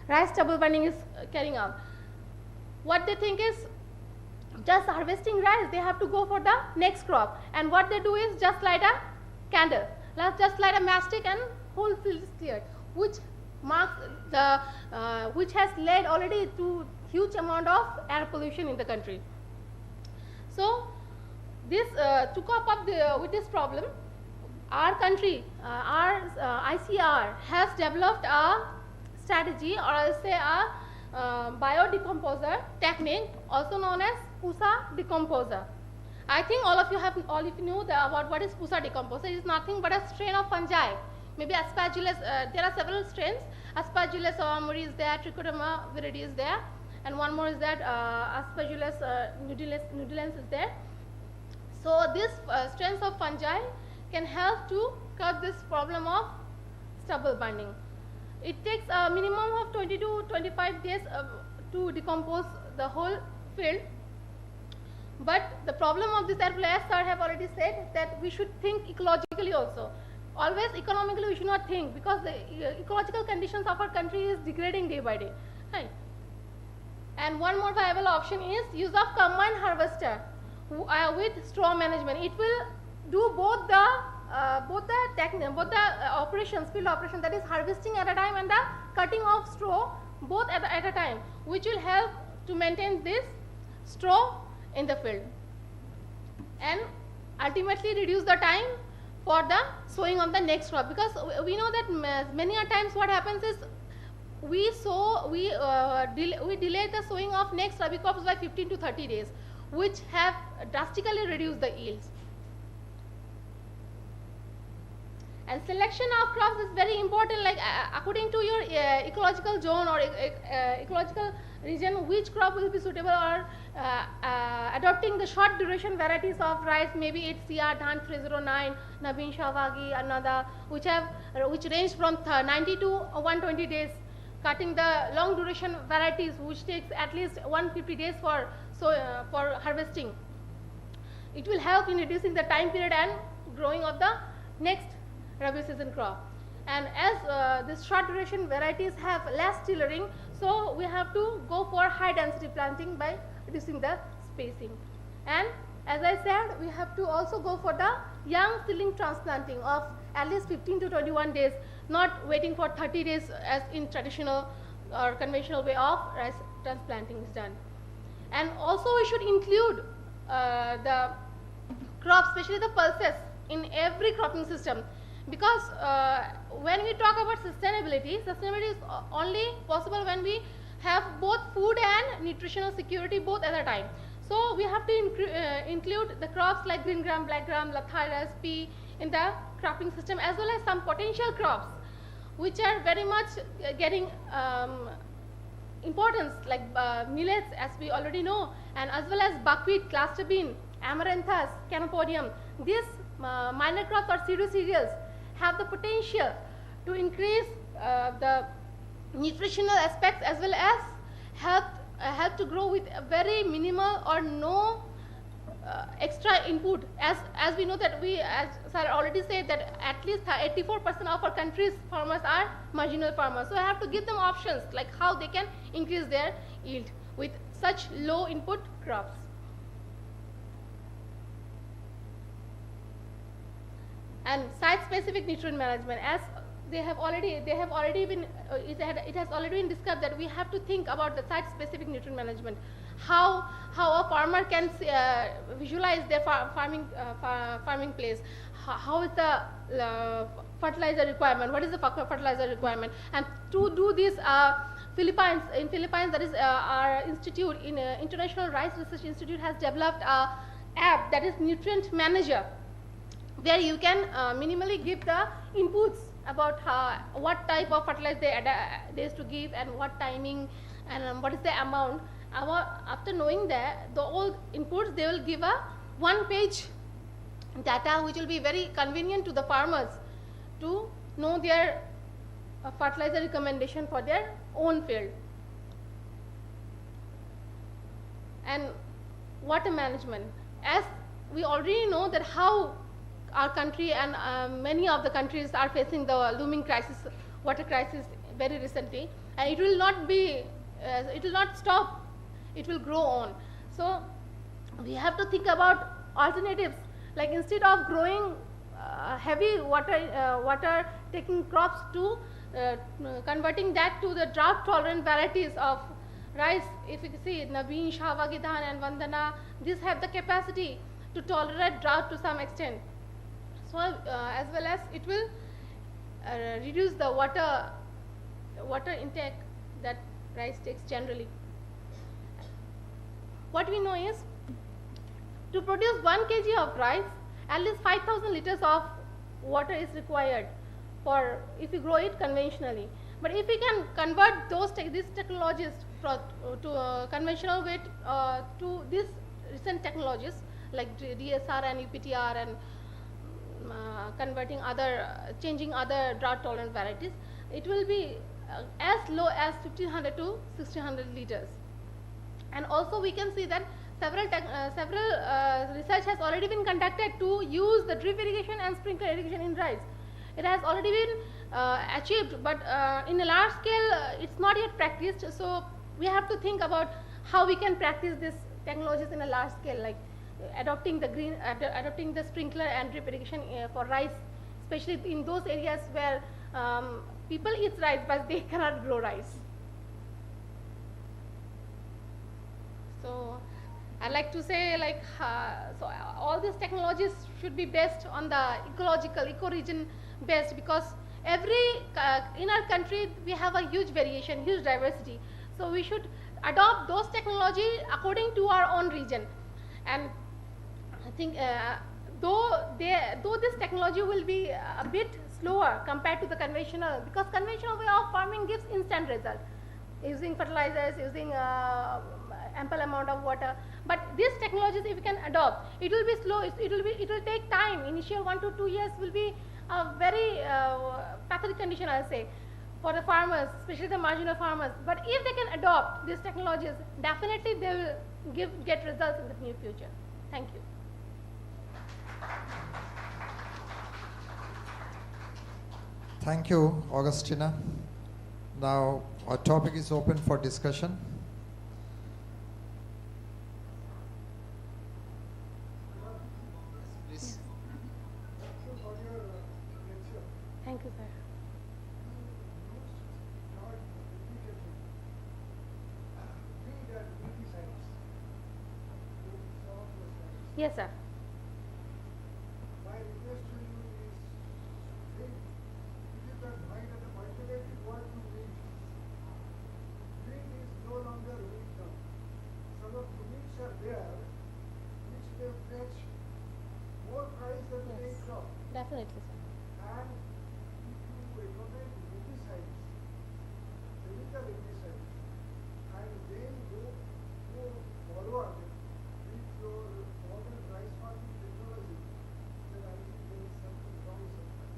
Rice stubble burning is carrying out. What they think is, just harvesting rice, they have to go for the next crop, and what they do is just light a candle, just light a matchstick, and whole field is cleared, which marks the which has led already to huge amount of air pollution in the country. So this to cope up with this problem, our country, our ICR has developed a strategy, or I'll say a biodecomposer technique, also known as Pusa decomposer. I think all of you know about what is Pusa decomposer. It is nothing but a strain of fungi, maybe Aspergillus. There are several strains. Aspergillus oamuri is there, Trichoderma viride is there, and one more is that Aspergillus nudulans is there. So these strains of fungi can help to curb this problem of stubble burning. It takes a minimum of 20 to 25 days to decompose the whole field. But the problem of this, as sir have already said, that we should think ecologically also. Always economically we should not think, because the ecological conditions of our country is degrading day by day. Right? And one more viable option is use of combined harvester with straw management. It will do both the operations, field operation, that is harvesting at a time and the cutting of straw both at a time, which will help to maintain this straw in the field and ultimately reduce the time for the sowing of the next crop. Because we know that many a times what happens is we delay the sowing of next rabi crops by 15 to 30 days, which have drastically reduced the yields. And selection of crops is very important, like according to your ecological zone or ecological region, which crop will be suitable, or adopting the short duration varieties of rice, maybe it's CR Dhan 309, Nabin Shahwagi, another, which range from 90 to 120 days, cutting the long duration varieties, which takes at least 150 days for harvesting. It will help in reducing the time period and growing of the next rabi season crop. And as this short duration varieties have less tillering, so we have to go for high density planting by reducing the spacing. And as I said, we have to also go for the young seedling transplanting of at least 15 to 21 days, not waiting for 30 days as in traditional or conventional way of rice transplanting is done. And also we should include the crops, especially the pulses, in every cropping system, because when we talk about sustainability is only possible when we have both food and nutritional security both at a time. So we have to include the crops like green gram, black gram, lathyrus, pea in the cropping system, as well as some potential crops which are very much getting importance, like millets, as we already know, and as well as buckwheat, cluster bean, amaranthus, canopodium. These minor crops or pseudo-cereals have the potential to increase the nutritional aspects as well as help to grow with very minimal or no extra input, as we know that we, as sir already said, that at least 84% of our country's farmers are marginal farmers. So I have to give them options like how they can increase their yield with such low input crops. And site-specific nutrient management, as it has already been discussed that we have to think about the site-specific nutrient management, how a farmer can visualize their farming place, how is the fertilizer requirement, what is the fertilizer requirement, and to do this, Philippines, that is our institute, International Rice Research Institute, has developed a app that is Nutrient Manager, where you can minimally give the inputs about what type of fertilizer they is to give and what timing and what is the amount. After knowing that the all inputs, they will give a one-page data which will be very convenient to the farmers to know their fertilizer recommendation for their own field. And water management, as we already know that how our country and many of the countries are facing the looming crisis, water crisis very recently, and it will not be, it will not stop, it will grow on. So we have to think about alternatives, like instead of growing heavy water taking crops to converting that to the drought tolerant varieties of rice. If you see Naveen, Shahwagidan and Vandana, these have the capacity to tolerate drought to some extent. So as well as it will reduce the water intake that rice takes generally. What we know is, to produce 1 kg of rice, at least 5,000 liters of water is required for if you grow it conventionally. But if we can convert these technologies to conventional way to these recent technologies like DSR and UPTR and changing other drought tolerant varieties, it will be as low as 1500 to 1600 liters. And also we can see that several research has already been conducted to use the drip irrigation and sprinkler irrigation in rice. It has already been achieved, but in a large scale it's not yet practiced. So we have to think about how we can practice these technologies in a large scale, like adopting the sprinkler and drip irrigation for rice, especially in those areas where people eat rice but they cannot grow rice. So I like to say, like, so all these technologies should be based on the ecological, eco-region based, because in our country we have a huge variation, huge diversity. So we should adopt those technology according to our own region. And I think though this technology will be a bit slower compared to the conventional, because conventional way of farming gives instant result, using fertilizers, using ample amount of water. But these technologies, if we can adopt, it will be slow. It will take time. Initial 1 to 2 years will be a very pathetic condition, I'll say, for the farmers, especially the marginal farmers. But if they can adopt these technologies, definitely they will get results in the near future. Thank you.
Thank you, Augustina. Now our topic is open for discussion.
you, sir. Yes, sir.
My request to you is, if you can find an alternative word to wheat. Wheat is no longer wheat now. Some of the wheats are there, which may fetch more price than the main crop.
Definitely, sir.
And if you recommend herbicides, chemical herbicides, and then go forward with your modern rice farming technology, then I think there is something wrong somewhere.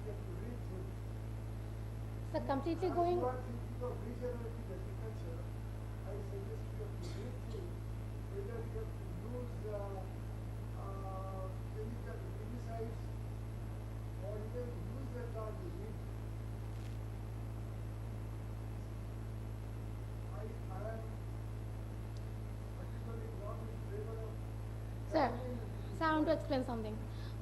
You have to rethink.
Sir, completely going.
If you are thinking of regenerative agriculture, I suggest you have to rethink whether you have to use chemical herbicides or even use the term weed. I am particularly not in favor of.
Sir, I want to explain something.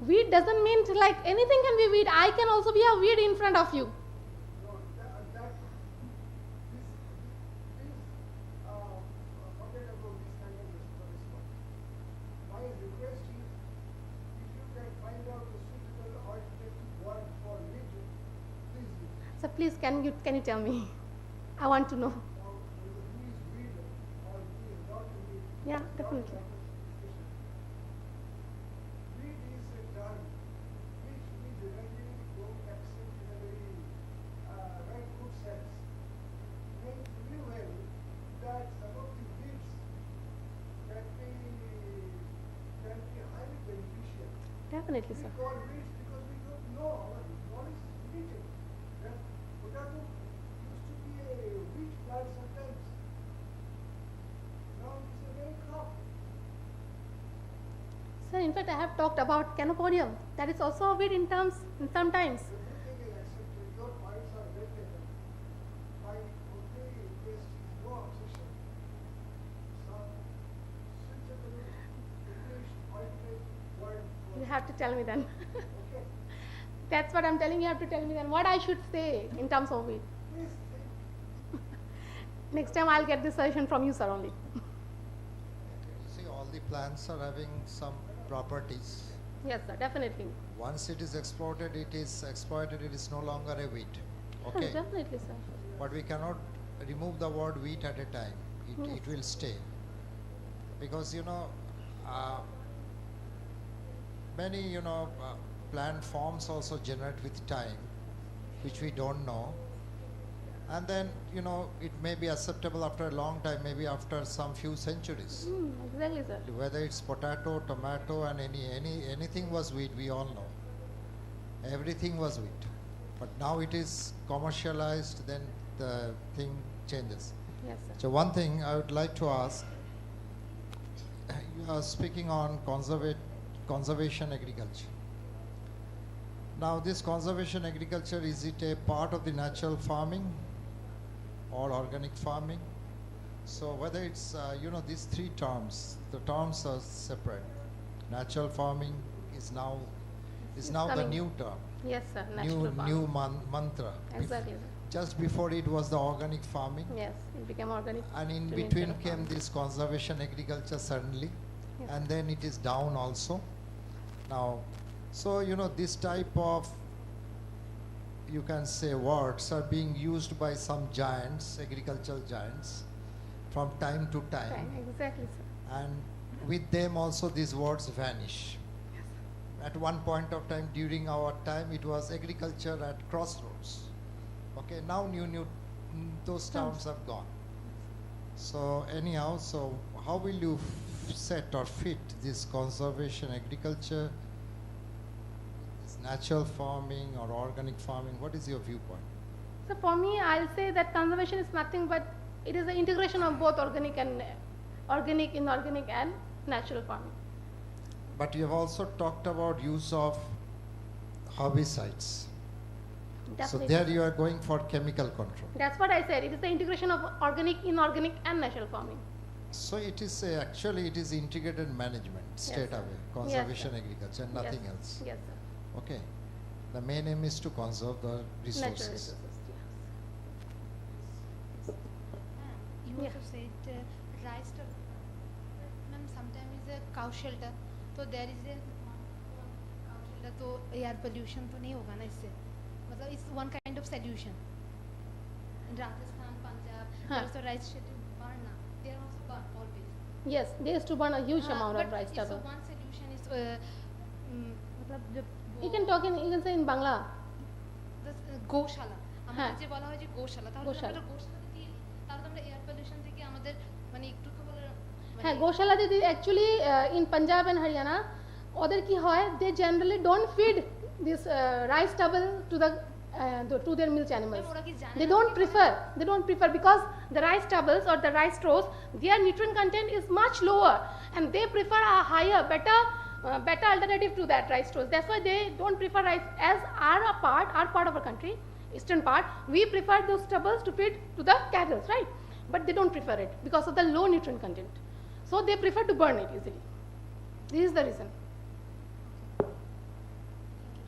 Weed doesn't mean like anything can be weed. I can also be a weed in front of you.
Forget about this kind of response. My request is, if you can find out a suitable alternative word for weed, please use it.
So please, can you tell me? I want to know.
Or who is weed or who is not weed.
Yeah, definitely.
Weed is a term which we generally don't accept in a very right good sense. Knowing fully well that some of the weeds can be highly beneficial.
Definitely,
We
sir.
call weeds because we don't know, our knowledge is limited. That potato used to be a wheat plant sometimes. Now it is a main crop.
Sir, in fact, I have talked about canopodium. That is also a weed in sometimes.
Everything is accepted. Your points are well taken. My only request is no obsession. Some suitable English alternate word for
You have to tell me then.
okay.
That's what I'm telling you. You have to tell me then what I should say in terms of weed.
Please think.
Next time I'll get this suggestion from you, sir, only.
You see, all the plants are having some properties.
Yes, sir, definitely.
Once it is exploited, it is no longer a wheat. Okay.
Yes, definitely, sir.
But we cannot remove the word wheat at a time.
Yes.
It will stay. Because, many, plant forms also generate with time, which we don't know. And then, it may be acceptable after a long time, maybe after some few centuries.
Exactly, sir.
Whether it's potato, tomato, and anything was wheat, we all know. Everything was wheat. But now it is commercialized, then the thing changes.
Yes, sir.
So one thing I would like to ask, you are speaking on conservation agriculture. Now this conservation agriculture, is it a part of the natural farming or organic farming? So whether it's, these three terms, the terms are separate. Natural farming is now the
coming.
new term.
Yes, sir. Natural
New
farming.
mantra.
Exactly, sir.
Just before it was the organic farming.
Yes, it became organic.
And in
to
between
instead of
came
farming.
this conservation agriculture suddenly.
Yes.
And then it is down also. Now, so this type of, you can say, words are being used by some giants, agricultural giants, from time to time.
Right, exactly, sir.
And with them also these words vanish.
Yes.
At one point of time during our time, it was agriculture at crossroads. Okay, now those terms have gone. So anyhow, so how will you set or fit this conservation agriculture, this natural farming or organic farming? What is your viewpoint?
So for me, I'll say that conservation is nothing but it is the integration of both organic, inorganic, and natural farming.
But you have also talked about use of herbicides. So
Definitely.
there you are going for chemical control.
That's what I said. It is the integration of organic, inorganic, and natural farming.
So it is actually it is integrated management straight
sir.
away,
Yes,
conservation
sir.
agriculture, and nothing else.
Yes, sir.
Okay, The main aim is to conserve the resources.
Natural resources,
You also said rice to ma'am sometimes is a cow shelter, so there is a cow shelter, तो air pollution तो नहीं होगा ना इससे, मतलब it's one kind of solution. In Rajasthan, Punjab, there also rice shelter burn now. They are also burn always.
Yes, they used to burn a huge amount of rice stubble.
So one solution is मतलब
You can talk in, you can say in Bangla.
গোশালা আমাদের যে বলা হয় যে গোশালা তাহলে আমরা গোশালা দিই তাহলে আমরা এয়ার পলিউশন থেকে আমাদের মানে একটু তো বলে
হ্যাঁ গোশালা দিদি actually in Punjab and Haryana ওদের কি হয় they generally don't feed this rice stubble to their milk animals. They don't prefer because the rice stubbles or the rice straws, their nutrient content is much lower and they prefer a higher better alternative to that rice straws. That's why they don't prefer rice. As our part of our country, eastern part, we prefer those stubbles to feed to the cattle, right? But they don't prefer it because of the low nutrient content. So they prefer to burn it easily. This is the reason.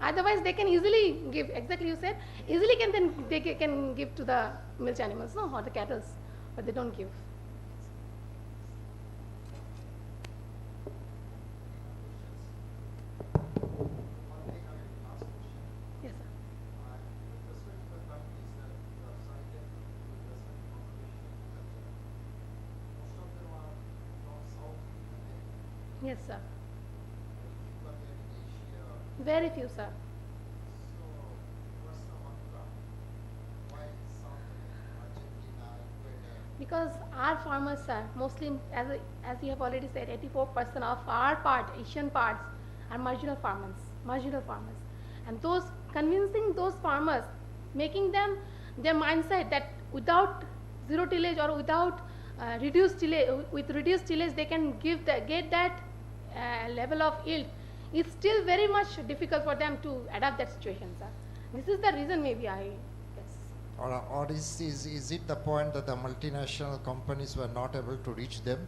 Otherwise they can easily give, exactly you said, easily they can give to the milk animals, no, or the cattle, but they don't give. Yes, sir. Yes, sir. Very few, sir. Because our farmers, sir, mostly, as you have already said, 84% of our Asian parts are marginal farmers. And convincing those farmers, making them their mindset that without zero tillage or without reduced tillage, they can get that level of yield. It's still very much difficult for them to adapt that situation, sir. This is the reason maybe I guess.
Or is it the point that the multinational companies were not able to reach them?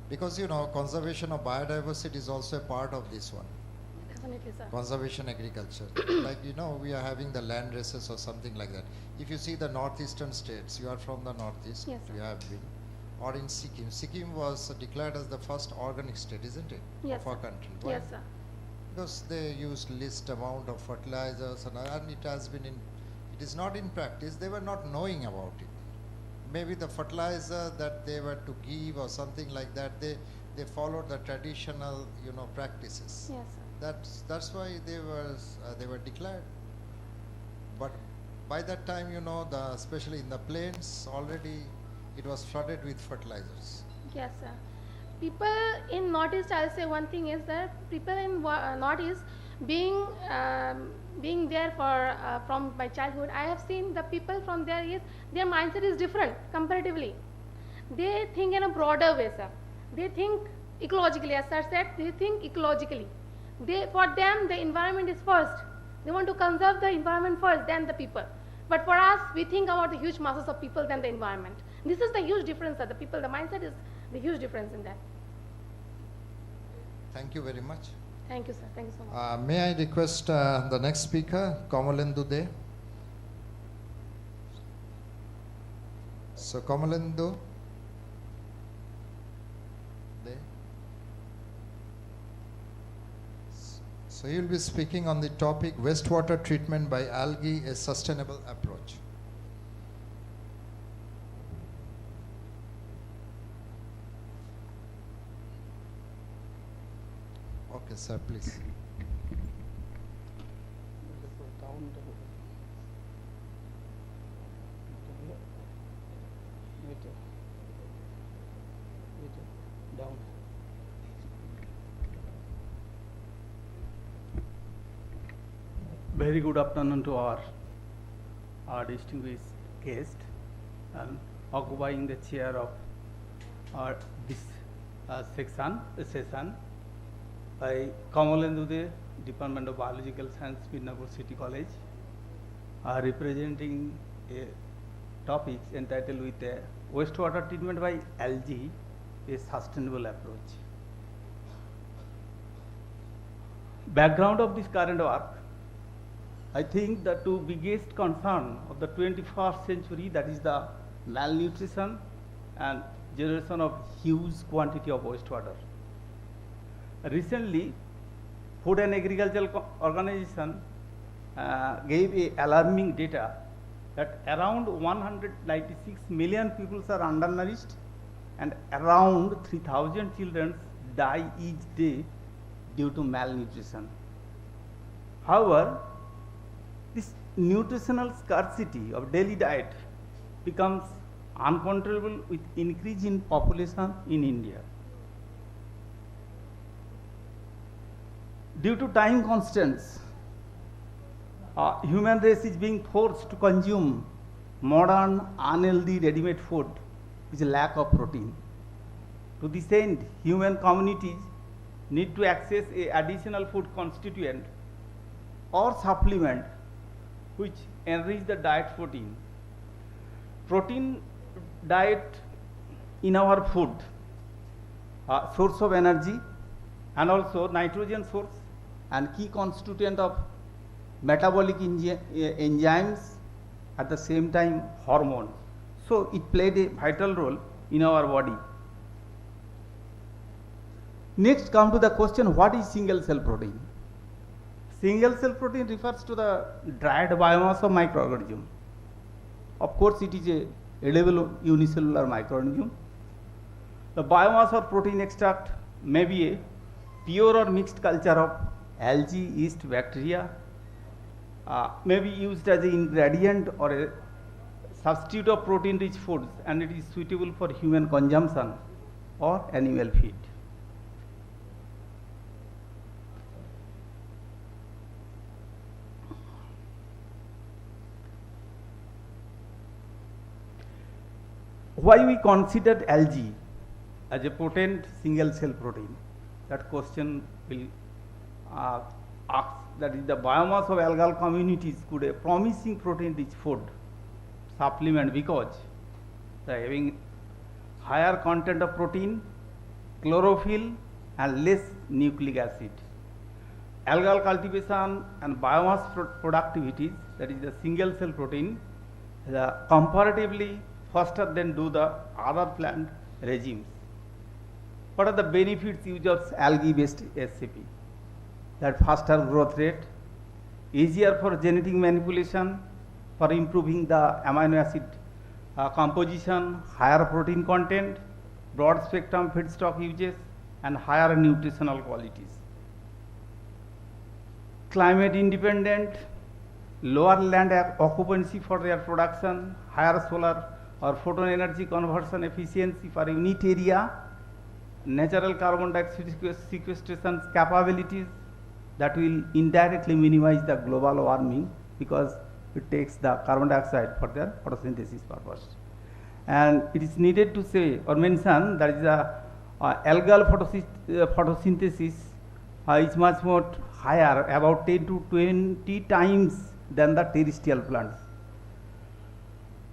Because, you know, conservation of biodiversity is also a part of this one.
Definitely, sir.
Conservation agriculture. Like, you know, we are having the land races or something like that. If you see the northeastern states, you are from the northeast,
yes,
you have been. Or in Sikkim. Sikkim was declared as the first organic state, isn't it?
Yes,
of our
sir.
country. Why?
Yes, sir.
Because they used least amount of fertilizers and it has been in, it is not in practice, they were not knowing about it. Maybe the fertilizer that they were to give or something like that, they followed the traditional, you know, practices.
Yes, sir.
That's why they were declared. But by that time, you know, especially in the plains, already it was flooded with fertilizers.
Yes, sir. People in Northeast, I'll say one thing is that people in Northeast, being there for from my childhood, I have seen the people from there their mindset is different comparatively. They think in a broader way, sir. They think ecologically, as sir said. They think ecologically. For them, the environment is first. They want to conserve the environment first, then the people. But for us, we think about the huge masses of people than the environment. This is the huge difference that the people, the mindset is the huge difference in that.
Thank you very much.
Thank you, sir. Thank you so much.
May I request the next speaker, Kamalendu De. So Kamalendu De. So he will be speaking on the topic wastewater treatment by algae, a sustainable approach. Okay, sir, please.
Down. Very good afternoon to our distinguished guest, and occupying the chair of this session by Kamalendu De, Department of Biological Science, Midnapore City College, representing a topic entitled with wastewater treatment by algae, a sustainable approach. Background of this current work I think the two biggest concern of the 21st century, that is the malnutrition and generation of huge quantity of wastewater. Recently, Food and Agricultural Organization gave a alarming data that around 196 million people are undernourished and around 3,000 children die each day due to malnutrition. However, this nutritional scarcity of daily diet becomes uncontrollable with increase in population in India. Due to time constraints, human race is being forced to consume modern, unhealthy, ready-made food with a lack of protein. To this end, human communities need to access a additional food constituent or supplement which enrich the diet protein. Protein diet in our food, source of energy and also nitrogen source and key constituent of metabolic enzymes, at the same time hormones. So it played a vital role in our body. Next come to the question, what is single cell protein? Single cell protein refers to the dried biomass of microorganism. Of course, it is a edible unicellular microorganism. The biomass or protein extract may be a pure or mixed culture of algae, yeast, bacteria, may be used as an ingredient or a substitute of protein-rich foods, and it is suitable for human consumption or animal feed. Why we considered algae as a potent single cell protein? That question will ask, that is the biomass of algal communities could a promising protein rich food supplement because they are having higher content of protein, chlorophyll and less nucleic acid. Algal cultivation and biomass productivities, that is the single cell protein, comparatively faster than do the other plant regimes. What are the benefits used of algae based SCP? That faster growth rate, easier for genetic manipulation, for improving the amino acid composition, higher protein content, broad spectrum feedstock uses and higher nutritional qualities. Climate independent, lower land occupancy for their production, higher solar or photon energy conversion efficiency per unit area, natural carbon dioxide sequestration capabilities that will indirectly minimize the global warming because it takes the carbon dioxide for their photosynthesis purpose. And it is needed to say or mention that is the algal photosynthesis is much more higher, about 10 to 20 times than the terrestrial plants.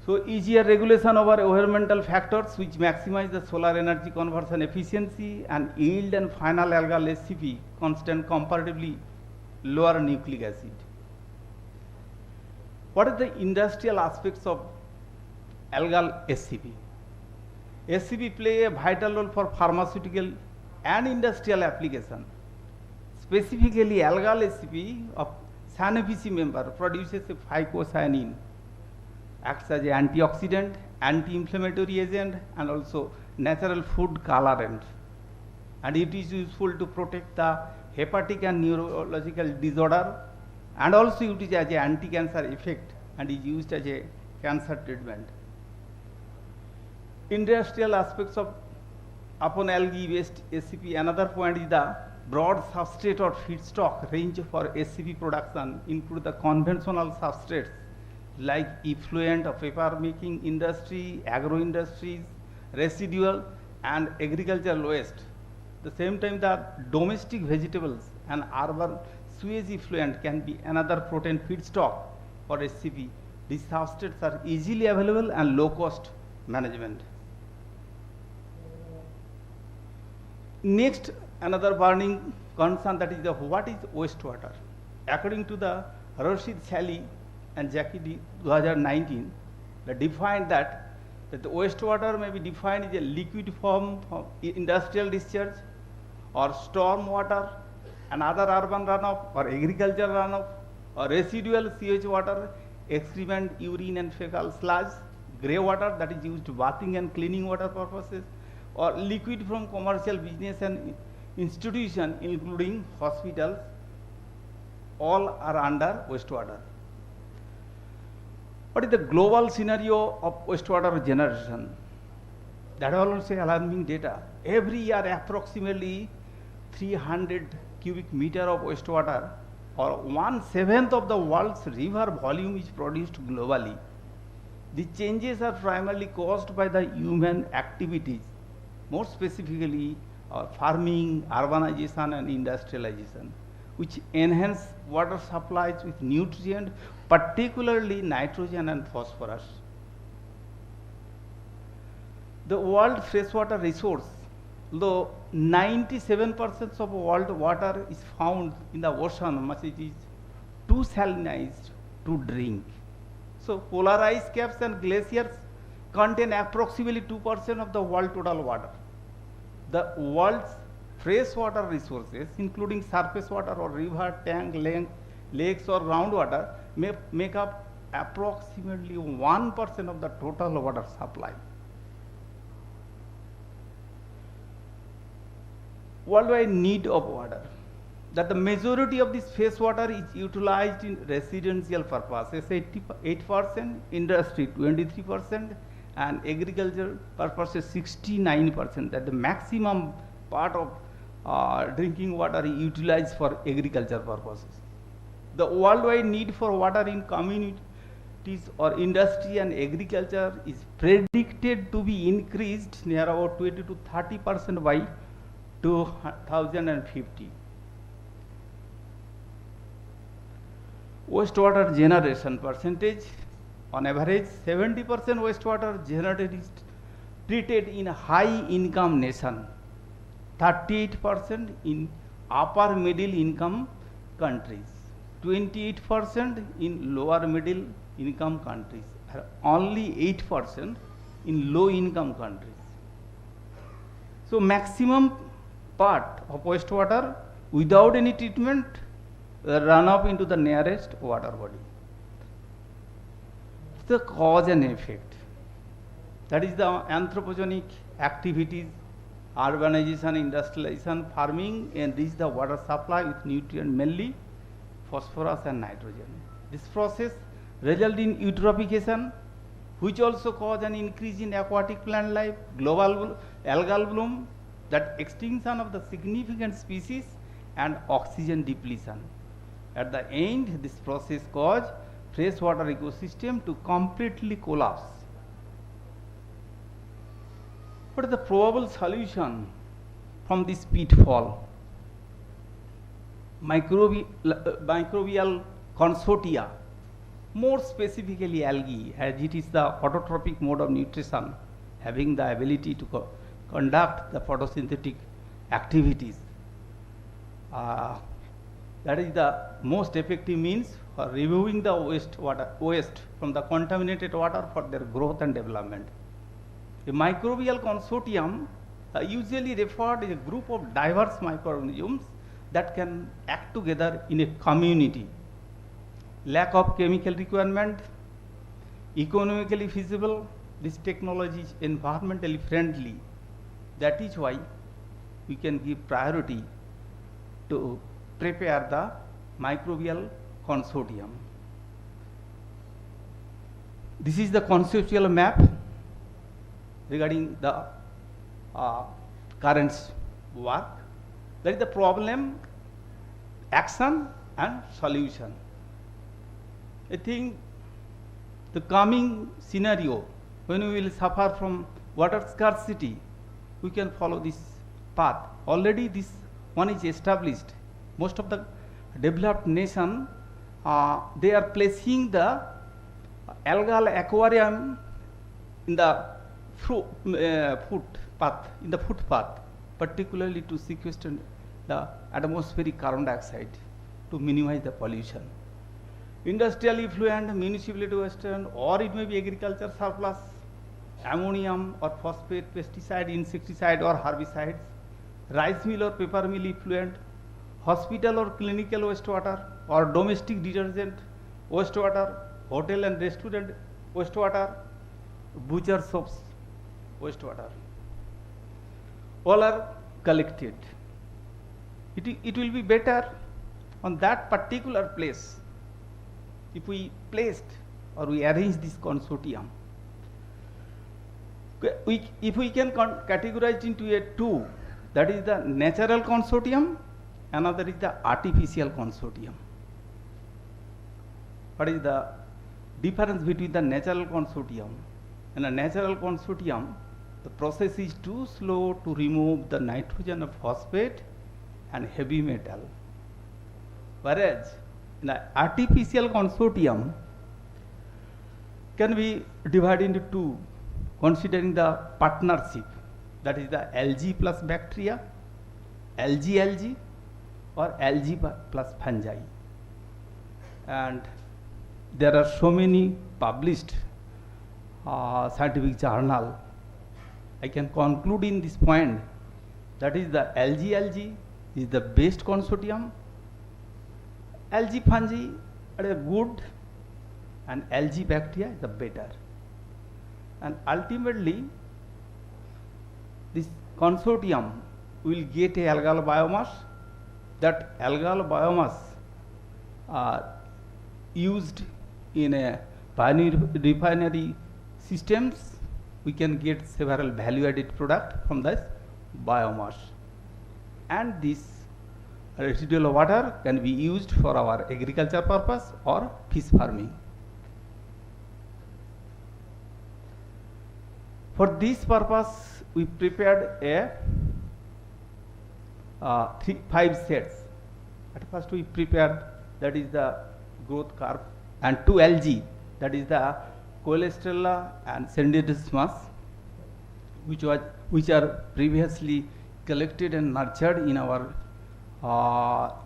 So easier regulation over environmental factors which maximize the solar energy conversion efficiency and yield and final algal SCP constant comparatively lower nucleic acid. What are the industrial aspects of algal SCP? SCP play a vital role for pharmaceutical and industrial application. Specifically, algal SCP of Sanofi member produces a phycocyanin, acts as an antioxidant, anti-inflammatory agent and also natural food colorant. And it is useful to protect the hepatic and neurological disorder and also it is as an anti-cancer effect and is used as a cancer treatment. Industrial aspects of upon algae based SCP, another point is the broad substrate or feedstock range for SCP production include the conventional substrates like effluent of paper making industry, agro industries, residual and agricultural waste. At the same time, the domestic vegetables and urban sewage effluent can be another protein feedstock for SCP. These substrates are easily available and low cost management. Next, another burning concern, that is the what is wastewater. According to the Rashid Sally and Jackie D. 2019 that defined that the wastewater may be defined as a liquid form of industrial discharge or storm water and other urban runoff or agricultural runoff or residual sewage water, excrement, urine and fecal sludge, grey water that is used to bathing and cleaning water purposes, or liquid from commercial business and institution including hospitals, all are under wastewater. What is the global scenario of wastewater generation? That are also alarming data. Every year approximately 300 cubic meter of wastewater or 1/7 of the world's river volume is produced globally. The changes are primarily caused by the human activities, more specifically farming, urbanization and industrialization, which enhance water supplies with nutrients, particularly nitrogen and phosphorus. The world freshwater resource, though 97% of world water is found in the ocean, much it is too salinized to drink. So polar ice caps and glaciers contain approximately 2% of the world total water. The world's freshwater resources, including surface water or river, tank, lakes or groundwater, make up approximately 1% of the total water supply. Worldwide need of water, that the majority of this fresh water is utilized in residential purposes, 88%, industry 23%, and agriculture purposes 69%, that the maximum part of drinking water is utilized for agriculture purposes. The worldwide need for water in communities or industry and agriculture is predicted to be increased near about 20 to 30% by 2050. Wastewater generation percentage, on average 70% wastewater generated is treated in high income nation, 38% in upper middle income countries, 28% in lower middle income countries, and only 8% in low income countries. So maximum part of wastewater without any treatment run up into the nearest water body. The cause and effect, that is the anthropogenic activities, urbanization, industrialization, farming enrich the water supply with nutrients, mainly phosphorus and nitrogen. This process results in eutrophication, which also cause an increase in aquatic plant life, global algal bloom, that extinction of the significant species and oxygen depletion. At the end, this process causes freshwater ecosystem to completely collapse. What is the probable solution from this pitfall? Microbial consortia, more specifically algae, as it is the autotrophic mode of nutrition, having the ability to conduct the photosynthetic activities. That is the most effective means for removing the waste from the contaminated water for their growth and development. A microbial consortium usually referred as a group of diverse microorganisms that can act together in a community. Lack of chemical requirement, economically feasible, this technology is environmentally friendly. That is why we can give priority to prepare the microbial consortium. This is the conceptual map regarding the current work. That is the problem, action and solution. I think the coming scenario, when we will suffer from water scarcity, we can follow this path. Already this one is established. Most of the developed nation, they are placing the algal aquarium in the footpath, particularly to sequester the atmospheric carbon dioxide to minimize the pollution. industrial effluent, municipality waste, or it may be agriculture surplus, ammonium or phosphate, pesticide, insecticide or herbicides, rice mill or paper mill effluent, hospital or clinical wastewater, or domestic detergent wastewater, hotel and restaurant wastewater, butcher shops wastewater. All are collected. It will be better on that particular place if we placed or we arrange this consortium. If we can categorize into a two, that is the natural consortium, another is the artificial consortium. What is the difference between the natural consortium and a natural consortium? The process is too slow to remove the nitrogen of phosphate and heavy metal. Whereas in the artificial consortium can be divided into two, considering the partnership, that is the algae plus bacteria, algae, or algae plus fungi. And there are so many published scientific journals. I can conclude in this point, that is the algae is the best consortium, algae fungi are good, and algae bacteria is the better. And ultimately this consortium will get a algal biomass. That algal biomass are used in a refinery systems. We can get several value added product from this biomass, and this residual water can be used for our agriculture purpose or fish farming. For this purpose, we prepared a 5 sets. At first we prepared, that is the growth curve, and 2 algae, that is the Colestrella and Cendidesmus, which are previously collected and nurtured in our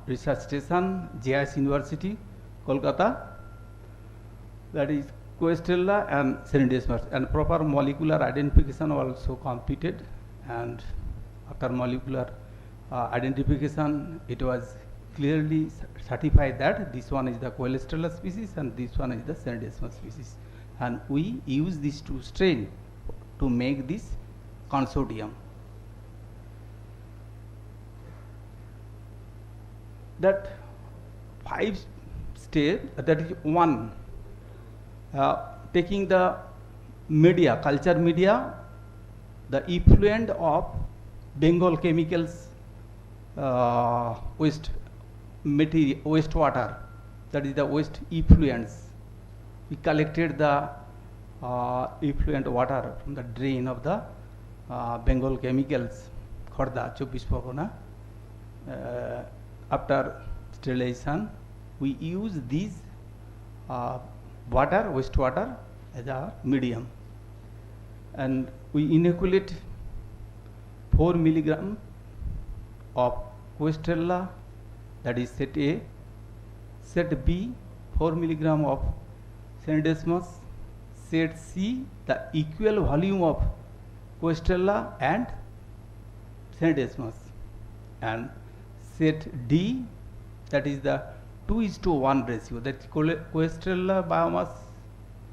research station, JS University, Kolkata. That is Colestrella and Cendidesmus, and proper molecular identification also completed, and after molecular identification, it was clearly certified that this one is the Colestrella species and this one is the Cendidesmus species, and we use these 2 strains to make this consortium. That 5 steps, that is 1, taking the media, culture media, the effluent of Bengal chemicals, wastewater, that is the waste effluents. We collected the effluent water from the drain of the Bengal chemicals, Khorda, 24 Pargona. After sterilization, we use these wastewater as a medium, and we inoculate 4 milligram of Colestrella, that is set A, set B 4 milligram of Cendidesmus, set C the equal volume of Colestrella and Cendidesmus, and set D, that is the 2:1 ratio, that Colestrella biomass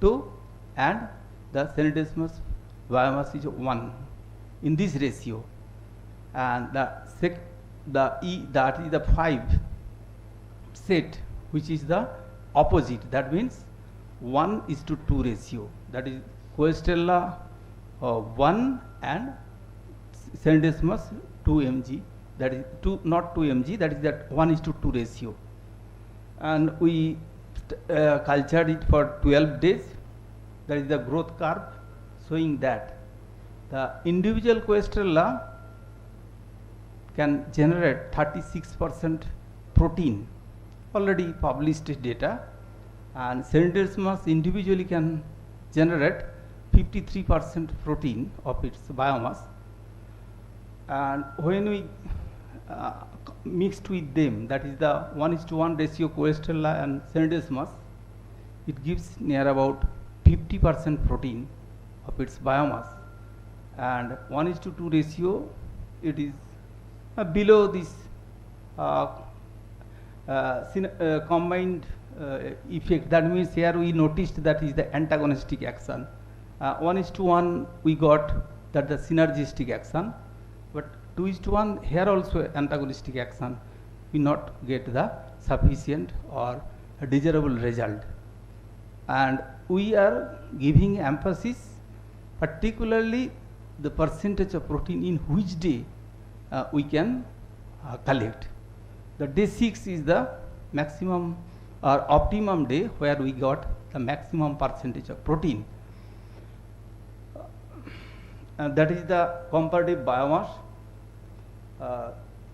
2 and the Cendidesmus biomass is 1 in this ratio, and that is the 5 set, which is the opposite, that means 1:2 ratio, that is Colestrella 1 and Cendidesmus 2 mg, that is not 2 mg, that is that 1:2 ratio, and we cultured it for 12 days. That is the growth curve showing that the individual Colestrella can generate 36% protein, already published data, and Cendidesmus individually can generate 53% protein of its biomass, and when we mixed with them, that is the 1:1 ratio Colestrella and Cendidesmus, it gives near about 50% protein of its biomass, and 1:2 ratio, it is below this combined effect. That means here we noticed that is the antagonistic action. 1:1 we got that the synergistic action, but 2:1 here also antagonistic action, we not get the sufficient or a desirable result. And we are giving emphasis particularly the percentage of protein in which day we can collect. The day 6 is the maximum or optimum day where we got the maximum percentage of protein. And that is the comparative biomass,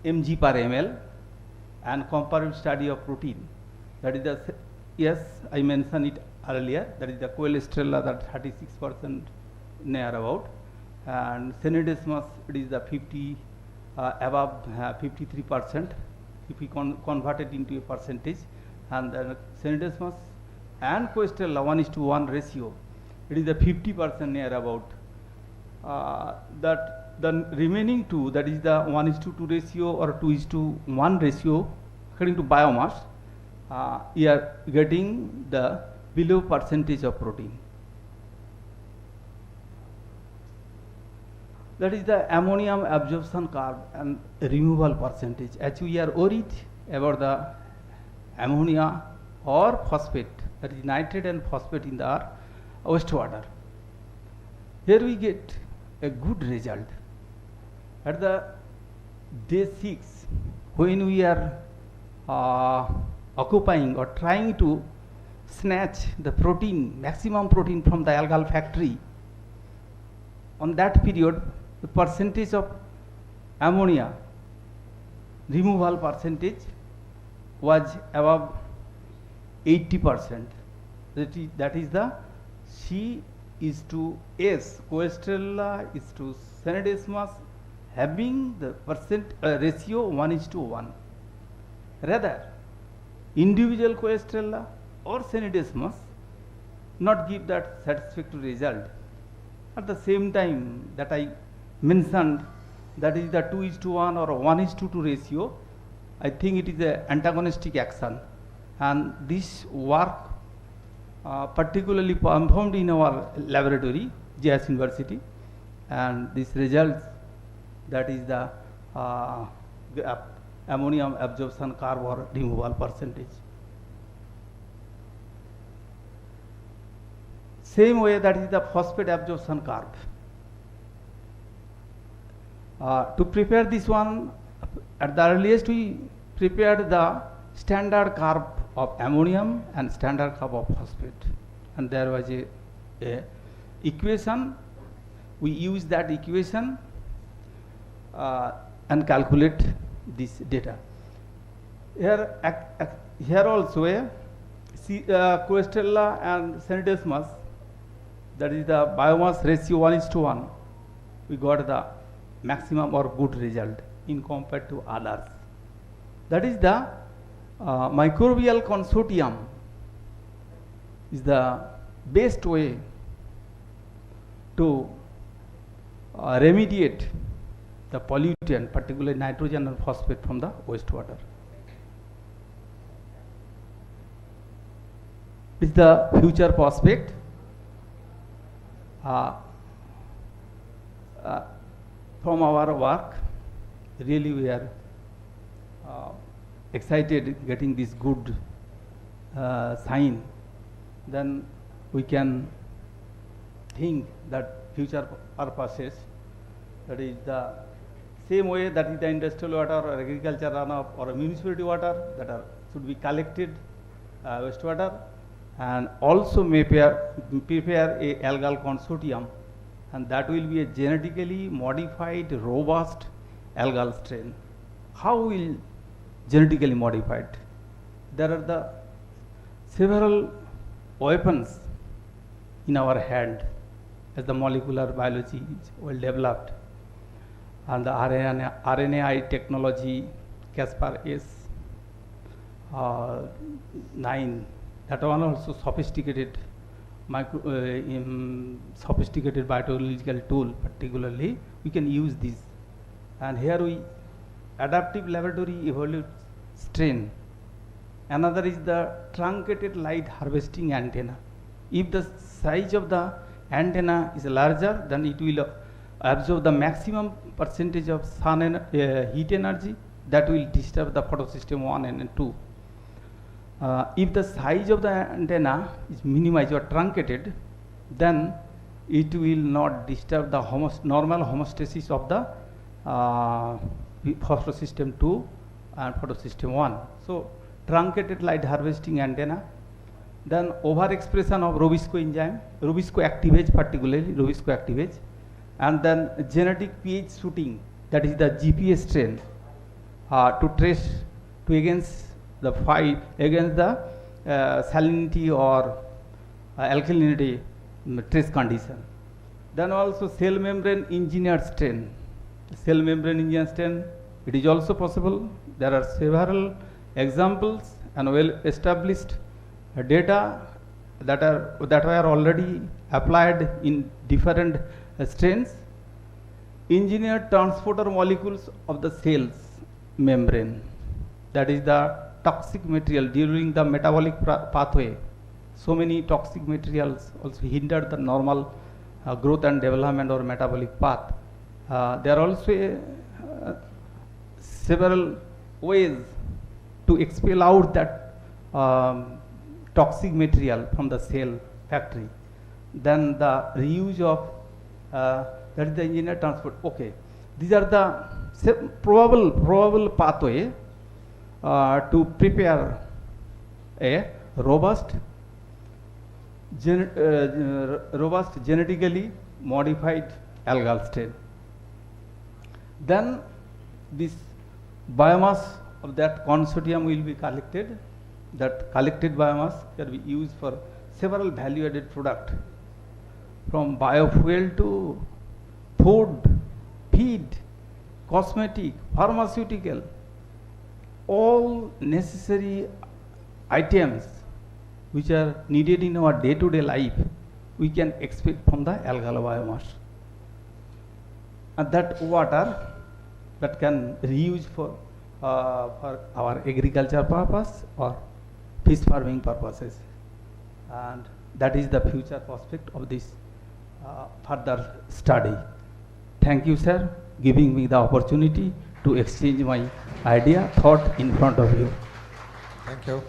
mg per ml, and comparative study of protein. That is the, yes, I mentioned it earlier, that is the cholesterol, that 36% near about, and synedesmus, it is the 50 above 53%, if we convert it into a percentage, and the synedesmus and cholesterol 1:1 ratio, it is the 50% near about. That the remaining two, that is the 1:2 ratio or 2:1 ratio, according to biomass, we are getting the below percentage of protein. That is the ammonium absorption curve and removal percentage. As we are worried about the ammonia or phosphate, that is nitrate and phosphate in the wastewater. Here we get a good result. At the day 6, when we are occupying or trying to snatch the protein, maximum protein from the algal factory, on that period, the percentage of ammonia removal percentage was above 80%. That is the C is to S, cholesterol is to synedesmus, having the ratio 1:1. Rather, individual cholesterol or synedesmus not give that satisfactory result. At the same time that I mentioned, that is the 2:1 or 1:2 ratio, I think it is an antagonistic action, and this work particularly performed in our laboratory, JS University, and this results, that is the ammonium absorption curve or removal percentage. Same way, that is the phosphate absorption curve. To prepare this one, at the earliest we prepared the standard curve of ammonium and standard curve of phosphate, and there was a equation. We use that equation and calculate this data. Here also cholesterol and synedesmus, that is the biomass ratio 1:1, we got the maximum or good result in compared to others. That is the microbial consortium is the best way to remediate the pollutant, particularly nitrogen and phosphate, from the wastewater. Is the future prospect. From our work, really we are excited getting this good sign. Then we can think that future purposes, that is the same way that is the industrial water or agriculture runoff or municipality water that should be collected wastewater, and also prepare a algal consortium, and that will be a genetically modified robust algal strain. How will genetically modified? There are the several weapons in our hand as the molecular biology is well developed, and the RNAi technology, Caspar S 9 That one also sophisticated sophisticated biological tool. Particularly we can use this, and here we adaptive laboratory evolute strain. Another is the truncated light harvesting antenna. If the size of the antenna is larger, then it will absorb the maximum percentage of sun heat energy that will disturb the photosystem 1 and 2. If the size of the antenna is minimized or truncated, then it will not disturb the normal homeostasis of the photosystem 2 and photosystem 1. So, truncated light harvesting antenna, then overexpression of Robisco enzyme, Robisco activase, particularly Robisco activase, and then genetic pH shooting, that is the GPS strain, to trace to against the fight against the salinity or alkalinity trace condition. Then also cell membrane engineered strain. Cell membrane engineered strain, it is also possible. There are several examples and well established data that were already applied in different strains. Engineered transporter molecules of the cells membrane, that is the toxic material during the metabolic pathway. So many toxic materials also hinder the normal growth and development or metabolic path. There are also several ways to expel out that toxic material from the cell factory. Then the reuse of that is the engineered transport. Okay, these are the probable pathway to prepare a robust genetically modified algal strain. Then this biomass of that consortium will be collected. That collected biomass can be used for several value-added products, from biofuel to food, feed, cosmetic, pharmaceutical, all necessary items which are needed in our day-to-day life, we can expect from the algal biomass. And that water that can reuse for our agriculture purpose or fish farming purposes. And that is the future prospect of this further study. Thank you, sir, giving me the opportunity to exchange my idea, thought in front of you.
Thank you.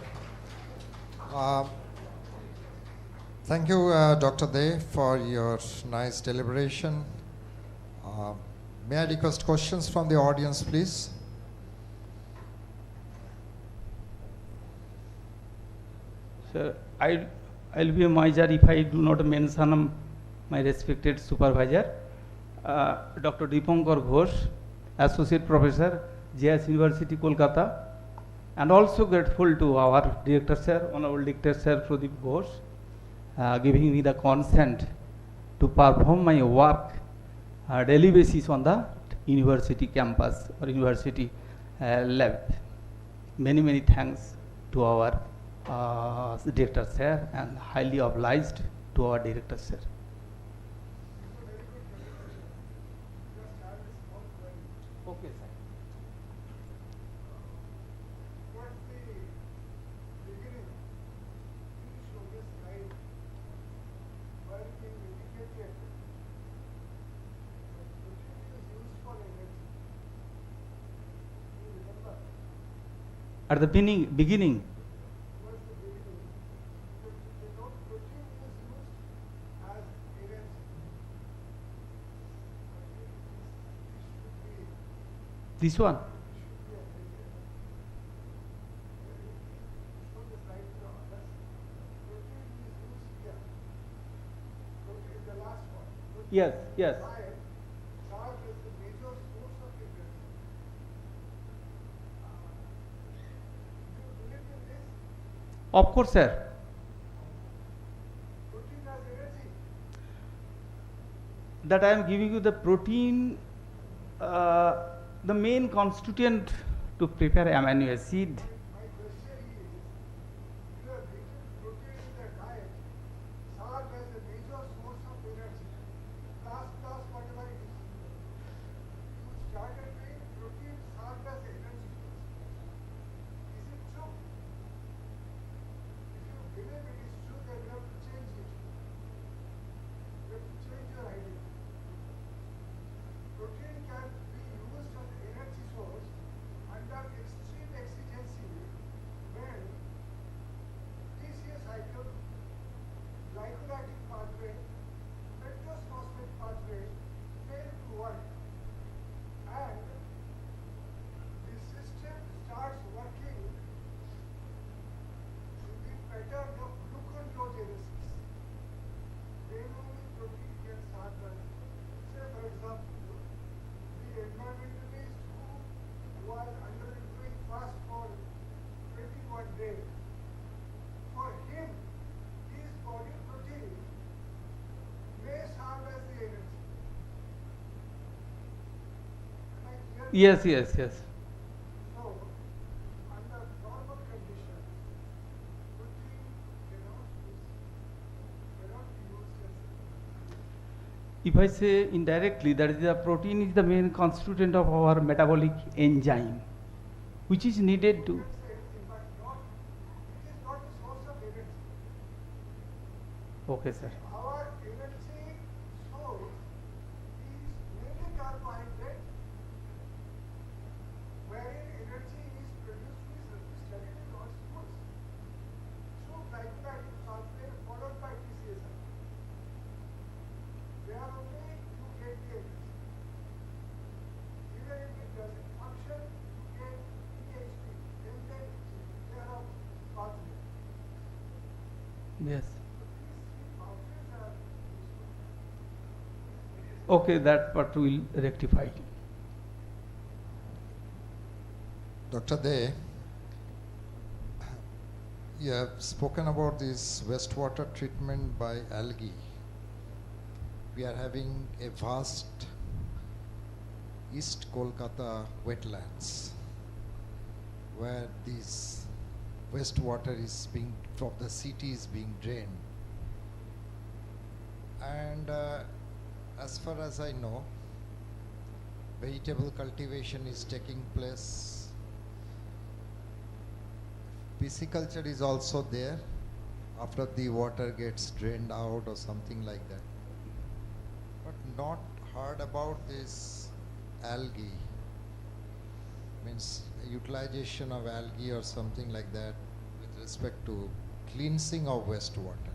Thank you, Dr. De, for your nice deliberation. May I request questions from the audience, please?
Sir, I'll be a miser if I do not mention my respected supervisor, Dr. Dipankar Ghosh, Associate Professor, JS University, Kolkata, and also grateful to our Director Sir, Honorable Director Sir Pradeep Ghosh, giving me the consent to perform my work daily basis on the university campus or university lab. Many thanks to our Director Sir, and highly obliged to our Director Sir. Okay, sir. At the beginning. This one. Yes, yes. Of course, sir. That I am giving you the protein, the main constituent to prepare amino acid.
look on genesis. When only protein gets hard. Say for example, the environmentalist who was undergoing fast for 21 days, for him, his body protein may serve as the energy.
Yes, yes, yes.
So, under normal conditions, protein cannot be used as
If I say indirectly, that is the protein is the main constituent of our metabolic enzyme, which is needed to. Okay, sir.
our energy source is mainly carbohydrate, wherein energy is produced with studied in all schools through glycolytic pathway followed by TCSI. There only you get the energy. Even if it doesn't function, you get PHP, enzyme there of pathway.
Yes. Okay, that part will rectify.
Dr. De, you have spoken about this wastewater treatment by algae. We are having a vast East Kolkata wetlands where this wastewater is being from the city is being drained, and as far as I know, vegetable cultivation is taking place. Pisciculture is also there after the water gets drained out or something like that. But not heard about this algae, means utilization of algae or something like that with respect to cleansing of wastewater.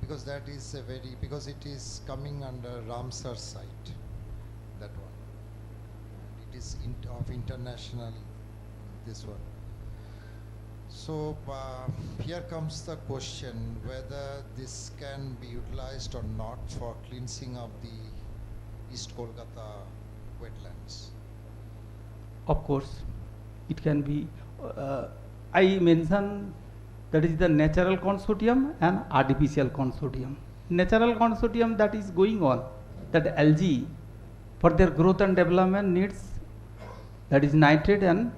Because that is a very, because it is coming under Ramsar site, that one. It is of international, this one. So here comes the question whether this can be utilized or not for cleansing of the East Kolkata wetlands.
Of course, it can be. I mentioned that is the natural consortium and artificial consortium. Natural consortium that is going on, that algae for their growth and development needs, that is nitrate and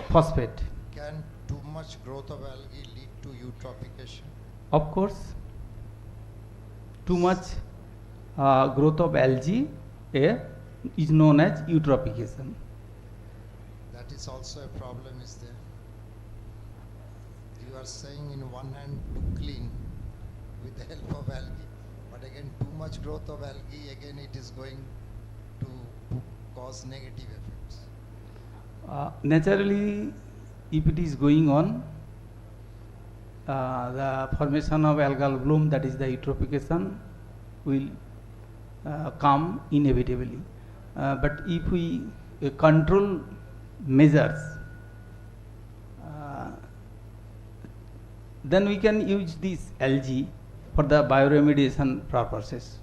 phosphate.
Can too much growth of algae lead to eutrophication?
Of course, too much growth of algae is known as eutrophication.
That is also a problem, is there? You are saying in one hand to clean with the help of algae, but again too much growth of algae, again it is going to cause negative effects.
Naturally, if it is going on, the formation of algal bloom, that is the eutrophication, will come inevitably. But if we control measures, then we can use this algae for the bioremediation purposes.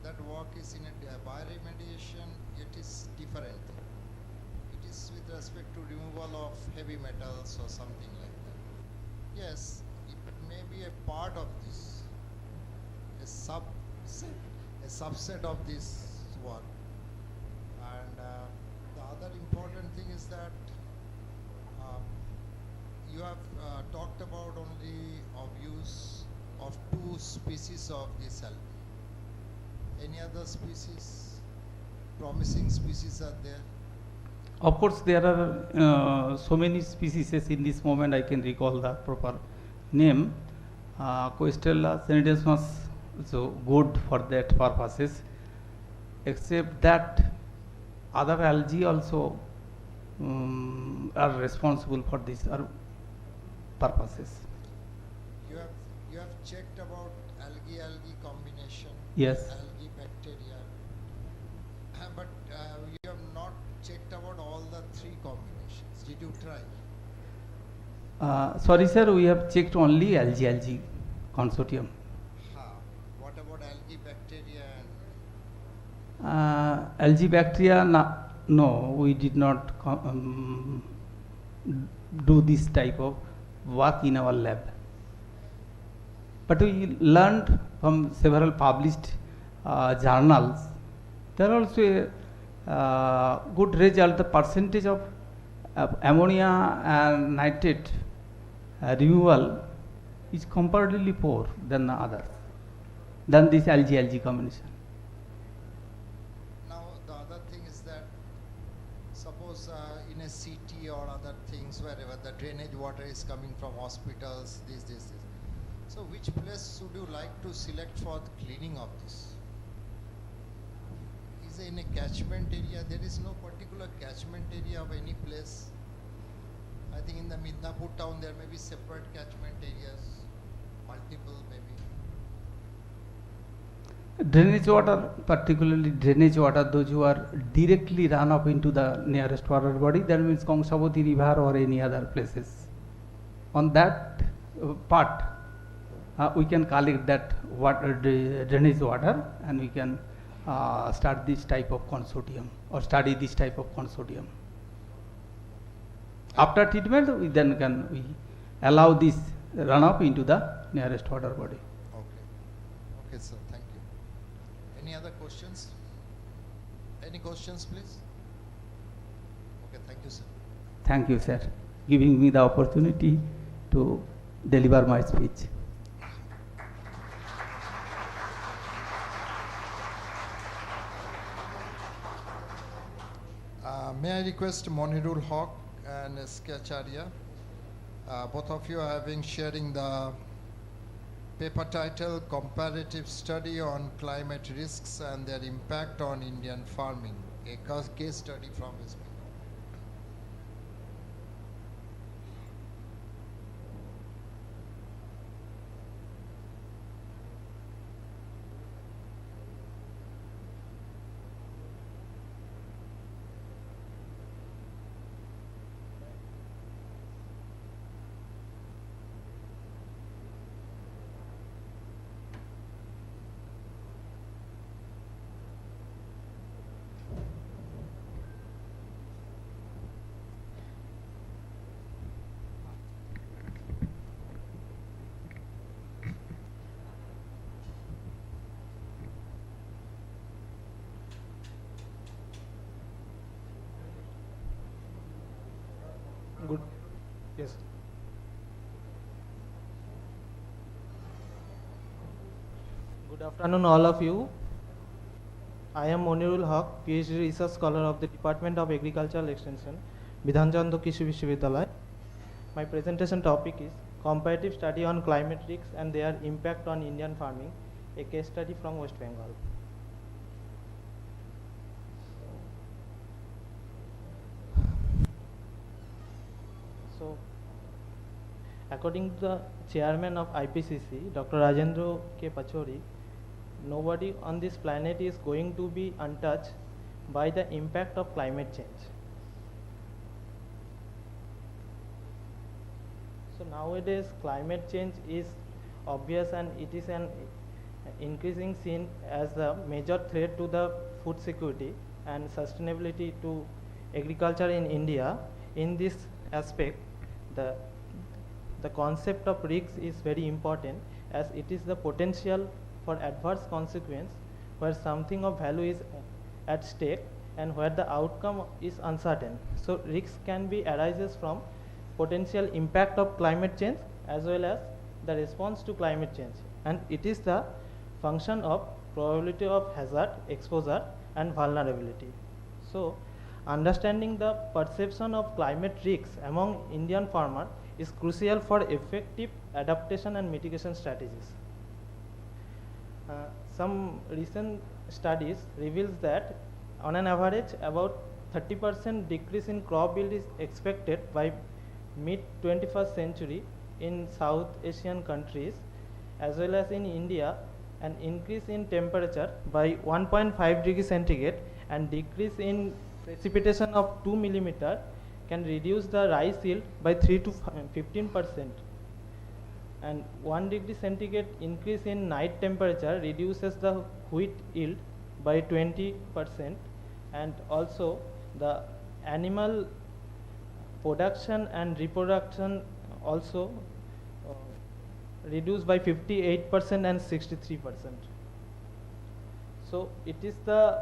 That work is in a bioremediation, it is different. It is with respect to removal of heavy metals or something like that. Yes, it may be a part of this, a subset of this work. And the other important thing is that you have talked about only of use of 2 species of this algae. Any other species, promising species are there?
Of course, there are so many species in this moment. I can recall the proper name. Coistella senedemus, so good for that purposes. Except that other algae also are responsible for this purposes.
You have checked about algae combination.
Yes.
Algae bacteria, but you have not checked about all the 3 combinations. you try?
Sorry sir, we have checked only algae consortium.
What about algae, bacteria?
Algae, bacteria, no, we did not do this type of work in our lab. But we learned from several published journals. There are also a good result. The percentage of ammonia and nitrate removal is comparatively poor than the others, than this algae combination.
Now the other thing is that suppose in a city or other things wherever the drainage water is coming from hospitals, this. So which place should you like to select for the cleaning of this? Is it in a catchment area? There is no particular catchment area of any place. I think in the Midnapore town there may be separate catchment areas, multiple maybe.
Drainage water, particularly drainage water, those who are directly run up into the nearest water body, that means Kongsaboti river or any other places. On that part, we can collect that water, drainage water, and we can start this type of consortium or study this type of consortium. After treatment, we then we allow this run up into the nearest water body.
Okay, sir. Thank you. Any other questions? Any questions, please? Okay, thank you, sir.
Thank you, sir, giving me the opportunity to deliver my speech.
May I request Monirul Haq and Skacharya, both of you are sharing the paper title, Comparative Study on Climate Risks and Their Impact on Indian Farming, a case study from West Bengal.
Good. Yes. Good afternoon, all of you. I am Monirul Haq, PhD Research Scholar of the Department of Agricultural Extension, Bidhan Chandra Krishi Vishwavidyalaya. My presentation topic is Comparative Study on Climate Risks and Their Impact on Indian Farming, a case study from West Bengal. So, according to the chairman of IPCC, Dr. Rajendra K. Pachori, nobody on this planet is going to be untouched by the impact of climate change. So nowadays climate change is obvious and it is an increasing seen as a major threat to the food security and sustainability to agriculture in India. In this aspect, the concept of risks is very important, as it is the potential for adverse consequence where something of value is at stake and where the outcome is uncertain. So risks can be arises from potential impact of climate change as well as the response to climate change, and it is the function of probability of hazard, exposure and vulnerability. So understanding the perception of climate risks among Indian farmers is crucial for effective adaptation and mitigation strategies. Some recent studies reveals that on an average about 30% decrease in crop yield is expected by mid 21st century in South Asian countries as well as in India, an increase in temperature by 1.5 degrees centigrade and decrease in precipitation of 2 millimeter
can reduce the rice yield by 3 to 15%. And 1 degree centigrade increase in night temperature reduces the wheat yield by 20%, and also the animal production and reproduction also reduced by 58% and 63%. So it is the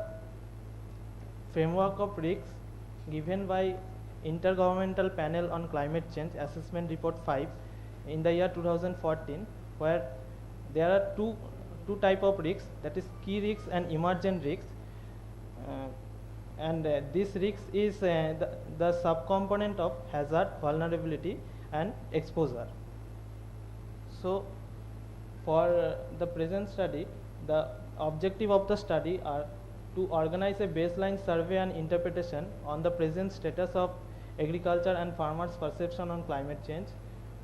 framework of risks given by Intergovernmental Panel on Climate Change Assessment Report 5 in the year 2014, where there are two type of risks, that is key risks and emergent risks, and this risk is the subcomponent of hazard, vulnerability and exposure. So for the present study, the objective of the study are to organize a baseline survey and interpretation on the present status of agriculture and farmers' perception on climate change,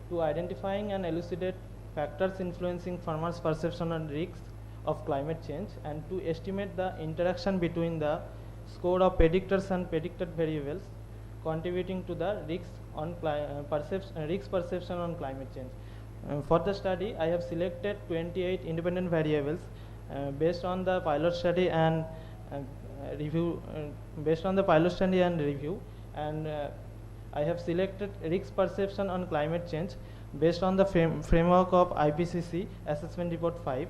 to identifying and elucidate factors influencing farmers' perception on risks of climate change, and to estimate the interaction between the score of predictors and predicted variables contributing to the risks on perception on climate change. For the study, I have selected 28 independent variables based on the pilot study and review. And I have selected risk perception on climate change based on the framework of IPCC Assessment Report 5.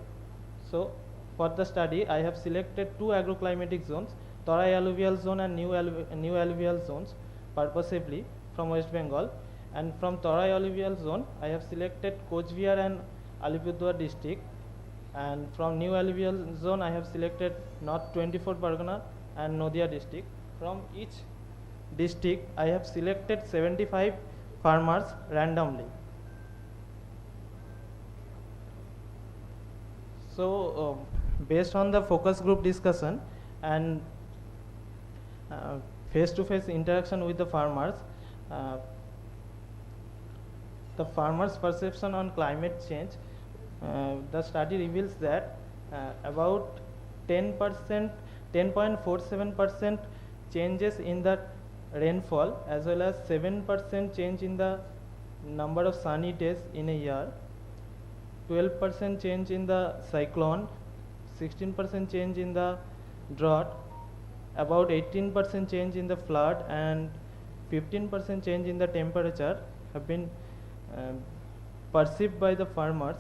So for the study, I have selected 2 agroclimatic zones, Tarai alluvial zone and new alluvial zones, purposefully from West Bengal. And from Tarai alluvial zone, I have selected Coachbihar and Alipurduar district, and from new alluvial zone, I have selected North 24 Pargana and Nadia district. From each district, I have selected 75 farmers randomly. So based on the focus group discussion and face-to-face interaction with the farmers perception on climate change, the study reveals that about 10.47% changes in the rainfall, as well as 7% change in the number of sunny days in a year, 12% change in the cyclone, 16% change in the drought, about 18% change in the flood, and 15% change in the temperature have been perceived by the farmers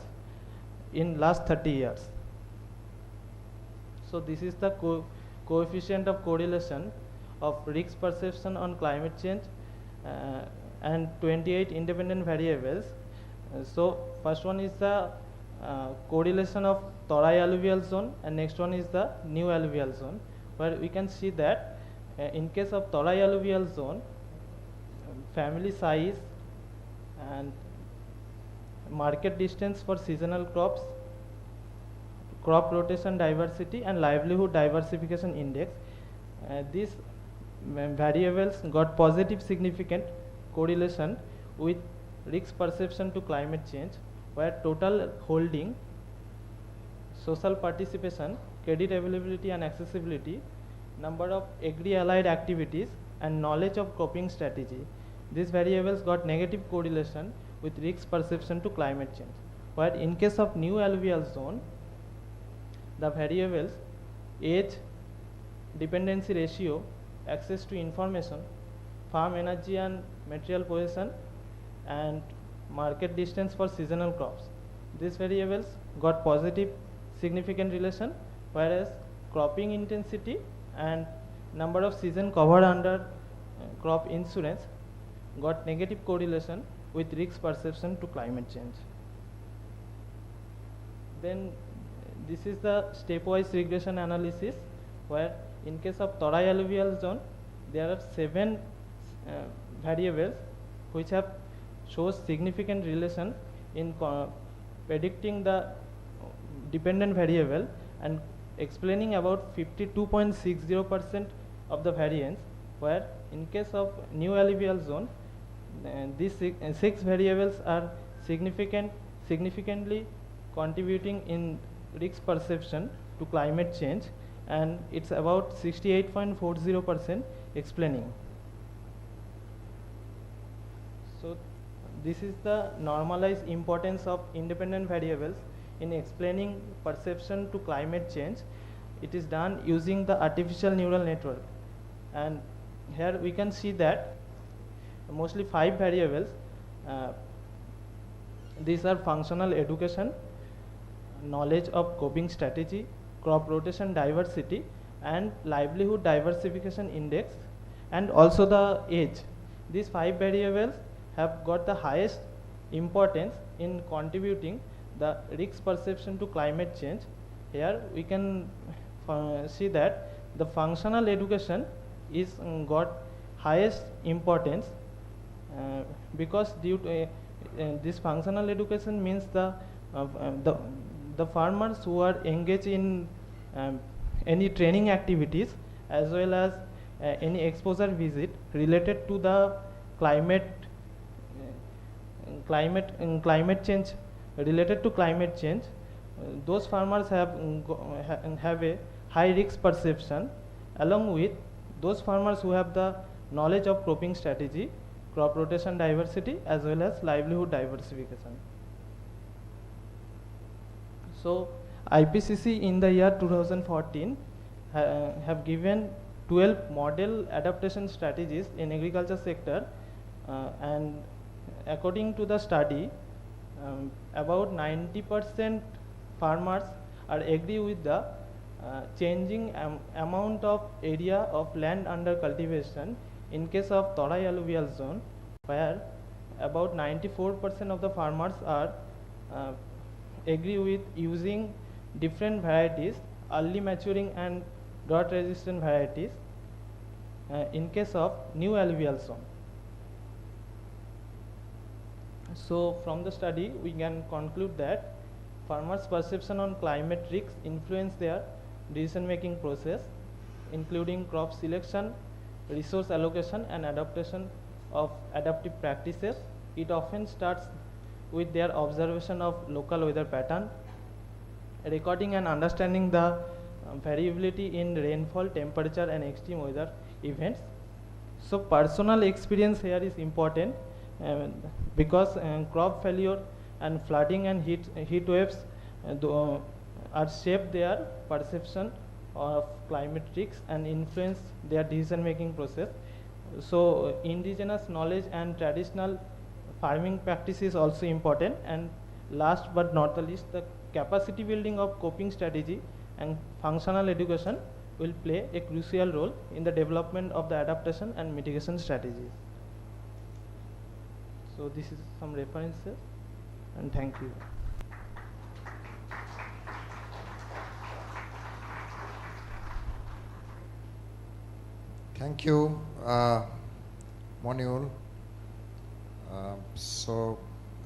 in last 30 years. So this is the coefficient of correlation of risk perception on climate change and 28 independent variables. So first one is the correlation of Tarai alluvial zone, and next one is the new alluvial zone, where we can see that in case of Tarai alluvial zone, family size and market distance for seasonal crops, crop rotation diversity and livelihood diversification index, these variables got positive significant correlation with risk perception to climate change, where total holding, social participation, credit availability and accessibility, number of agri-allied activities and knowledge of cropping strategy, these variables got negative correlation with risk perception to climate change. Where in case of new alluvial zone, the variables age, dependency ratio, access to information, farm energy and material possession, and market distance for seasonal crops, these variables got positive significant relation, whereas cropping intensity and number of season covered under crop insurance got negative correlation with risk perception to climate change. Then this is the stepwise regression analysis, where in case of Tarai alluvial zone, there are 7 variables which have shows significant relation in predicting the dependent variable and explaining about 52.60% of the variance, where in case of new alluvial zone, these 6 variables are significantly contributing in risk perception to climate change, and it's about 68.40% explaining. So this is the normalized importance of independent variables in explaining perception to climate change. It is done using the artificial neural network, and here we can see that mostly 5 variables. These are functional education, knowledge of coping strategy, crop rotation diversity, and livelihood diversification index, and also the age. These 5 variables have got the highest importance in contributing the risk perception to climate change. Here we can see that the functional education is got highest importance because due to this functional education means the farmers who are engaged in any training activities as well as any exposure visit related to the climate change, related to climate change, those farmers have a high risk perception, along with those farmers who have the knowledge of cropping strategy, crop rotation diversity, as well as livelihood diversification. So IPCC in the year 2014 have given 12 model adaptation strategies in agriculture sector, and according to the study, about 90% farmers are agree with the changing amount of area of land under cultivation in case of Tarai alluvial zone, where about 94% of the farmers are agree with using different varieties, early maturing and drought resistant varieties in case of new alluvial zone. So from the study we can conclude that farmers' perception on climate risks influence their decision making process, including crop selection, resource allocation and adaptation of adaptive practices. It often starts with their observation of local weather pattern, recording and understanding the variability in rainfall, temperature and extreme weather events. So personal experience here is important because crop failure and flooding and heat waves are shape their perception of climate risks and influence their decision making process. So indigenous knowledge and traditional farming practice is also important, and last but not the least, the capacity building of coping strategy and functional education will play a crucial role in the development of the adaptation and mitigation strategies. So this is some references, and thank you.
Thank you, Moniul. So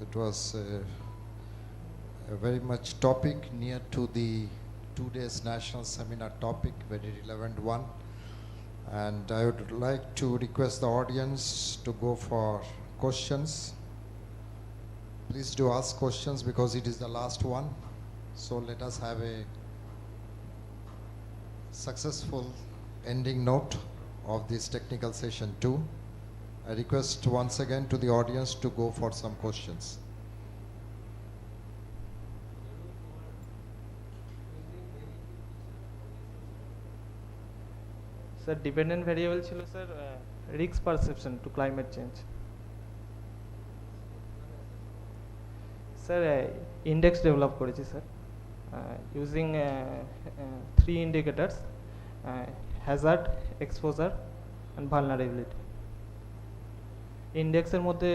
it was a very much topic near to the 2 days national seminar topic, very relevant one. And I would like to request the audience to go for questions. Please do ask questions because it is the last one. So let us have a successful ending note of this technical session 2. I request once again to the audience to go for some questions.
Sir, dependent variable chilo sir risk perception to climate change. Sir, index develop করেছি sir using 3 indicators, hazard, exposure and vulnerability. ইন্ডেক্সের মধ্যে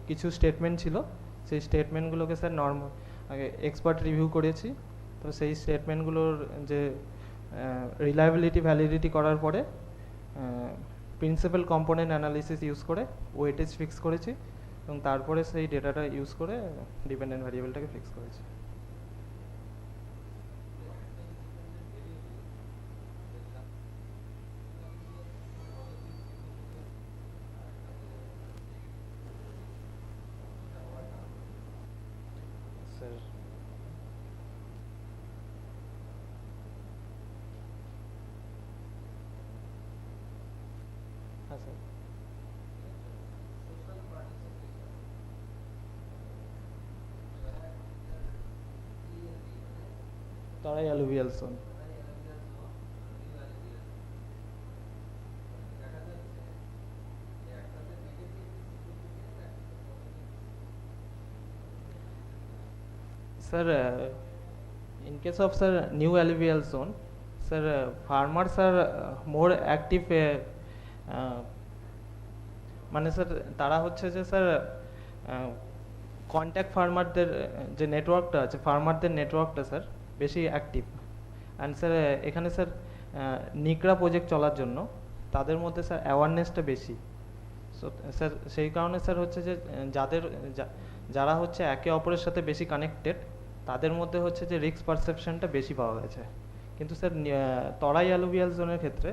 কিছু statement ছিল, সেই স্টেটমেন্টগুলোকে sir normal আগে expert review করেছি। তো সেই স্টেটমেন্টগুলোর যে রিলায়েবিলিটি ভ্যালিডিটি করার পরে প্রিন্সিপাল কম্পোনেন্ট অ্যানালিসিস ইউজ করে ওয়েটেজ ফিক্স করেছি এবং তারপরে সেই ডেটাটা ইউজ করে ডিপেন্ডেন্ট ভ্যারিয়েবলটাকে ফিক্স করেছি। Tarai alluvial zone. Sir, in case of sir new alluvial zone, sir, farmers are more active. মানে স্যার তারা হচ্ছে যে স্যার কন্ট্যাক্ট ফার্মারদের যে নেটওয়ার্কটা আছে, ফার্মারদের নেটওয়ার্কটা স্যার বেশি অ্যাক্টিভ। অ্যান্ড স্যার এখানে স্যার নিকরা প্রজেক্ট চলার জন্য তাদের মধ্যে স্যার অ্যাওয়ারনেসটা বেশি। সো স্যার সেই কারণে স্যার হচ্ছে যে যারা হচ্ছে একে অপরের সাথে বেশি কানেক্টেড তাদের মধ্যে হচ্ছে যে রিস্ক পারসেপশনটা বেশি পাওয়া গেছে। কিন্তু স্যার তরাই অ্যালুভিয়াল জোনের ক্ষেত্রে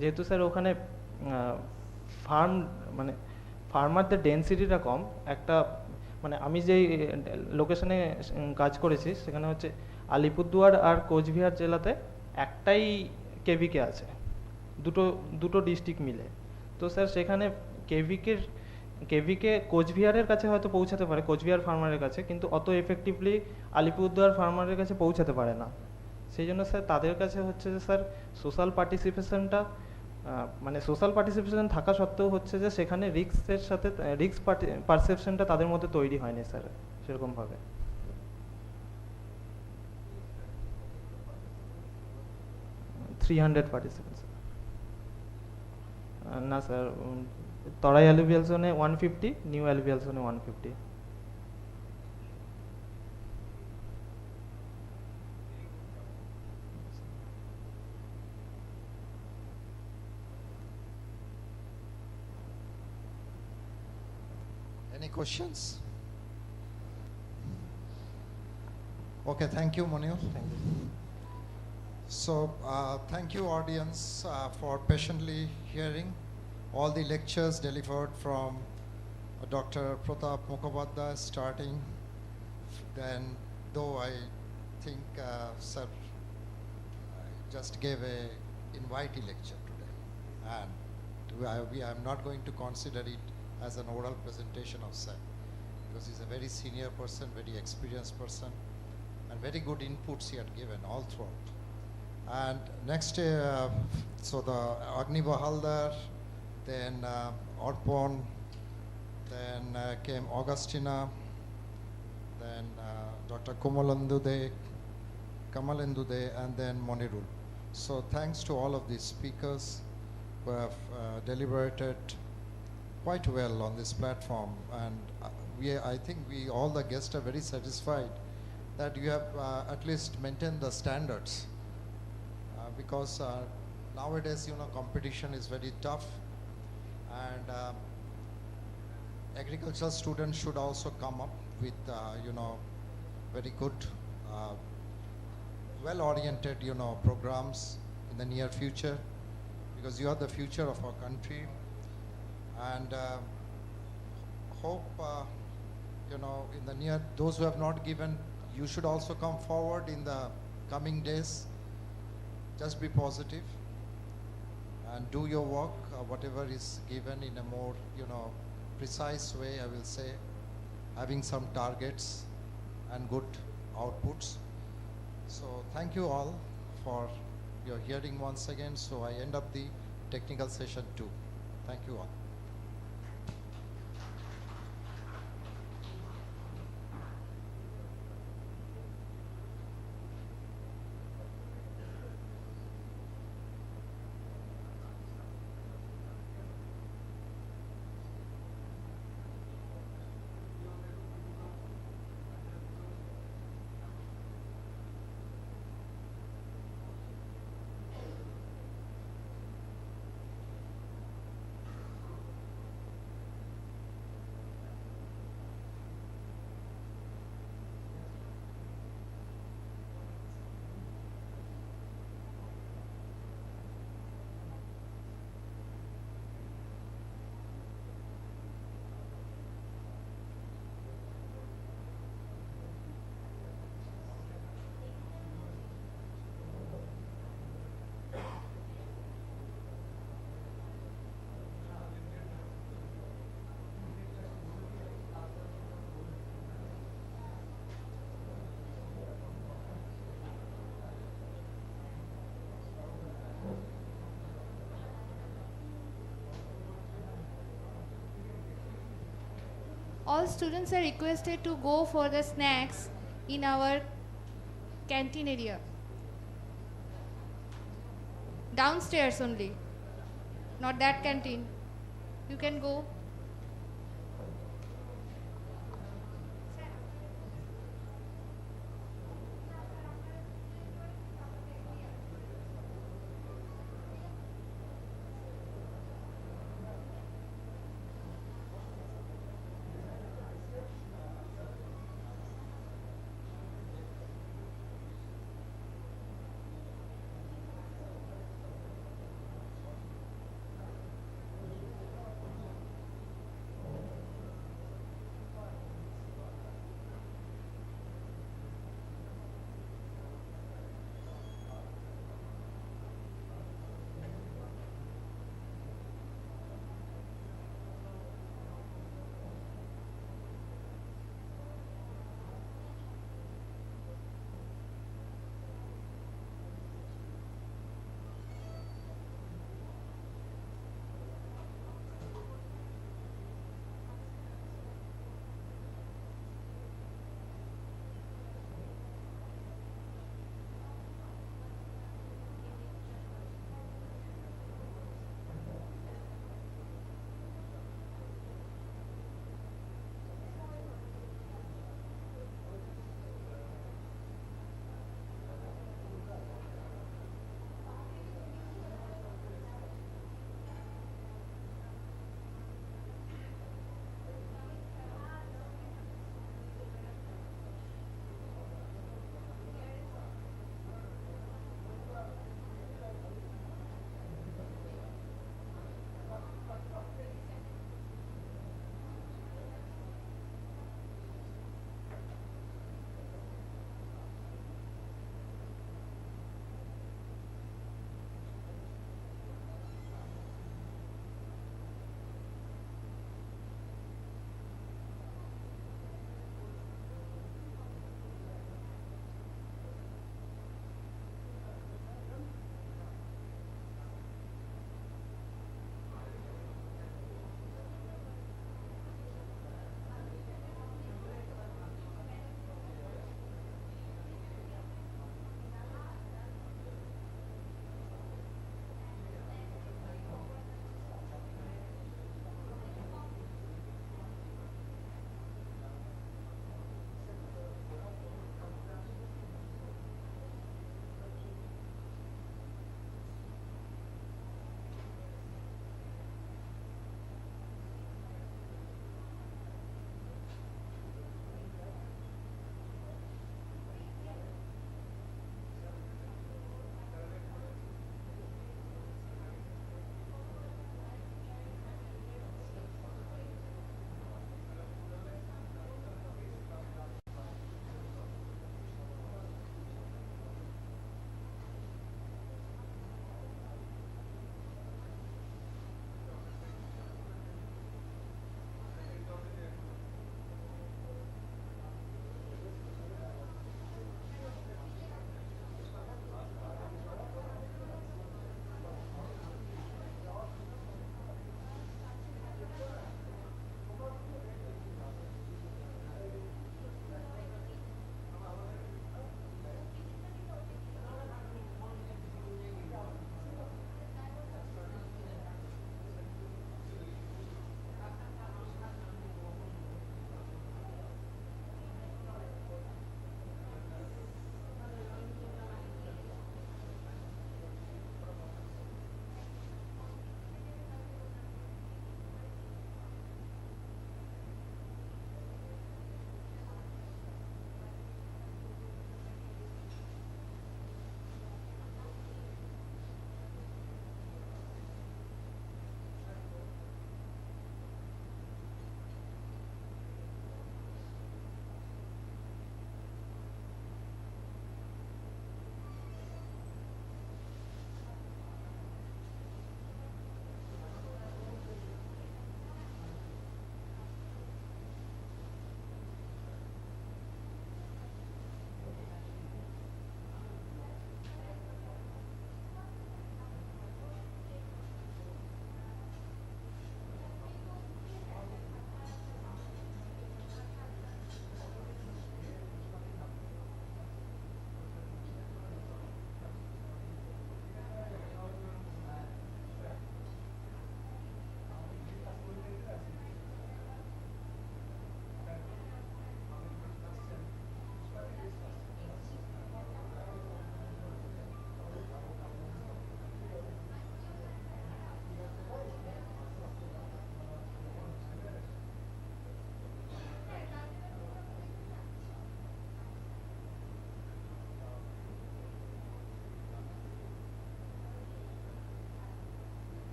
যেহেতু স্যার ওখানে মানে ফার্মারদের ডেন্সিটিটা কম, একটা মানে আমি যেই লোকেশনে কাজ করেছি সেখানে হচ্ছে আলিপুরদুয়ার আর কোচবিহার জেলাতে একটাই কেভিকে আছে, দুটো ডিস্ট্রিক্ট মিলে। তো স্যার সেখানে কেভিকে কোচবিহারের কাছে হয়তো পৌঁছাতে পারে, কোচবিহার ফার্মারের কাছে, কিন্তু অত এফেক্টিভলি আলিপুরদুয়ার ফার্মারের কাছে পৌঁছাতে পারে না। সেই জন্য স্যার তাদের কাছে হচ্ছে যে স্যার সোশ্যাল পার্টিসিপেশনটা মানে সোশ্যাল পার্টিসিপেশন থাকা সত্ত্বেও হচ্ছে যে সেখানে রিস্কের সাথে রিস্ক পারসেপশনটা তাদের মধ্যে তৈরি হয়নি স্যার সেরকমভাবে। 300 পার্টিসিপেন্টস না স্যার, তরাই অ্যালুভিয়াল জোনে 150, নিউ অ্যালুভিয়াল জোনে 150।
Any questions? Okay, thank you, Monil.
Thank you.
So, thank you, audience, for patiently hearing all the lectures delivered from Dr. Pratap Mukhopadhyay starting. Then, though I think sir just gave a invitee lecture today, and I'm not going to consider it as an oral presentation of sir, because he's a very senior person, very experienced person, and very good inputs he had given all throughout. And next, so the Agni Bahaldar, then Orpon, then came Augustina, then Dr. Kamalendude, and then Monirul. So thanks to all of these speakers who have deliberated quite well on this platform, and I think all the guests are very satisfied that you have at least maintained the standards, because nowadays, you know, competition is very tough, and agricultural students should also come up with you know, very good well-oriented, you know, programs in the near future, because you are the future of our country. And hope you know, in the near, those who have not given, you should also come forward in the coming days. Just be positive and do your work, whatever is given, in a more, you know, precise way, I will say, having some targets and good outputs. So thank you all for your hearing once again. So I end up the technical session too. Thank you all.
All students are requested to go for the snacks in our canteen area. Downstairs only, not that canteen. You can go.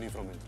free from it.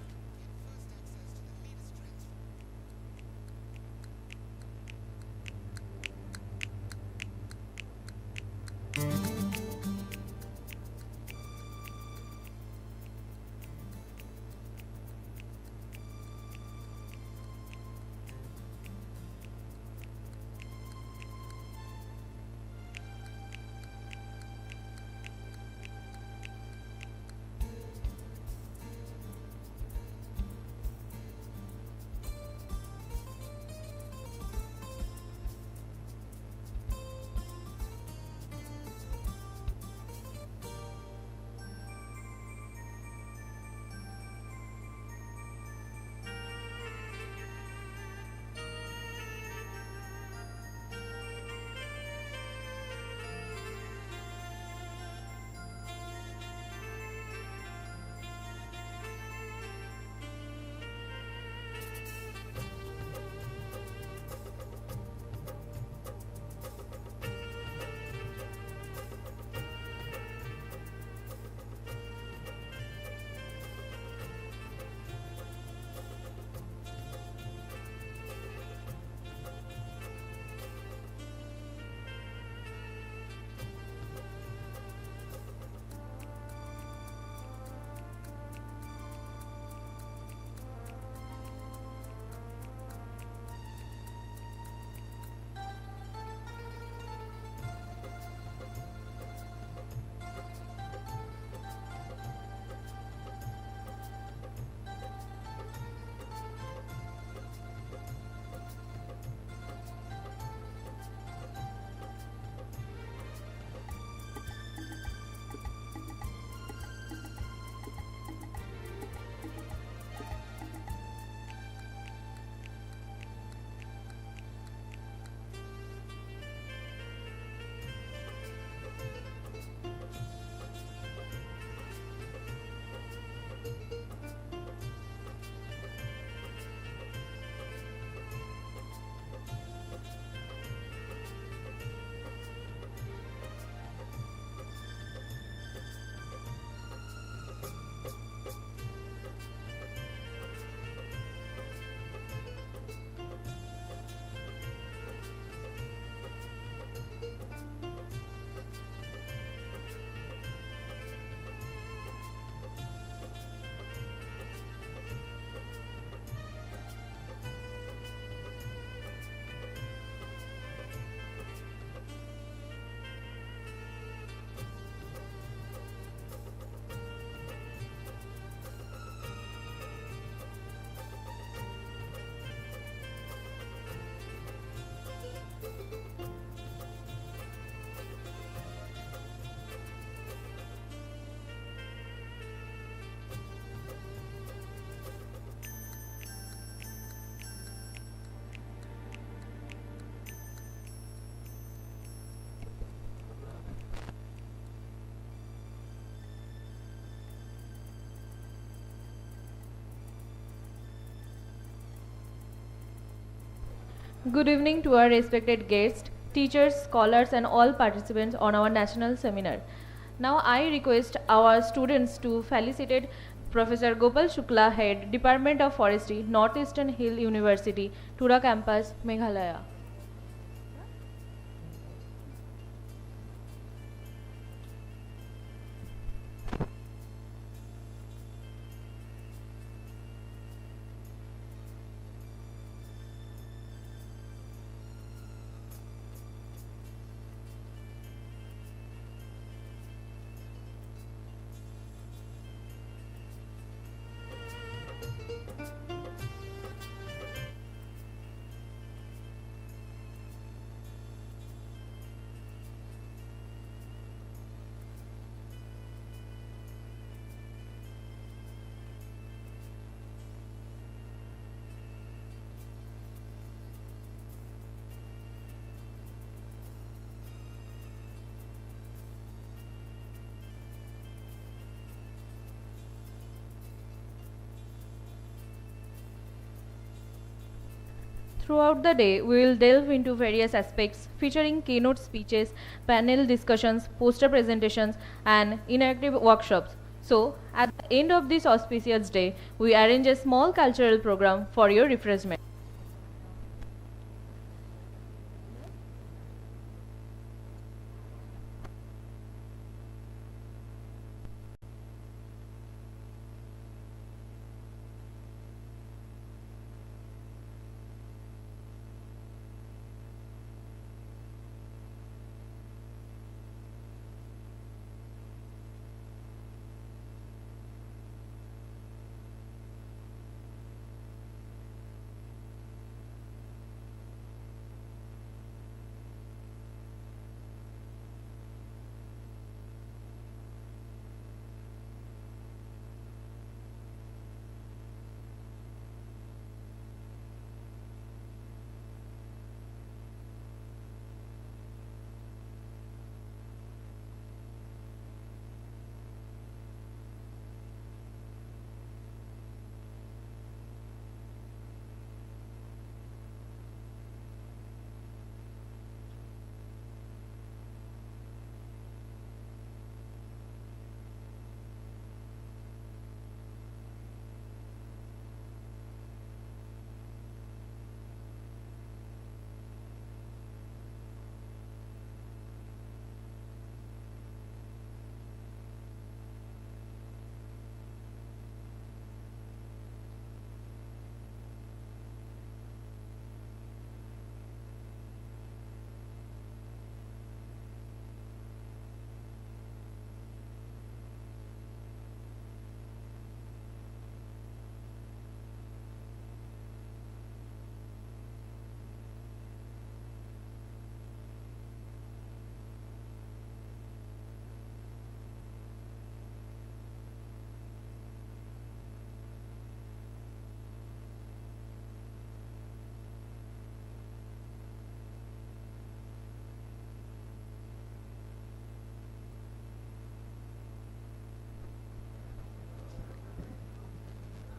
Good evening to our respected guests, teachers, scholars and all participants on our national seminar. Now I request our students to felicitate Professor Gopal Shukla, Head, Department of Forestry, Northeastern Hill University, Tura Campus, Meghalaya. Throughout the day, we will delve into various aspects featuring keynote speeches, panel discussions, poster presentations, and interactive workshops. So, at the end of this auspicious day, we arrange a small cultural program for your refreshment.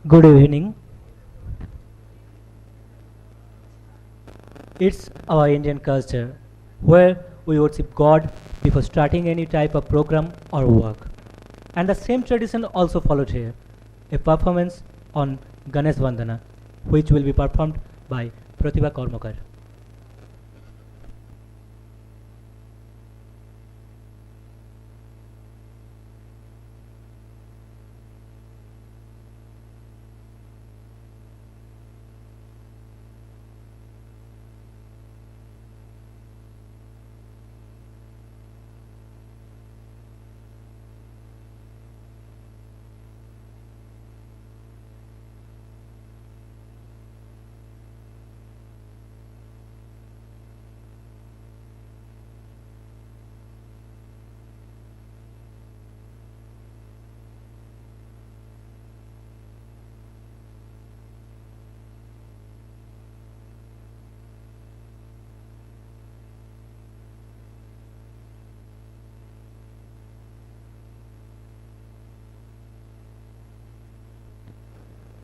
Good evening. It's our Indian culture where we worship God before starting any type of program or work. And the same tradition also followed here, a performance on Ganesh Vandana, which will be performed by Pratibha Karmakar.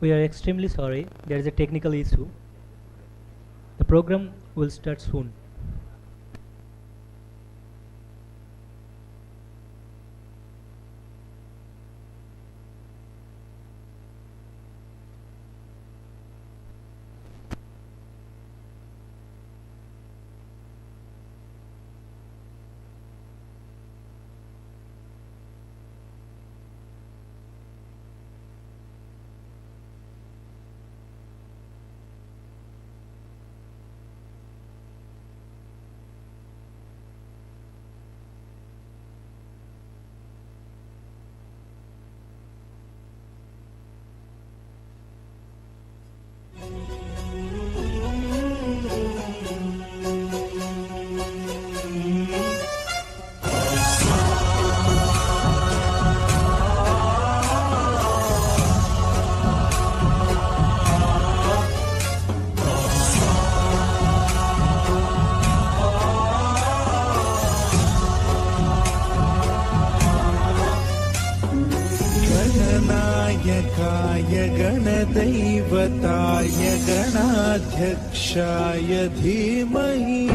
We are extremely sorry, there is a technical issue. The program will start soon.
गणदैवताय गणाध्यक्षाय धीमहि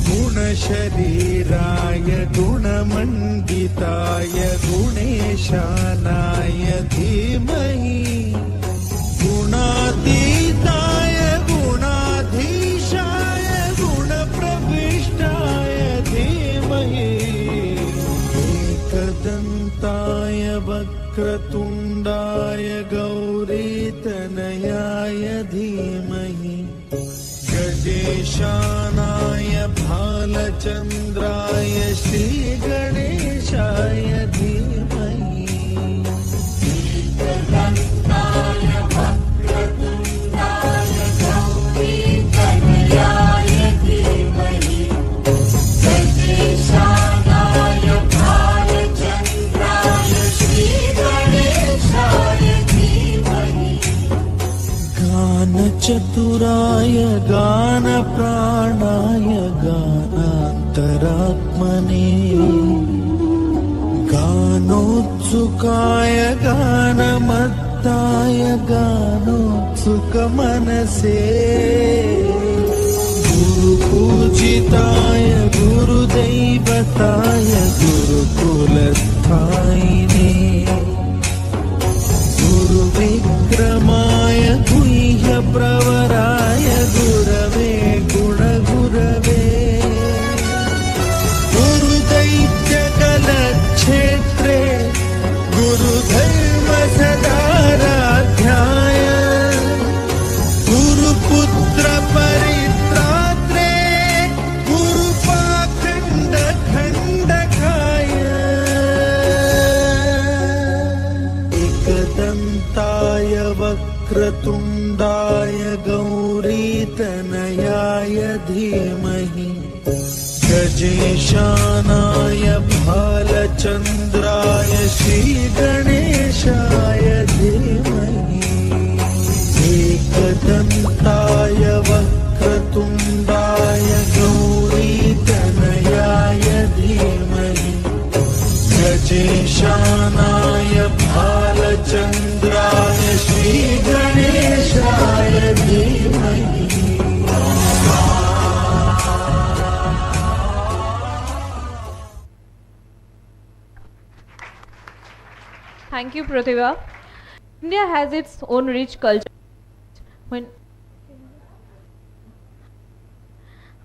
गुणशरीराय गुणमण्डिताय गुणेश गणेशानाय धीमहि गुणातीताय गुणाधीशाय गुणप्रविष्टाय धीमहि एकदन्ताय वक्रतुण्डाय गौरीतनयाय धीमहि गणेशानाय भालचन्द्राय श्रीगणेशाय धीमहि एकदन्ताय वक्रतुण्डाय गौरीतनयाय धीमहि गणेशानाय भालचन्द्राय श्रीगणेशाय धीमहि गानचतुराय गानप्राणाय गानान्तरात्मने गानोत्सुकाय गानमत्ताय गानोत्सुकमनसे गुरुपूजिताय गुरुदैवताय गुरुकुलस्थायिने गुरुविक्रमाय गुह्यप्रवराय गुरवे गुणगुरवे गुरुदैत्यकलक्षेत्रे गुरुधर्मसदाराध्याय गुरुपुत्रपरित्रात्रे गुरुपाखण्डखण्डकाय एकदन्ताय वक्रतुण्डाय गौरीतनयाय धीमहि गजेशानाय भालचन्द्राय श्रीगणेशाय धीमहि एकदन्ताय वक्रतुण्डाय गौरीतनयाय धीमहि गजेशानाय भालचन्द्राय श्रीगणेशाय धीमहि
Thank you, Pratibha. India has its own rich culture.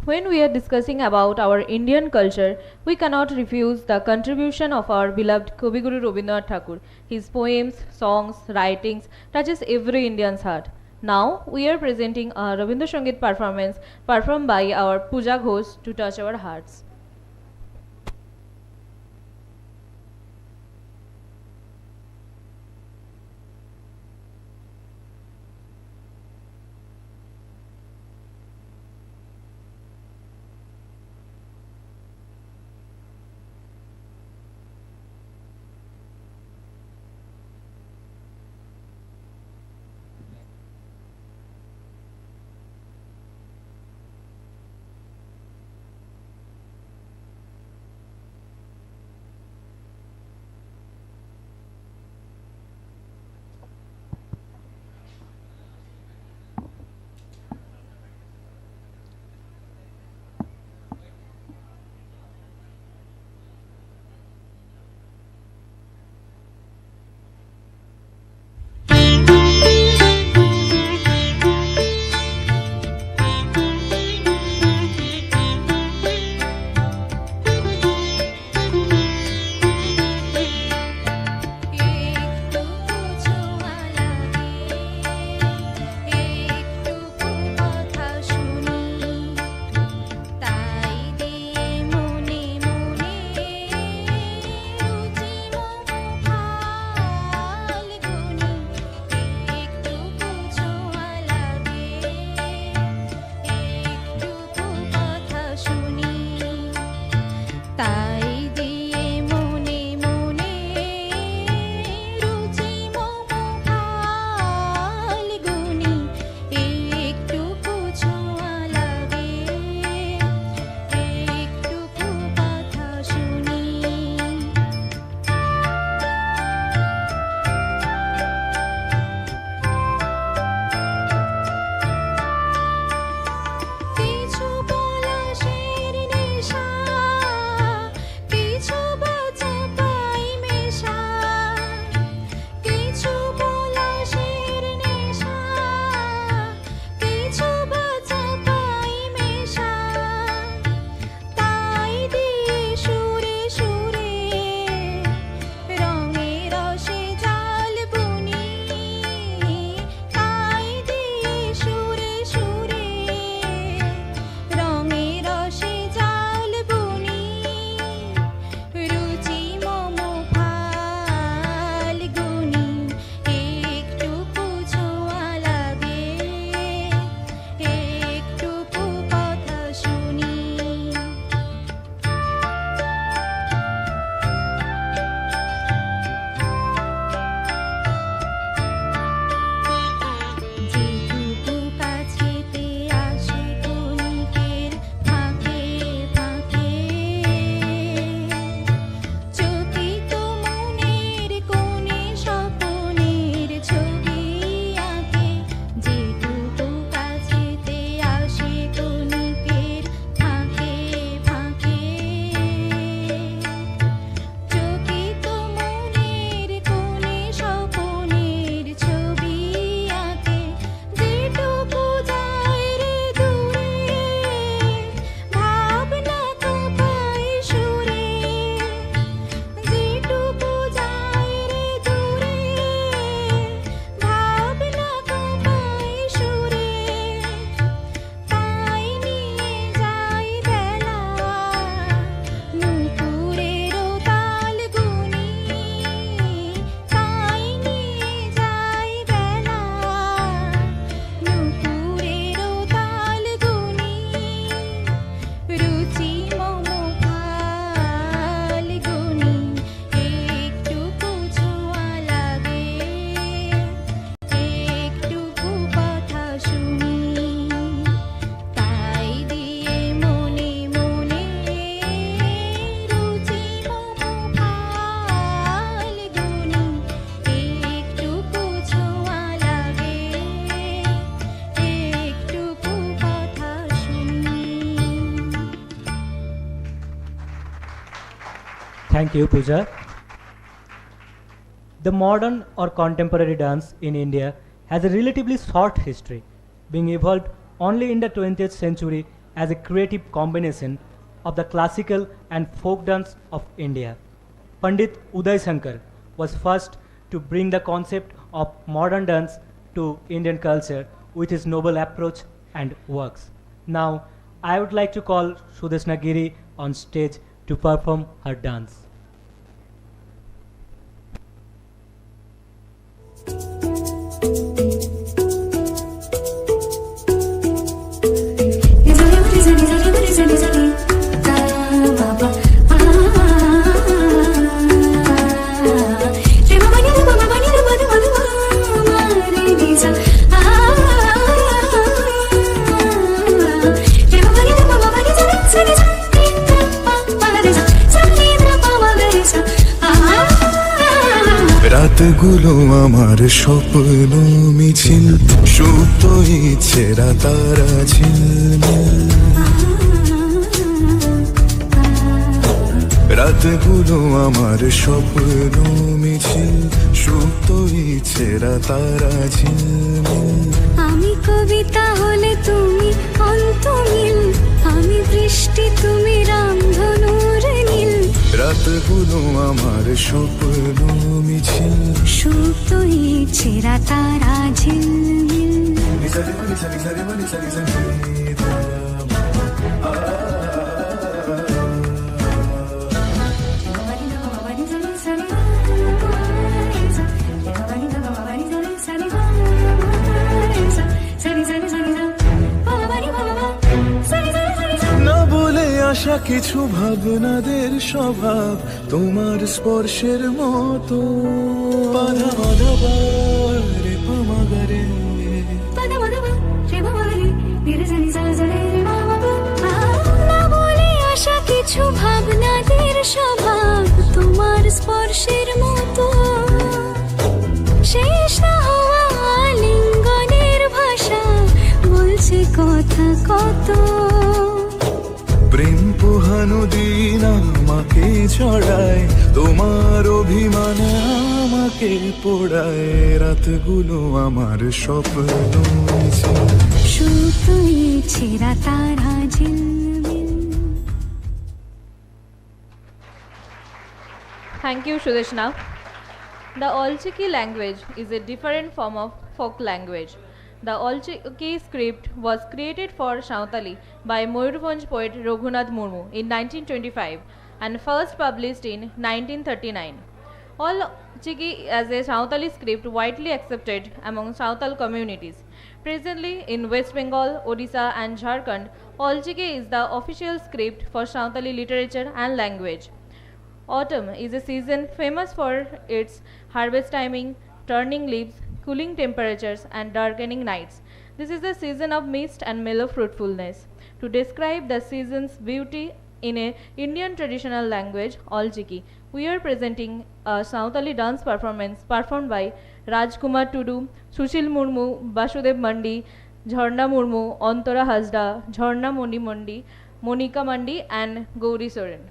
When we are discussing about our Indian culture, we cannot refuse the contribution of our beloved Kavi Guru Rabindranath Tagore. His poems, songs, writings touches every Indian's heart. Now we are presenting a Rabindra Sangeet performance performed by our Pooja Ghosh to touch our hearts.
Thank you, Pooja. The modern or contemporary dance in India has a relatively short history, being evolved only in the 20th century as a creative combination of the classical and folk dance of India. Pandit Uday Shankar was first to bring the concept of modern dance to Indian culture with his noble approach and works. Now, I would like to call Sudeshna Giri on stage to perform her dance.
রাতগুলো আমার স্বপ্ন মিছিল সুপ্ত ইচ্ছেরা তারা ঝিলমিল রাতগুলো আমার স্বপ্ন মিছিল সুপ্ত ইচ্ছেরা তারা ঝিলমিল
আমি কবিতা হলে তুমি অন্তমিল আমি বৃষ্টি তুমি রামধনুর নীল
রাতগুলো আমার স্বপ্ন মিছিল
সুপ্ত ইচ্ছেরা তারা ঝিলমিল
না বলে আসা কিছু ভাবনাদের স্বভাব তোমার স্পর্শের মতো বাধা বাধা রে পামাগারে
না বলে আসা কিছু ভাবনাদের স্বভাব তোমার স্পর্শের মতো শেষ না হওয়া লিঙ্গনের ভাষা বলছে কথা কত
প্রেম পোহানো দিন আমাকে ছড়ায় তোমার অভিমান আমাকে পোড়ায় রাতগুলো আমার স্বপ্ন
সুপ্ত ইচ্ছেরা তারা ঝিলমিল।
Thank you, Sudeshna. The Alchiki language is a different form of folk language. The Alchiki script was created for Sautali by Mayurbhanj poet Raghunath Murmu in 1925 and first published in 1939. Alchiki as a Sautali script widely accepted among Sautal communities. Presently in West Bengal, Odisha and Jharkhand, Alchiki is the official script for Sautali literature and language. Autumn is a season famous for its harvest timing, turning leaves, cooling temperatures and darkening nights. This is the season of mist and mellow fruitfulness. To describe the season's beauty in a Indian traditional language, Alchiki, we are presenting a Sautali dance performance performed by Rajkumar Tudu, Sushil Murmu, Basudev Mandi, Jharna Murmu, Antara Hasda, Jharna Moni Mandi, Monika Mandi and Gauri Soren.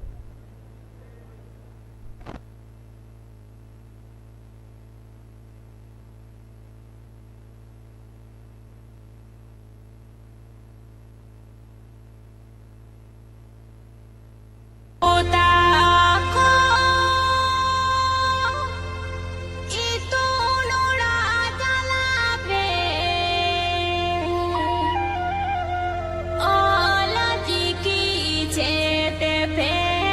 Alchiki chete pe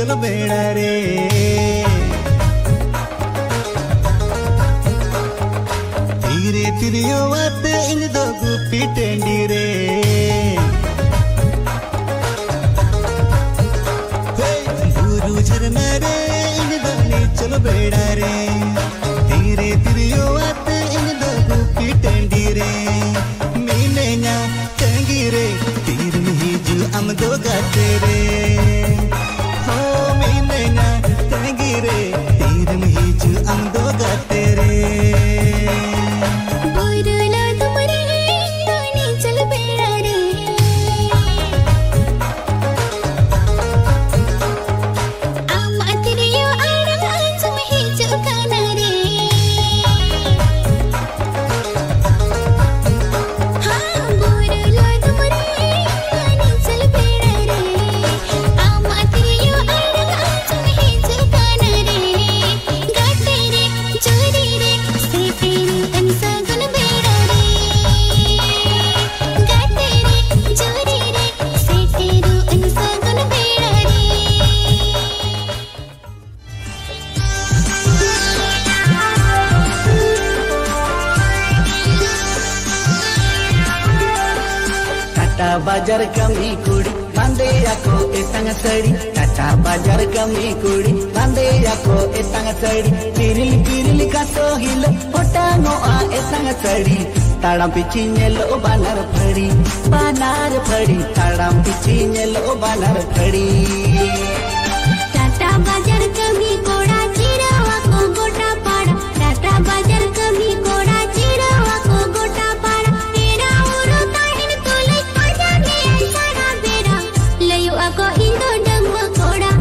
चलो बेड़ा रे धीरे धीरे आते इन दो गुप्पी टेंडी रे गुरु झरना रे इन दोने चलो बेड़ा रे धीरे धीरे आते इन दो गुप्पी टेंडी रे मीनेnya tengi re tir hiju am do gatte re ho मीनेnya tengi re tir hiju am do gatte re
Borla तुम्हारे दोने चल बेड़ा रे आमा तिरियो आरंग आंचम हिजो काना रे हाँ बोरला तुम्हारे दोने चल बेड़ा रे आमा तिरियो आरंग आंचम हिजो काना रे गाते रे चोरी रे से तेरे अंसा गुन बेड़ा रे गाते रे चोरी रे से तेरे अंसा गुन बेड़ा रे
टाटा बाजार कमी कुड़ी बांधे ako etang sari टाटा बाजार कमी कुड़ी बांधे ako etang sari piril piril kaso hil hotango a etang sari taram pichi nyelo banar phadi taram pichi nyelo banar phadi
Tata बाजार कमी कोड़ा चिरावा को गोटा पाड़ा टाटा बाजार कमी कोड़ा चिरावा को गोटा पाड़ा तेरा उरो ताहिन तो ले आजा ने सारा बेड़ा लयो ako indo dangwa koड़ा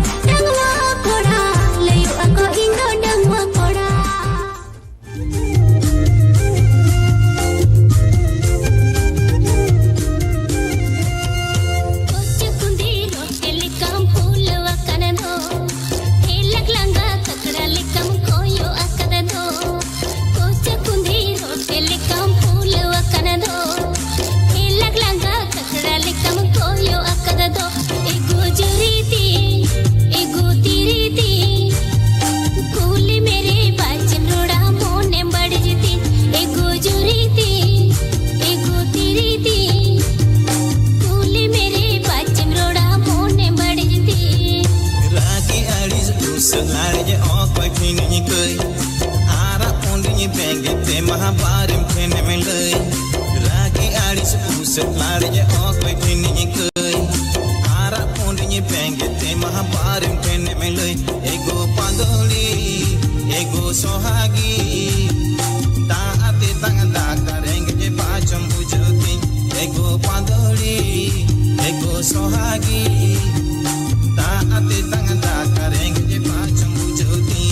लयो ako indo dangwa koड़ा कुंदी रोटे लिकम फूल वकननो हेलक लंगा ककड़ा लिकम कोयो अकदनो कोच कुंदी रोटे लिकम फूल वकननो हेलक लंगा ककड़ा लिकम कोयो अकदनो एगो जुरीती एगो तिरीती कूली मेरे बाचन रोड़ा मोने बढ़ जती एगो जुरीती एगो तिरीती कूली मेरे बाचन रोड़ा मोने बढ़ जती
ragi alis usalare ok phini koi ara ondi benge te mahabarim phene melai ragi alis usalare ok phini koi ara ondi benge te mahabarim phene melai ego pandoli ego sohagi ta ate tang da karenge je pacham bujoti ego pandoli ego sohagi ta ate tang da karenge je pacham bujoti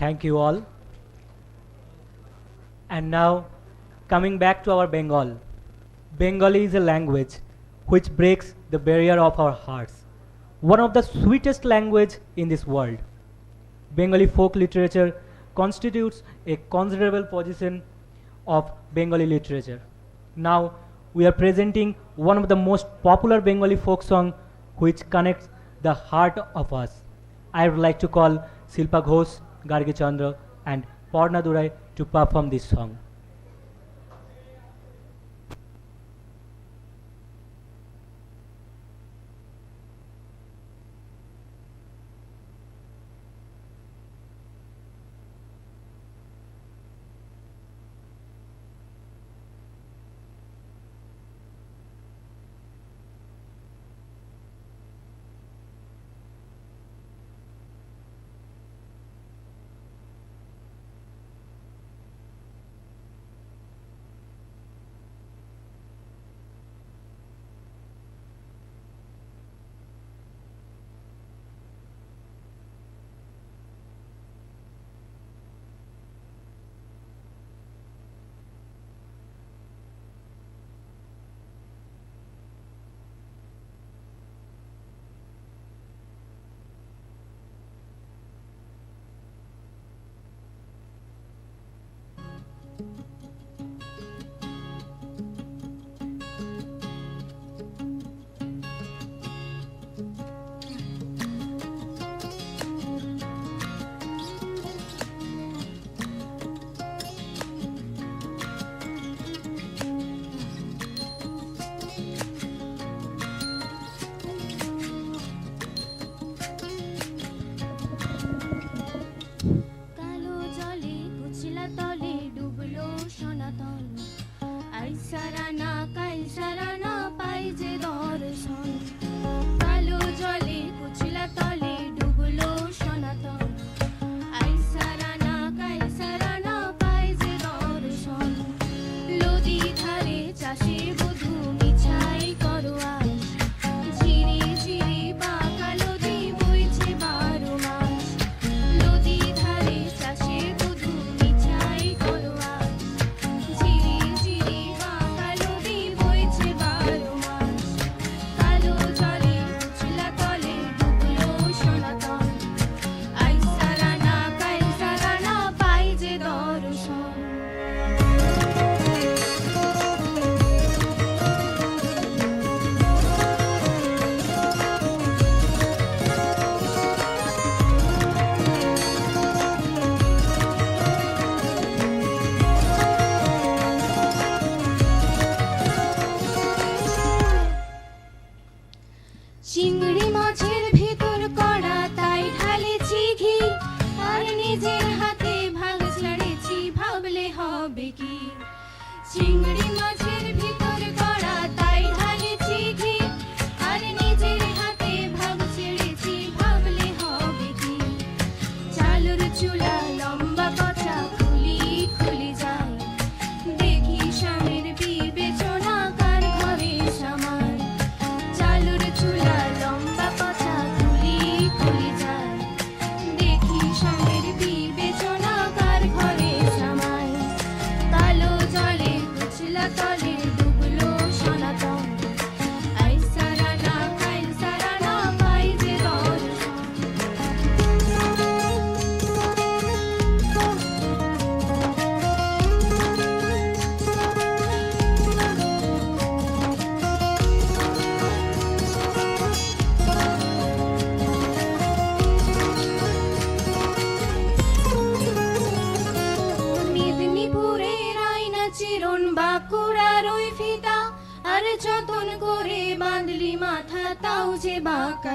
Thank you all. And now, coming back to our Bengal. Bengali is a language which breaks the barrier of our hearts. One of the sweetest language in this world. Bengali folk literature constitutes a considerable portion of Bengali literature. Now, we are presenting one of the most popular Bengali folk song which connects the heart of us. I would like to call Silpa Ghosh, Gargi Chandra and Parna Durai to perform this song.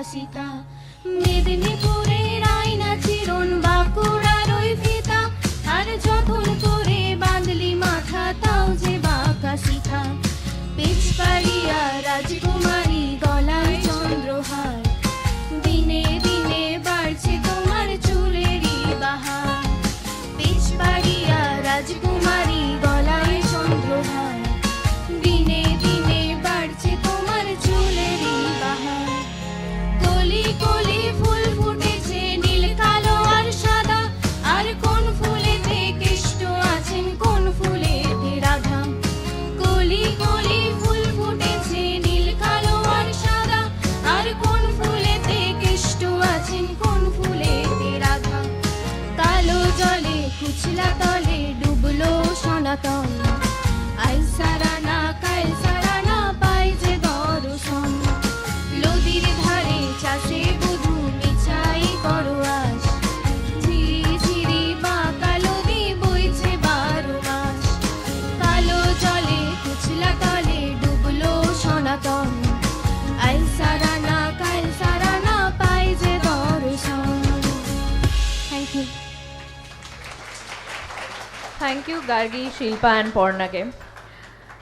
Sita Medinipure Raina Chiron Bakura Roi Fita Ar Jothon Kore Bandli Matha Tau Je Baka Sita Pich Paria Rajkumari Golai Chandrohar Dine
Thank you, Gargi, Shilpa, and Pornage.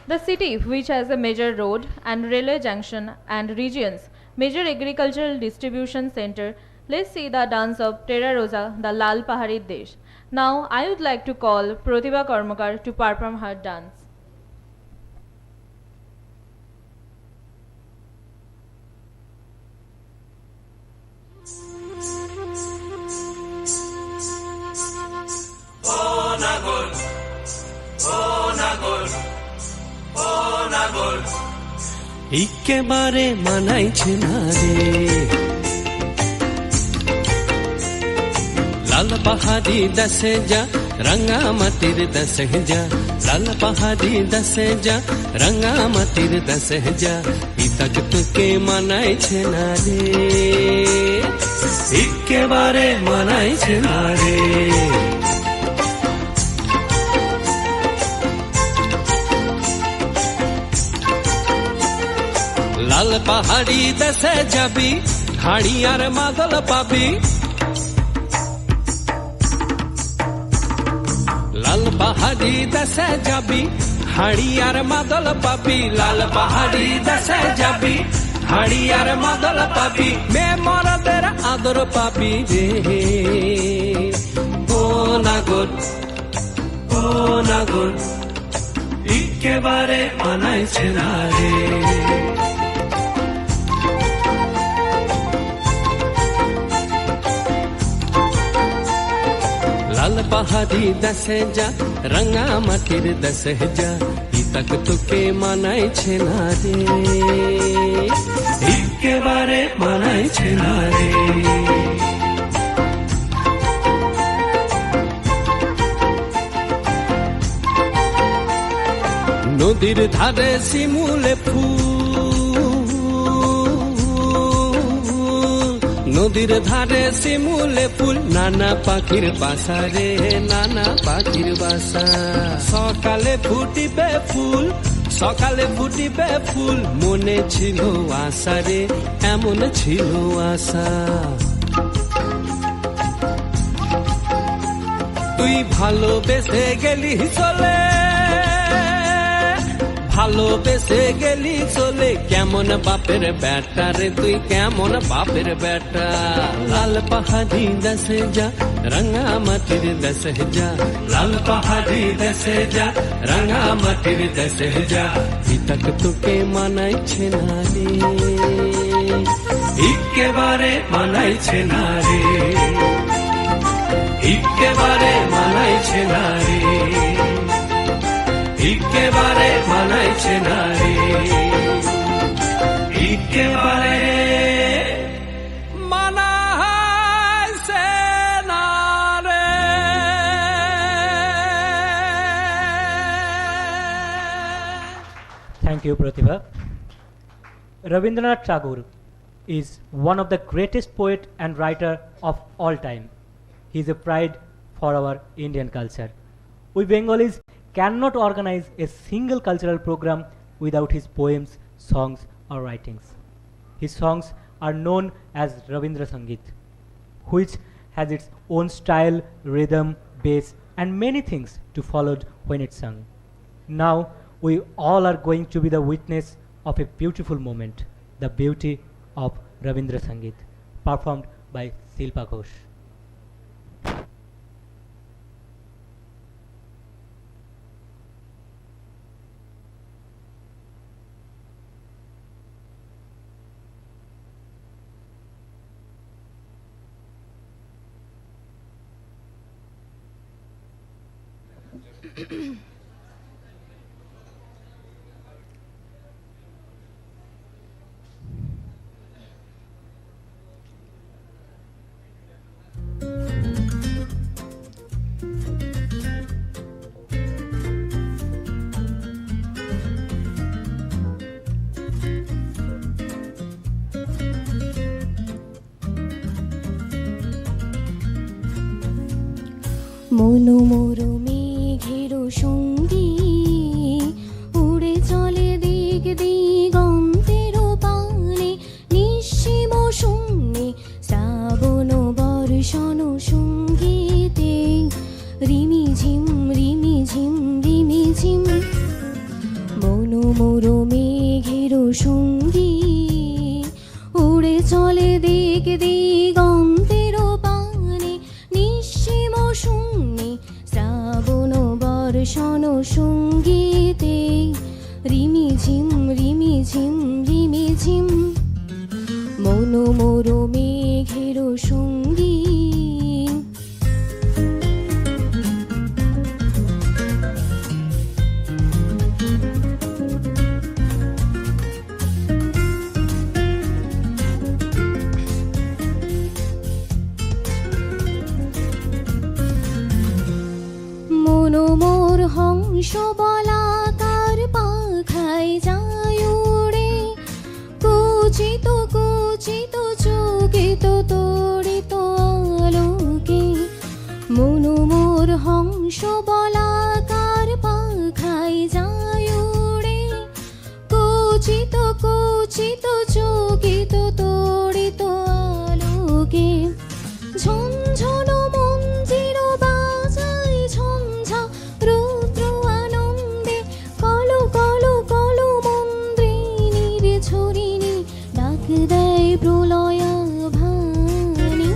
The city, which has a major road and railway junction and regions, major agricultural distribution center, let's see the dance of Terra Rosa, the Lal Pahari Desh. Now, I would like to call Pratibha Karmakar to perform her dance.
Oh Nagol, oh Nagol, oh Nagol. একেবারে মানাইছে না রে লাল পাহাড়ি দশে যা রঙ্গামাটির দশে যা লাল পাহাড়ি দশে যা রঙ্গামাটির দশে যা ইতক তোকে মানাইছে না রে একেবারে মানাইছে না রে লাল পাহাড়ি দেশে যাবি হাড়ি আর মাদল পাবি লাল পাহাড়ি দেশে যাবি হাড়ি আর মাদল পাবি লাল পাহাড়ি দেশে যাবি হাড়ি আর মাদল পাবি মে মরদের আদর পাবি রে ও নাগর ও নাগর একেবারে মানাইছে না রে লাল পাহাড়ি দশে যা রঙ্গামাটির দশে যা ইতক তোকে মানাইছে না রে একেবারে মানাইছে না রে নদীর ধারে শিমুলে ফুল নদীর ধারে শিমুলে ফুল নানা পাখির বাসা রে নানা পাখির বাসা সকালে ফুটিবে ফুল সকালে ফুটিবে ফুল মনে ছিল আশা রে এমন ছিল আশা তুই ভালোবেসে গেলি চলে ভালোবেসে গেলি চলে কেমন বাপের বেটা রে তুই কেমন বাপের বেটা লাল পাহাড়ি দশে যা রঙ্গামাটির দশে যা লাল পাহাড়ি দশে যা রঙ্গামাটির দশে যা ইতক তোকে মানাইছে না রে একেবারে মানাইছে না রে একেবারে মানাইছে না রে একেবারে মানাইছে না রে একেবারে মানাইছে না রে
Thank you, Pratibha. Rabindranath Tagore is one of the greatest poet and writer of all time. He is a pride for our Indian culture. We Bengalis cannot organize a single cultural program without his poems, songs or writings. His songs are known as Rabindra Sangeet, which has its own style, rhythm, bass and many things to follow when it's sung. Now we all are going to be the witness of a beautiful moment, the beauty of Rabindra Sangeet, performed by Shilpa Ghosh.
মনোমোর মেঘের সঙ্গী উড়ে চলে দিক দিগন্তের পানে নিঃসীম শূন্যে শ্রাবণ বর্ষণ সঙ্গীতে রিমি ঝিম ঝিম রিমি ঝিম মনোমোর মেঘের সঙ্গী উড়ে চলে দিক দিগন্তের পানে নিঃসীম শূন্যে শ্রাবণ বর্ষণ সঙ্গীতে রিমি ঝিম রিমি ঝিম রিমি ঝিম মনোমোর মেঘের সঙ্গী মনোমোর হংস বলাকার পাখায় যায় উড়ে কুচিত কুচিত চকিত তড়িত আলোকে মনোমোর হংস বলাকার পাখায় যায় উড়ে কুচিত কুচিত চকিত তড়িত আলোকে ঝনঝন মঞ্জির বাজায় ঝঞ্ঝা রুদ্র আনন্দে কলো কলো কলো মন্দ্রিনীর ঝরিণী ডাক দেয় প্রলয় ভানি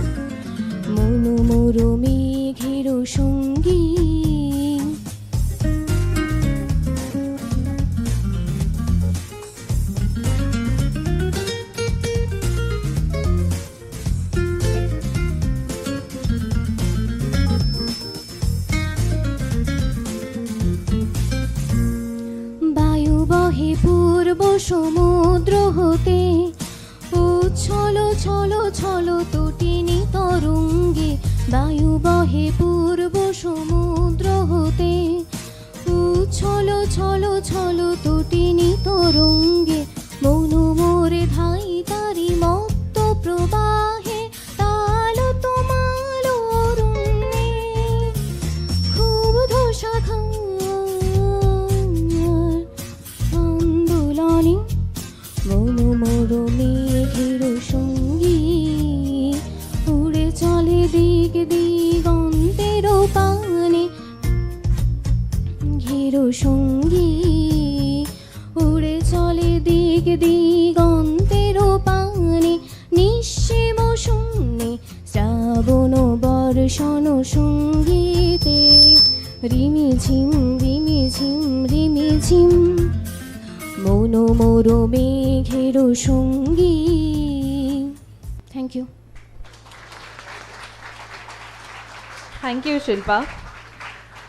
মনোমোর মেঘের সঙ্গী বায়ু বহে পূর্ব সমুদ্র হতে উচ্ছল ছল ছল তটিনী তরঙ্গে বায়ু বহে পূর্ব সমুদ্র হতে উচ্ছল ছল ছল তটিনী তরঙ্গে মনোমোরে ধাই তারি মত্ত প্রবাহে তাল তোমাল অরণ্যে ক্ষুব্ধ শাখা আন্দোলনে মনোমোর মেঘের সঙ্গী উড়ে চলে দিক দিগন্তের পানে ঘের সঙ্গী উড়ে চলে দিক দিগন্তের পানে নিঃসীম শূন্যে শ্রাবণ বর্ষণ সঙ্গীতে রিমি ঝিম রিমি ঝিম রিমি ঝিম মনোমোর মেঘের সঙ্গী thank you
Thank you, Shilpa.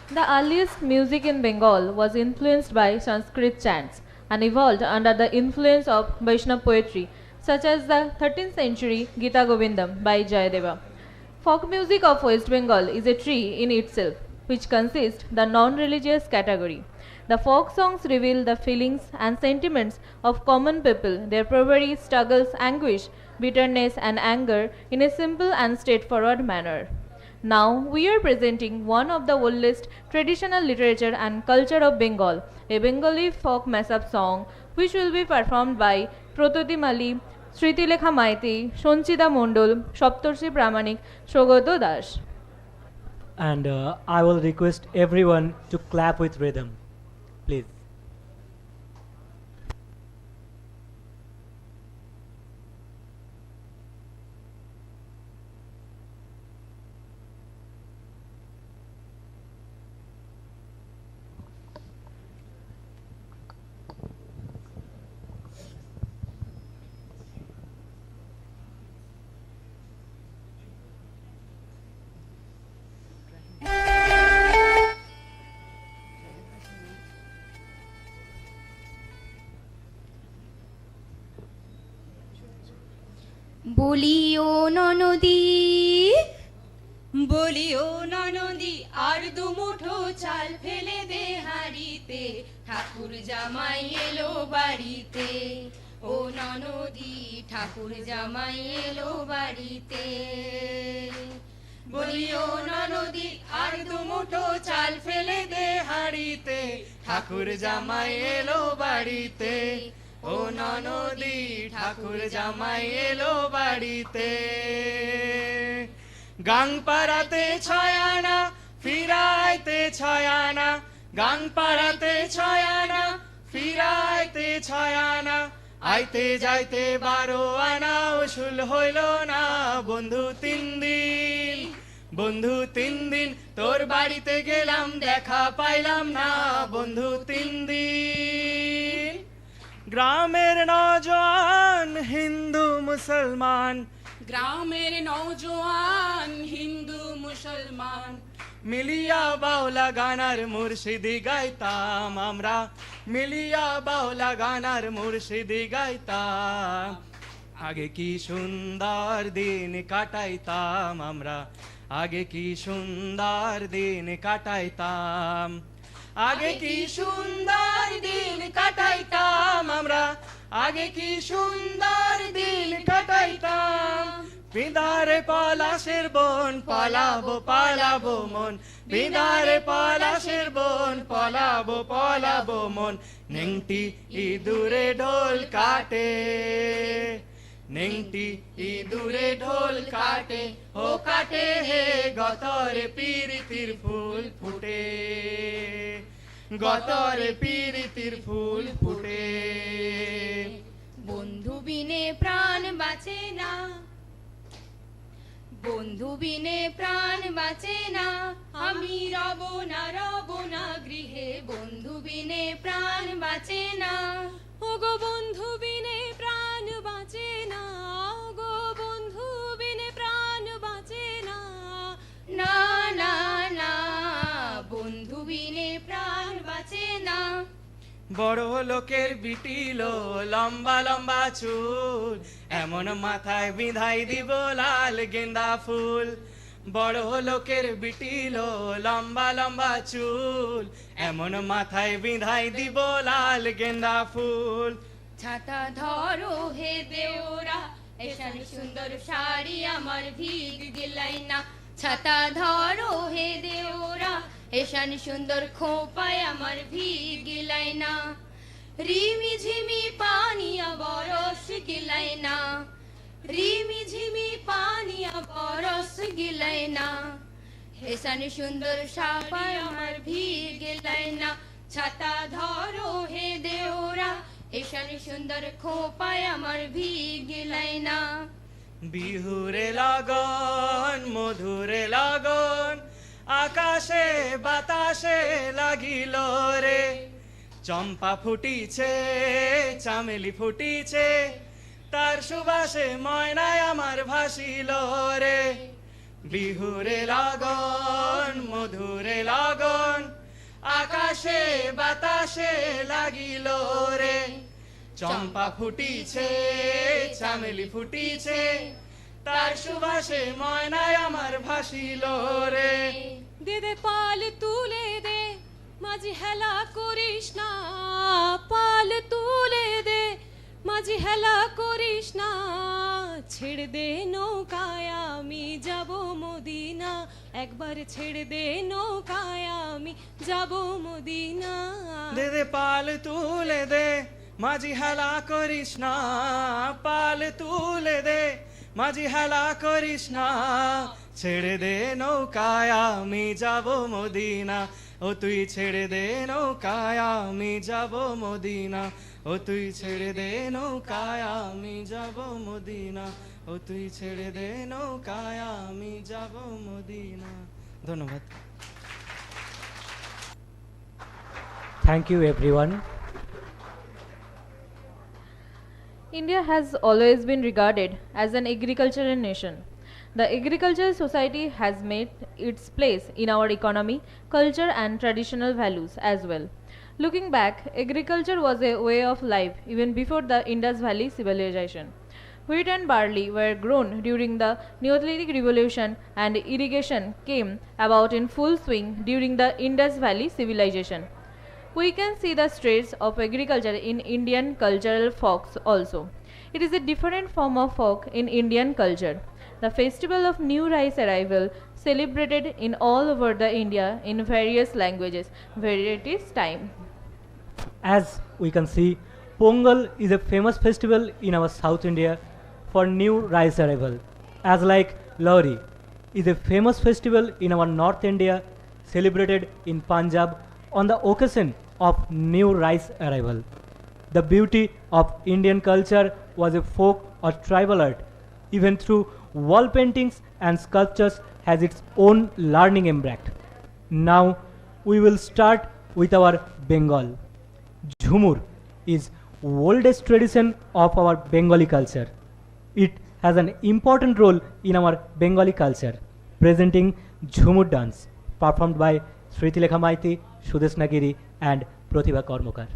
The earliest music in Bengal was influenced by Sanskrit chants and evolved under the influence of Vaishnava poetry, such as the 13th century Gita Govindam by Jayadeva. Folk music of West Bengal is a tree in itself, which consists the non-religious category. The folk songs reveal the feelings and sentiments of common people, their poverty, struggles, anguish, bitterness and anger in a simple and straightforward manner. Now we are presenting one of the oldest traditional literature and culture of Bengal, a Bengali folk mess-up song which will be performed by Prototi Mali, Shritilekha Maiti, Sonchida Mondol, Shoptorshi Pramanik, Shogoto Das.
And I will request everyone to clap with rhythm, please.
বলিও ননদী
বলিও ননদী আর দুমুঠো চাল ফেলে দে হাড়িতে ঠাকুর জামাই এলো বাড়িতে ও ননদী ঠাকুর জামাই এলো বাড়িতে বলিও ননদী আর দুমুঠো চাল ফেলে দে হাড়িতে ঠাকুর জামাই এলো বাড়িতে ও ননদী ঠাকুর জামাই এলো বাড়িতে গাংপাড়াতে ছয়ানা ফিরাইতে ছয়ানা গান পাড়াতে ছয়ানা ফিরাইতে ছয়ানা আইতে যাইতে 12 আনা উসুল হইল না বন্ধু 3 দিন বন্ধু 3 দিন তোর বাড়িতে গেলাম দেখা পাইলাম না বন্ধু 3 দিন গ্রামের নওজোয়ান হিন্দু মুসলমান
গ্রামের নওজোয়ান হিন্দু মুসলমান
মিলিয়া বাউলা গানার মুর্শিদি গাইতাম আমরা মিলিয়া বাউলা গানার মুর্শিদি গাইতাম আগে কি সুন্দর দিন কাটাইতাম আমরা আগে কি সুন্দর দিন কাটাইতাম আগে কি সুন্দর দিন কাটাইতাম আমরা আগে কি সুন্দর দিন কাটাইতাম বিদারে পলাশের বন পালাবো পালাবো মন বিদারে পলাশের বন পালাবো পালাবো মন নেংটি ইঁদুরে ঢোল কাটে নেংটি ইঁদুরে ঢোল কাটে ও কাটে হে গতরে পীরিতির ফুল ফুটে গতরে পীরিতির ফুল ফুটে
বন্ধু বিনে প্রাণ বাঁচে না বন্ধু বিনে প্রাণ বাঁচে না আমি রব না গৃহে বন্ধু বিনে প্রাণ বাঁচে না ওগো বন্ধু বিনে প্রাণ বাঁচে না ওগো বন্ধু বিনে প্রাণ বাঁচে না না না না বন্ধু বিনে প্রাণ বাঁচে না
বড় লোকের বিটিলো লম্বা লম্বা চুল এমন মাথায় বিঁধাই দিব লাল গেন্দা ফুল বড় লোকের বিটিলো লম্বা লম্বা চুল এমন মাথায় বিঁধাই দিব লাল গেন্দা ফুল
ছাতা ধরো হে দেওরা এসান সুন্দর শাড়ি আমার ভিগ গেলাই না ছাতা ধরো হে দেওরা এসান সুন্দর খোপায় আমার ভিগ গেলাই না রিমি ঝিমি পানিয়া বরস গেলাই না রিমি ঝিমি পানিয়া বরস গেলাই না এসান সুন্দর সাপায় আমার ভিগ গেলাই না ছাতা ধরো হে দেওরা এসান সুন্দর খোপায় আমার ভিগ গেলাই না
বিহুরে লগন মধুরে লগন আকাশে বাতাসে লাগিল রে চম্পা ফুটিছে চামেলি ফুটিছে তার সুবাসে ময়নায় আমার ভাসিল রে বিহুরে লগন মধুরে লগন আকাশে বাতাসে লাগিল রে চম্পা ফুটিছে চামেলি ফুটিছে তার সুবাসে ময়নায় আমার ভাসিল রে
দে দে পাল তুলে দে মাঝি হেলা করিস না পাল তুলে দে মাঝি হেলা করিস না ছেড়ে দে নৌকায় আমি যাব মদিনা একবার ছেড়ে দে নৌকায় আমি যাব মদিনা
দে দে পাল তুলে দে মাঝি হেলা করিস না পাল তুলে দে মাঝি হেলা করিস না ছেড়ে দে নৌকায় আমি যাব মদিনা ও তুই ছেড়ে দে নৌকায় আমি যাব মদিনা ও তুই ছেড়ে দে নৌকায় আমি যাব মদিনা ও তুই ছেড়ে দে নৌকায় আমি যাব মদিনা ধন্যবাদ
Thank you everyone.
India has always been regarded as an agricultural nation. The agricultural society has made its place in our economy, culture and traditional values as well. Looking back, agriculture was a way of life even before the Indus Valley civilization. Wheat and barley were grown during the Neolithic Revolution and irrigation came about in full swing during the Indus Valley civilization. We can see the traits of agriculture in Indian cultural folks also. It is a different form of folk in Indian culture. The festival of new rice arrival celebrated in all over the India in various languages, varieties time.
As we can see, Pongal is a famous festival in our South India for new rice arrival. As like Lohri is a famous festival in our North India celebrated in Punjab on the occasion of new rice arrival. The beauty of Indian culture was a folk or tribal art, even through wall paintings and sculptures has its own learning impact. Now we will start with our Bengal. Jhumur is oldest tradition of our Bengali culture. It has an important role in our Bengali culture, presenting Jhumur dance, performed by Sritilekha Maiti, Sudeshna Giri and Pratibha Karmakar.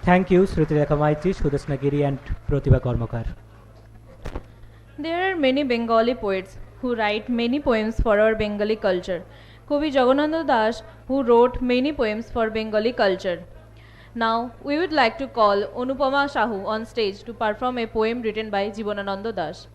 Thank you, Sritilekha Maiti, Sudeshna Giri and Pratibha Karmakar.
There are many Bengali poets who write many poems for our Bengali culture. Kavi Jagananda Das, who wrote many poems for Bengali culture. Now, we would like to call Anupama Sahu on stage to perform a poem written by Jibanananda Das.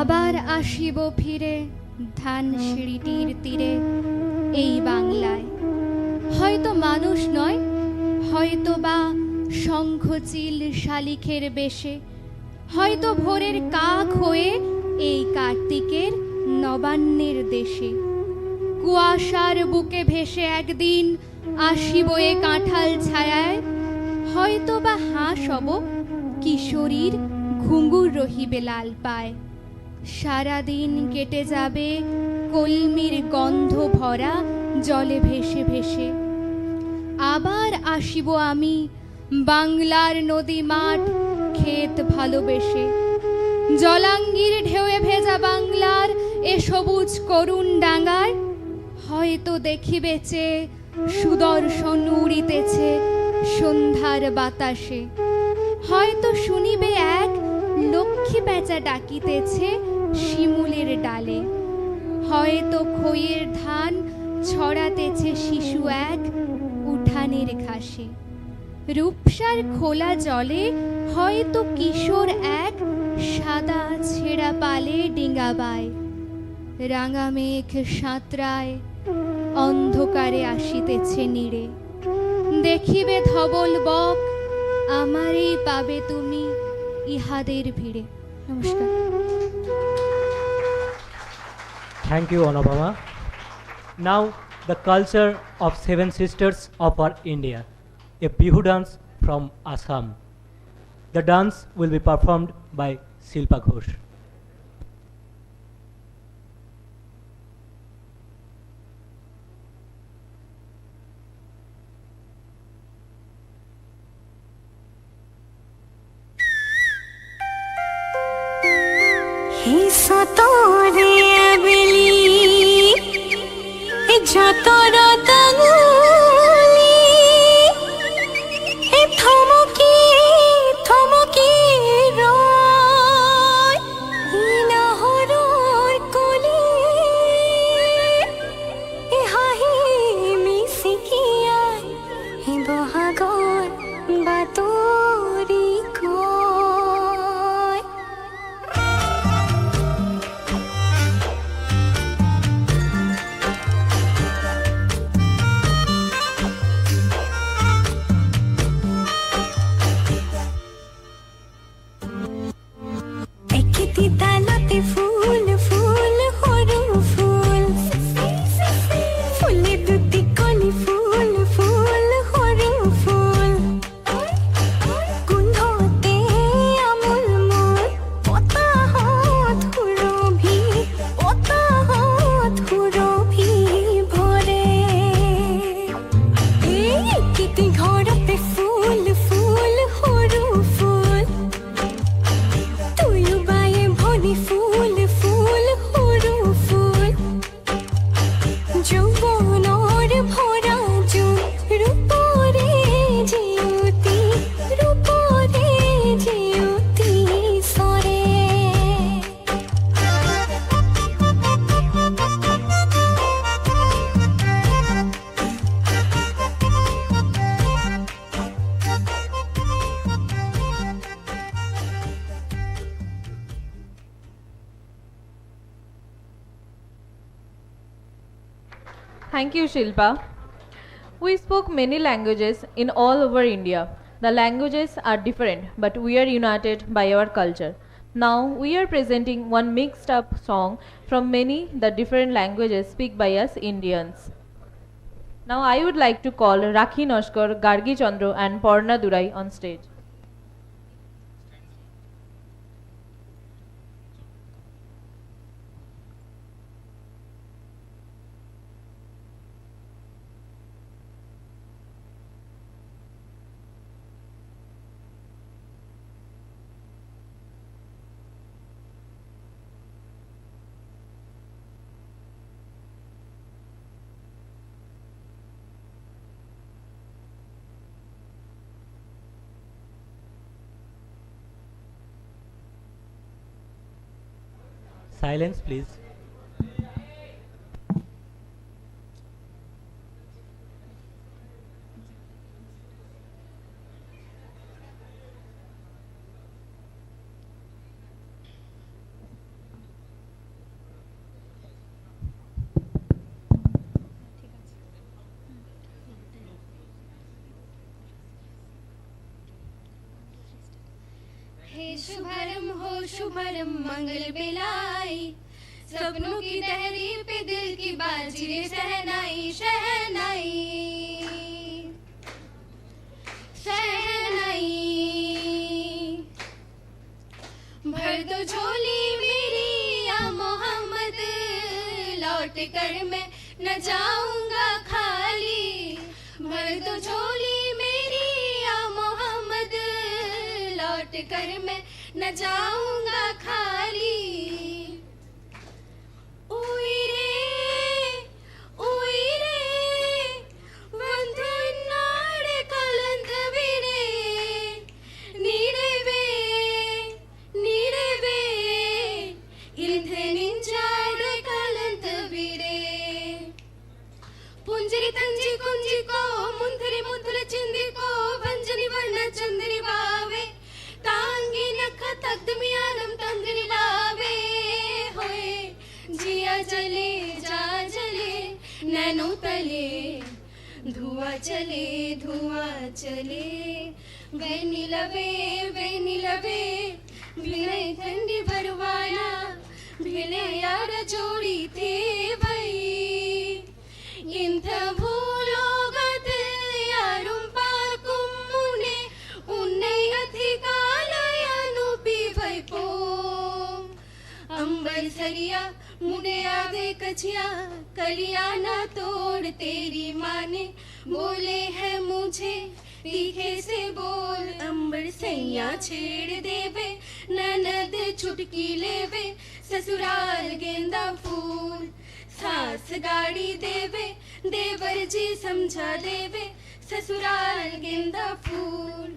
আবার আসিব ফিরে ধান সিঁড়িটির তীরে এই বাংলায়, হয়তো মানুষ নয়, হয়তো বা শঙ্খচিল শালিখের বেশে, হয়তো ভোরের কাক হয়ে এই কার্তিকের নবান্নের দেশে। কুয়াশার বুকে ভেসে একদিন আসিব এ কাঁঠাল ছায়ায়, হয়তো বা হাঁস হব কিশোরীর ঘুঙুর রহিবে লাল পায়। সারাদিন কেটে যাবে কলমির গন্ধ ভরা জলে ভেসে ভেসে। আবার আসিব আমি বাংলার নদী মাঠ ক্ষেত ভালোবেসে, জলাঙ্গির ঢেউয়ে ভেজা বাংলার এ সবুজ করুণ ডাঙায়, হয়তো দেখিবেছে সুদর্শন উড়িতেছে সন্ধ্যার বাতাসে, হয়তো শুনিবে এক লক্ষ্মী পেঁচা ডাকিতেছে শিমুলের ডালে, হয়তো খইয়ের ধান ছড়াতেছে শিশু এক উঠানের ঘাসে, রূপসার খোলা জলে হয়তো কিশোর এক সাদা ছেঁড়া পালে ডিঙ্গাবায়, রাঙা মেঘ সাঁতরায় অন্ধকারে আসিতেছে নীড়ে, দেখিবে ধবল বক আমারই পাবে তুমি ইহাদের ভিড়ে। নমস্কার।
Thank you, Anubhava. Now, the culture of seven sisters of our India, a Bihu dance from Assam. The dance will be performed by Shilpa Ghosh.
Thank you, Shilpa. We spoke many languages in all over India. The languages are different, but we are united by our culture. Now we are presenting one mixed up song from many the different languages speak by us Indians. Now I would like to call Rakhi Noshkar, Gargi Chandra and Porna Durai on stage.
Silence, please.
हे शुभारंभ हो शुभारंभ मंगल बेलाई, सपनों की तहरीर पे दिल की बाजी रे शहनाई शहनाई शहनाई। भर दो झोली मेरी या मोहम्मद, लौट कर मैं न जाऊंगा खाली। भर दो झोली मेरी या मोहम्मद, लौट कर मैं न जाऊंगा खाली। उइरे बंधु नाड़ कलंद बिरे, नीड़
धुआं चले वेनिलवे विनय ठंडी भरवाना भिले यार जोड़ी थे भई इंथ भूलोगत यारुम पाकुम मुने उन्ने अधिकालयानुपि भैपो अंबर सरिया मुने आगे कचिया कलिया ना तोड़ तेरी माँ ने बोले है मुझे तीखे से बोल अंबर सैया छेड़ देवे ननद चुटकी लेवे ससुराल गेंदा फूल सास गाड़ी देवे देवर जी समझा देवे ससुराल गेंदा फूल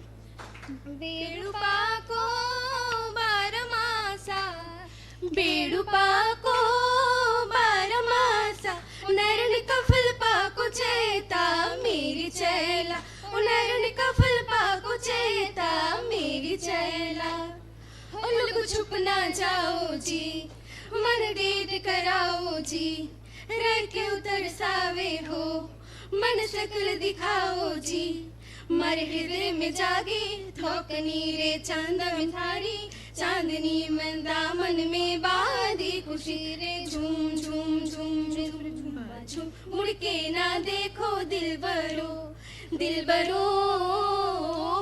बेड़ुपा को बारमासा बेड़ुपा को बारमासा नरण कफल पाको चेता मेरी चैला नरण कफल पाको चेता मेरी चैला लोग छुप ना जाओ जी मन दीद कराओ जी रह के उतर सावे हो मन सकल दिखाओ जी मर हृदय में जागे थोकनी रे चांद में थारी चांदनी मन दामन में बाधी खुशी रे झूम झूम झूम झूम झूम मुड़ के ना देखो दिलबरो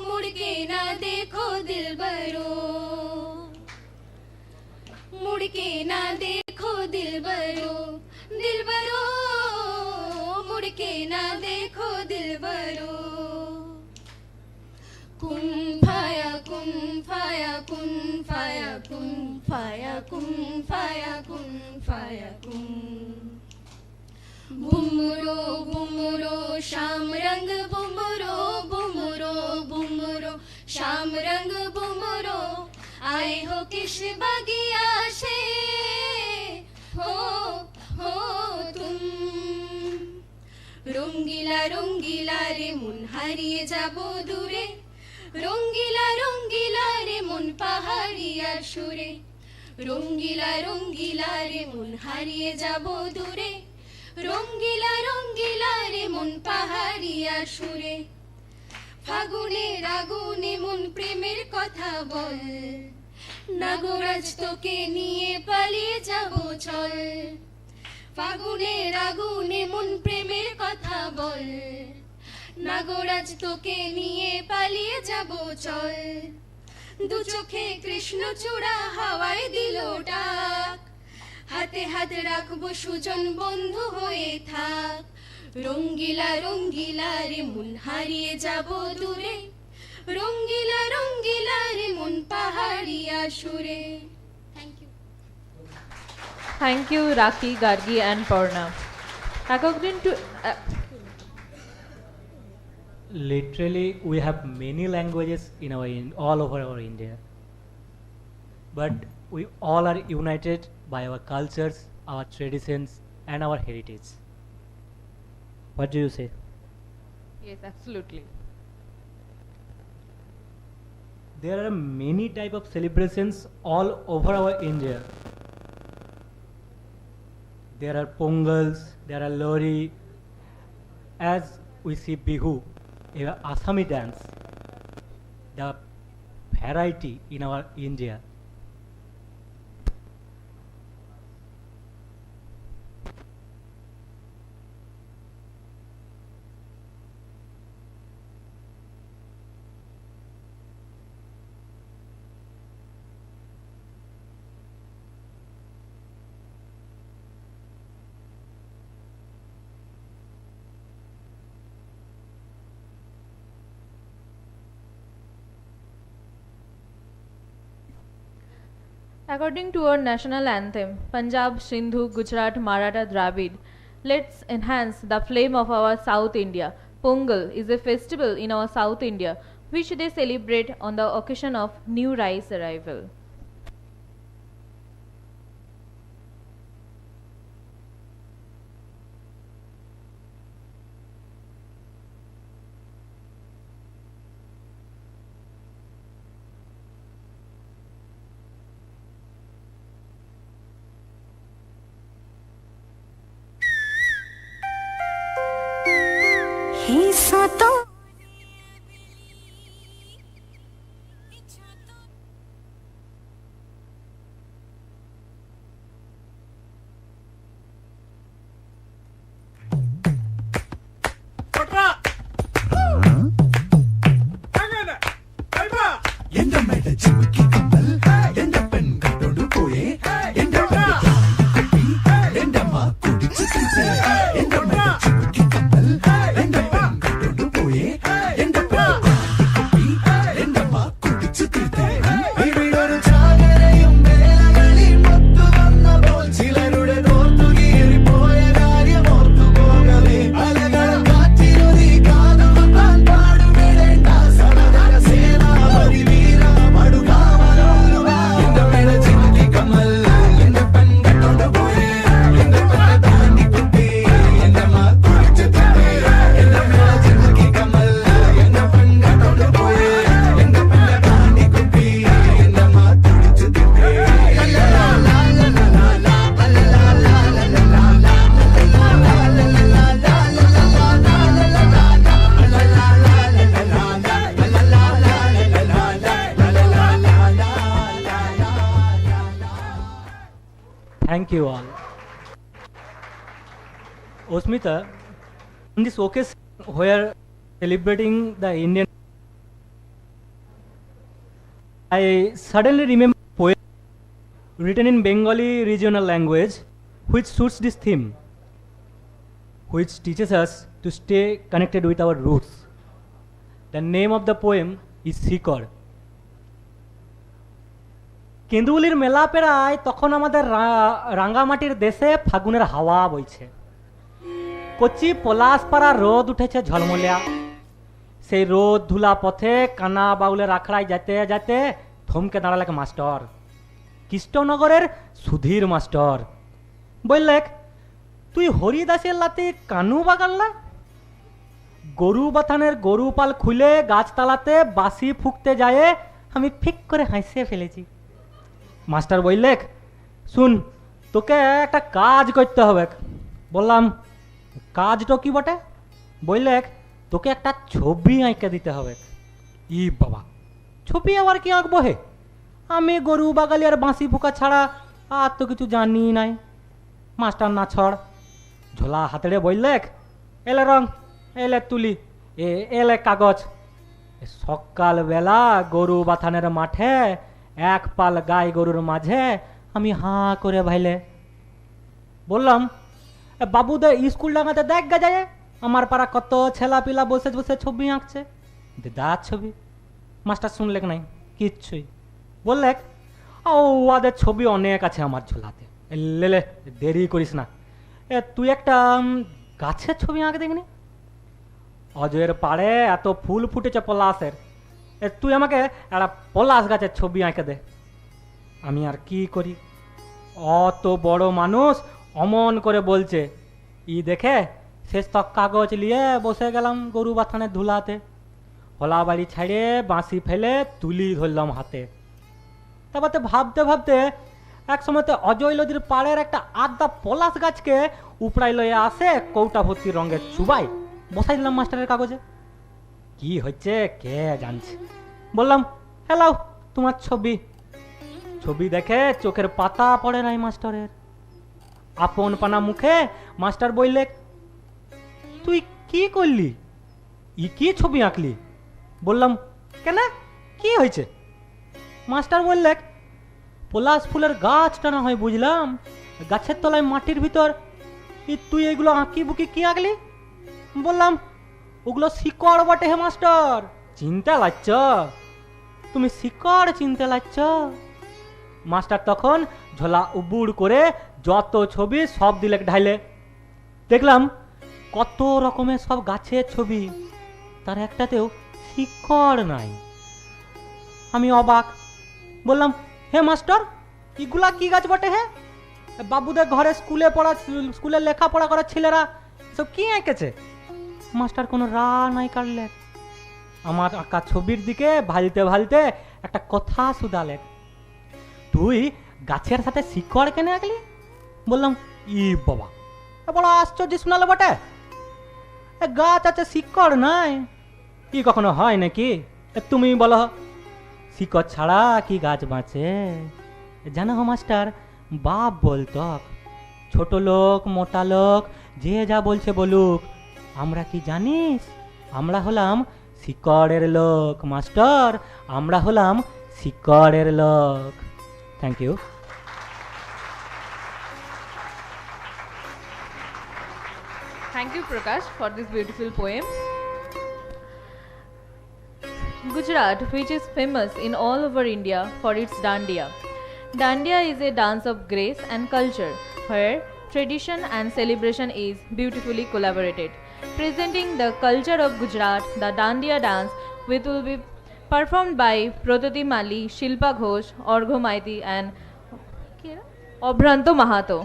मुड़ के ना देखो दिलबरो मुड़ के ना देखो दिलबरो मुड़ के ना देखो दिलबरो कुन फाया कुन फाया कुन फाया कुन फाया कुन फाया कुन फाया कुन बुमरो बुमरो शाम रंग बुमरो बुमरो बुमरो शाम रंग बुमरो आए हो किस बगिया से हो तुम रंगीला रंगीला रे मन हारिए जाबो दूरे रंगीला रंगीला रे मन पहाड़ियार सुरे रंगीला रंगीला रे मन हारिए जाबो दूरे रंगीला रंगीला रे मन पहाड़ियार सुरे फागुনের আগুনে মন প্রেমের কথা বল নাগরাজ তোকে নিয়ে পালিয়ে যাব চল ফাগুনের আগুনে মন প্রেমের কথা বল নাগরাজ তোকে নিয়ে পালিয়ে যাব চল দু চোখে কৃষ্ণচূড়া হাওয়ায় দিল ডাক হাতে হাত রাখবো সুজন বন্ধু হয়ে থাক রঙ্গিলা রঙ্গিলা রে মন হারিয়ে যাব দূরে রঙ্গিলা রঙ্গিলা রে মন পাহাড়িয়া সুরে
Thank you, Raki, Gargi, and Purna. According to
Literally, we have many languages in all over our India, but we all are united by our cultures, our traditions, and our heritage. What do you say?
Yes, absolutely.
There are many type of celebrations all over our India. There are Pongals, there are Lori, as we see Bihu, a Assami dance, the variety in our India.
According to our national anthem, Punjab, Sindhu, Gujarat, Maratha, Dravid, let's enhance the flame of our South India. Pongal is a festival in our South India which they celebrate on the occasion of new rice arrival.
हिस्सा तो
Thank you all. Osmita, on this occasion where celebrating the Indian, I suddenly remember a poem written in Bengali regional language which suits this theme, which teaches us to stay connected with our roots. The name of the poem is Sikor. কেন্দুলির মেলা পেরায় তখন আমাদের রাঙ্গামাটির দেশে ফাগুনের হাওয়া বইছে, কচি পলাশপাড়া রোদ উঠেছে ঝলমলিয়া। সেই রোদ ধুলা পথে কানা বাউলের আখড়ায় যেতে যেতে থমকে দাঁড়াল এক মাস্টার, কৃষ্ণনগরের সুধীর মাস্টার। বললে, তুই হরিদাসের লাতে কানু বাগাল্লা? গরু বাথানের গরু পাল খুলে গাছতলাতে বাঁশি ফুঁকতে যায় আমি ফিক করে হাসে ফেলেছি। মাস্টার বললে, শুন, তোকে একটা কাজ করতে হবে। বললাম, কাজটা কি বটে? বললে, তোকে একটা ছবি আঁকে দিতে হবে। ই বাবা, ছবি আবার কি আঁকবো হে? আমি গরু বাগালি আর বাঁশি ফুকা ছাড়া আর তো কিছু জানি নাই। মাস্টার না ছড় ঝোলা হাতেড়ে বললে, এলে রং, এলে তুলি, এলে কাগজ। সকালবেলা গরু বাথানের মাঠে এক পাল গাই গরুর মাঝে আমি হাঁ করে ভাইলে বললাম, বাবুদের স্কুল ডাঙাতে দেখ গা যায় আমার পাড়া কত ছেলা পিলা বসে বসে ছবি আঁকছে, দাঁত ছবি। মাস্টার শুনলে নাই কিচ্ছুই। বললে, ও ওদের ছবি অনেক আছে আমার ঝোলাতে, লেলে দেরি করিস না, তুই একটা গাছের ছবি আঁকে দেখনি? অজয়ের পাড়ে এত ফুল ফুটেছে পলাশের, তুই আমাকে একটা পলাশ গাছের ছবি আঁকে দে। আমি আর কি করি, অত বড় মানুষ অমন করে বলছে। ই দেখে শেষ তক কাগজ নিয়ে বসে গেলাম গরু বাথানের ধুলাতে। হলা বাড়ি ছাড়ে বাঁশি ফেলে তুলি ধরলাম হাতে। তারপরে ভাবতে ভাবতে এক সময়তে অজয় নদীর পাড়ের একটা আদা পলাশ গাছকে উপড়াই লয়ে আসে কৌটা ভর্তি রঙের চুবাই বসাই দিলাম মাস্টারের কাগজে। কি হচ্ছে কে জানছে। বললাম, হ্যালো, তোমার ছবি। ছবি দেখে চোখের পাতা পড়ে নাই মাস্টারের। আপন পানা মুখে মাস্টার বললে, তুই কি করলি? ই কি ছবি আঁকলি? বললাম, কেন, কি হয়েছে? মাস্টার বললে, পলাশ ফুলের গাছটা না হয় বুঝলাম, গাছের তলায় মাটির ভিতর তুই এগুলো আঁকি বুকি কি আঁকলি? বললাম, ওগুলো শিকড় বটে হে মাস্টার, চিনতে লাগছ? তুমি শিকড় চিনতে লাগছ? মাস্টার তখন ঝোলা উবুড় করে যত ছবি সব দিলে ঢাইলে। দেখলাম কত রকমের সব গাছের ছবি, তার একটাতেও শিকড় নাই। আমি অবাক। বললাম, হে মাস্টার, এগুলা কি গাছ বটে হে? বাবুদের ঘরে স্কুলে লেখাপড়া করার ছেলেরা সব কি এঁকেছে? মাস্টার কোনো রা নাই কাটলে। আমার আঁকা ছবির দিকে ভালতে ভালতে একটা কথা শুধালে, তুই গাছের সাথে শিকড় কেনে আঁকলি? বললাম, ই বাবা, বড় আশ্চর্য শোনালে বটে। গাছ আছে শিকড় নাই, কি কখনো হয় নাকি? তুমি বলো, শিকড় ছাড়া কি গাছ বাঁচে? জানো মাস্টার, বাপ বলতো ছোট লোক মোটা লোক যে যা বলছে বলুক, আমরা কি জানিস? আমরা হলাম শিকড়ের লোক মাস্টার, আমরা হলাম শিকড়ের লোক। Thank you.
Thank you, Prakash, for this beautiful poem. Gujarat, which is famous in all over India for its dandiya. Dandiya is a dance of grace and culture, where tradition and celebration is beautifully collaborated. Presenting the culture of Gujarat, the dandiya dance, which will be performed by Pratati Mali, Shilpa Ghosh, Orgho Maiti and Obranto Mahato.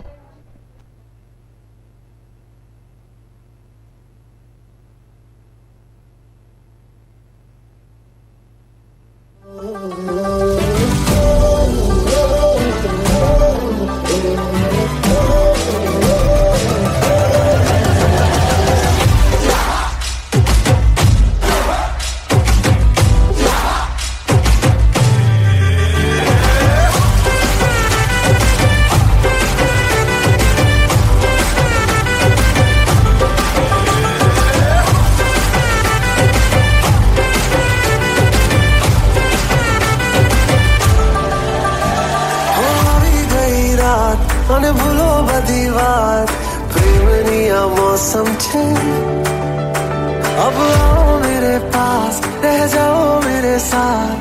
अब आओ मेरे पास, रह जाओ मेरे साथ,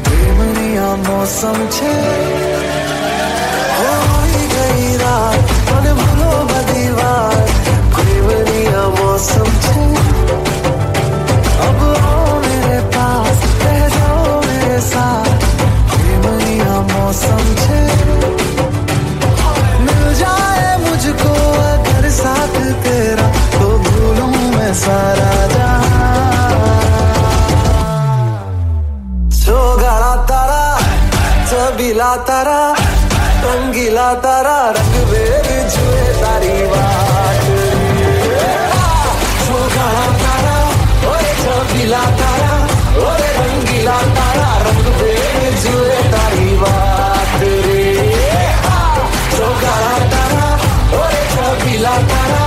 प्रेमनिया मौसम छे। हो गई रात, मन भूलो बदी बात, प्रेमनिया मौसम छे। अब आओ मेरे पास, रह जाओ मेरे साथ, प्रेमनिया मौसम छे। मिल जाए मुझको अगर साथ तेरा, तो भूलूं मैं सारा छबीला तारा, रंगीला तारा, रंग बेर जुए तारी बात। सोगाड़ा तारा, ओए छबीला तारा, ओए रंगीला तारा, रंग बेर जुए तारी बात रे। सोगाड़ा तारा, ओए छबीला तारा,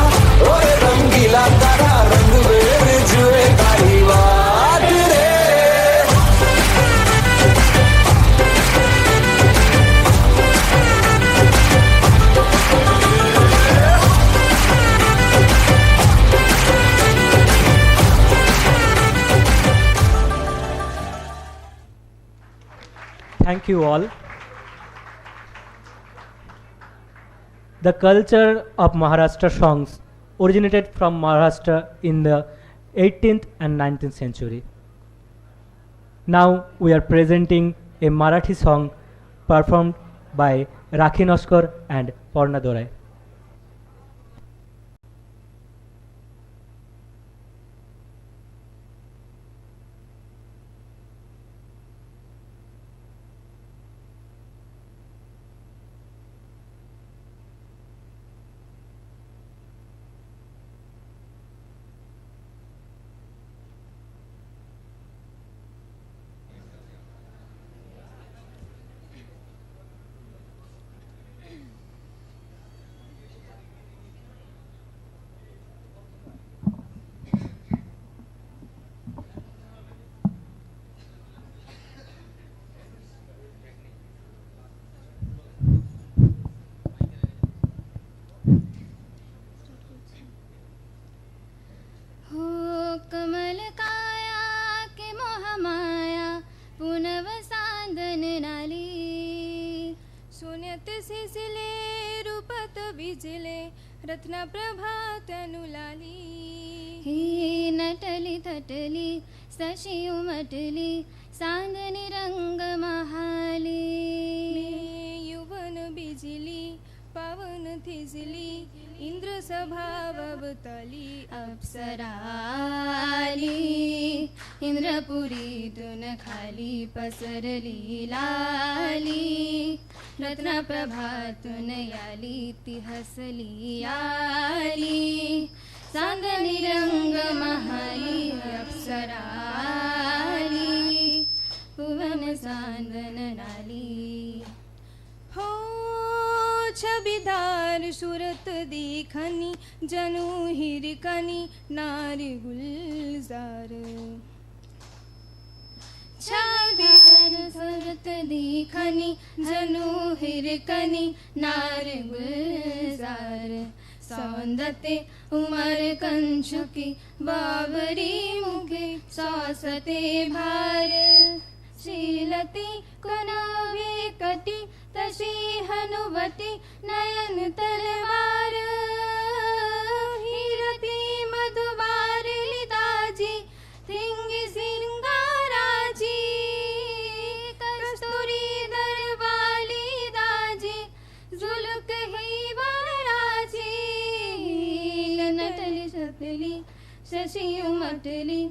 ओए रंगीला तारा, रंग बेर जुए तारी बात रे।
Thank you all. The culture of Maharashtra songs originated from Maharashtra in the 18th and 19th century. Now we are presenting a Marathi song performed by Rakhi Noskar and Porna Dorai.
रत्न प्रभात अनुलाली
ही नटली थटली सशी उमटली चांदनी रंग महाली
युवन बिजली पावन थिजली इंद्र स्वभाव अवतली
अप्सराली इंद्रपुरीतून खाली पसरली लाली रत्न प्रभातून याली ती हसली आली
चांदनी रंग महाली अप्सराली भुवन चांदन नाली हो छबिदार सूरत दिखनी जनु हिरकनी नारी गुलजार छबिदार सूरत दिखनी जनु हिरकनी नारी गुलजार सौंदते उमर कंचुकी बाबरी मुखे सौसते भार शीलती कनावे कटी तशी हनुवती नयन तलवार हिरती मधुबार लिताजी थिंगी सिंगाराजी कस्तूरी दरवाली दाजी जुलक ही वाराजी नटली सतली शशि उमटली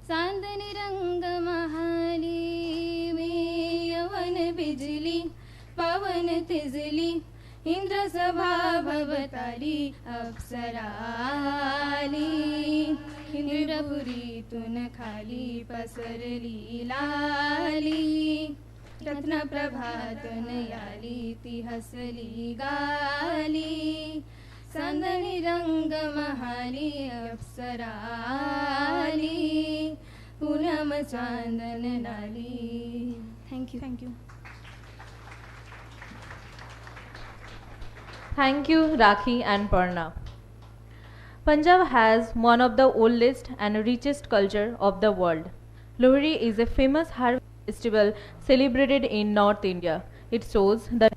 चांदनी रंग महाली में यवन बिजली पवन तिजली इंद्र सभा भवतारी अप्सराली इंद्रपुरी तुन खाली पसरली लाली रत्न प्रभातन याली ती हसली गाली चांदनी रंग महाली अप्सराली पूनम चांदन नाली thank you
Thank you, Rakhi and Parna. Punjab has one of the oldest and richest culture of the world. Lohri is a famous harvest festival celebrated in North India. It shows the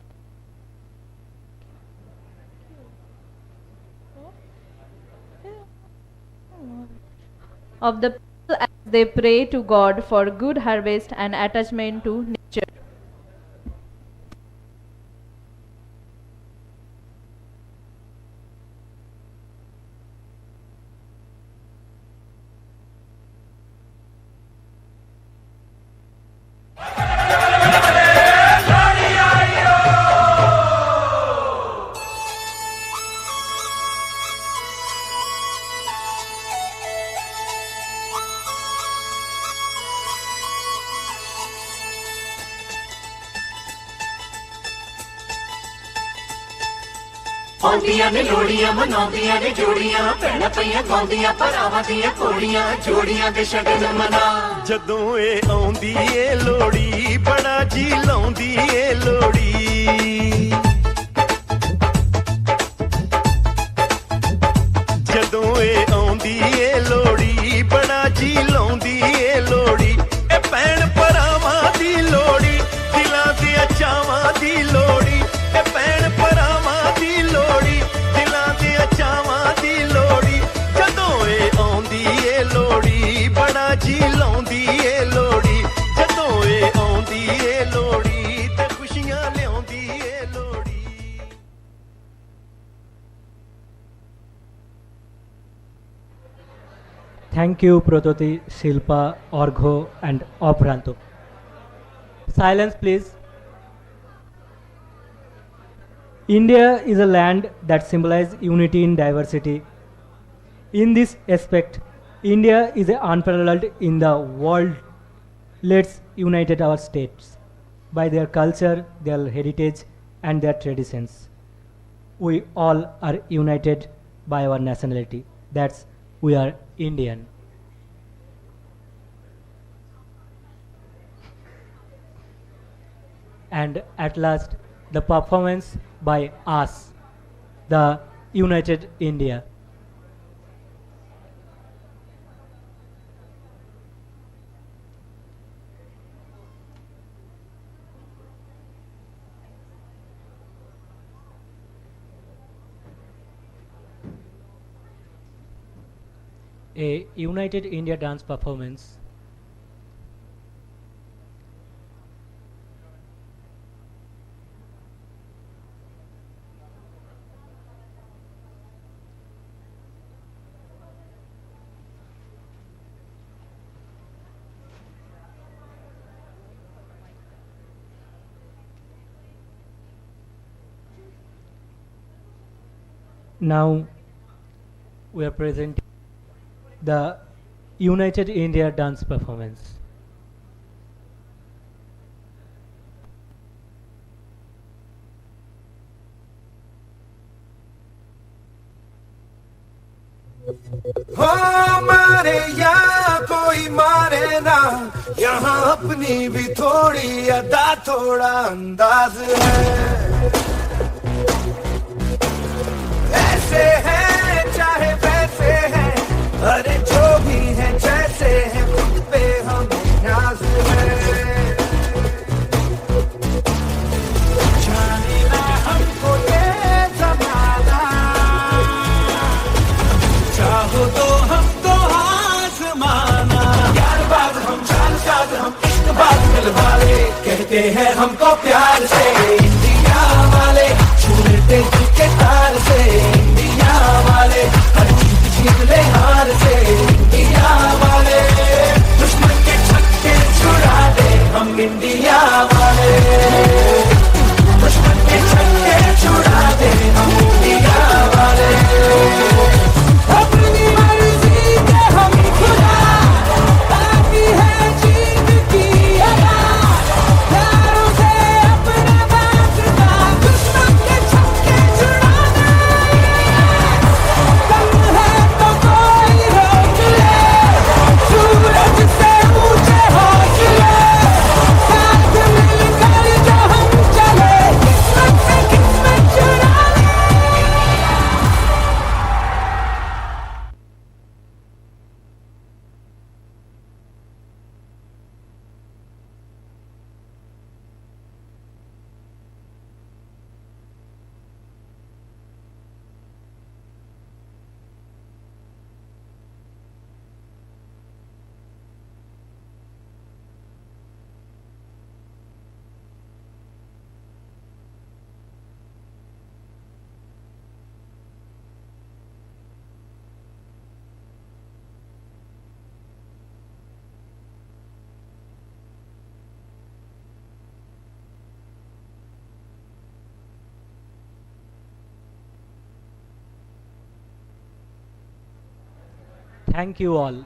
of the people as they pray to God for good harvest and attachment to nature.
ਆਉਂਦੀਆਂ ਨੇ ਲੋੜੀਆਂ ਮਨਾਉਂਦੀਆਂ ਨੇ ਜੋੜੀਆਂ ਭੈਣਾਂ ਪਈਆਂ ਗਾਉਂਦੀਆਂ ਭਰਾਵਾਂ ਦੀਆਂ ਕੋੜੀਆਂ ਜੋੜੀਆਂ ਦੇ ਸ਼ਗਨ ਮਨਾ
ਜਦੋਂ ਇਹ ਆਉਂਦੀ ਏ ਲੋੜੀ ਬੜਾ ਜੀ ਲਾਉਂਦੀ ਏ ਲੋੜੀ ਜਦੋਂ ਇਹ ਆਉਂਦੀ ਏ ਲੋੜੀ ਬੜਾ ਜੀ ਲਾਉਂਦੀ ਏ ਲੋੜੀ ਇਹ ਭੈਣ ਭਰਾਵਾਂ ਦੀ ਲੋੜੀ ਦਿਲਾਂ ਦੀਆਂ ਚਾਵਾਂ ਦੀ ਲੋੜੀ ਇਹ ਭੈਣ ਭਰਾਵਾਂ ਦੀ ਲੋੜੀ ਦਿਲਾਂ ਦੀਆਂ ਚਾਵਾਂ ਦੀ ਲੋੜੀ ਜਦੋਂ ਇਹ ਆਉਂਦੀ ਏ ਲੋੜੀ ਬੜਾ ਜੀ ਲਾਉਂਦੀ ਏ ਲੋੜੀ ਜਦੋਂ ਇਹ ਆਉਂਦੀ ਏ ਲੋੜੀ ਤੇ ਖੁਸ਼ੀਆਂ ਲਿਆਉਂਦੀ ਏ ਲੋੜੀ
Thank you, Prototi, Shilpa, Orgho, and Opranto. Silence, please. India is a land that symbolizes unity in diversity. In this aspect, India is unparalleled in the world. Let's unite our states by their culture, their heritage, and their traditions. We all are united by our nationality. That's we are Indian. And at last, the performance by us, the United India. A United India dance performance. Now we are presenting the United India dance performance.
हो मारे या कोई मारे ना, यहाँ अपनी भी थोड़ी अदा थोड़ा अंदाज है। ऐसे हैं चाहे वैसे हैं, अरे जो भी हैं जैसे हैं, खुद पे हमें नाज है। जाने ना हमको ये जमाना, चाहो तो हमको आसमाना। यार बात हम चाल साज हम इश्क बात दिल वाले, कहते हैं हमको प्यार से इंडिया वाले, छूटे दिल के तार से इंडिया वाले, हर चीज जीत ले हार से इंडिया वाले, दुश्मन के छक्के छुड़ा दे हम इंडिया वाले, दुश्मन के छक्के छुड़ा दे हम इंडिया वाले। अपनी मर्जी के हम खुदा, बाकी है जीत की अदा, प्यारों से अपना वास्ता, दुश्मन के छक्के छुड़ा दे। कल है तो कोई रोक ले, सूरज से ऊंचे हौसले, साथ मिलकर जो हम चले, किस्मत से किस्मत चुरा ले।
Thank you all.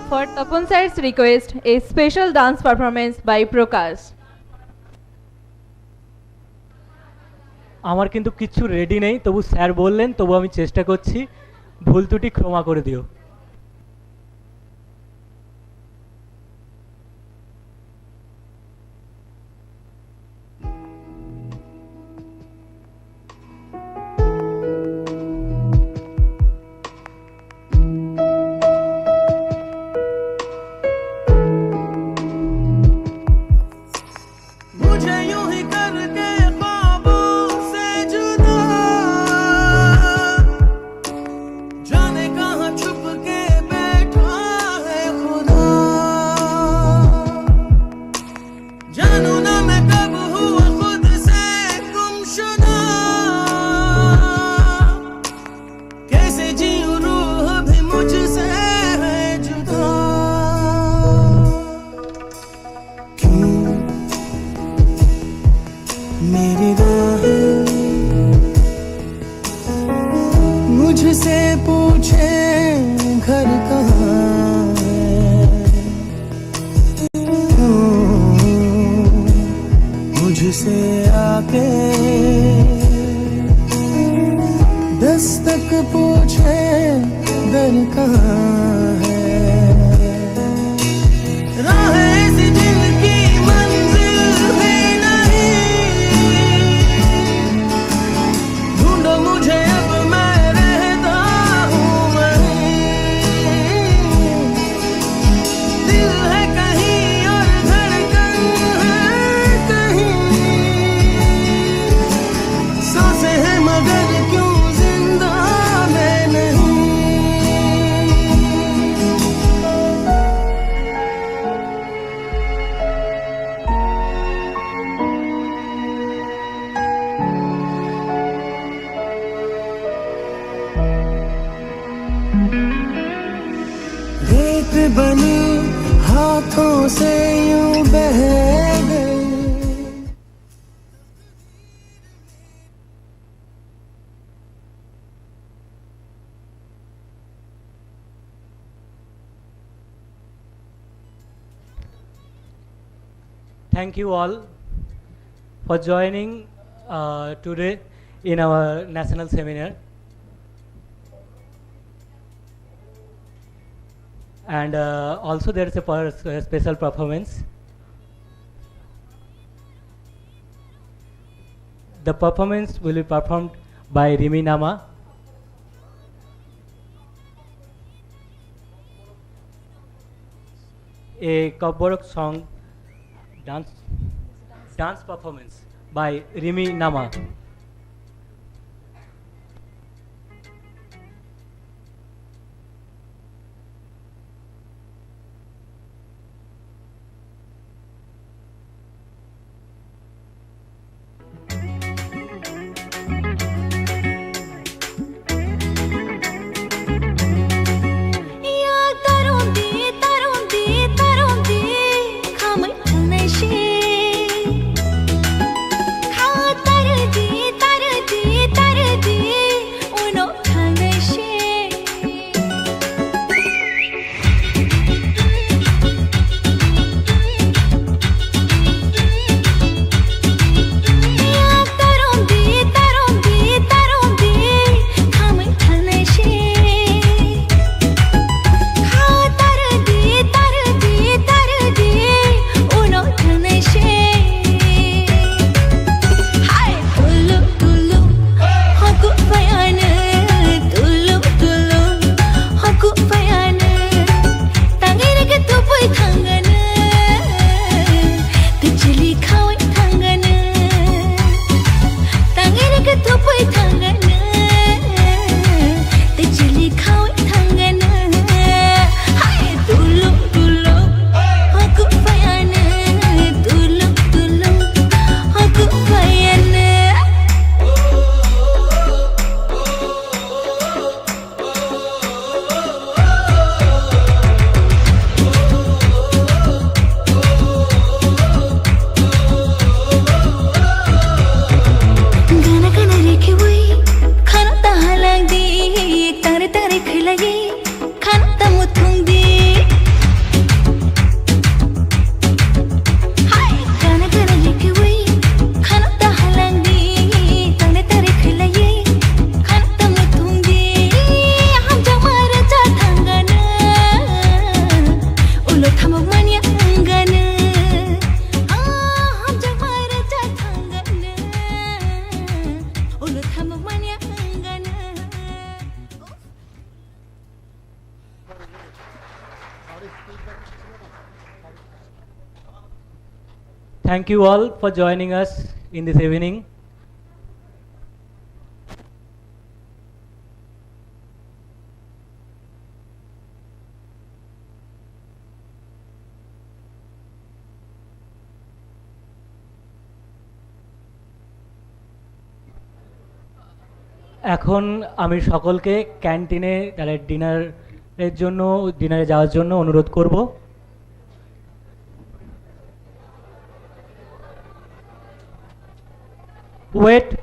For Tapun sir's request, a special dance performance by Prakash.
আমার কিন্তু কিছু রেডি নেই, তবু স্যার বললেন, তবু আমি চেষ্টা করছি, ভুল ত্রুটি ক্ষমা করে দিও।
जाने कहाँ छुप
मेरी राहें मुझसे पूछे घर कहाँ है, मुझसे आके दस्तक पूछे दर कहाँ है। राहें ऐसी जिनकी मंजिल भी नहीं, ढूंढो मुझे अब मैं रहता हूँ वहीं। दिल है कहीं और धड़कन है कहीं, सांसें हैं मगर क्यों जिंदा मैं नहीं। रेत बनी हाथों से यूं बह गई।
Thank you all for joining today in our national seminar. And also there is a special performance. The performance will be performed by Rimi Nama. A Kaborok song dance performance by Rimi Nama. Thank you all for joining us in this evening. এখন আমি সকলকে ক্যান্টিনে তাহলে ডিনারে যাওয়ার জন্য অনুরোধ করব। Wait.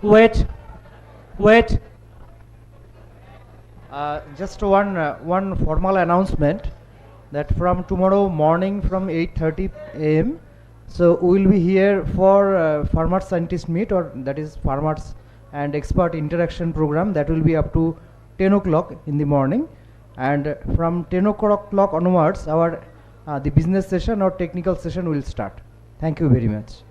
Just one formal announcement that from tomorrow morning from 8:30 a.m. So we will be here for farmers scientist meet, or that is farmers and expert interaction program, that will be up to 10 o'clock in the morning, and from 10 o'clock onwards our the business session or technical session will start. Thank you very much.